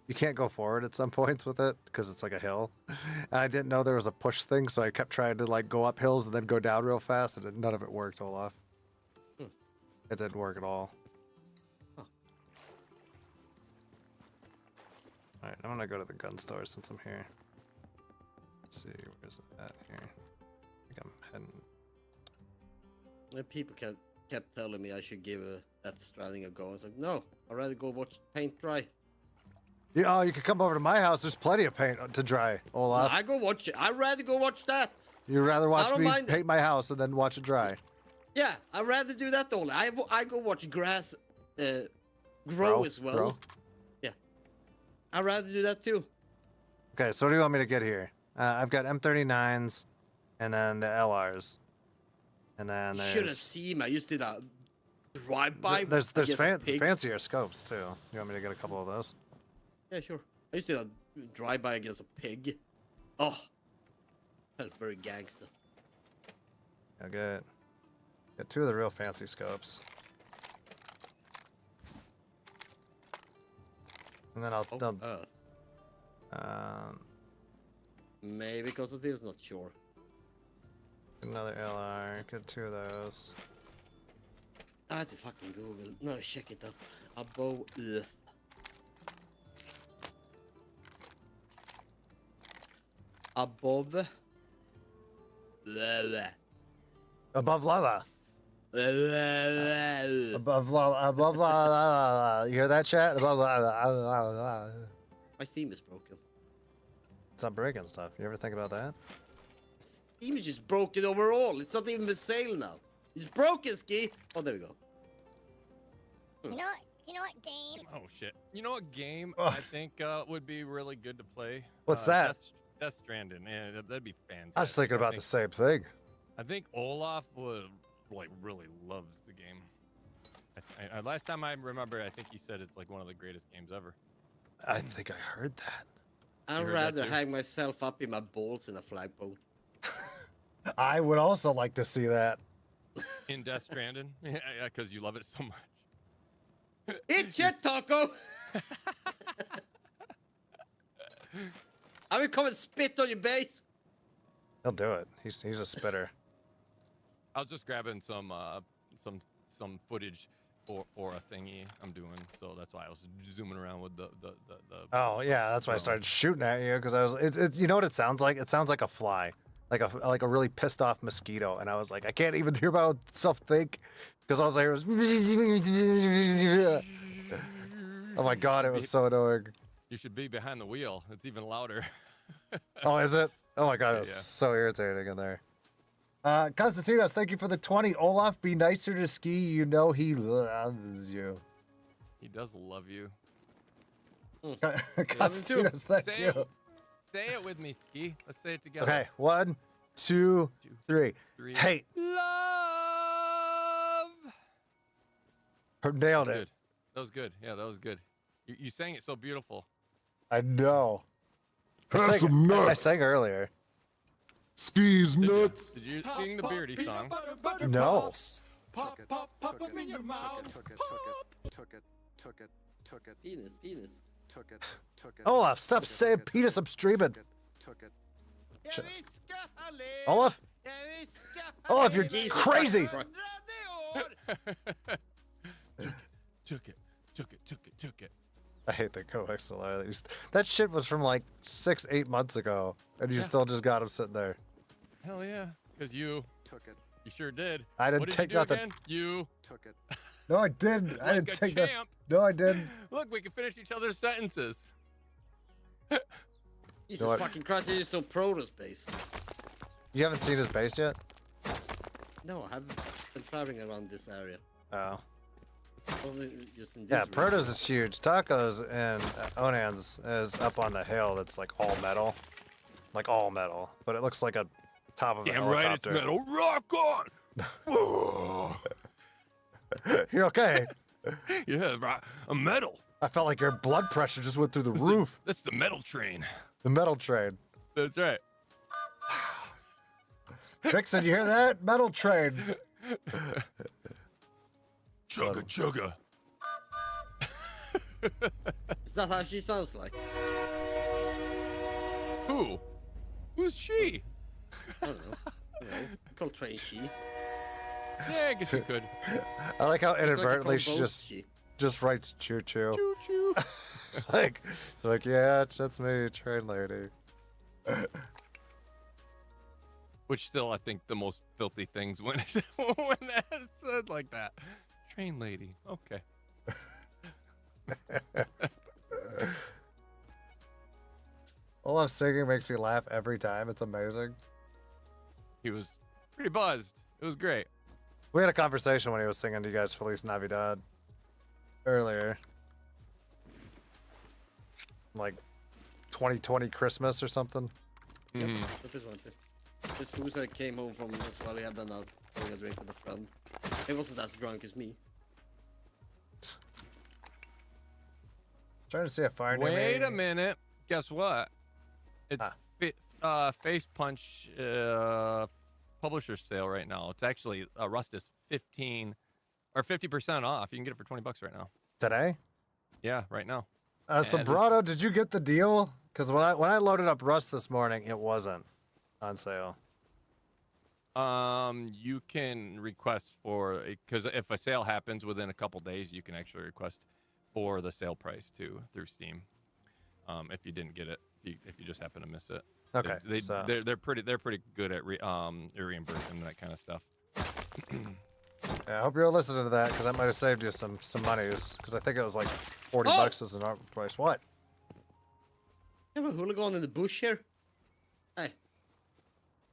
You can't go forward at some points with it because it's like a hill, and I didn't know there was a push thing, so I kept trying to like go up hills and then go down real fast, and none of it worked, Olaf. Hmm. It didn't work at all. Huh. All right, I'm gonna go to the gun store since I'm here. Let's see, where's it at here? I think I'm heading. And people kept telling me I should give Death Stranding a go. I was like, no, I'd rather go watch paint dry. Yeah, oh, you could come over to my house. There's plenty of paint to dry, Olaf. I go watch it. I'd rather go watch that. You'd rather watch don't me mind paint my house and then watch it dry. Yeah, I'd rather do that, Ole. I go watch grass grow as well. grow. Yeah. I'd rather do that too. Okay, so what do you want me to get here? I've got M39s, and then the LRs, and then You should have there's seen me. I used to do that drive-by. there's against a pig. fancier scopes too. You want me to get a couple of those? Yeah, sure. I used to do that drive-by against a pig. Oh, that's very gangster. I'll get two of the real fancy scopes, and then I'll Maybe because of this, not sure. another LR. Get two of those. I had to fucking Google. No, check it up. Above. Above. Blah, blah. Above Lala. Blah, blah, blah. Above Lala. Above Lala. You hear that, chat? Above Lala. My Steam is broken. It's not breaking stuff. You ever think about that? Steam is just broken overall. It's not even for sale now. It's broken, Ski. Oh, there we go. You know what game? Oh shit! You know what game Oh. I think would be really good to play? What's that? Death Stranding. Yeah, that'd be fantastic. I was thinking about the same thing. I think Olaf would really loves the game. Last time I remember, I think he said it's like one of the greatest games ever. I think I heard that. I'd heard that rather too? hang myself up in my balls in a flagpole. I would also like to see that. In Death Stranding, yeah, because you love it so much. Eat shit, Taco! I will come and spit on your base. He'll do it. He's a spitter. I was just grabbing some footage for a thingy I'm doing, so that's why I was zooming around with the. Oh yeah, that's why I started shooting at you because I was. You know what it sounds like? It sounds like a fly, like a really pissed off mosquito, and I was like, I can't even hear myself think because all I hear was. Oh my god, it was so annoying. You should be behind the wheel. It's even louder. Oh, is it? Oh my god, it was Yeah. so irritating in there. Constantinos, thank you for the 20. Olaf, be nicer to Ski. You know he loves you. He does love you. Constantinos, thank Say you. it, say it with me, Ski. Let's say it together. Okay, 1, 2, 3. Three. Hey, Love. nailed That was it. good. That was good. Yeah, that was good. You sang it so beautiful. I know. Have some I nuts. sang earlier. Skis nuts. Did you sing the Beardy song? No. Pop, pop, pop them in your mouth. Penis. Olaf, stop saying penis. I'm streaming. Olaf? Olaf, you're Jesus crazy. Christ. Took it. I hate the coXLR. That shit was from like 6-8 months ago, and you still just got him sitting there. Hell yeah. Because you sure did. I didn't What did take you do nothing. Again? You No, I didn't. I like didn't a take that. champ. No, I didn't. Look, we can finish each other's sentences. Jesus what? fucking Christ, he's so pro to space. You haven't seen his base yet? No, I haven't been traveling around this area. Oh. Only just in this Yeah, region. Proto's is huge. Tacos and Onan's is up on the hill that's like all metal. Like all metal. But it looks like a top of a helicopter. Rock on. Whoa. You're okay. Yeah, a metal. I felt like your blood pressure just went through the roof. That's the metal train. The metal train. That's right. Vixen, you hear that? Metal train. Chugga chugga. Is that how she sounds like? Who? Who's she? I don't know. You know, call Train she. Yeah, I guess you could. I like how It's like a inadvertently she convulsed just she. writes choo choo. Choo choo. like yeah, that's me, train lady. Which still, I think, the most filthy things when when that's said like that. Train lady. Okay. Olaf singing makes me laugh every time. It's amazing. He was pretty buzzed. It was great. We had a conversation when he was singing to you guys Feliz Navidad earlier. Like 2020 Christmas or something. Yep, that is one thing. This fool that came home from as well, he had been out having a drink with a friend. He wasn't as drunk as me. Trying to see a fire near Wait me. a minute. Guess what? It's Face Punch publisher sale right now. It's actually Rust is 50% off. You can get it for $20 right now. Today? Yeah, right now. Sobrato, did you get the deal? Because when I loaded up Rust this morning, it wasn't on sale. You can request for, because if a sale happens within a couple days, you can actually request for the sale price too through Steam. If you didn't get it, if you just happen to miss it. Okay, They're pretty good at reimbursing that kind of stuff. Yeah, I hope you're listening to that because that might have saved you some monies. Because I think it was like $40 as an art price. What? You have a hooligan in the bush here? Hey.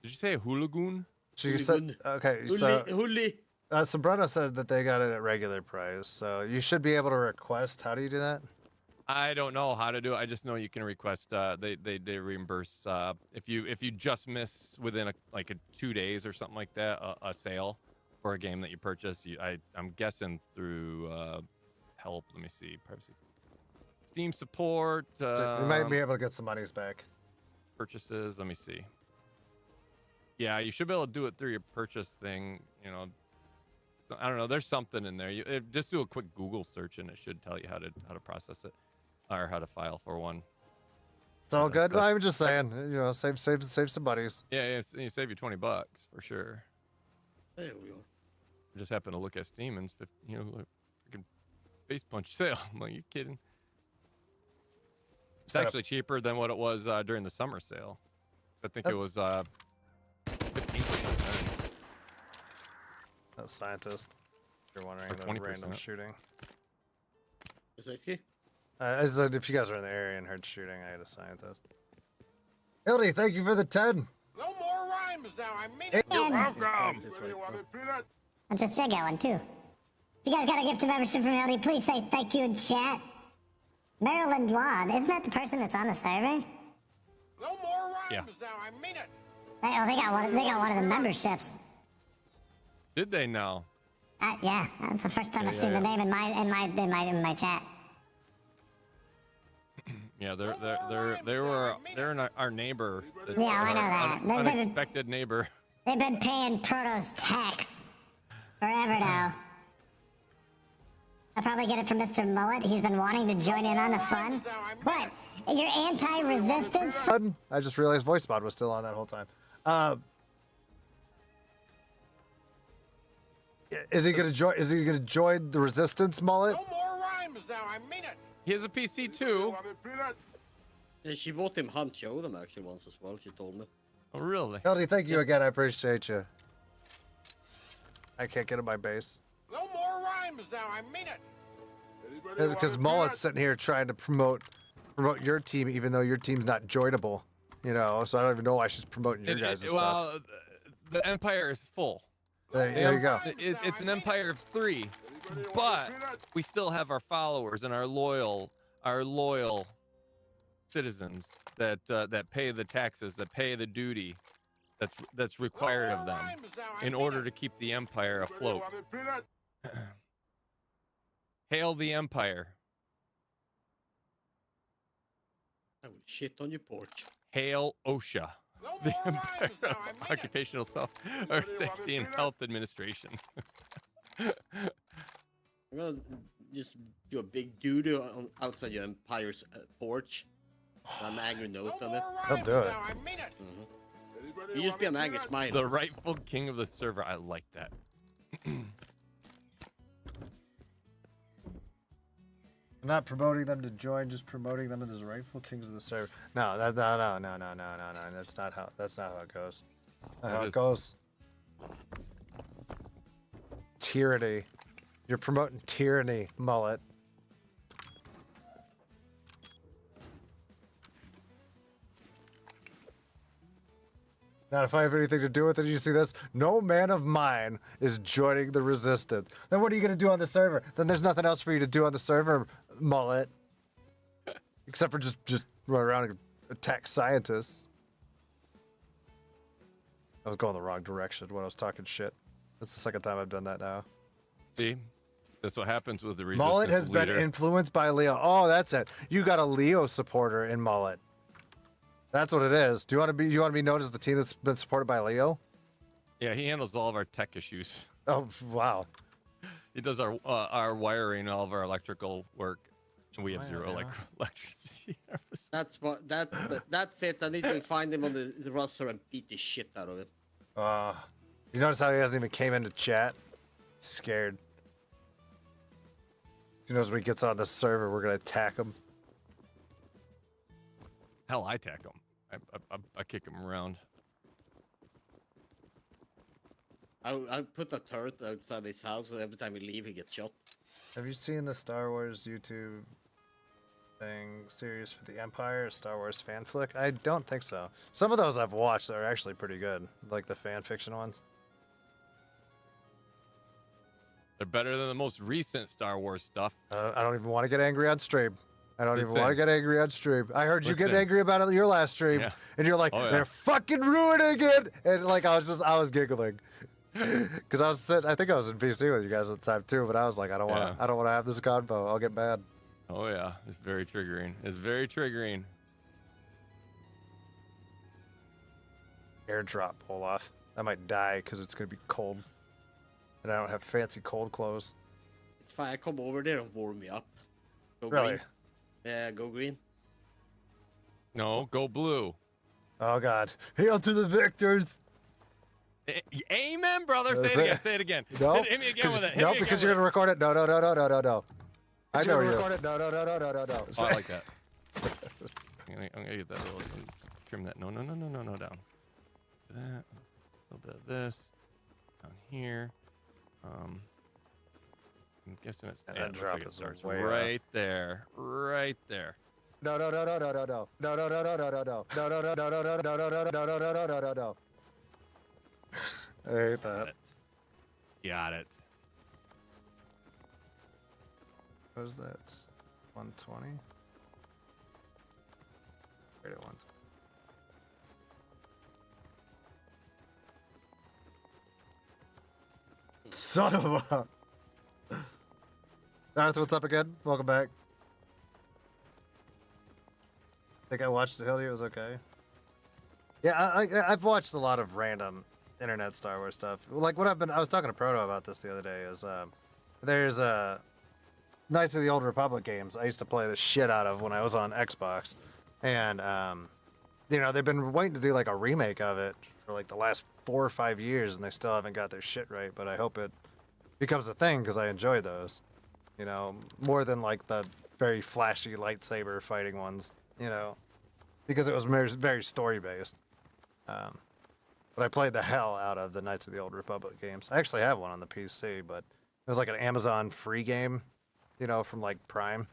Did you say a hooligan? She said, okay, so Hooli. Sobrano said that they got it at regular price, so you should be able to request. How do you do that? I don't know how to do it. I just know you can request. They reimburse if you just miss within a 2 days or something like that a sale for a game that you purchase. I'm guessing through help. Let me see, privacy, Steam support. So you might be able to get some monies back. Purchases. Let me see. Yeah, you should be able to do it through your purchase thing. You know, I don't know. There's something in there. Just do a quick Google search and it should tell you how to process it or how to file for one. It's all good. I'm just saying, you know, save some buddies. Yeah, you save you $20 for sure. There we go. I just happened to look at Steam and like, freaking Face Punch sale. I'm like, you kidding? It's actually cheaper than what it was during the summer sale. I think it was 15%. A scientist. If you're wondering, Or the 20%. random shooting. Precisely. I said if you guys were in the area and heard shooting, I had a scientist. Hildy, thank you for the 10. No more rhymes now. I mean it. Welcome. And just check out one too. If you guys got a gift of membership from LD, please say thank you in chat. Maryland Lawn, isn't that the person that's on the server? No more rhymes Yeah. now. I mean it. They got one of the memberships. Did they now? Yeah, that's the first time I've seen the name in my chat. Yeah, they're our neighbor. Yeah, I know that. Unexpected neighbor. They've been paying Proto's tax forever now. I'll probably get it from Mr. Mullet. He's been wanting to join in on the fun. What? You're anti-resistance? I just realized voice mod was still on that whole time. Is he gonna join? Is he gonna join the resistance, Mullet? No more rhymes now. I mean it. He has a PC too. Yeah, she bought him Hunt Show them actually once as well, she told me. Oh, really? Hildy, thank you again. I appreciate you. I can't get in my base. No more rhymes now. I mean it. Because Mullet's sitting here trying to promote your team, even though your team's not joinable. You know, so I don't even know why she's promoting your guys' stuff. Well, the Empire is full. There you go. It's an empire of 3, but we still have our followers and our loyal citizens that pay the taxes, that pay the duty that's required of them in order to keep the empire afloat. Hail the empire. I will shit on your porch. Hail OSHA. No The more Empire rhymes now. I of mean it. Occupational Safety and Health Administration. gonna just do a big doo-doo outside your Empire's porch. An angry note on it. He'll do it. I mean it. You just be an angry smile. The rightful king of the server. I like that. I'm not promoting them to join, just promoting them as rightful kings of the server. No, no. That's not how it goes. That's how it goes. Tyranny. You're promoting tyranny, mullet. Not if I have anything to do with it. You see this? No man of mine is joining the resistance. Then what are you going to do on the server? Then there's nothing else for you to do on the server, mullet. Except for just run around and attack scientists. I was going the wrong direction when I was talking shit. That's the second time I've done that now. See? That's what happens with the resistance Mullet has been leader. influenced by Leo. Oh, that's it. You got a Leo supporter in Mullet. That's what it is. Do you want to be known as the team that's been supported by Leo? Yeah, he handles all of our tech issues. Oh, wow. He does our wiring, all of our electrical work. And we have zero electricity. That's it. I need to find him on the roster and beat the shit out of him. You notice how he hasn't even came into chat? Scared. He knows when he gets on the server, we're going to attack him. Hell, I attack him. I kick him around. I put a turret outside his house, so every time we leave, he gets shot. Have you seen the Star Wars YouTube thing series for the Empire, Star Wars fan flick? I don't think so. Some of those I've watched are actually pretty good, like the fan fiction ones. They're better than the most recent Star Wars stuff. I don't even want to get angry on stream. I don't even Listen. want to get angry on stream. I heard you get Listen. angry about it your last stream, Yeah. and you're like, Oh, yeah. they're fucking ruining it, and like I was giggling because I think I was in PC with you guys at the time too, but I was like, I don't want to have this convo. I'll get mad. Oh yeah, it's very triggering. It's very triggering. Airdrop, Olaf. I might die because it's gonna be cold, and I don't have fancy cold clothes. It's fine. I come over there and warm me up. Go Really? green. Yeah, go green. No, go blue. Oh God! Hail to the victors! Amen, brother. Say it again. Say it again. No, Hit me again with it. No, because you're gonna record it. No. I know you. record it. No. Oh, I like that. I'm gonna get that little. Let's trim that. No, down. That. A little bit of this. Down here. I'm guessing it's. And Yeah, that it looks drop like it is starts way right there. Right there. No. I hate Got that. it. Got it. What is that? 120? Right at 120. Son of a... Darth, what's up again? Welcome back. Think I watched the Hildy, it was okay. Yeah, I've watched a lot of random internet Star Wars stuff. Like what I was talking to Proto about this the other day is there's Knights of the Old Republic games I used to play the shit out of when I was on Xbox. And they've been waiting to do like a remake of it for like the last 4 or 5 years and they still haven't got their shit right, but I hope it becomes a thing because I enjoy those. You know, more than like the very flashy lightsaber fighting ones, you know, because it was very story based. But I played the hell out of the Knights of the Old Republic games. I actually have one on the PC, but it was like an Amazon free game, you know, from like Prime.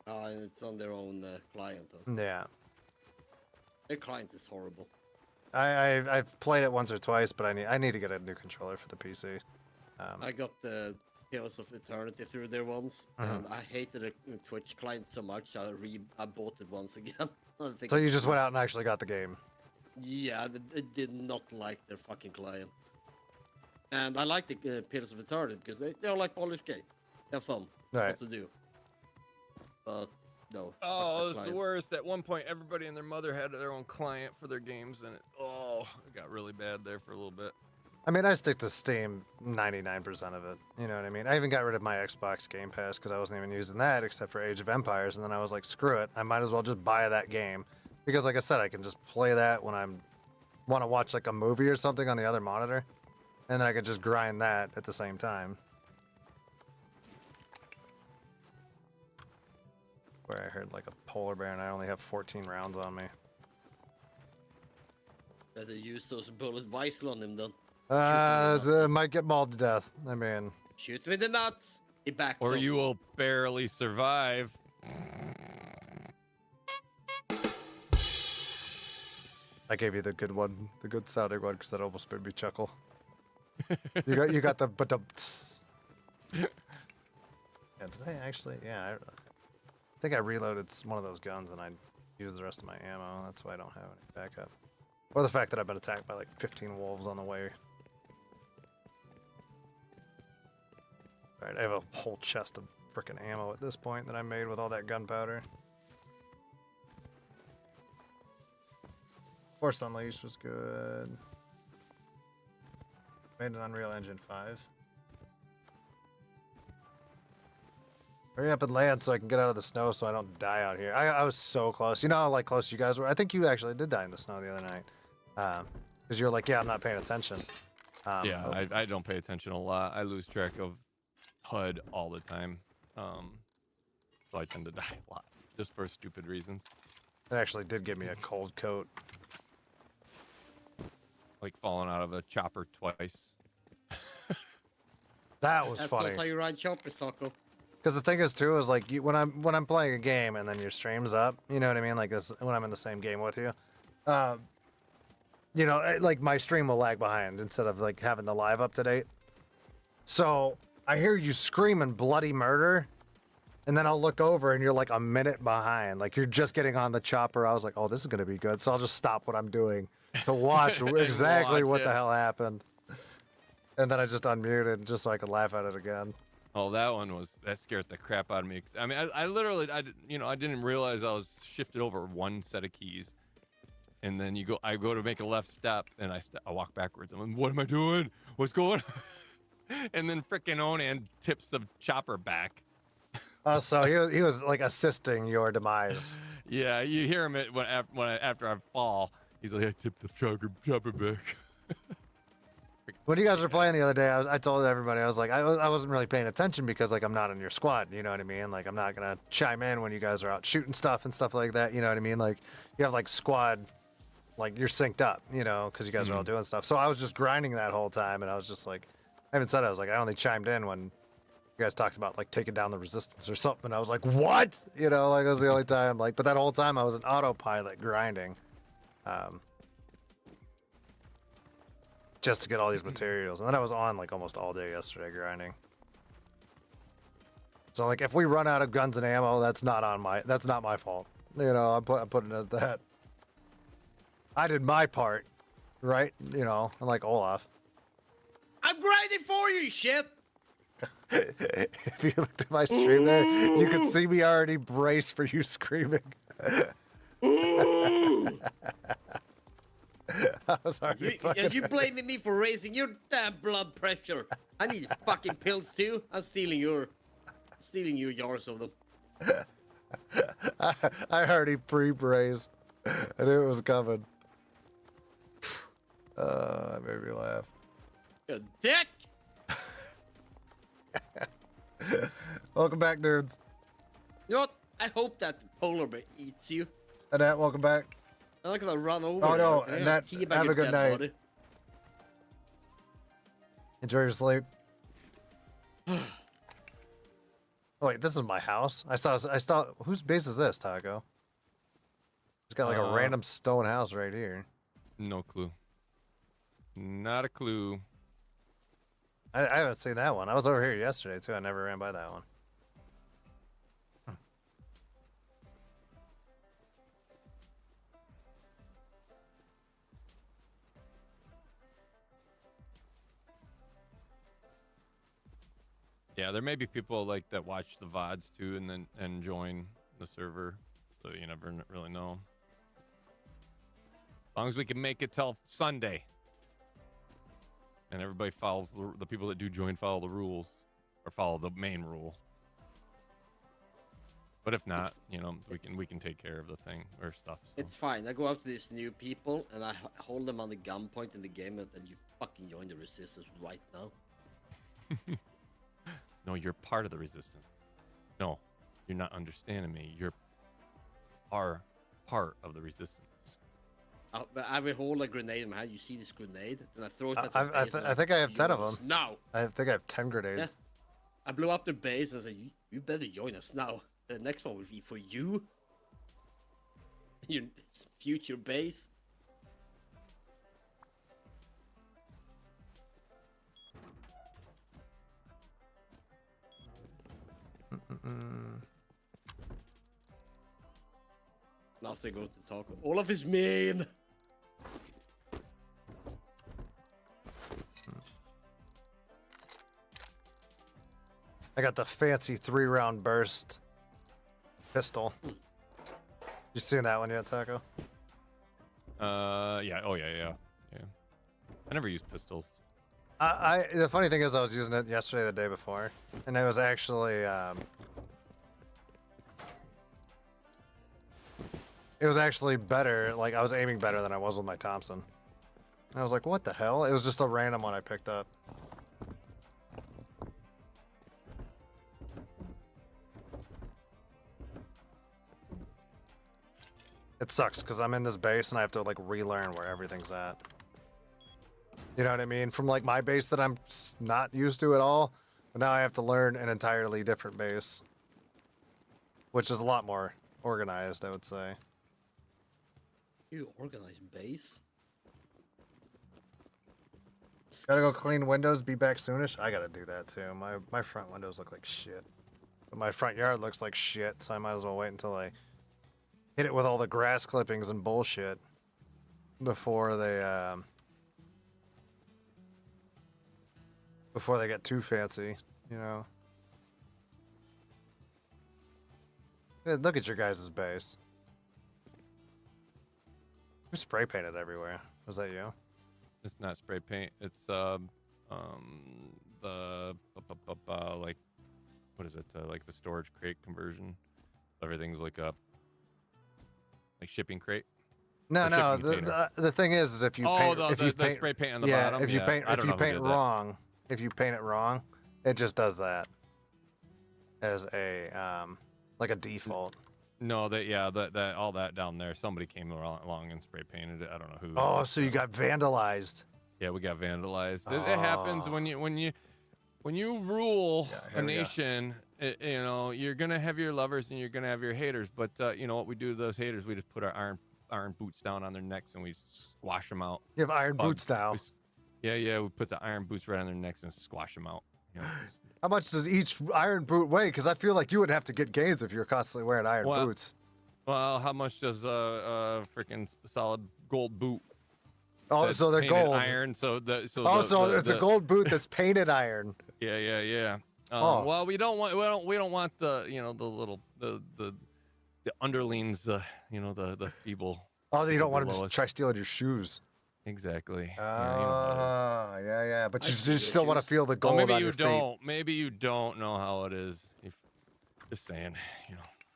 It's on their own client. Though. Yeah. Their client is horrible. I've played it once or twice, but I need to get a new controller for the PC. I got the Pillars of Eternity through there once, and I hated the Twitch client so much I bought it once again. So you just went out and actually got the game. Yeah, I did not like their fucking client. And I like the Pillars of Eternity because they're like Polish Gate. They're fun. Right. What to do. But no. Oh, it was the worst. At one point, everybody and their mother had their own client for their games, and it got really bad there for a little bit. I mean, I stick to Steam 99% of it. You know what I mean? I even got rid of my Xbox Game Pass because I wasn't even using that except for Age of Empires. And then I was like, screw it. I might as well just buy that game. Because like I said, I can just play that when I want to watch like a movie or something on the other monitor. And then I could just grind that at the same time. Where I heard like a polar bear and I only have 14 rounds on me. Better use those bullets wisely on him then. Might get mauled to death. I mean, Shoot him in the nuts. He backs Or off. you will barely survive. I gave you the good one, the good sounding one, because that almost made me chuckle. You got the but-dumps. Yeah, did I actually? Yeah, I think I reloaded one of those guns and I used the rest of my ammo. That's why I don't have any backup. Or the fact that I've been attacked by like 15 wolves on the way. Alright, I have a whole chest of frickin' ammo at this point that I made with all that gunpowder. Force Unleashed was good. Made an Unreal Engine 5. Hurry up and land so I can get out of the snow so I don't die out here. I was so close. You know how like close you guys were? I think you actually did die in the snow the other night. Because you're like, yeah, I'm not paying attention. Yeah, I don't pay attention a lot. I lose track of HUD all the time. So I tend to die a lot, just for stupid reasons. It actually did give me a cold coat. Like falling out of a chopper twice. That was That's funny. not how you ride choppers, Taco. Because the thing is too is like when I'm playing a game and then your stream's up, you know what I mean? Like this when I'm in the same game with you, you know, like my stream will lag behind instead of like having the live up to date. So I hear you screaming bloody murder, and then I'll look over and you're like a minute behind. Like you're just getting on the chopper. I was like, oh, this is gonna be good. So I'll just stop what I'm doing to watch exactly watch what it. the hell happened. And then I just unmuted just so I could laugh at it again. Oh, that scared the crap out of me. I mean, I literally, I didn't realize I was shifted over one set of keys, and then I go to make a left step, and I walk backwards. I'm like, what am I doing? What's going on? And then frickin' Onan tips the chopper back. Oh, so he was like assisting your demise. Yeah, you hear him after I fall. He's like, I tipped the chopper back. When you guys were playing the other day, I told everybody, I was like, I wasn't really paying attention because like I'm not in your squad, you know what I mean? Like I'm not gonna chime in when you guys are out shooting stuff and stuff like that, you know what I mean? Like you have like squad, like you're synced up, you know, because you guys are all doing stuff. So I was just grinding that whole time, and I was just like, I even said I was like, I only chimed in when you guys talked about like taking down the resistance or something. And I was like, what? You know, like it was the only time. Like, but that whole time I was in autopilot grinding. Just to get all these materials. And then I was on like almost all day yesterday grinding. So like if we run out of guns and ammo, that's not my fault. You know, I'm putting it at that. I did my part, right? You know, unlike Olaf. I'm grinding for you, shit! If you looked at my stream there, you could see me already braced for you screaming. I was already You blaming me for raising your damn blood pressure. I need fucking pills too. I'm stealing your jars of them. I already pre-braced, and it was coming. That made me laugh. You dick! Welcome back, dudes. You know what? I hope that polar bear eats you. Annette, welcome back. I'm not gonna run over. Oh no, there. I'm Annette, gonna teabag have your a good dead night. body. Enjoy your sleep. Oh wait, this is my house. I saw. Whose base is this, Taco? It's got like a random stone house right here. No clue. Not a clue. I haven't seen that one. I was over here yesterday too. I never ran by that one. Yeah, there may be people like that watch the VODs too, and join the server, so you never really know. As long as we can make it till Sunday. and everybody follows the people that do join follow the rules, or follow the main rule. But if not, you know, we can take care of the thing or stuff. So. It's fine. I go up to these new people and I hold them on the gunpoint in the game, and then you fucking join the resistance right now. No, you're part of the resistance. No, you're not understanding me. You're part of the resistance. But I will hold a grenade in my hand. You see this grenade? And I throw it at I, the I, base. I think I have 10 of them. Now. I think I have 10 grenades. Yes. I blew up their base and I said, you better join us now. The next one will be for you. Your future base. Now they go to talk. Olaf is mean. I got the fancy 3-round burst pistol. You seen that one yet, Taco? Yeah. Oh yeah. I never use pistols. The funny thing is I was using it yesterday, the day before, and it was actually better. Like, I was aiming better than I was with my Thompson. And I was like, what the hell? It was just a random one I picked up. It sucks because I'm in this base and I have to like relearn where everything's at. You know what I mean? From like my base that I'm not used to at all, but now I have to learn an entirely different base, which is a lot more organized, I would say. You organize base? Gotta go clean windows, be back soonish. I gotta do that too. My front windows look like shit. But my front yard looks like shit, so I might as well wait until I hit it with all the grass clippings and bullshit before they get too fancy, you know. Hey, look at your guys' base. You spray painted everywhere. Was that you? It's not spray paint. It's like, what is it? Like the storage crate conversion. Everything's like a shipping crate. No, Or no. shipping container. The thing is if you paint, the spray paint on the yeah, bottom. if you paint I don't know who paint did that. wrong, if you paint it wrong, it just does that as a like a default. No, that all that down there. Somebody came along and spray painted it. I don't know who. Oh, so you got vandalized. Yeah, we got vandalized. It happens when you rule Yeah, a nation. You know, you're gonna have your lovers and you're gonna have your haters. But you know what we do to those haters? We just put our iron boots down on their necks and we squash them out. You have iron boots now. Yeah. We put the iron boots right on their necks and squash them out. You know, How much does each iron boot weigh? Because I feel like you would have to get gains if you're constantly wearing iron boots. Well, how much does a freaking solid gold boot? Oh, that's so they're painted gold. Iron. So it's a gold boot that's painted iron. Yeah. Oh. Well, we don't want the the little the underlings, the feeble. Oh, you don't want them to lowest. try stealing your shoes. Exactly. Yeah. But you see just still want to feel the gold maybe on you your don't. Maybe you don't know how it is. Just saying,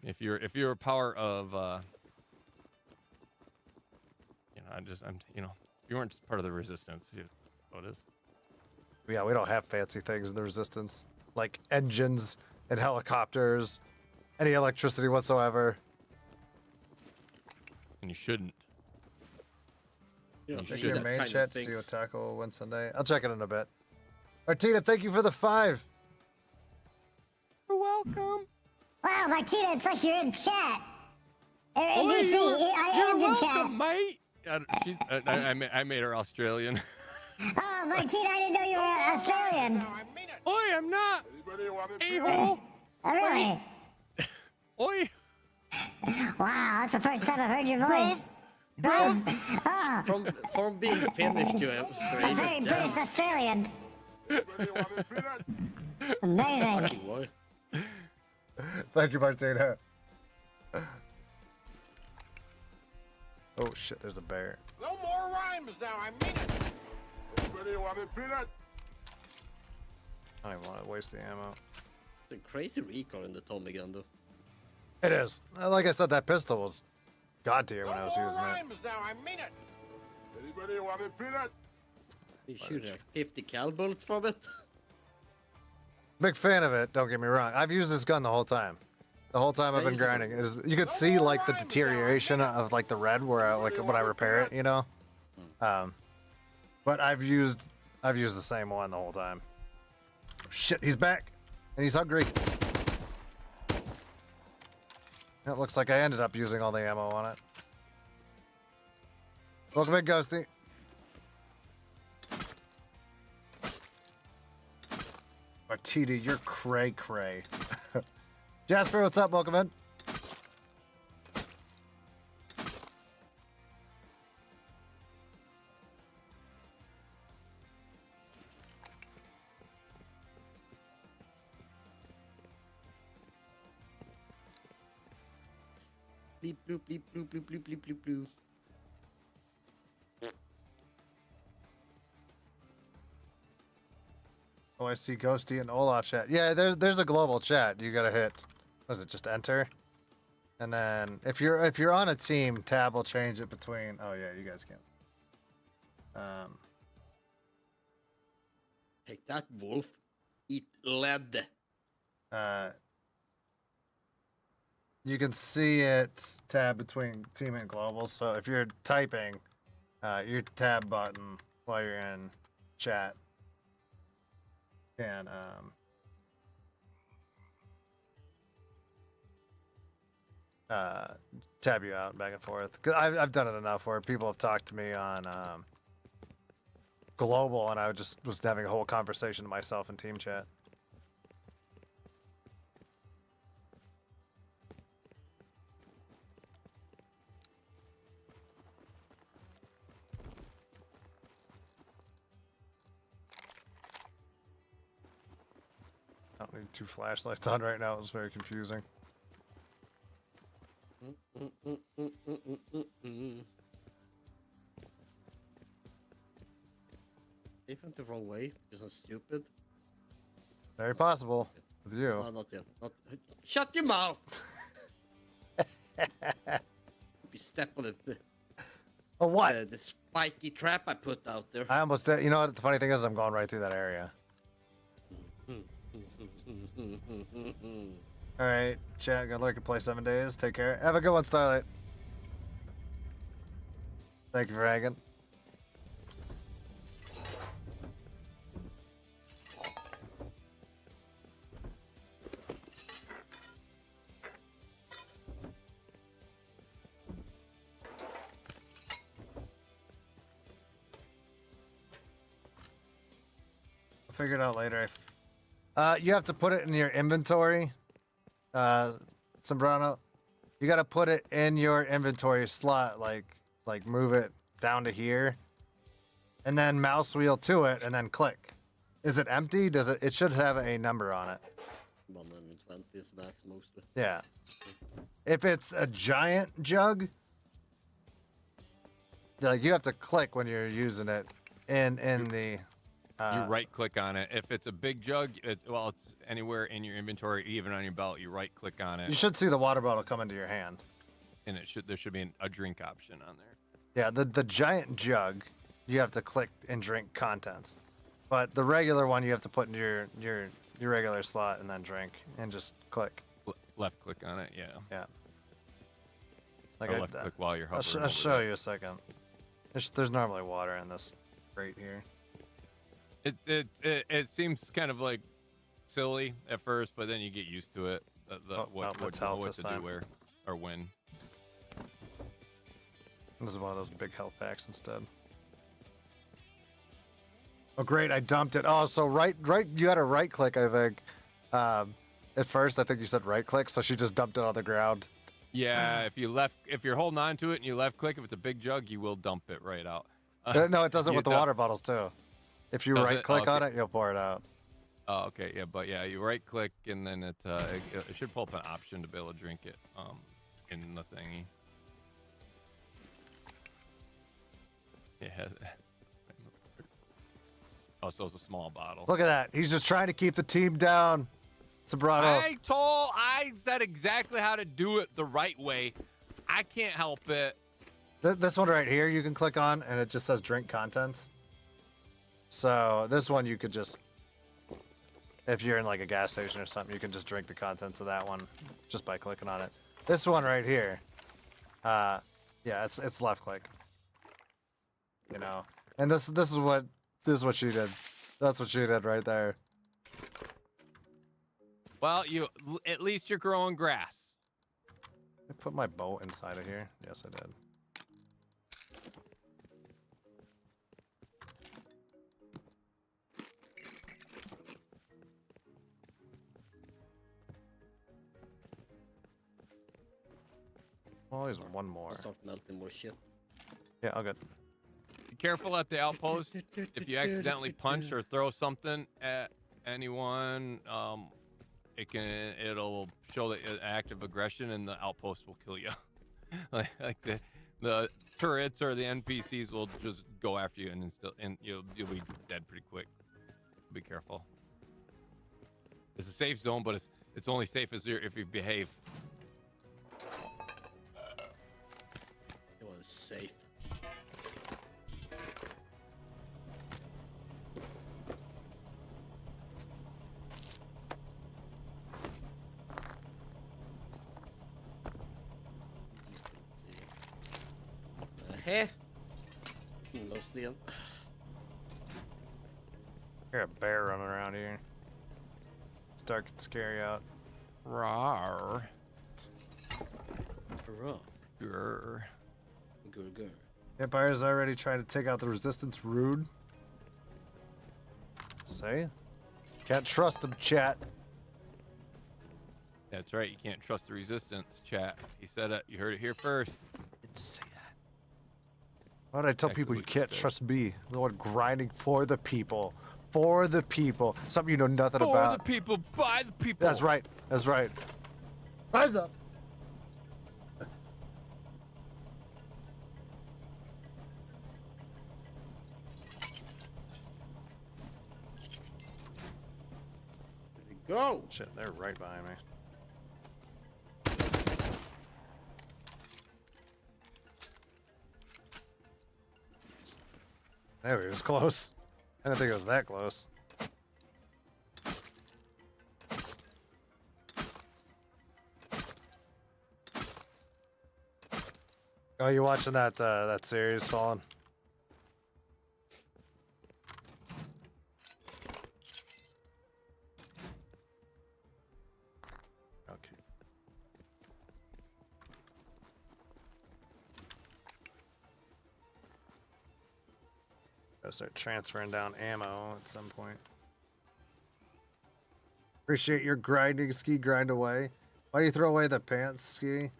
if you're a part of, if you weren't just part of the resistance, that's how it is. Yeah, we don't have fancy things in the resistance, like engines and helicopters, any electricity whatsoever. And you shouldn't. You know, Check do your that main kind of chat to see things. what Taco will win Sunday. I'll check it in a bit. Martina, thank you for the 5. You're welcome. Wow, Martina, it's like you're in chat. Oh, I am in chat. welcome, mate. I made her Australian. Oh, Martina, I didn't know you were Australian. Oi, I'm not. A-hole. Oh, really? Oi. Wow, that's the first time I've heard your voice. Bro. Oh, From being Finnish to a Australian. very British Australian. Amazing. Fucking boy. Thank you, Martina. Oh shit, there's a bear. No more rhymes now, I mean it. Anybody want a peanut? I don't even want to waste the ammo. It's a crazy recoil in the Tommy gun, though. It is. Like I said, that pistol was god tier when I was No more using it. rhymes now, I mean it. Anybody want a peanut? You shoot like 50 cal bullets from it. Big fan of it. Don't get me wrong. I've used this gun the whole time. The whole time I've been grinding. It is, you could see like the deterioration of like the red where I, like when I repair it, you know. But I've used the same one the whole time. Shit, he's back, and he's hungry. It looks like I ended up using all the ammo on it. Welcome in, Ghosty. Or TD, you're cray cray. Jasper, what's up? Welcome in. Bleep, bloop, bleep, bloop, bloop, bloop, bleep, bloop, bloop. Oh, I see Ghosty and Olaf chat. Yeah, there's a global chat. You gotta hit. What is it? Just enter. And then if you're on a team, tab will change it between. Oh yeah, you guys can. Take that, wolf. Eat lead. You can see it tab between team and global. So if you're typing, your tab button while you're in chat can tab you out back and forth. 'Cause I've done it enough where people have talked to me on global, and I just was having a whole conversation to myself in team chat. I don't need 2 flashlights on right now. It was very confusing. They went the wrong way because I'm stupid. Very possible with you. No, not yet. Not. Shut your mouth! You step on Oh, what? the spiky trap I put out there. I almost did. You know what? The funny thing is, I'm going right through that area. All right, chat. Good luck and play 7 days. Take care. Have a good one, Starlight. Thank you for hanging. I'll figure it out later. You have to put it in your inventory, Sombrano. You got to put it in your inventory slot, like move it down to here, and then mouse wheel to it, and then click. Is it empty? Does it? It should have a number on it. 120 is max mostly. Yeah. If it's a giant jug, like you have to click when you're using it in the. You right click on it. If it's a big jug, well, it's anywhere in your inventory, even on your belt. You right click on it, You should see the water bottle come into your hand. and there should be a drink option on there. Yeah, the giant jug, you have to click and drink contents, but the regular one you have to put in your regular slot and then drink and just click. Left click on it, yeah. Yeah. Like Or left click while you're I'll, hovering. I'll over show it. you a second. There's normally water in this crate here. It seems kind of like silly at first, but then you get used to it. Let's health What this to time. do where or when. This is one of those big health packs instead. Oh great, I dumped it. Oh, so right, you had a right click, I think. At first, I think you said right click, so she just dumped it on the ground. Yeah, if you're holding on to it and you left click, if it's a big jug, you will dump it right out. No, it does it You with the dump- water bottles too. If you Does right it? click on Okay. it, you'll pour it out. Oh, okay, yeah, but yeah, you right click and then it should pull up an option to be able to drink it in the thingy. Yeah. Oh, so it's a small bottle. Look at that. He's just trying to keep the team down. Sobrato. I said exactly how to do it the right way. I can't help it. This one right here, you can click on, and it just says drink contents. So this one you could just, if you're in like a gas station or something, you can just drink the contents of that one just by clicking on it. This one right here, yeah, it's left click. You know, and this is what she did. That's what she did right there. Well, at least you're growing grass. I put my boat inside of here. Yes, I did. Oh, there's one more. I'll start melting more shit. Yeah, I'll get. Be careful at the outpost. If you accidentally punch or throw something at anyone, it'll show the active aggression, and the outpost will kill you. like the turrets or the NPCs will just go after you, and you'll be dead pretty quick. Be careful. It's a safe zone, but it's only safe if you behave. It was safe. Lost again. Hear a bear running around here. It's dark and scary out. Rawr. Hurrah. Grr. Grr. Empire's already trying to take out the resistance. Rude. Say? Can't trust him, chat. That's right. You can't trust the resistance, chat. He said it. You heard it here first. Didn't say that. Why would I tell Exactly people you what you can't said. trust me? The one grinding for the people. For the people. Something you know nothing For about. the people, by the people. That's right. That's right. Rise up. Go! Shit, they're right behind me. There we was close. I didn't think it was that close. Oh, you watching that series, Fallen? Okay. Gotta start transferring down ammo at some point. Appreciate your grinding, Ski. Grind away. Why do you throw away the pants, Ski?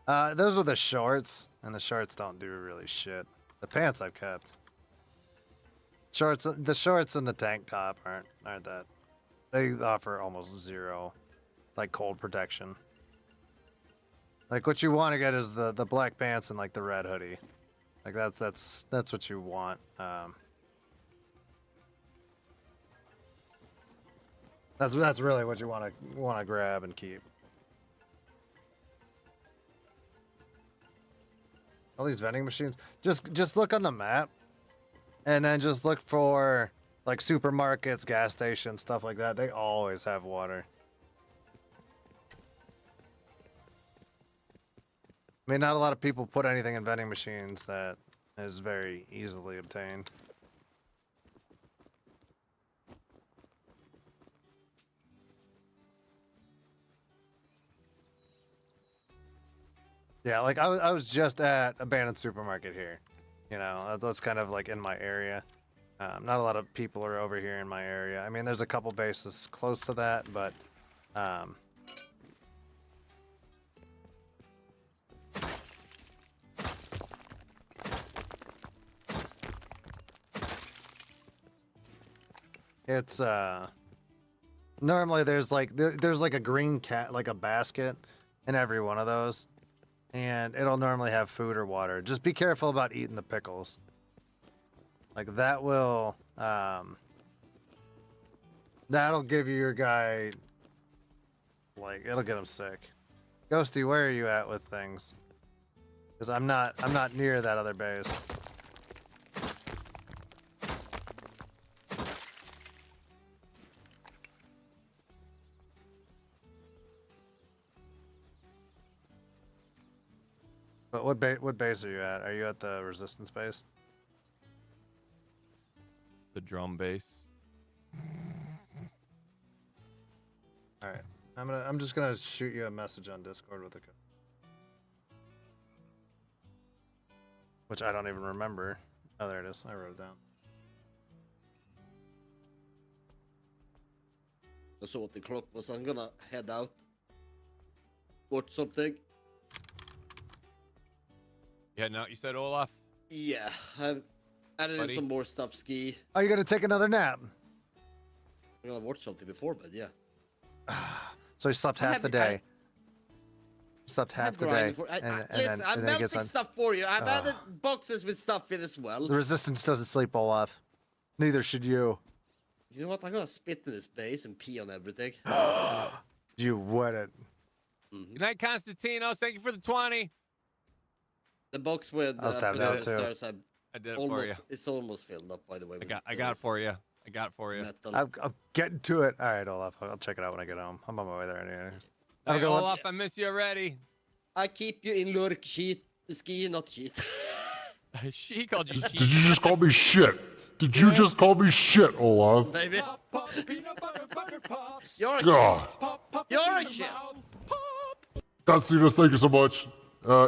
Those are the shorts, and the shorts don't do really shit. The pants I've kept. The shorts and the tank top aren't that. They offer almost zero, like, cold protection. Like, what you want to get is the black pants and like the red hoodie. Like that's what you want. That's really what you want to grab and keep. All these vending machines. Just look on the map, and then just look for like supermarkets, gas stations, stuff like that. They always have water. I mean, not a lot of people put anything in vending machines that is very easily obtained. Yeah, like I was just at abandoned supermarket here. You know, that's kind of like in my area. Not a lot of people are over here in my area. I mean, there's a couple bases close to that, but it's normally there's like a green cat, like a basket in every one of those. And it'll normally have food or water. Just be careful about eating the pickles. Like that will That'll give you your guy, like, it'll get him sick. Ghosty, where are you at with things? Because I'm not near that other base. But what base are you at? Are you at the resistance base? The drum bass. All right. I'm just gonna shoot you a message on Discord with a code. Which I don't even remember. Oh, there it is. I wrote it down. I saw what the clock was. I'm gonna head out. Watch something. Yeah, now you said Olaf. Yeah, I've added in Buddy? some more stuff. Ski. Are you gonna take another nap? I'm gonna watch something before, but yeah. So he slept half the day. Slept half the day. Listen, I'm then he melting gets on. stuff for you. I've added boxes with stuff in as well. The resistance doesn't sleep, Olaf. Neither should you. You know what? I'm gonna spit in this base and pee on everything. You wouldn't. Good night, Constantinos. Thank you for the 20. The box with I was tapped put out, the too. stairs, I did it for you. it's almost filled up, by the way. I got it for you. I got it for you. Metal. I'm getting to it. All right, Olaf. I'll check it out when I get home. I'm on my way there anyway. Have a Hey, good one. Olaf, I miss you already. I keep you in lurk sheet. Ski, not sheet. She called you Did cheat. you just call me shit? Did you just call me shit, Olaf? Baby. Pop, pop, peanut butter, butter pops. You're a God. Pop, pop, You're in a your shit. mouth. Pop. Constantinos, thank you so much.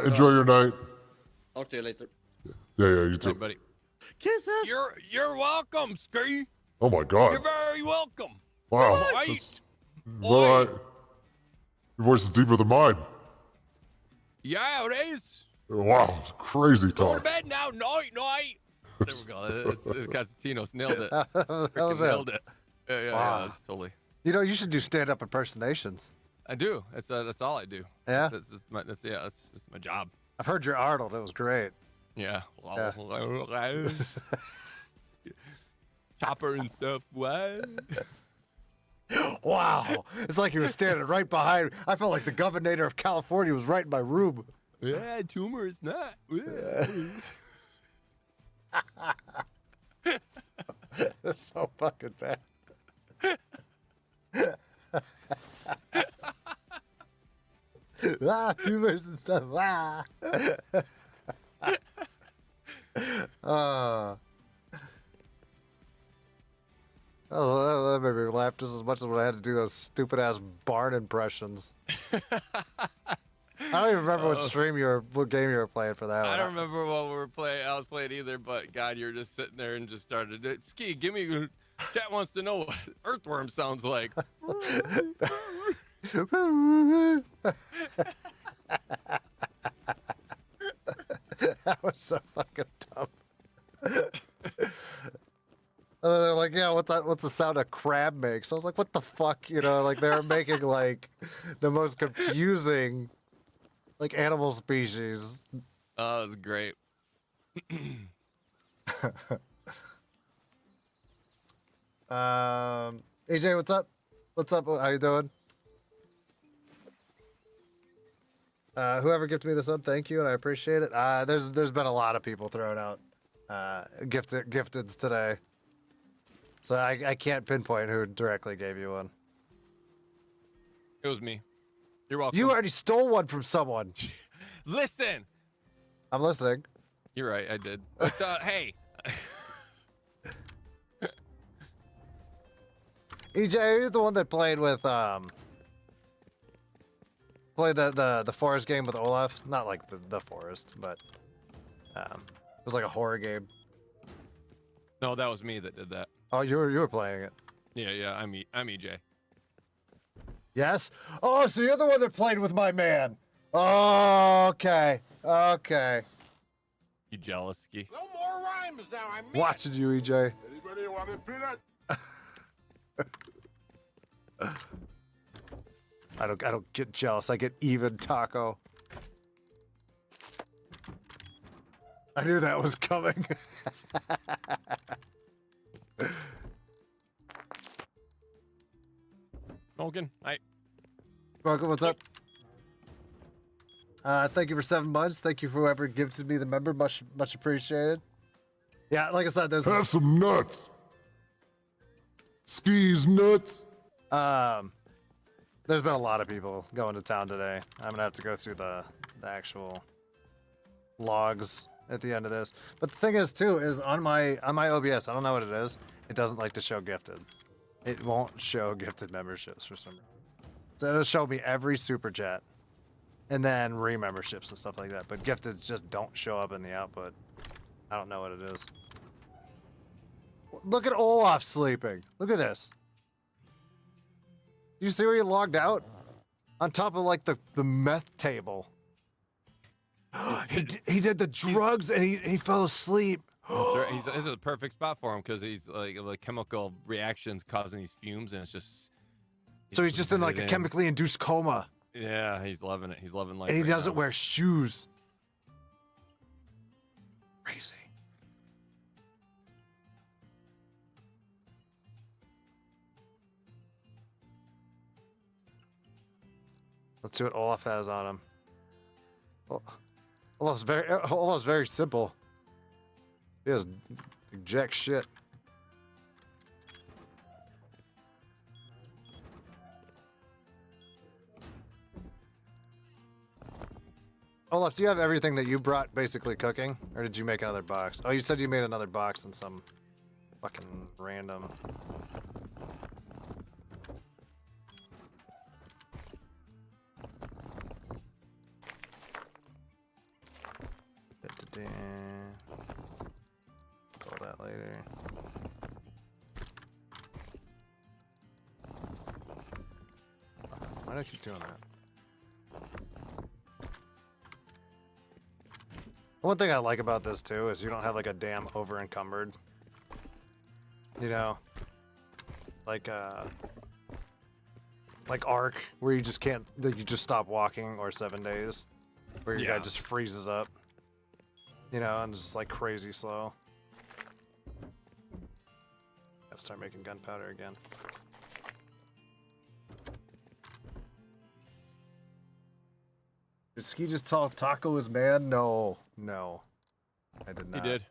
Enjoy your night. Talk to you later. Yeah, you Hey, too. buddy. Kisses. You're welcome, Ski. Oh my You're God. very welcome. Wow. Right. That's- all right. Your voice is deeper than mine. Yeah, it is. Wow, it's crazy Go to talk. bed now. Night, night. There we go. It's Constantinos. Nailed it. that was Freaking it. nailed it. Yeah, Wow. that's totally. You know, you should do stand-up impersonations. I do. That's all I do. Yeah? That's my job. I've heard your Arnold. It was great. Yeah. Yeah. Chopper and stuff. What? Wow. It's like he was standing right behind. I felt like the governor of California was right in my room. Yeah, tumor is not. That's so fucking bad. Tumors and stuff. Oh, that made me laugh just as much as when I had to do those stupid ass barn impressions. I don't even remember what game you were playing for that one. I don't remember what we were playing. I was playing either, but God, you're just sitting there and just started. Ski, give me. Chat wants to know what earthworm sounds like. That was so fucking dumb. And then they're like, yeah, what's the sound a crab makes? I was like, what the fuck? You know, like they're making like the most confusing like animal species. Oh, it was great. AJ, what's up? What's up? How you doing? Whoever gifted me this up, thank you, and I appreciate it. There's been a lot of people throwing out gifteds today, so I can't pinpoint who directly gave you one. It was me. You're welcome. You already stole one from someone. Listen. I'm listening. You're right. I did. But hey. EJ, are you the one that played with played the forest game with Olaf? Not like the forest, but it was like a horror game. No, that was me that did that. Oh, you were playing it. Yeah. I'm EJ. Yes. Oh, so you're the one that played with my man. Oh, okay. You jealous, Ski? No more rhymes now. I mean Watching you, EJ. Anybody want a peanut? I don't get jealous. I get even, Taco. I knew that was coming. Smoking. Welcome. What's up? Thank you for 7 months. Thank you for whoever gifted me the member. Much appreciated. Yeah, like I said, there's Have some nuts. Skis nuts. there's been a lot of people going to town today. I'm gonna have to go through the actual logs at the end of this. But the thing is too is on my OBS, I don't know what it is. It doesn't like to show gifted. It won't show gifted memberships for some reason. So it'll show me every super chat and then re-memberships and stuff like that. But gifted just don't show up in the output. I don't know what it is. Look at Olaf sleeping. Look at this. You see where he logged out? On top of like the meth table. he did the drugs and he fell asleep. That's right. This is a perfect spot for him because he's like the chemical reactions causing these fumes, and it's just. So he's just in like a chemically induced coma. Yeah, he's loving it. He's loving life. And he right doesn't now. wear shoes. Crazy. Let's see what Olaf has on him. Olaf's very simple. He has jack shit. Olaf, do you have everything that you brought basically cooking? Or did you make another box? Oh, you said you made another box in some fucking random... Call that later. Why do I keep doing that? One thing I like about this too is you don't have like a damn over encumbered. You know, like Ark, where you just can't, like you just stop walking, or 7 days, where your guy just freezes up. You know, and just like crazy slow. Gotta start making gunpowder again. Did Ski just tell Taco is mad? No, no. I did not. He did.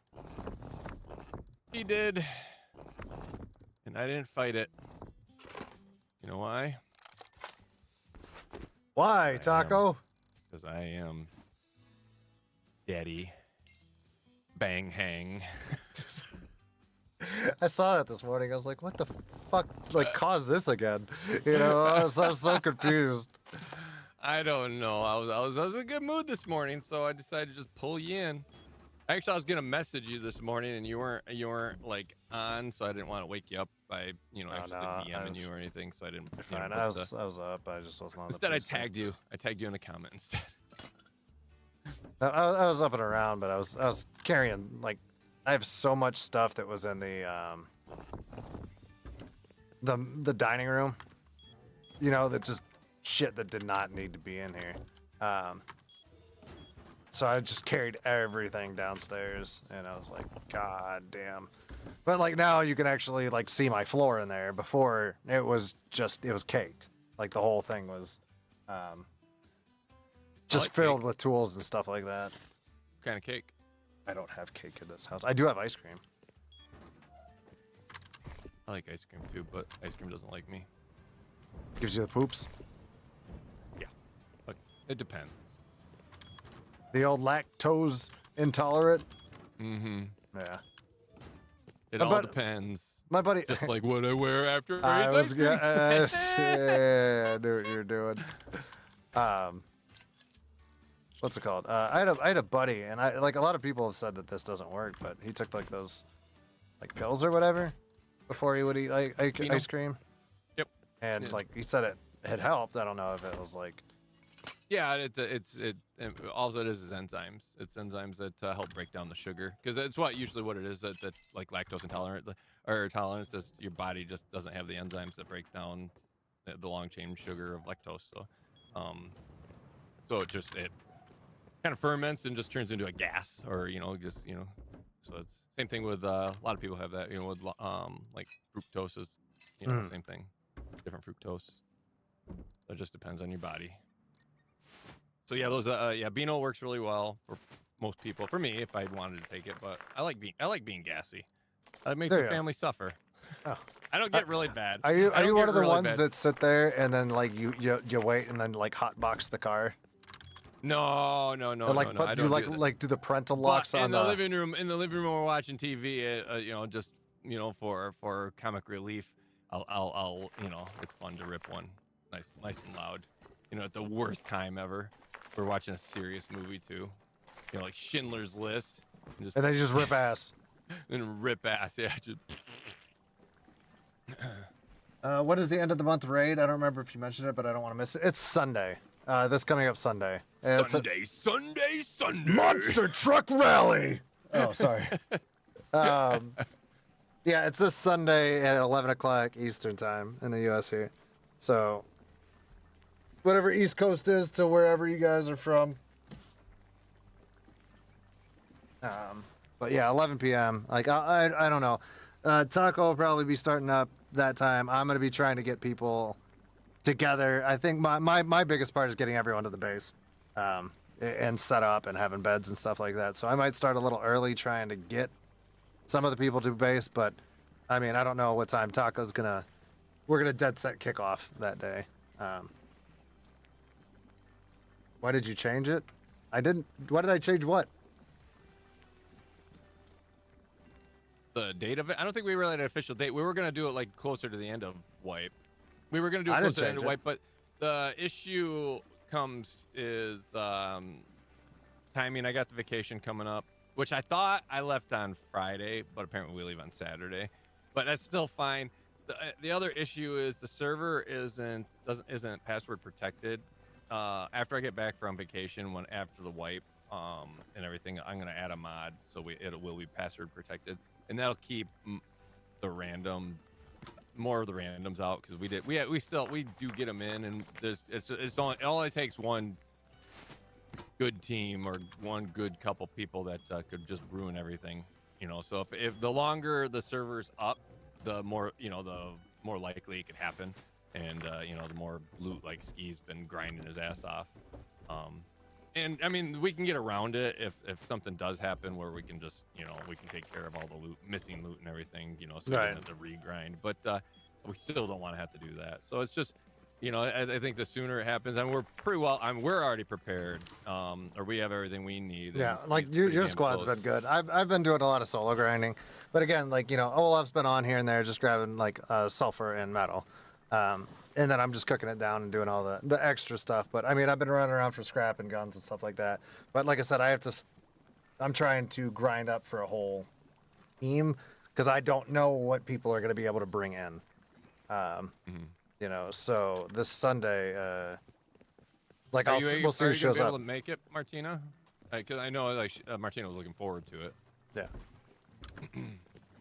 He did. And I didn't fight it. You know why? Why, Taco? Because I am Daddy Bang Hang. I saw that this morning. I was like, what the fuck like caused this again? You know, I was so confused. I don't know. I was in a good mood this morning, so I decided to just pull you in. Actually, I was gonna message you this morning, and you weren't like on, so I didn't want to wake you up by actually DMing you or anything. So I didn't. Fine, I was up. I just wasn't on. Instead, I tagged you. I tagged you in a comment instead. I was up and around, but I was carrying like I have so much stuff that was in the dining room. You know, that just shit that did not need to be in here. So I just carried everything downstairs, and I was like, God damn. But like now you can actually like see my floor in there. Before it was caked. Like the whole thing was just filled with tools and stuff like that. What kind of cake? I don't have cake in this house. I do have ice cream. I like ice cream too, but ice cream doesn't like me. Gives you the poops. Yeah, but it depends. The old lactose intolerant. Mm-hmm. Yeah. It all depends. My buddy. Just like what I wear after I eat was ice cream. yeah, I knew what you were doing. What's it called? I had a buddy, and I like a lot of people have said that this doesn't work, but he took like those like pills or whatever before he would eat like ice cream. Yep. And Yeah. like he said it had helped. I don't know if it was like. Yeah, all it is enzymes. It's enzymes that help break down the sugar, because it's usually what it is that like lactose intolerant or tolerance is your body just doesn't have the enzymes that break down the long chain sugar of lactose. So, so it kind of ferments and just turns into a gas, or So it's same thing with a lot of people have that. With like fructose is same thing, different fructose. It just depends on your body. So yeah, those Beano works really well for most people. For me, if I wanted to take it, but I like being gassy. It makes There the you go. family suffer. Oh. I don't get really bad. Are I you don't one get of the really ones bad. that sit there and then like you wait and then like hotbox the car? No. Or, like, no. but I do don't like do that. like do the parental But locks on in the living room, we're watching TV. Just for comic relief, I'll it's fun to rip one, nice and loud. At the worst time ever. We're watching a serious movie too. Like Schindler's List. And then you just rip ass. And rip ass, yeah. Just... What is the end of the month raid? I don't remember if you mentioned it, but I don't want to miss it. It's Sunday. This coming up Sunday. Sunday. Monster Truck Rally. Oh, sorry. Yeah, it's this Sunday at 11 o'clock Eastern time in the U.S. here. So, whatever East Coast is to wherever you guys are from. But yeah, 11 p.m. Like I don't know. Taco will probably be starting up that time. I'm gonna be trying to get people together. I think my biggest part is getting everyone to the base, and set up and having beds and stuff like that. So I might start a little early trying to get some of the people to base. But I mean, I don't know what time we're gonna dead set kick off that day. Why did you change it? I didn't. Why did I change what? The date of it? I don't think we really had an official date. We were gonna do it like closer to the end of Wipe. We were gonna do it I didn't closer to the end of change Wipe, but the issue is timing. I got the vacation coming up, which I thought I left on Friday, but apparently we leave on Saturday. But that's still fine. The other issue is the server isn't password protected. After I get back from vacation, after the wipe and everything, I'm gonna add a mod so it will be password protected, and that'll keep more of the randoms out, because we do get them in, and it only takes one good team or one good couple people that could just ruin everything, So if the longer the server's up, the more likely it could happen, and the more loot, like Ski's been grinding his ass off. And I mean, we can get around it if something does happen where we can just, we can take care of all the missing loot and everything, so we don't have to regrind. But we still don't want to have to do that. So it's just, I think the sooner it happens, and we're pretty well, we're already prepared, or we have everything we need. Yeah, like your squad's been good. I've been doing a lot of solo grinding, but again, like Olaf's been on here and there, just grabbing like sulfur and metal. And then I'm just cooking it down and doing all the extra stuff. But I mean, I've been running around for scrap and guns and stuff like that. But like I said, I'm trying to grind up for a whole team, because I don't know what people are going to be able to bring in. So this Sunday, we'll see who shows Are you up. able to make it, Martina? Because I know Martina was looking forward to it. Yeah.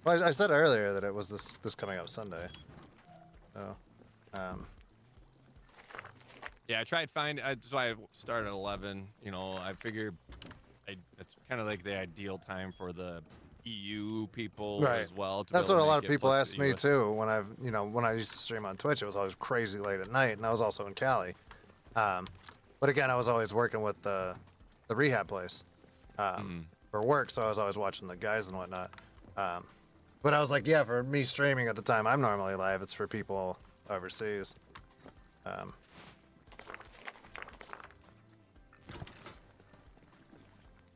Well, I said earlier that it was this coming up Sunday. So. Yeah, I tried that's why I started at 11. I figured it's kind of like the ideal time for the EU people as well. That's what a lot of people ask me too. When when I used to stream on Twitch, it was always crazy late at night, and I was also in Cali. But again, I was always working with the rehab place for work, so I was always watching the guys and whatnot. But I was like, yeah, for me streaming at the time I'm normally live, it's for people overseas.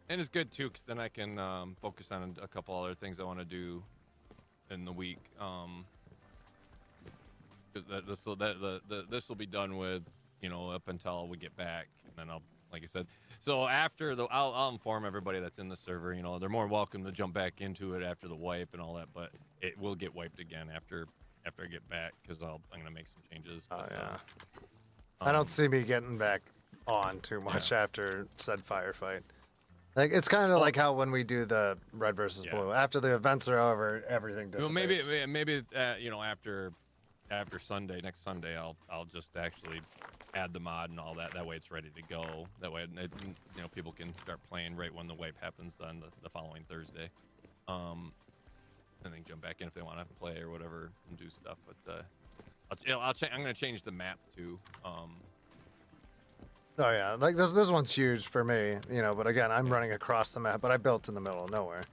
And it's good too, because then I can focus on a couple other things I want to do in the week. This will be done with, up until we get back, and then I'll, like I said. So after I'll inform everybody that's in the server. They're more welcome to jump back into it after the wipe and all that, but it will get wiped again after I get back, because I'm gonna make some changes. But, I don't see me getting back on too much after said firefight. Like, it's kind of like how when we do the red versus blue, after the events are over, everything dissipates. Well, maybe after Sunday, next Sunday, I'll just actually add the mod and all that. That way it's ready to go. That way, people can start playing right when the wipe happens on the following Thursday. And then jump back in if they want to play or whatever and do stuff. But I'm gonna change the map too. Oh yeah, like this one's huge for me, you know. But again, I'm running across the map, but I built in the middle of nowhere,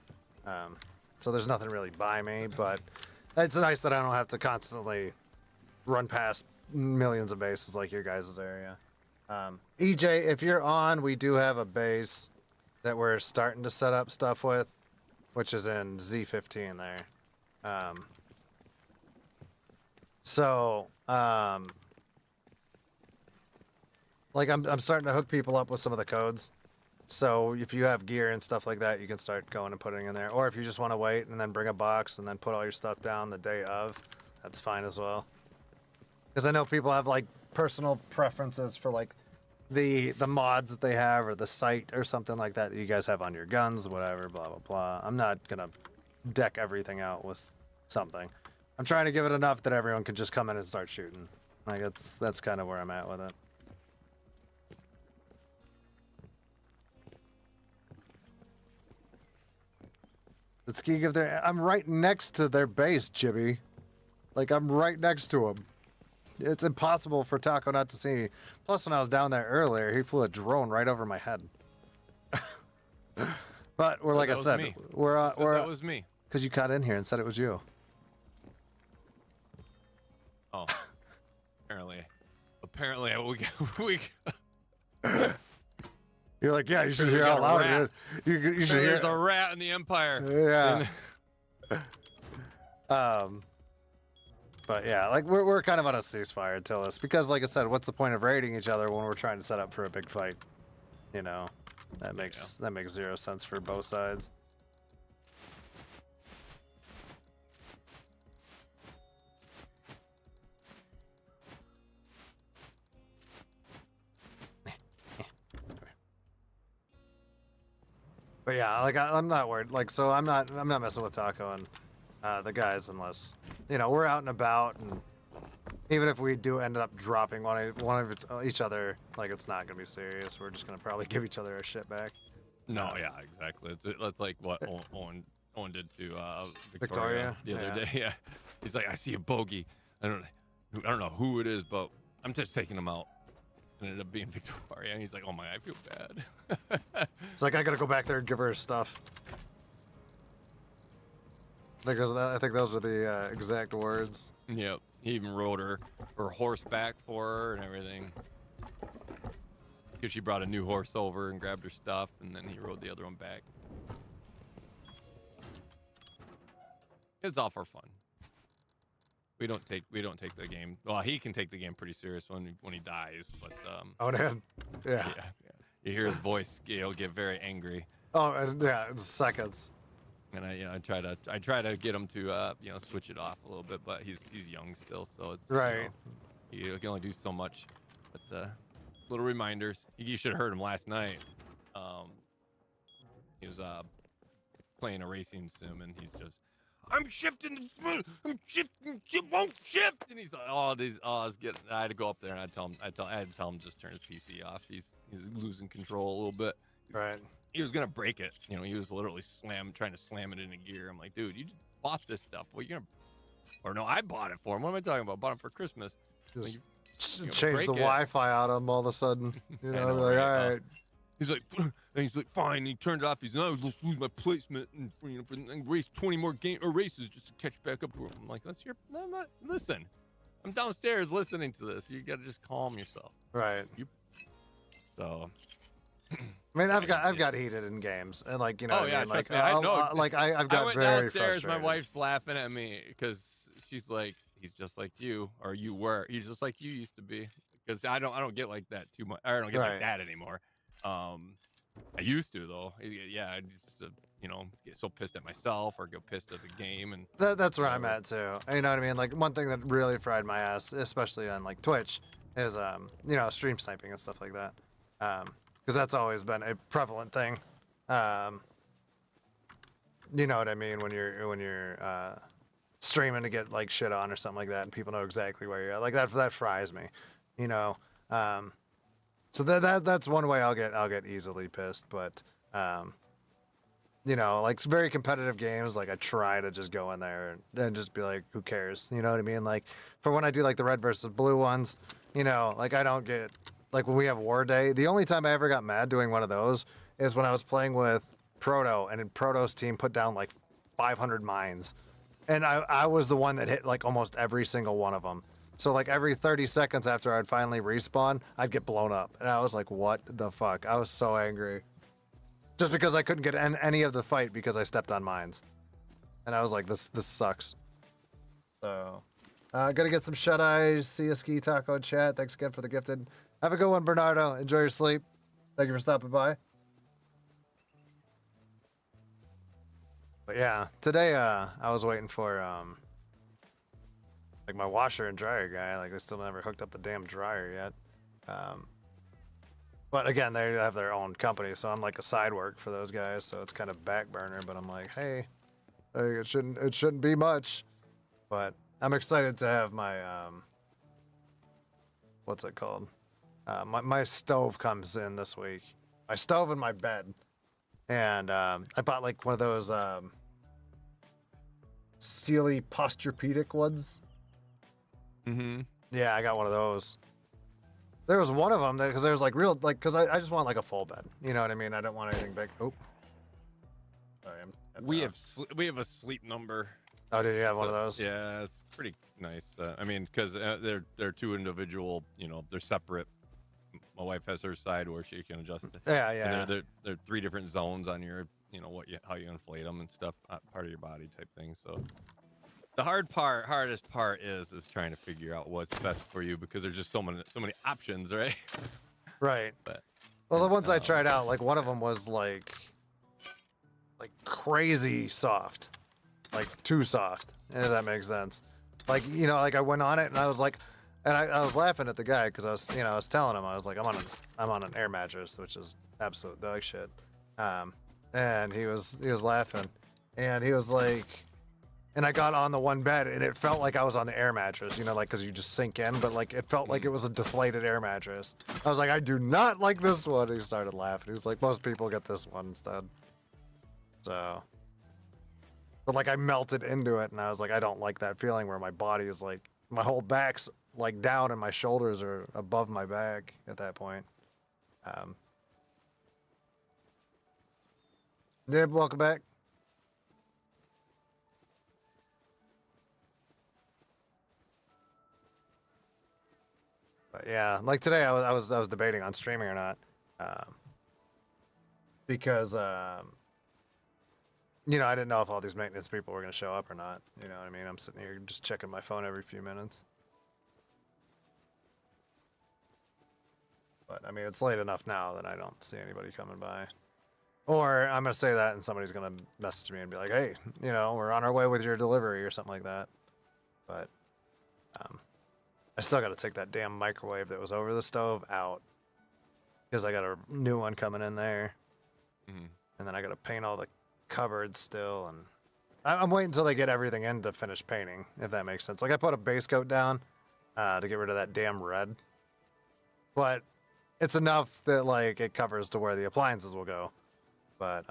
so there's nothing really by me. But it's nice that I don't have to constantly run past millions of bases like your guys' area. EJ, if you're on, we do have a base that we're starting to set up stuff with, which is in Z15 there. Like I'm starting to hook people up with some of the codes. So if you have gear and stuff like that, you can start going and putting in there. Or if you just want to wait and then bring a box and then put all your stuff down the day of, that's fine as well. Because I know people have like personal preferences for like the mods that they have or the site or something like that you guys have on your guns, whatever, blah blah blah. I'm not gonna deck everything out with something. I'm trying to give it enough that everyone can just come in and start shooting. Like that's kind of where I'm at with it. Did Ski give their? I'm right next to their base, Chibi. Like I'm right next to him. It's impossible for Taco not to see me. Plus, when I was down there earlier, he flew a drone right over my head. But we're like I said, me. we're That was me. because you got in here and said it was you. Oh, apparently we You're like, yeah, you should We hear got how a loud rat. it is. You should hear. There's a rat in the Empire. Yeah. But yeah, like we're kind of on a ceasefire until this, because like I said, what's the point of raiding each other when we're trying to set up for a big fight? You know, that makes zero sense for both sides. But yeah, like I'm not worried. Like, so I'm not messing with Taco and the guys unless, you know, we're out and about, and even if we do end up dropping one of each other, like it's not gonna be serious. We're just gonna probably give each other our shit back. No, yeah, exactly. It's like what Owen did to Victoria? the other Yeah. day. Yeah, he's like, I see a bogey. I don't know who it is, but I'm just taking him out. It ended up being Victoria, and he's like, oh my, I feel bad. It's like I gotta go back there and give her her stuff. I think those were the exact words. Yep. He even rode her horse back for her and everything. Because she brought a new horse over and grabbed her stuff, and then he rode the other one back. It's all for fun. We don't take the game. Well, he can take the game pretty serious when he dies, but Oh damn. Yeah. yeah. You hear his voice, he'll get very angry. Oh, and yeah, it's seconds. And I try to get him to switch it off a little bit, but he's young still, so it's Right. You can only do so much. But little reminders. You should have heard him last night. He was playing a racing sim, and he's just, I'm shifting, it won't shift, and he's like, I had to go up there and I had to tell him just turn his PC off. He's losing control a little bit. Right. He was gonna break it. You know, he was literally trying to slam it into gear. I'm like, dude, you just bought this stuff. What are you gonna? Or no, I bought it for him. What am I talking about? Bought it for Christmas. Just Like, change the break it. Wi-Fi out of him all of a sudden. You I know, know, like, right? all right. He's like, and he's like, fine. And he turned it off. He's like, let's lose my placement and race 20 more races just to catch back up. I'm like, listen. I'm downstairs listening to this. You gotta just calm yourself. Right. So. I mean, I've got heated in games, and like, you know, Oh, what yeah, I mean, like, trust me, I know. I've got I went very downstairs. frustrated. My wife's laughing at me because she's like, "He's just like you, or you were. He's just like you used to be." Because I don't get like that too much. I don't get Right. like that anymore. I used to though. Yeah, I just get so pissed at myself or get pissed at the game, and That's where I'm at too. You know what I mean? Like, one thing that really fried my ass, especially on like Twitch, is stream sniping and stuff like that. Because that's always been a prevalent thing. You know what I mean? When you're streaming to get like shit on or something like that, and people know exactly where you're at. Like that fries me. You know. So that's one way I'll get easily pissed. But you know, like very competitive games, like I try to just go in there and just be like, who cares? You know what I mean? Like for when I do like the red versus blue ones, you know, like I don't get like when we have War Day. The only time I ever got mad doing one of those is when I was playing with Proto, and Proto's team put down like 500 mines, and I was the one that hit like almost every single one of them. So like every 30 seconds after I'd finally respawn, I'd get blown up, and I was like, what the fuck? I was so angry. Just because I couldn't get any of the fight because I stepped on mines. And I was like, this sucks. So, gonna get some shut-eyes, see a ski taco chat. Thanks again for the gifted. Have a good one, Bernardo. Enjoy your sleep. Thank you for stopping by. But yeah, today, I was waiting for, like my washer and dryer guy. Like they still never hooked up the damn dryer yet. But again, they have their own company, so I'm like a side work for those guys, so it's kind of back burner. But I'm like, hey, it shouldn't be much. But I'm excited to have my what's it called? My stove comes in this week. My stove and my bed, and I bought like one of those Sealy Posturepedic ones. Mm-hmm. Yeah, I got one of those. There was one of them because there was like real, like, because I just want like a full bed. You know what I mean? I don't want anything big. Oh, sorry, We have a sleep number. Oh, did you have one of those? Yeah, it's pretty nice. I mean, because they're two individual. You know, they're separate. My wife has her side where she can adjust it. Yeah, yeah. And they're three different zones on your, you know, how you inflate them and stuff, part of your body type thing. So. The hardest part is trying to figure out what's best for you because there's just so many options, right? Right. But well, the ones I tried out, like one of them was like crazy soft, like too soft. If that makes sense. Like, you know, like I went on it and I was like, and I was laughing at the guy because I was telling him I was like, I'm on an air mattress, which is absolute dog shit. And he was laughing, and he was like. And I got on the one bed, and it felt like I was on the air mattress, you know, like, because you just sink in, but, like, it felt like it was a deflated air mattress. I was like, I do not like this one. He started laughing. He was like, most people get this one instead. So. But, like, I melted into it, and I was like, I don't like that feeling where my body is, like, my whole back's, like, down, and my shoulders are above my back at that point. Nib, welcome back. But yeah, like today I was debating on streaming or not, because you know, I didn't know if all these maintenance people were gonna show up or not. You know what I mean? I'm sitting here just checking my phone every few minutes. But I mean, it's late enough now that I don't see anybody coming by. Or I'm gonna say that and somebody's gonna message me and be like, "Hey, you know, we're on our way with your delivery" or something like that. But I still got to take that damn microwave that was over the stove out because I got a new one coming in there. Mm-hmm. And then I got to paint all the cupboards still. And I'm waiting until they get everything in to finish painting, if that makes sense. Like I put a base coat down to get rid of that damn red. But it's enough that like it covers to where the appliances will go. But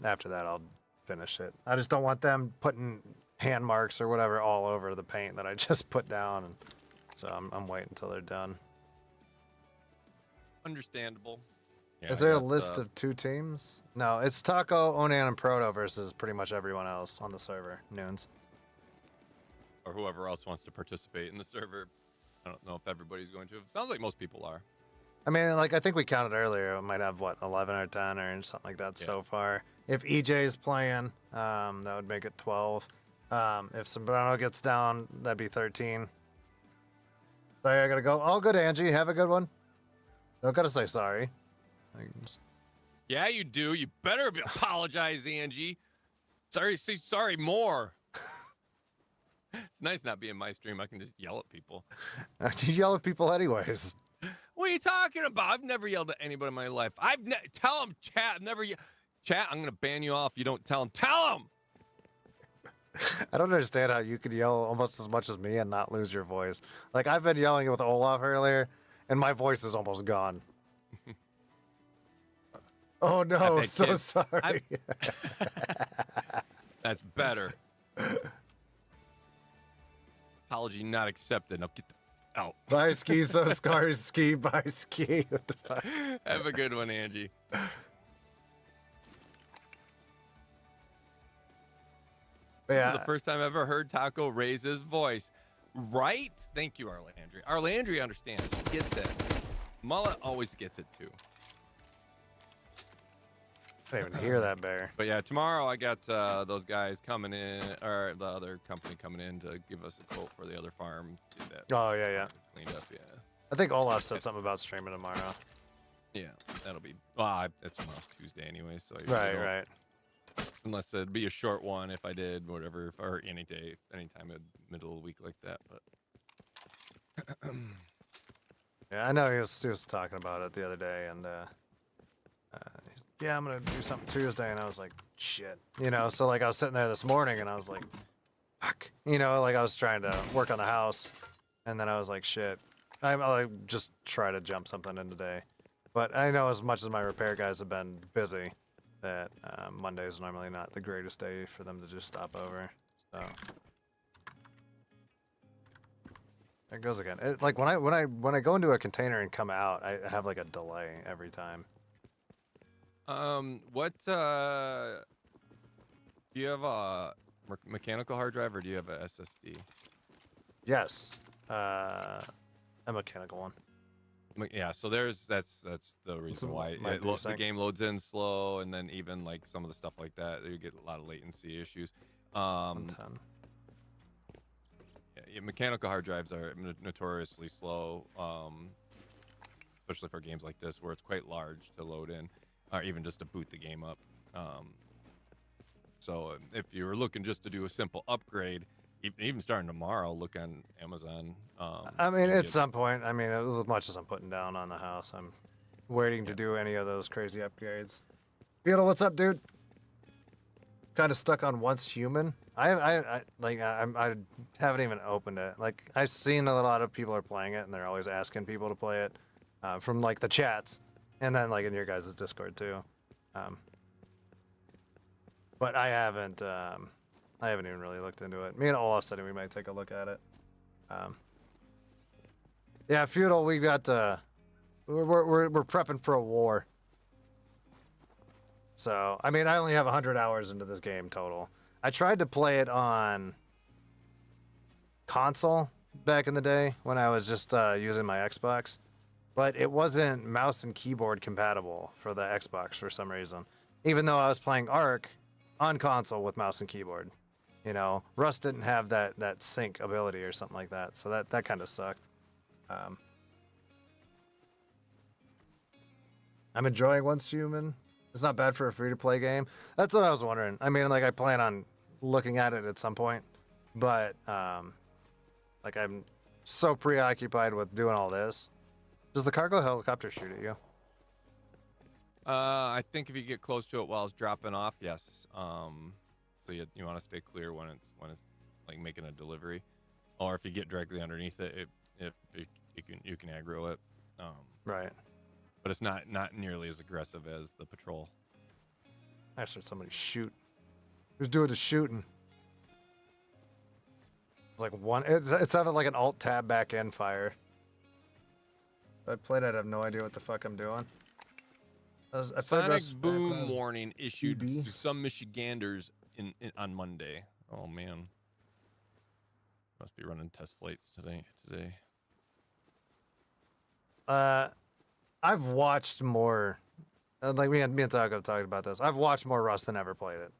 after that, I'll finish it. I just don't want them putting hand marks or whatever all over the paint that I just put down. And so I'm waiting until they're done. Understandable. Yeah, Is there a list of 2 teams? No, it's Taco, Onan, and Proto versus pretty much everyone else on the server. Noons. Or whoever else wants to participate in the server. I don't know if everybody's going to. It sounds like most people are. I mean, like I think we counted earlier. It might have what 11 or 10 or something like that so far. If EJ's playing, that would make it 12. If Sombrano gets down, that'd be 13. Sorry, I gotta go. All good, Angie. Have a good one. Don't gotta say sorry. Yeah, you do. You better apologize, Angie. Sorry, say sorry more. It's nice not being my stream. I can just yell at people. You yell at people anyways. What are you talking about? I've never yelled at anybody in my life. Tell them, chat. I've never chat. I'm gonna ban you off. You don't tell them. Tell them. I don't understand how you could yell almost as much as me and not lose your voice. Like, I've been yelling with Olaf earlier, and my voice is almost gone. Oh no, I've had so kids. sorry. That's better. Apology not accepted. Now get the out. Bye ski, so scars ski, bye ski. What the fuck? Have a good one, Angie. This is the first time I've ever heard Taco raise his voice. Right? Thank you, Arlandry. Arlandry understands. She gets it. Mullet always gets it too. I didn't even hear that bear. But yeah, tomorrow I got those guys coming in, or the other company coming in to give us a quote for the other farm. Do that. Oh yeah. Cleaned up, yeah. I think Olaf said something about streaming tomorrow. Yeah, that'll be. Well, it's tomorrow's Tuesday anyway, so I usually don't- Right. Unless it'd be a short one if I did whatever, or any day, anytime in middle of the week like that. But Yeah, I know he was talking about it the other day, and yeah, I'm gonna do something Tuesday, and I was like, shit, you know. So like I was sitting there this morning, and I was like, fuck, you know, like I was trying to work on the house, and then I was like, shit, I'll like, just try to jump something in today. But I know as much as my repair guys have been busy, that Monday is normally not the greatest day for them to just stop over. So there it goes again. Like when I go into a container and come out, I have like a delay every time. what do you have a mechanical hard drive or do you have a SSD? Yes, a mechanical one. Yeah, so that's the reason why might be the sync. game loads in slow, and then even like some of the stuff like that, you get a lot of latency issues. 110. Yeah, mechanical hard drives are notoriously slow, especially for games like this where it's quite large to load in, or even just to boot the game up. So if you were looking just to do a simple upgrade, even starting tomorrow, look on Amazon. I mean, at some point, I mean, as much as I'm putting down on the house, I'm waiting to do any of those crazy upgrades. Beetle, what's up, dude? Kind of stuck on Once Human. I haven't even opened it. Like, I've seen a lot of people are playing it, and they're always asking people to play it from like the chats, and then like in your guys' Discord too. But I haven't even really looked into it. Me and Olaf said we might take a look at it. Yeah, Feudal, we got we're prepping for a war. So, I mean, I only have 100 hours into this game total. I tried to play it on console back in the day when I was just using my Xbox, but it wasn't mouse and keyboard compatible for the Xbox for some reason. Even though I was playing Ark on console with mouse and keyboard. You know, Rust didn't have that sync ability or something like that, so that kind of sucked. I'm enjoying Once Human. It's not bad for a free-to-play game. That's what I was wondering. I mean, like, I plan on looking at it at some point, but like, I'm so preoccupied with doing all this. Does the cargo helicopter shoot at you? I think if you get close to it while it's dropping off, yes. So you want to stay clear when it's like making a delivery, or if you get directly underneath it, you can aggro it. Right. But it's not nearly as aggressive as the patrol. I just heard somebody shoot. Who's doing the shooting? It's like one. It sounded like an alt tab back end fire. If I played, I'd have no idea what the fuck I'm doing. I played Sonic boom warning issued to some Michiganders on Monday. Oh man, must be running test flights today. I've watched more. Like me and Taco have talked about this. I've watched more Rust than ever played it.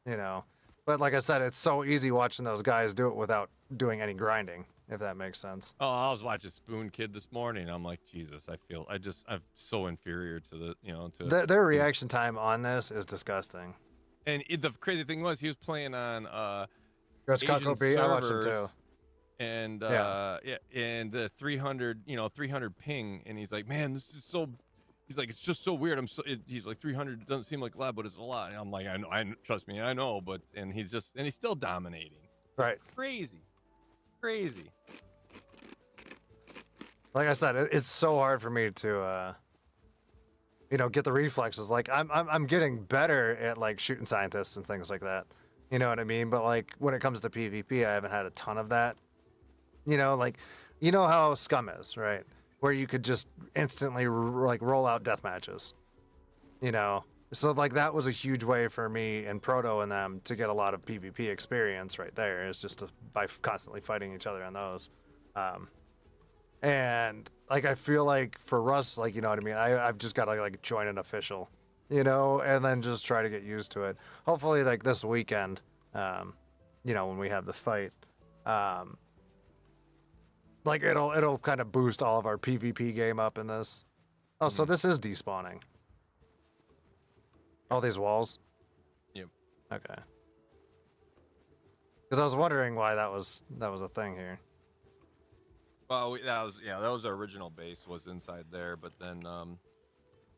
You know, but like I said, it's so easy watching those guys do it without doing any grinding. If that makes sense. Oh, I was watching Spoon Kid this morning. I'm like, Jesus, I'm so inferior to Their reaction time on this is disgusting. And the crazy thing was, he was playing on There's Asian Kako B. I watched him servers, too. and Yeah. and 300 ping, and he's like, man, this is so. He's like, it's just so weird. He's like, 300 doesn't seem like a lot, but it's a lot. And I'm like, I know, trust me, I know. But he's still dominating. Right. Crazy. Like I said, it's so hard for me to you know, get the reflexes. Like I'm getting better at like shooting scientists and things like that. You know what I mean? But like when it comes to PvP, I haven't had a ton of that. You know, like you know how Scum is, right? Where you could just instantly like roll out death matches. You know, so like that was a huge way for me and Proto and them to get a lot of PvP experience right there. Is just by constantly fighting each other on those. And like I feel like for Russ, like you know what I mean. I've just got to like join an official, you know, and then just try to get used to it. Hopefully, like this weekend, you know, when we have the fight, like it'll kind of boost all of our PvP game up in this. Oh, so this is despawning. All these walls. Yep. Okay. Because I was wondering why that was a thing here. Well, that was our original base was inside there, but then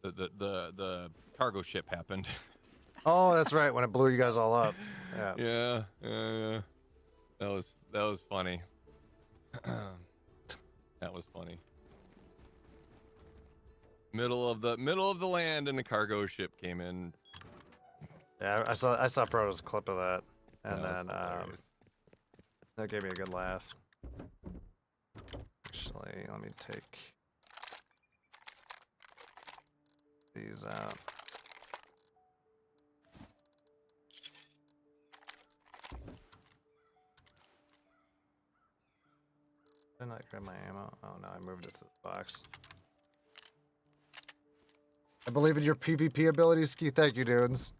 the cargo ship happened. Oh, that's right, when it blew you guys all up. Yeah. Yeah. That was funny. That was funny. Middle of the land, and the cargo ship came in. Yeah, I saw Proto's clip of that, and That was then hilarious. that gave me a good laugh. Actually, let me take these out. Didn't I grab my ammo? Oh no, I moved it to this box. I believe in your PvP abilities, Ski. Thank you, dudes.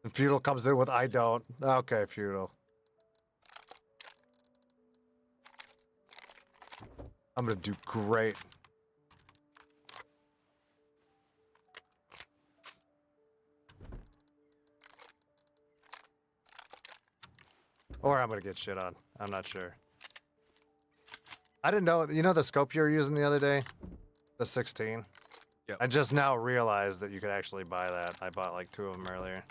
And Feudal comes in with I don't. Okay, Feudal. I'm gonna do great. Or I'm gonna get shit on. I'm not sure. I didn't know. You know the scope you were using the other day? The 16? Yep. I just now realized that you could actually buy that. I bought like 2 of them earlier.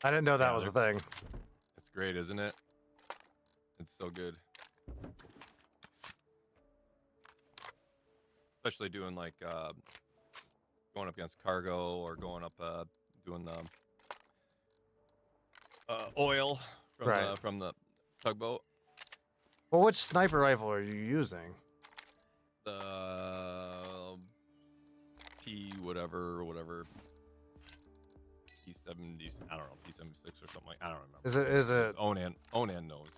I didn't know that Yeah, was a thing. It's great, isn't it? It's so good. Especially doing like going up against cargo or going up doing the oil from the tugboat. Well, which sniper rifle are you using? The P whatever P70, I don't know, P76 or something like, I don't remember. Is it? Onan knows.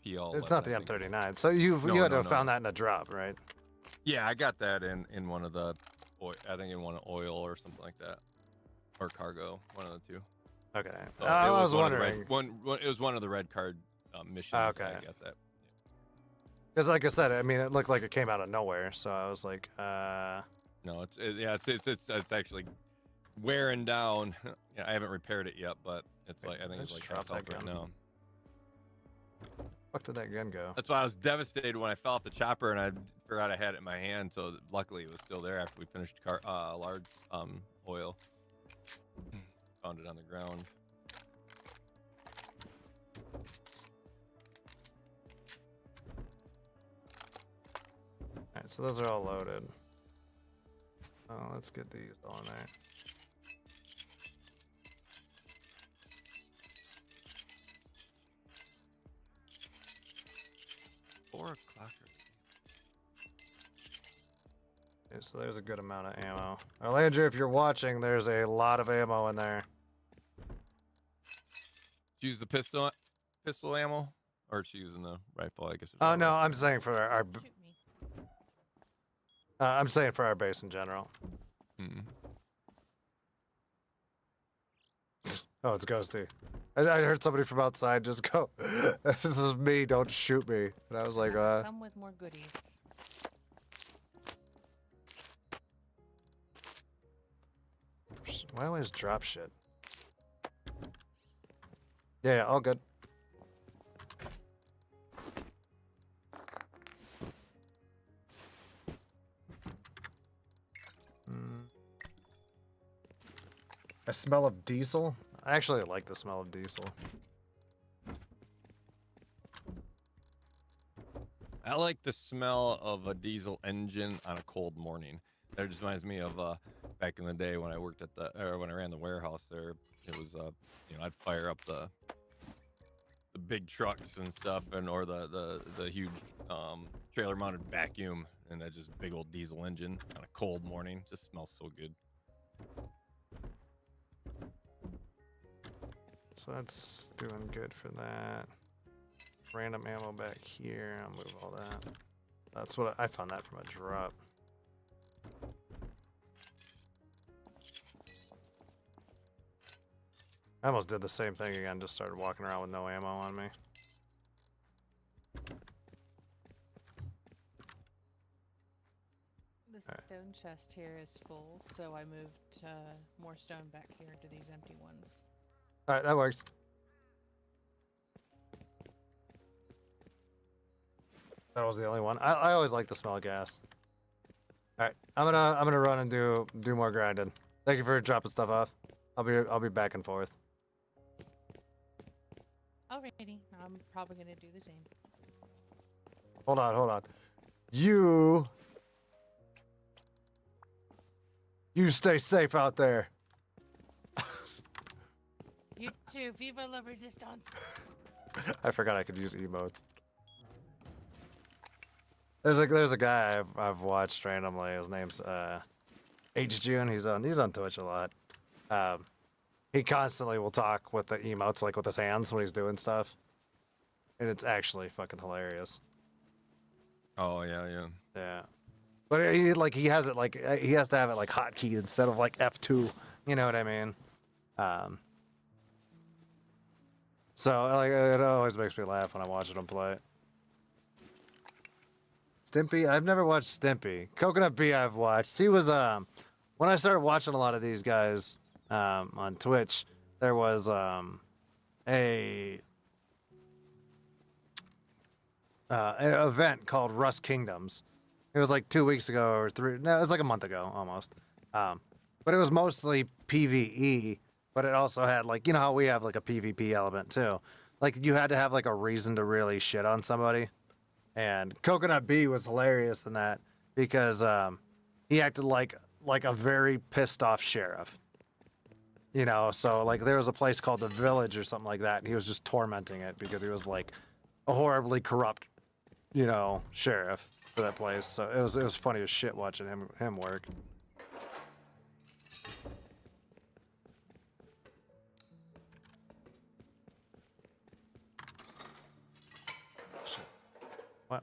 He PL. It's not the M39. So you had to have found that in a drop, right? Yeah, I got that in one of the, I think in one of oil or something like that, or cargo, one of the two. Okay. So I was one of the wondering. it was one of the red card missions. Okay. I got that. Because like I said, I mean, it looked like it came out of nowhere. So I was like, No, it's actually wearing down. Yeah, I haven't repaired it yet, but it's like I think it's let's like drop half that right gun. now. fuck did that gun go? That's why I was devastated when I fell off the chopper and I forgot I had it in my hand. So luckily it was still there after we finished large oil. Found it on the ground. Alright, so those are all loaded. Oh, let's get these all in there. 4 o'clock. Okay, so there's a good amount of ammo. Arlandra, if you're watching, there's a lot of ammo in there. Use the pistol ammo, or is she using the rifle? I guess. Oh no, I'm saying for our I'm saying for our base in general. Hmm. Oh, it's Ghosty. I heard somebody from outside just go, "This is me. Don't shoot me." And I was like, Come with more goodies. Why do I always drop shit? Yeah, all good. I smell of diesel. I actually like the smell of diesel. I like the smell of a diesel engine on a cold morning. That just reminds me of back in the day when I worked at when I ran the warehouse there. It was I'd fire up the big trucks and stuff, or the huge trailer mounted vacuum, and that just big old diesel engine on a cold morning just smells so good. So that's doing good for that. Random ammo back here. I'll move all that. That's what I found that from a drop. I almost did the same thing again, just started walking around with no ammo on me. The stone chest here is full, so I moved more stone back here to these empty ones. Alright, that works. That was the only one. I always like the smell of gas. Alright, I'm gonna run and do more grinding. Thank you for dropping stuff off. I'll be back and forth. Alrighty, I'm probably gonna do the same. Hold on. You stay safe out there. You too, viva la resistance. I forgot I could use emotes. There's a guy I've watched randomly. His name's H June. He's on Twitch a lot. He constantly will talk with the emotes, like with his hands when he's doing stuff, and it's actually fucking hilarious. Oh yeah. Yeah, but he has it like he has to have it like hotkeyed instead of like F2. You know what I mean? So like it always makes me laugh when I'm watching him play. Stimpy, I've never watched Stimpy. Coconut Bee, I've watched. He was when I started watching a lot of these guys on Twitch, there was an event called Rust Kingdoms. It was like 2 weeks ago or three. No, it was like a month ago almost. But it was mostly PvE. But it also had like, you know how we have like a PvP element too. Like you had to have like a reason to really shit on somebody. And Coconut Bee was hilarious in that because he acted like a very pissed off sheriff. You know, so like there was a place called the Village or something like that, and he was just tormenting it because he was like a horribly corrupt, you know, sheriff for that place. So it was funny as shit watching him work.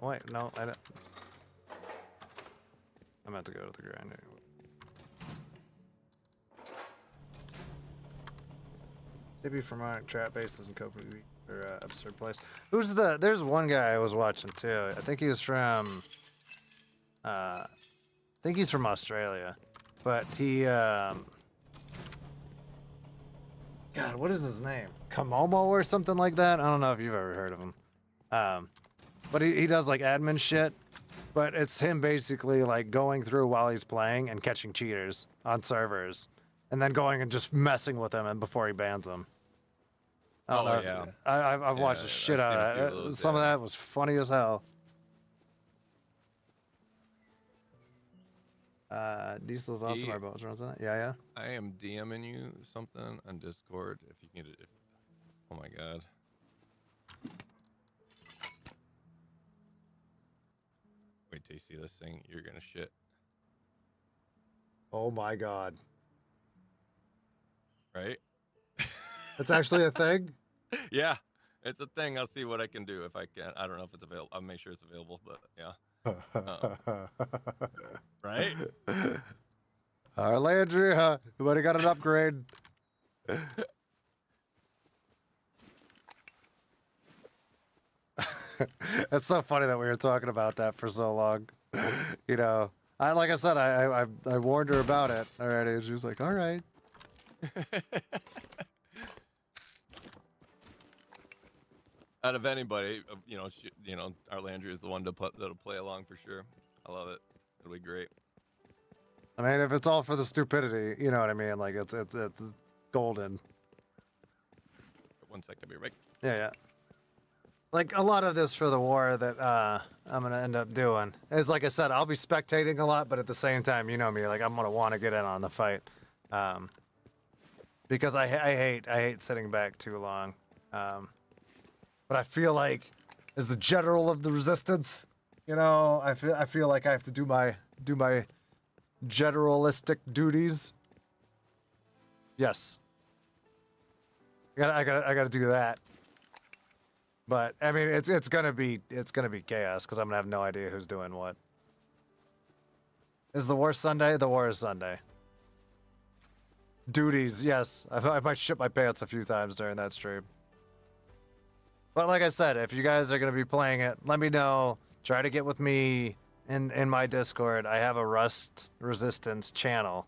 Wait, no, I don't. I'm about to go to the grinder. Maybe from our trap bases and Copenhagen or absurd place. There's one guy I was watching too. I think he was from. I think he's from Australia, but he. God, what is his name? Kamomo or something like that. I don't know if you've ever heard of him. But he does like admin shit, but it's him basically like going through while he's playing and catching cheaters on servers, and then going and just messing with them and before he bans them. Yeah. I've watched the shit out of that. Some of that was funny as hell. Diesel's awesome. Our boats runs on it. Yeah. I am DMing you something on Discord if you can get it. Oh my god. Wait till you see this thing. You're gonna shit. Oh my god. Right? It's actually a thing? Yeah, it's a thing. I'll see what I can do if I can. I don't know if it's available. I'll make sure it's available, but yeah. Right? Landry, you might have got an upgrade. It's so funny that we were talking about that for so long. You know, like I said, I warned her about it already, and she was like, "All right." Out of anybody, our Landry is the one that'll play along for sure. I love it. It'll be great. I mean, if it's all for the stupidity, you know what I mean? Like it's golden. 1 second, I'll be right back. Yeah. like a lot of this for the war that I'm gonna end up doing is, like I said, I'll be spectating a lot, but at the same time, you know me, like I'm gonna want to get in on the fight, because I hate sitting back too long, but I feel like as the general of the resistance, you know, I feel like I have to do my generalistic duties. Yes, I gotta do that. But I mean, it's gonna be chaos because I'm gonna have no idea who's doing what. Is the war Sunday? The war is Sunday. Duties, yes. I might shit my pants a few times during that stream. But like I said, if you guys are gonna be playing it, let me know. Try to get with me in my Discord. I have a Rust Resistance channel.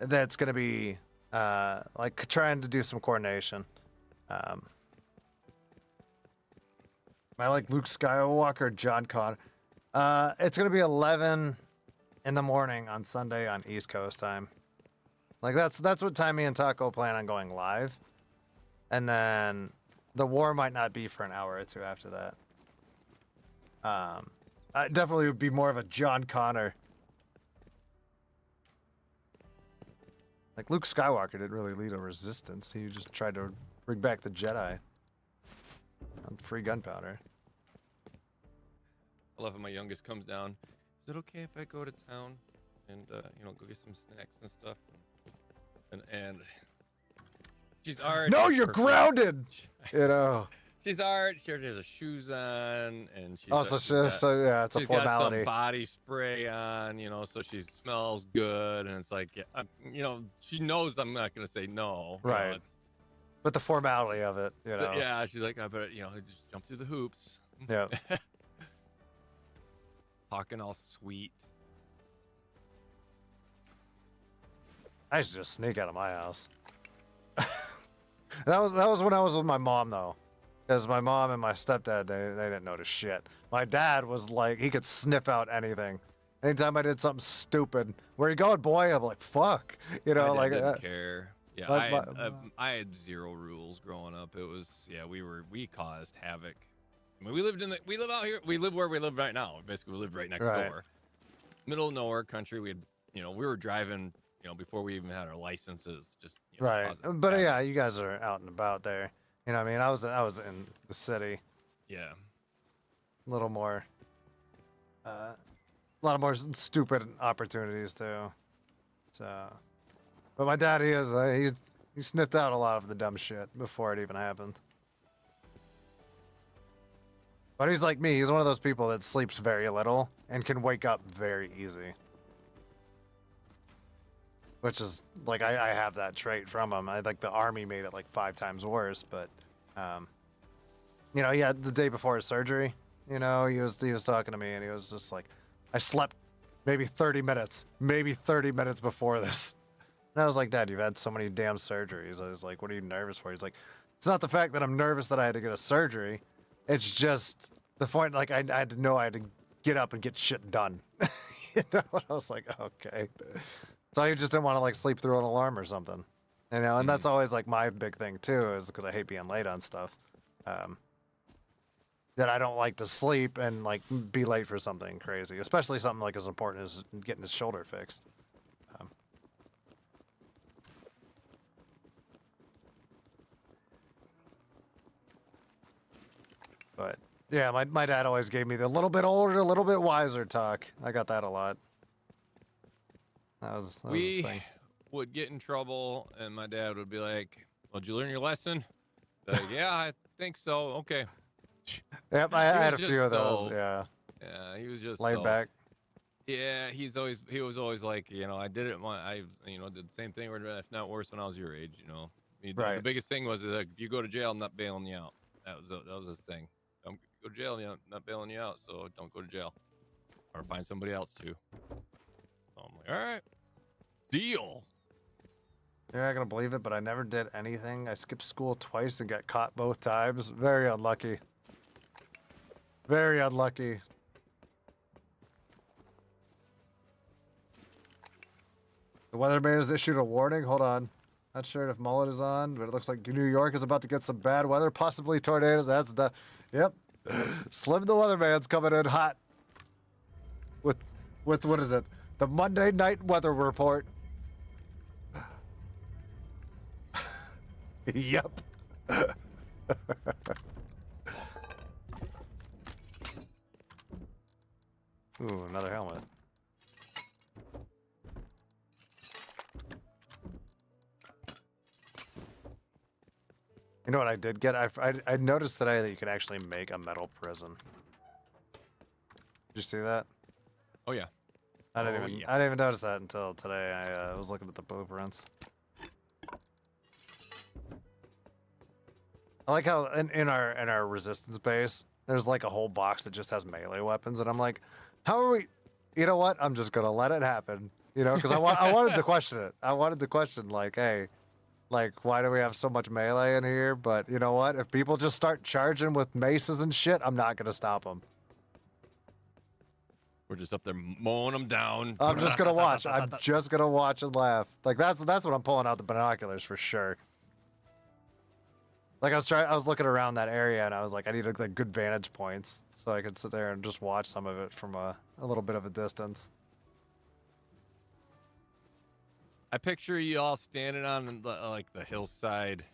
That's gonna be like trying to do some coordination. I like Luke Skywalker, John Connor. It's gonna be 11 in the morning on Sunday on East Coast time. Like that's what time me and Taco plan on going live, and then the war might not be for an hour or two after that. I definitely would be more of a John Connor. Like Luke Skywalker didn't really lead a resistance. He just tried to bring back the Jedi on free gunpowder. I love when my youngest comes down. Is it okay if I go to town and you know, go get some snacks and stuff? And she's already. No, you're grounded. You know. She's already. She already has her shoes on, and she's. Oh, so yeah, it's a she's formality. got some body spray on, you know, so she smells good, and it's like, yeah, you know, she knows I'm not gonna say no. Right. You know, But the formality of it, you know. yeah, she's like, I better, you know, just jump through the hoops. Yeah. Talking all sweet. I should just sneak out of my house. that was when I was with my mom though, because my mom and my stepdad they didn't notice shit. My dad was like, he could sniff out anything. Anytime I did something stupid, where you going, boy? I'm like, fuck, you know, My dad like. didn't care. Yeah, I had zero rules growing up. It was, yeah, we caused havoc. I mean, we live out here. We live where we live right now. Basically, we live right next door. Middle of nowhere country. We had, you know, we were driving, you know, before we even had our licenses. Just you know, Right, but yeah, you guys are out and about there. You know what I mean? I was in the city. Yeah. A little more. A lot of more stupid opportunities too. So. But my dad, he sniffed out a lot of the dumb shit before it even happened. But he's like me. He's one of those people that sleeps very little and can wake up very easy. Which is, like, I have that trait from him. I think the army made it like 5 times worse, but, you know, yeah, the day before his surgery, you know, he was talking to me and he was just like, I slept maybe 30 minutes before this. And I was like, Dad, you've had so many damn surgeries. I was like, what are you nervous for? He's like, it's not the fact that I'm nervous that I had to get a surgery. It's just the point, like, I had to know I had to get up and get shit done. You know? And I was like, okay. So you just didn't want to, like, sleep through an alarm or something. You know? And that's always, like, my big thing, too, is because I hate being late on stuff. That I don't like to sleep and, like, be late for something crazy. Especially something, like, as important as getting his shoulder fixed. But yeah, my dad always gave me the little bit older, a little bit wiser talk. I got that a lot. That was the thing. Would get in trouble, and my dad would be like, "Well, did you learn your lesson?" Like, yeah, I think so. Okay. Yep, I had a few of those. Yeah. Yeah, he was just laid back. Yeah, he was always like, you know, I did it. You know, did the same thing, or if not worse, when I was your age. You know, Right. The biggest thing was like, if you go to jail, I'm not bailing you out. That was his thing. Don't go to jail, you know, not bailing you out, so don't go to jail. Or find somebody else to. So I'm like, all right. Deal. You're not gonna believe it, but I never did anything. I skipped school twice and got caught both times. Very unlucky. Very unlucky. The weatherman has issued a warning. Hold on. Not sure if mullet is on, but it looks like New York is about to get some bad weather, possibly tornadoes. That's the, yep. Slim the weatherman's coming in hot. With what is it? The Monday night weather report. Yep. Ooh, another helmet. You know what I did get? I noticed today that you could actually make a metal prison. Did you see that? Oh yeah. I didn't even notice that until today. I was looking at the blueprints. I like how in our resistance base, there's like a whole box that just has melee weapons, and I'm like, how are we? You know what? I'm just gonna let it happen. You know, because I wanted to question it. I wanted to question like, hey, like why do we have so much melee in here? But you know what? If people just start charging with maces and shit, I'm not gonna stop them. We're just up there mowing them down. I'm just gonna watch. I'm just gonna watch and laugh. Like that's what I'm pulling out the binoculars for sure. Like I was looking around that area and I was like, I need like good vantage points so I could sit there and just watch some of it from a little bit of a distance. I picture you all standing on the, like the hillside,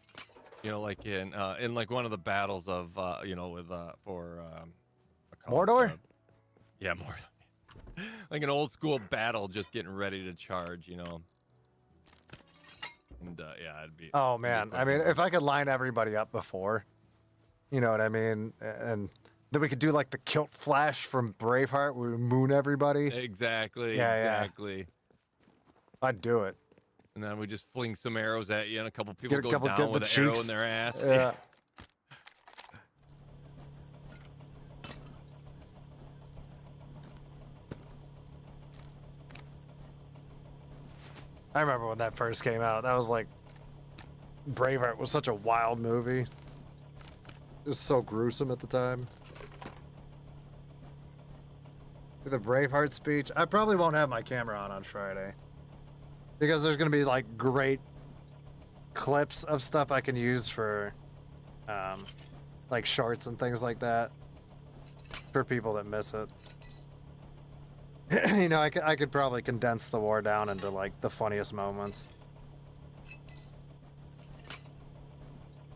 you know, like in like one of the battles of you know, with for Mordor? Yeah, Mordor. Like an old school battle, just getting ready to charge, you know. And yeah, it'd be. Oh man, I mean, if I could line everybody up before, you know what I mean, and then we could do like the kilt flash from Braveheart, where we moon everybody. Exactly. Yeah, exactly. Yeah. I'd do it. And then we just fling some arrows at you, and a couple people Get go down with an arrow in their ass. Yeah. I remember when that first came out. That was like, Braveheart was such a wild movie. It was so gruesome at the time. The Braveheart speech. I probably won't have my camera on Friday. Because there's going to be like great clips of stuff I can use for like shorts and things like that. For people that miss it. You know, I could probably condense the war down into like the funniest moments.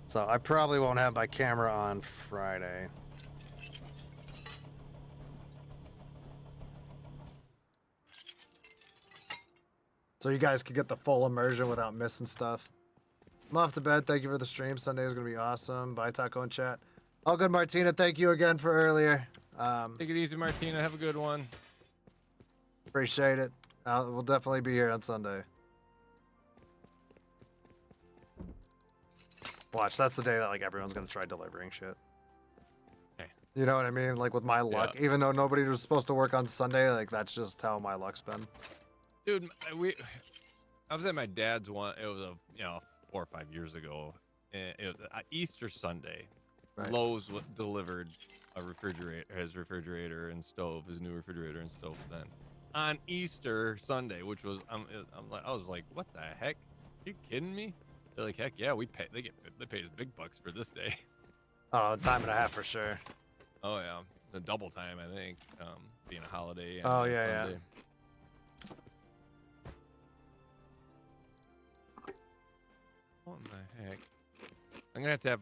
So I probably won't have my camera on Friday. So you guys could get the full immersion without missing stuff. I'm off to bed. Thank you for the stream. Sunday is going to be awesome. Bye, Taco and chat. All good, Martina. Thank you again for earlier. Take it easy, Martina. Have a good one. Appreciate it. We'll definitely be here on Sunday. Watch, that's the day that like everyone's gonna try delivering shit. Okay. You know what I mean? Like with my luck, even though nobody was supposed to work on Sunday, like that's just how my luck's been. Dude, I was at my dad's one. It was 4 or 5 years ago. And it was Easter Sunday. Right. Lowe's delivered a refrigerator, his refrigerator and stove, his new refrigerator and stove. Then on Easter Sunday, which was I was like, what the heck? Are you kidding me? They're like, heck yeah, we pay. They pay us big bucks for this day. Oh, time and a half for sure. Oh yeah, the double time I think, being a holiday. And Oh yeah, Sunday. What in the heck? I'm gonna have to have.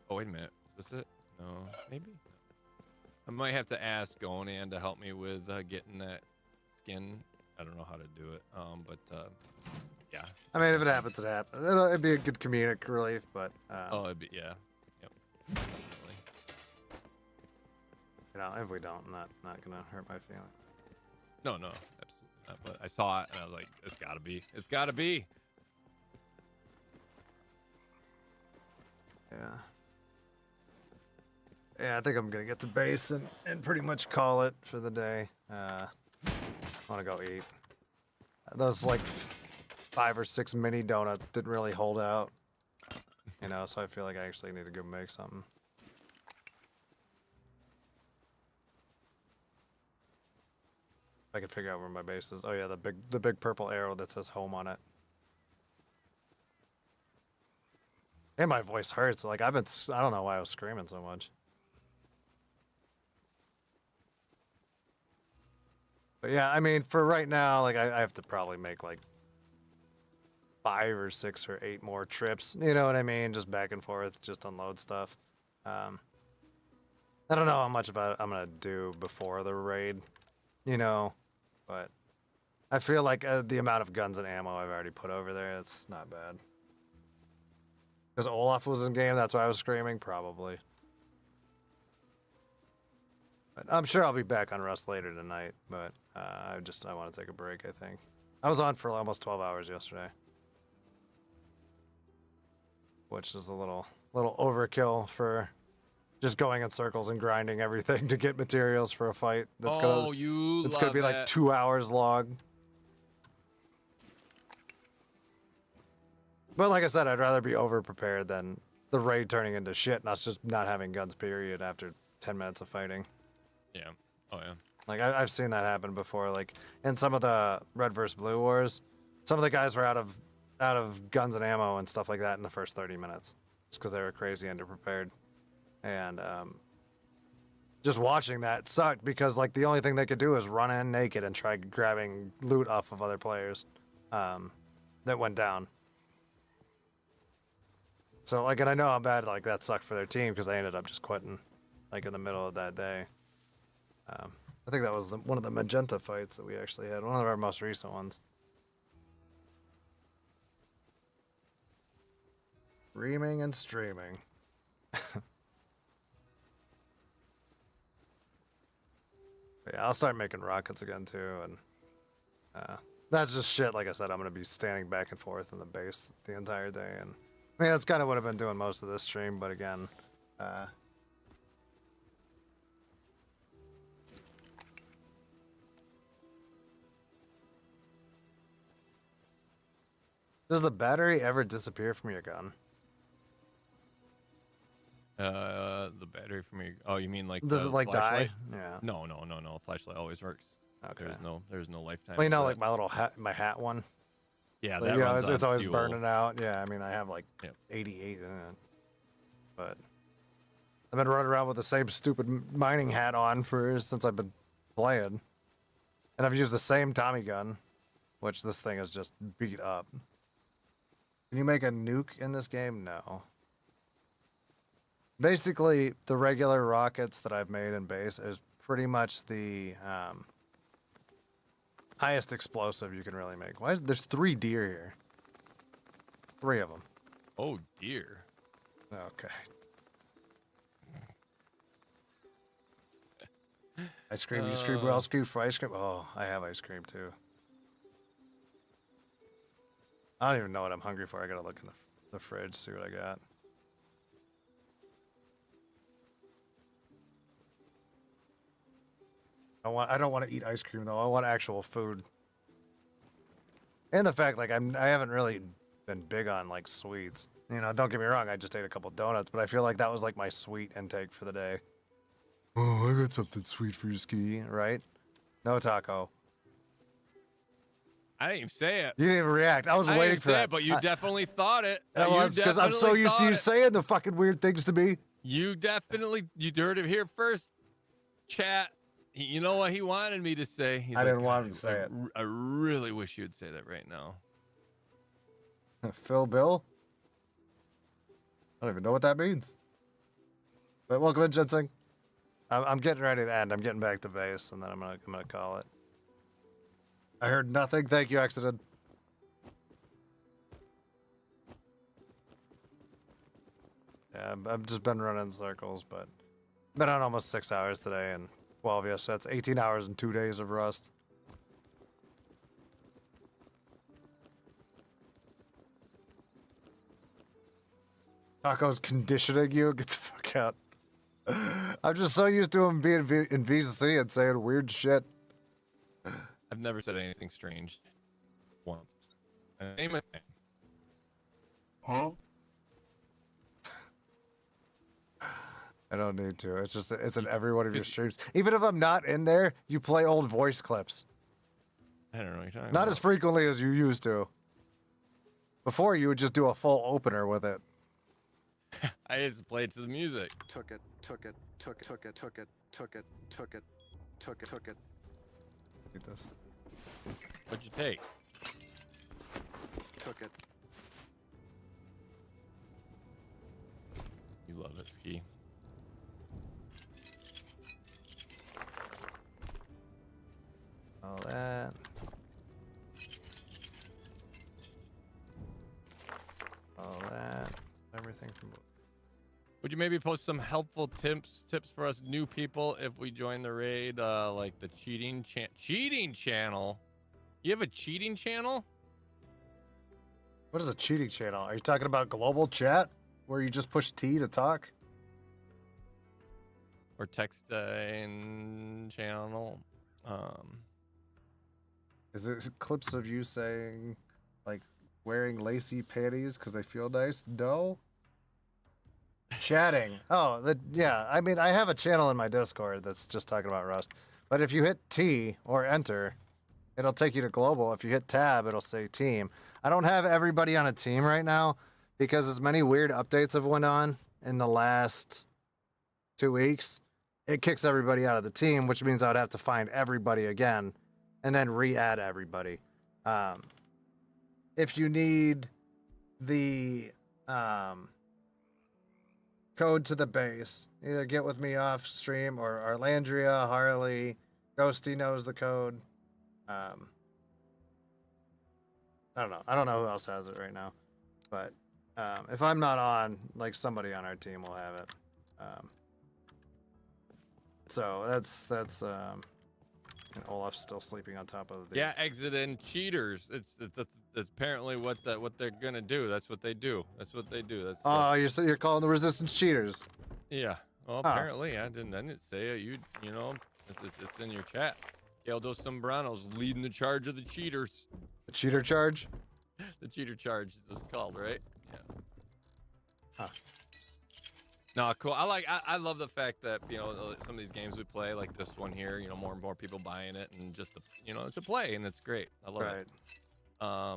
Oh wait a minute, is this it? No, maybe. I might have to ask Onan to help me with getting that skin. I don't know how to do it. But yeah. I mean, if it happens, it happens. It'd be a good comedic relief, but. Oh, it'd be yeah. Yep. Definitely. You know, if we don't, not gonna hurt my feelings. No, absolutely not. But I saw it and I was like, it's gotta be. It's gotta be. Yeah. Yeah, I think I'm gonna get to base and pretty much call it for the day. I wanna go eat. Those like 5 or 6 mini donuts didn't really hold out. You know, so I feel like I actually need to go make something. I could figure out where my base is. Oh yeah, the big purple arrow that says home on it. And my voice hurts. Like I don't know why I was screaming so much. But yeah, I mean, for right now, like I have to probably make like 5 or 6 or 8 more trips. You know what I mean? Just back and forth, just unload stuff. I don't know how much about I'm gonna do before the raid, you know, but I feel like the amount of guns and ammo I've already put over there, it's not bad. Because Olaf was in game, that's why I was screaming, probably. But I'm sure I'll be back on Rust later tonight, but I want to take a break, I think. I was on for almost 12 hours yesterday. Which is a little overkill for just going in circles and grinding everything to get materials for a fight. It's gonna be like 2 hours long. But like I said, I'd rather be over prepared than the raid turning into shit and us just not having guns, period, after 10 minutes of fighting. Yeah. Oh yeah. Like I've seen that happen before. Like in some of the Red vs. Blue wars, some of the guys were out of guns and ammo and stuff like that in the first 30 minutes, just because they were crazy underprepared. And just watching that sucked because like the only thing they could do is run in naked and try grabbing loot off of other players that went down. So like, and I know how bad like that sucked for their team because they ended up just quitting like in the middle of that day. I think that was one of the magenta fights that we actually had, one of our most recent ones. Streaming and streaming. Yeah, I'll start making rockets again too, and that's just shit. Like I said, I'm gonna be standing back and forth in the base the entire day, and I mean that's kind of what I've been doing most of this stream. But again, does the battery ever disappear from your gun? The battery from your... Oh, you mean like Does the it like flashlight? die? Yeah. No. Flashlight always works. Okay. There's no lifetime. Well, you know, for like that. my little hat, my hat one. Yeah, Like, that you know, runs it's on always fuel. burning out. Yeah, I mean, I have like 88 in it, but I've been running around with the same stupid mining hat on since I've been playing, and I've used the same Tommy gun, which this thing is just beat up. Can you make a nuke in this game? No. Basically, the regular rockets that I've made in base is pretty much the highest explosive you can really make. There's 3 deer here? 3 of them. Oh dear. Okay. Ice cream, you scream, I'll scream for ice cream. Oh, I have ice cream too. I don't even know what I'm hungry for. I gotta look in the fridge, see what I got. I don't want to eat ice cream though. I want actual food. And the fact like I haven't really been big on like sweets. You know, don't get me wrong, I just ate a couple donuts, but I feel like that was like my sweet intake for the day. Oh, I got something sweet for you, Ski, right? No taco. I didn't even say it. You didn't even react. I was waiting for that. But you definitely thought it. That was because I'm so used to you saying the fucking weird things to me. You heard it here first, chat. You know what he wanted me to say? He's I didn't want him to say it. I really wish you'd say that right now. Phil Bill? I don't even know what that means. But welcome in, Ginseng. I'm getting ready to end. I'm getting back to base, and then I'm gonna call it. I heard nothing. Thank you, Accident. Yeah, I've just been running circles, but been on almost 6 hours today and 12 yesterday. That's 18 hours and 2 days of rust. Taco's conditioning you? Get the fuck out. I'm just so used to him being in VC and saying weird shit. I've never said anything strange once. Name a thing. Huh? I don't need to. It's just, it's in every one of your streams. Even if I'm not in there, you play old voice clips. I don't know what you're talking Not about. as frequently as you used to. Before, you would just do a full opener with it. I used to play it to the music. Took it. Read this. What'd you take? Took it. You love it, Ski. All that. All that. Everything from. Would you maybe post some helpful tips for us new people if we join the raid, like the cheating channel? You have a cheating channel? What is a cheating channel? Are you talking about global chat, where you just push T to talk? Or texting channel? Is it clips of you saying, like, wearing lacy panties because they feel nice? No. Chatting. Oh, yeah. I mean, I have a channel in my Discord that's just talking about Rust. But if you hit T or enter, it'll take you to global. If you hit tab, it'll say team. I don't have everybody on a team right now because as many weird updates have went on in the last 2 weeks, it kicks everybody out of the team, which means I would have to find everybody again and then re-add everybody. If you need the code to the base, either get with me off stream or Arlandria, Harley, Ghosty knows the code. I don't know. I don't know who else has it right now, but if I'm not on, like somebody on our team will have it. So that's and Olaf's still sleeping on top of the. Yeah, exit and cheaters. That's apparently what they're gonna do. That's what they do. That's what they do. Oh, you're calling the resistance cheaters. Yeah. Well, apparently I didn't say it. You know, it's in your chat. Kale dos Sombranos leading the charge of the cheaters. The cheater charge. The cheater charge is called, right? Yeah. Huh. No, cool. I love the fact that, you know, some of these games we play, like this one here, you know, more and more people buying it, and just to, you know, to play, and it's great. I love it. I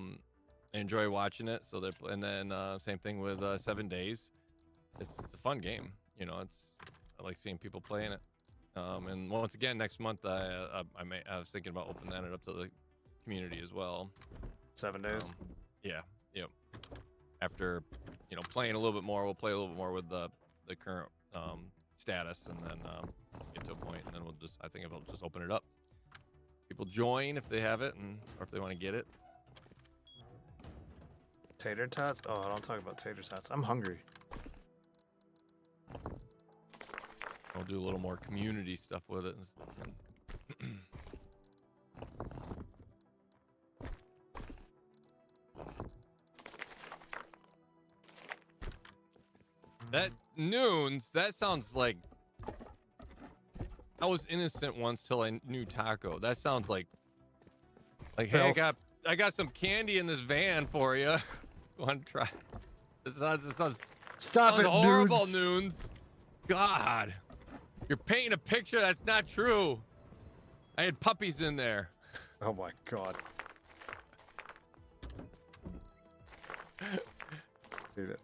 enjoy watching it. So and then same thing with 7 Days. It's a fun game. You know, I like seeing people playing it. And once again, next month I was thinking about opening that up to the community as well. 7 Days. Yeah. Yep. After, you know, playing a little bit more, we'll play a little bit more with the current status, and then get to a point, and then I think I'll just open it up. People join if they have it, or if they want to get it. Tater tots? Oh, don't talk about tater tots. I'm hungry. I'll do a little more community stuff with it. That noons, that sounds like I was innocent once till I knew Taco. That sounds like hey, I got some candy in this van for you. Want to try? It sounds Stop it, horrible, Noons. God, you're painting a picture that's not true. I had puppies in there. Oh my god. Dude.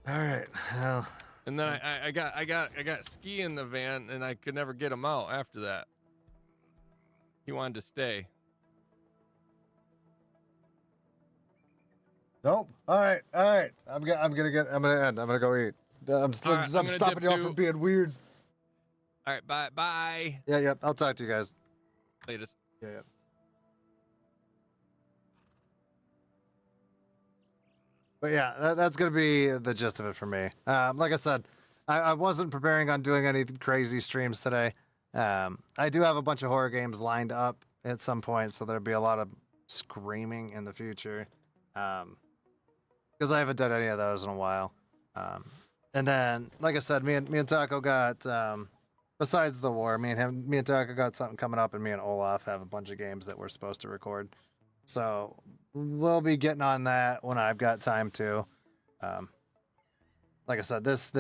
All right. Well. And then I got Ski in the van, and I could never get him out after that. He wanted to stay. Nope. All right. I'm gonna end. I'm gonna go eat. I'm stopping y'all from being weird. All right. Bye. Yeah. I'll talk to you guys. Latest. Yeah. But yeah, that's going to be the gist of it for me. Like I said, I wasn't preparing on doing any crazy streams today. I do have a bunch of horror games lined up at some point, so there'll be a lot of screaming in the future. Because I haven't done any of those in a while. And then, like I said, me and Taco got, besides the war, me and Taco got something coming up, and me and Olaf have a bunch of games that we're supposed to record. So we'll be getting on that when I've got time to. Like I said, this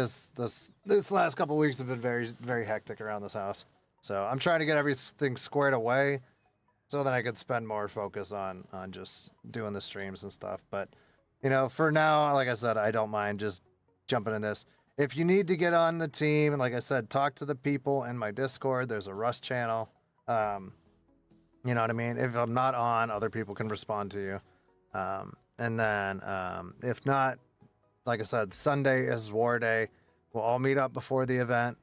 last couple weeks have been very, very hectic around this house. So I'm trying to get everything squared away. so that I could spend more focus on just doing the streams and stuff. But you know, for now, like I said, I don't mind just jumping in this. If you need to get on the team, and like I said, talk to the people in my Discord. There's a Rust channel. You know what I mean? If I'm not on, other people can respond to you. And then if not, like I said, Sunday is War Day. We'll all meet up before the event,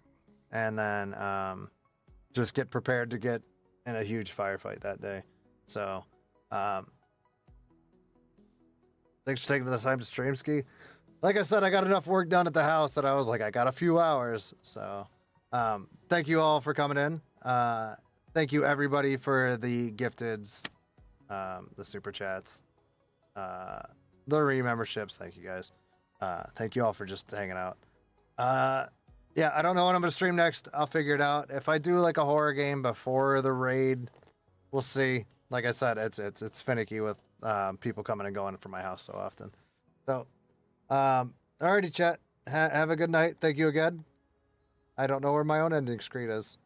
and then just get prepared to get in a huge firefight that day. So, thanks for taking the time to stream, Ski. Like I said, I got enough work done at the house that I was like, I got a few hours. So, thank you all for coming in. Thank you everybody for the gifteds, the super chats, the re-memberships. Thank you guys. Thank you all for just hanging out. Yeah, I don't know what I'm gonna stream next. I'll figure it out. If I do like a horror game before the raid, we'll see. Like I said, it's finicky with people coming and going from my house so often. So, alrighty, chat. Have a good night. Thank you again. I don't know where my own ending screen is.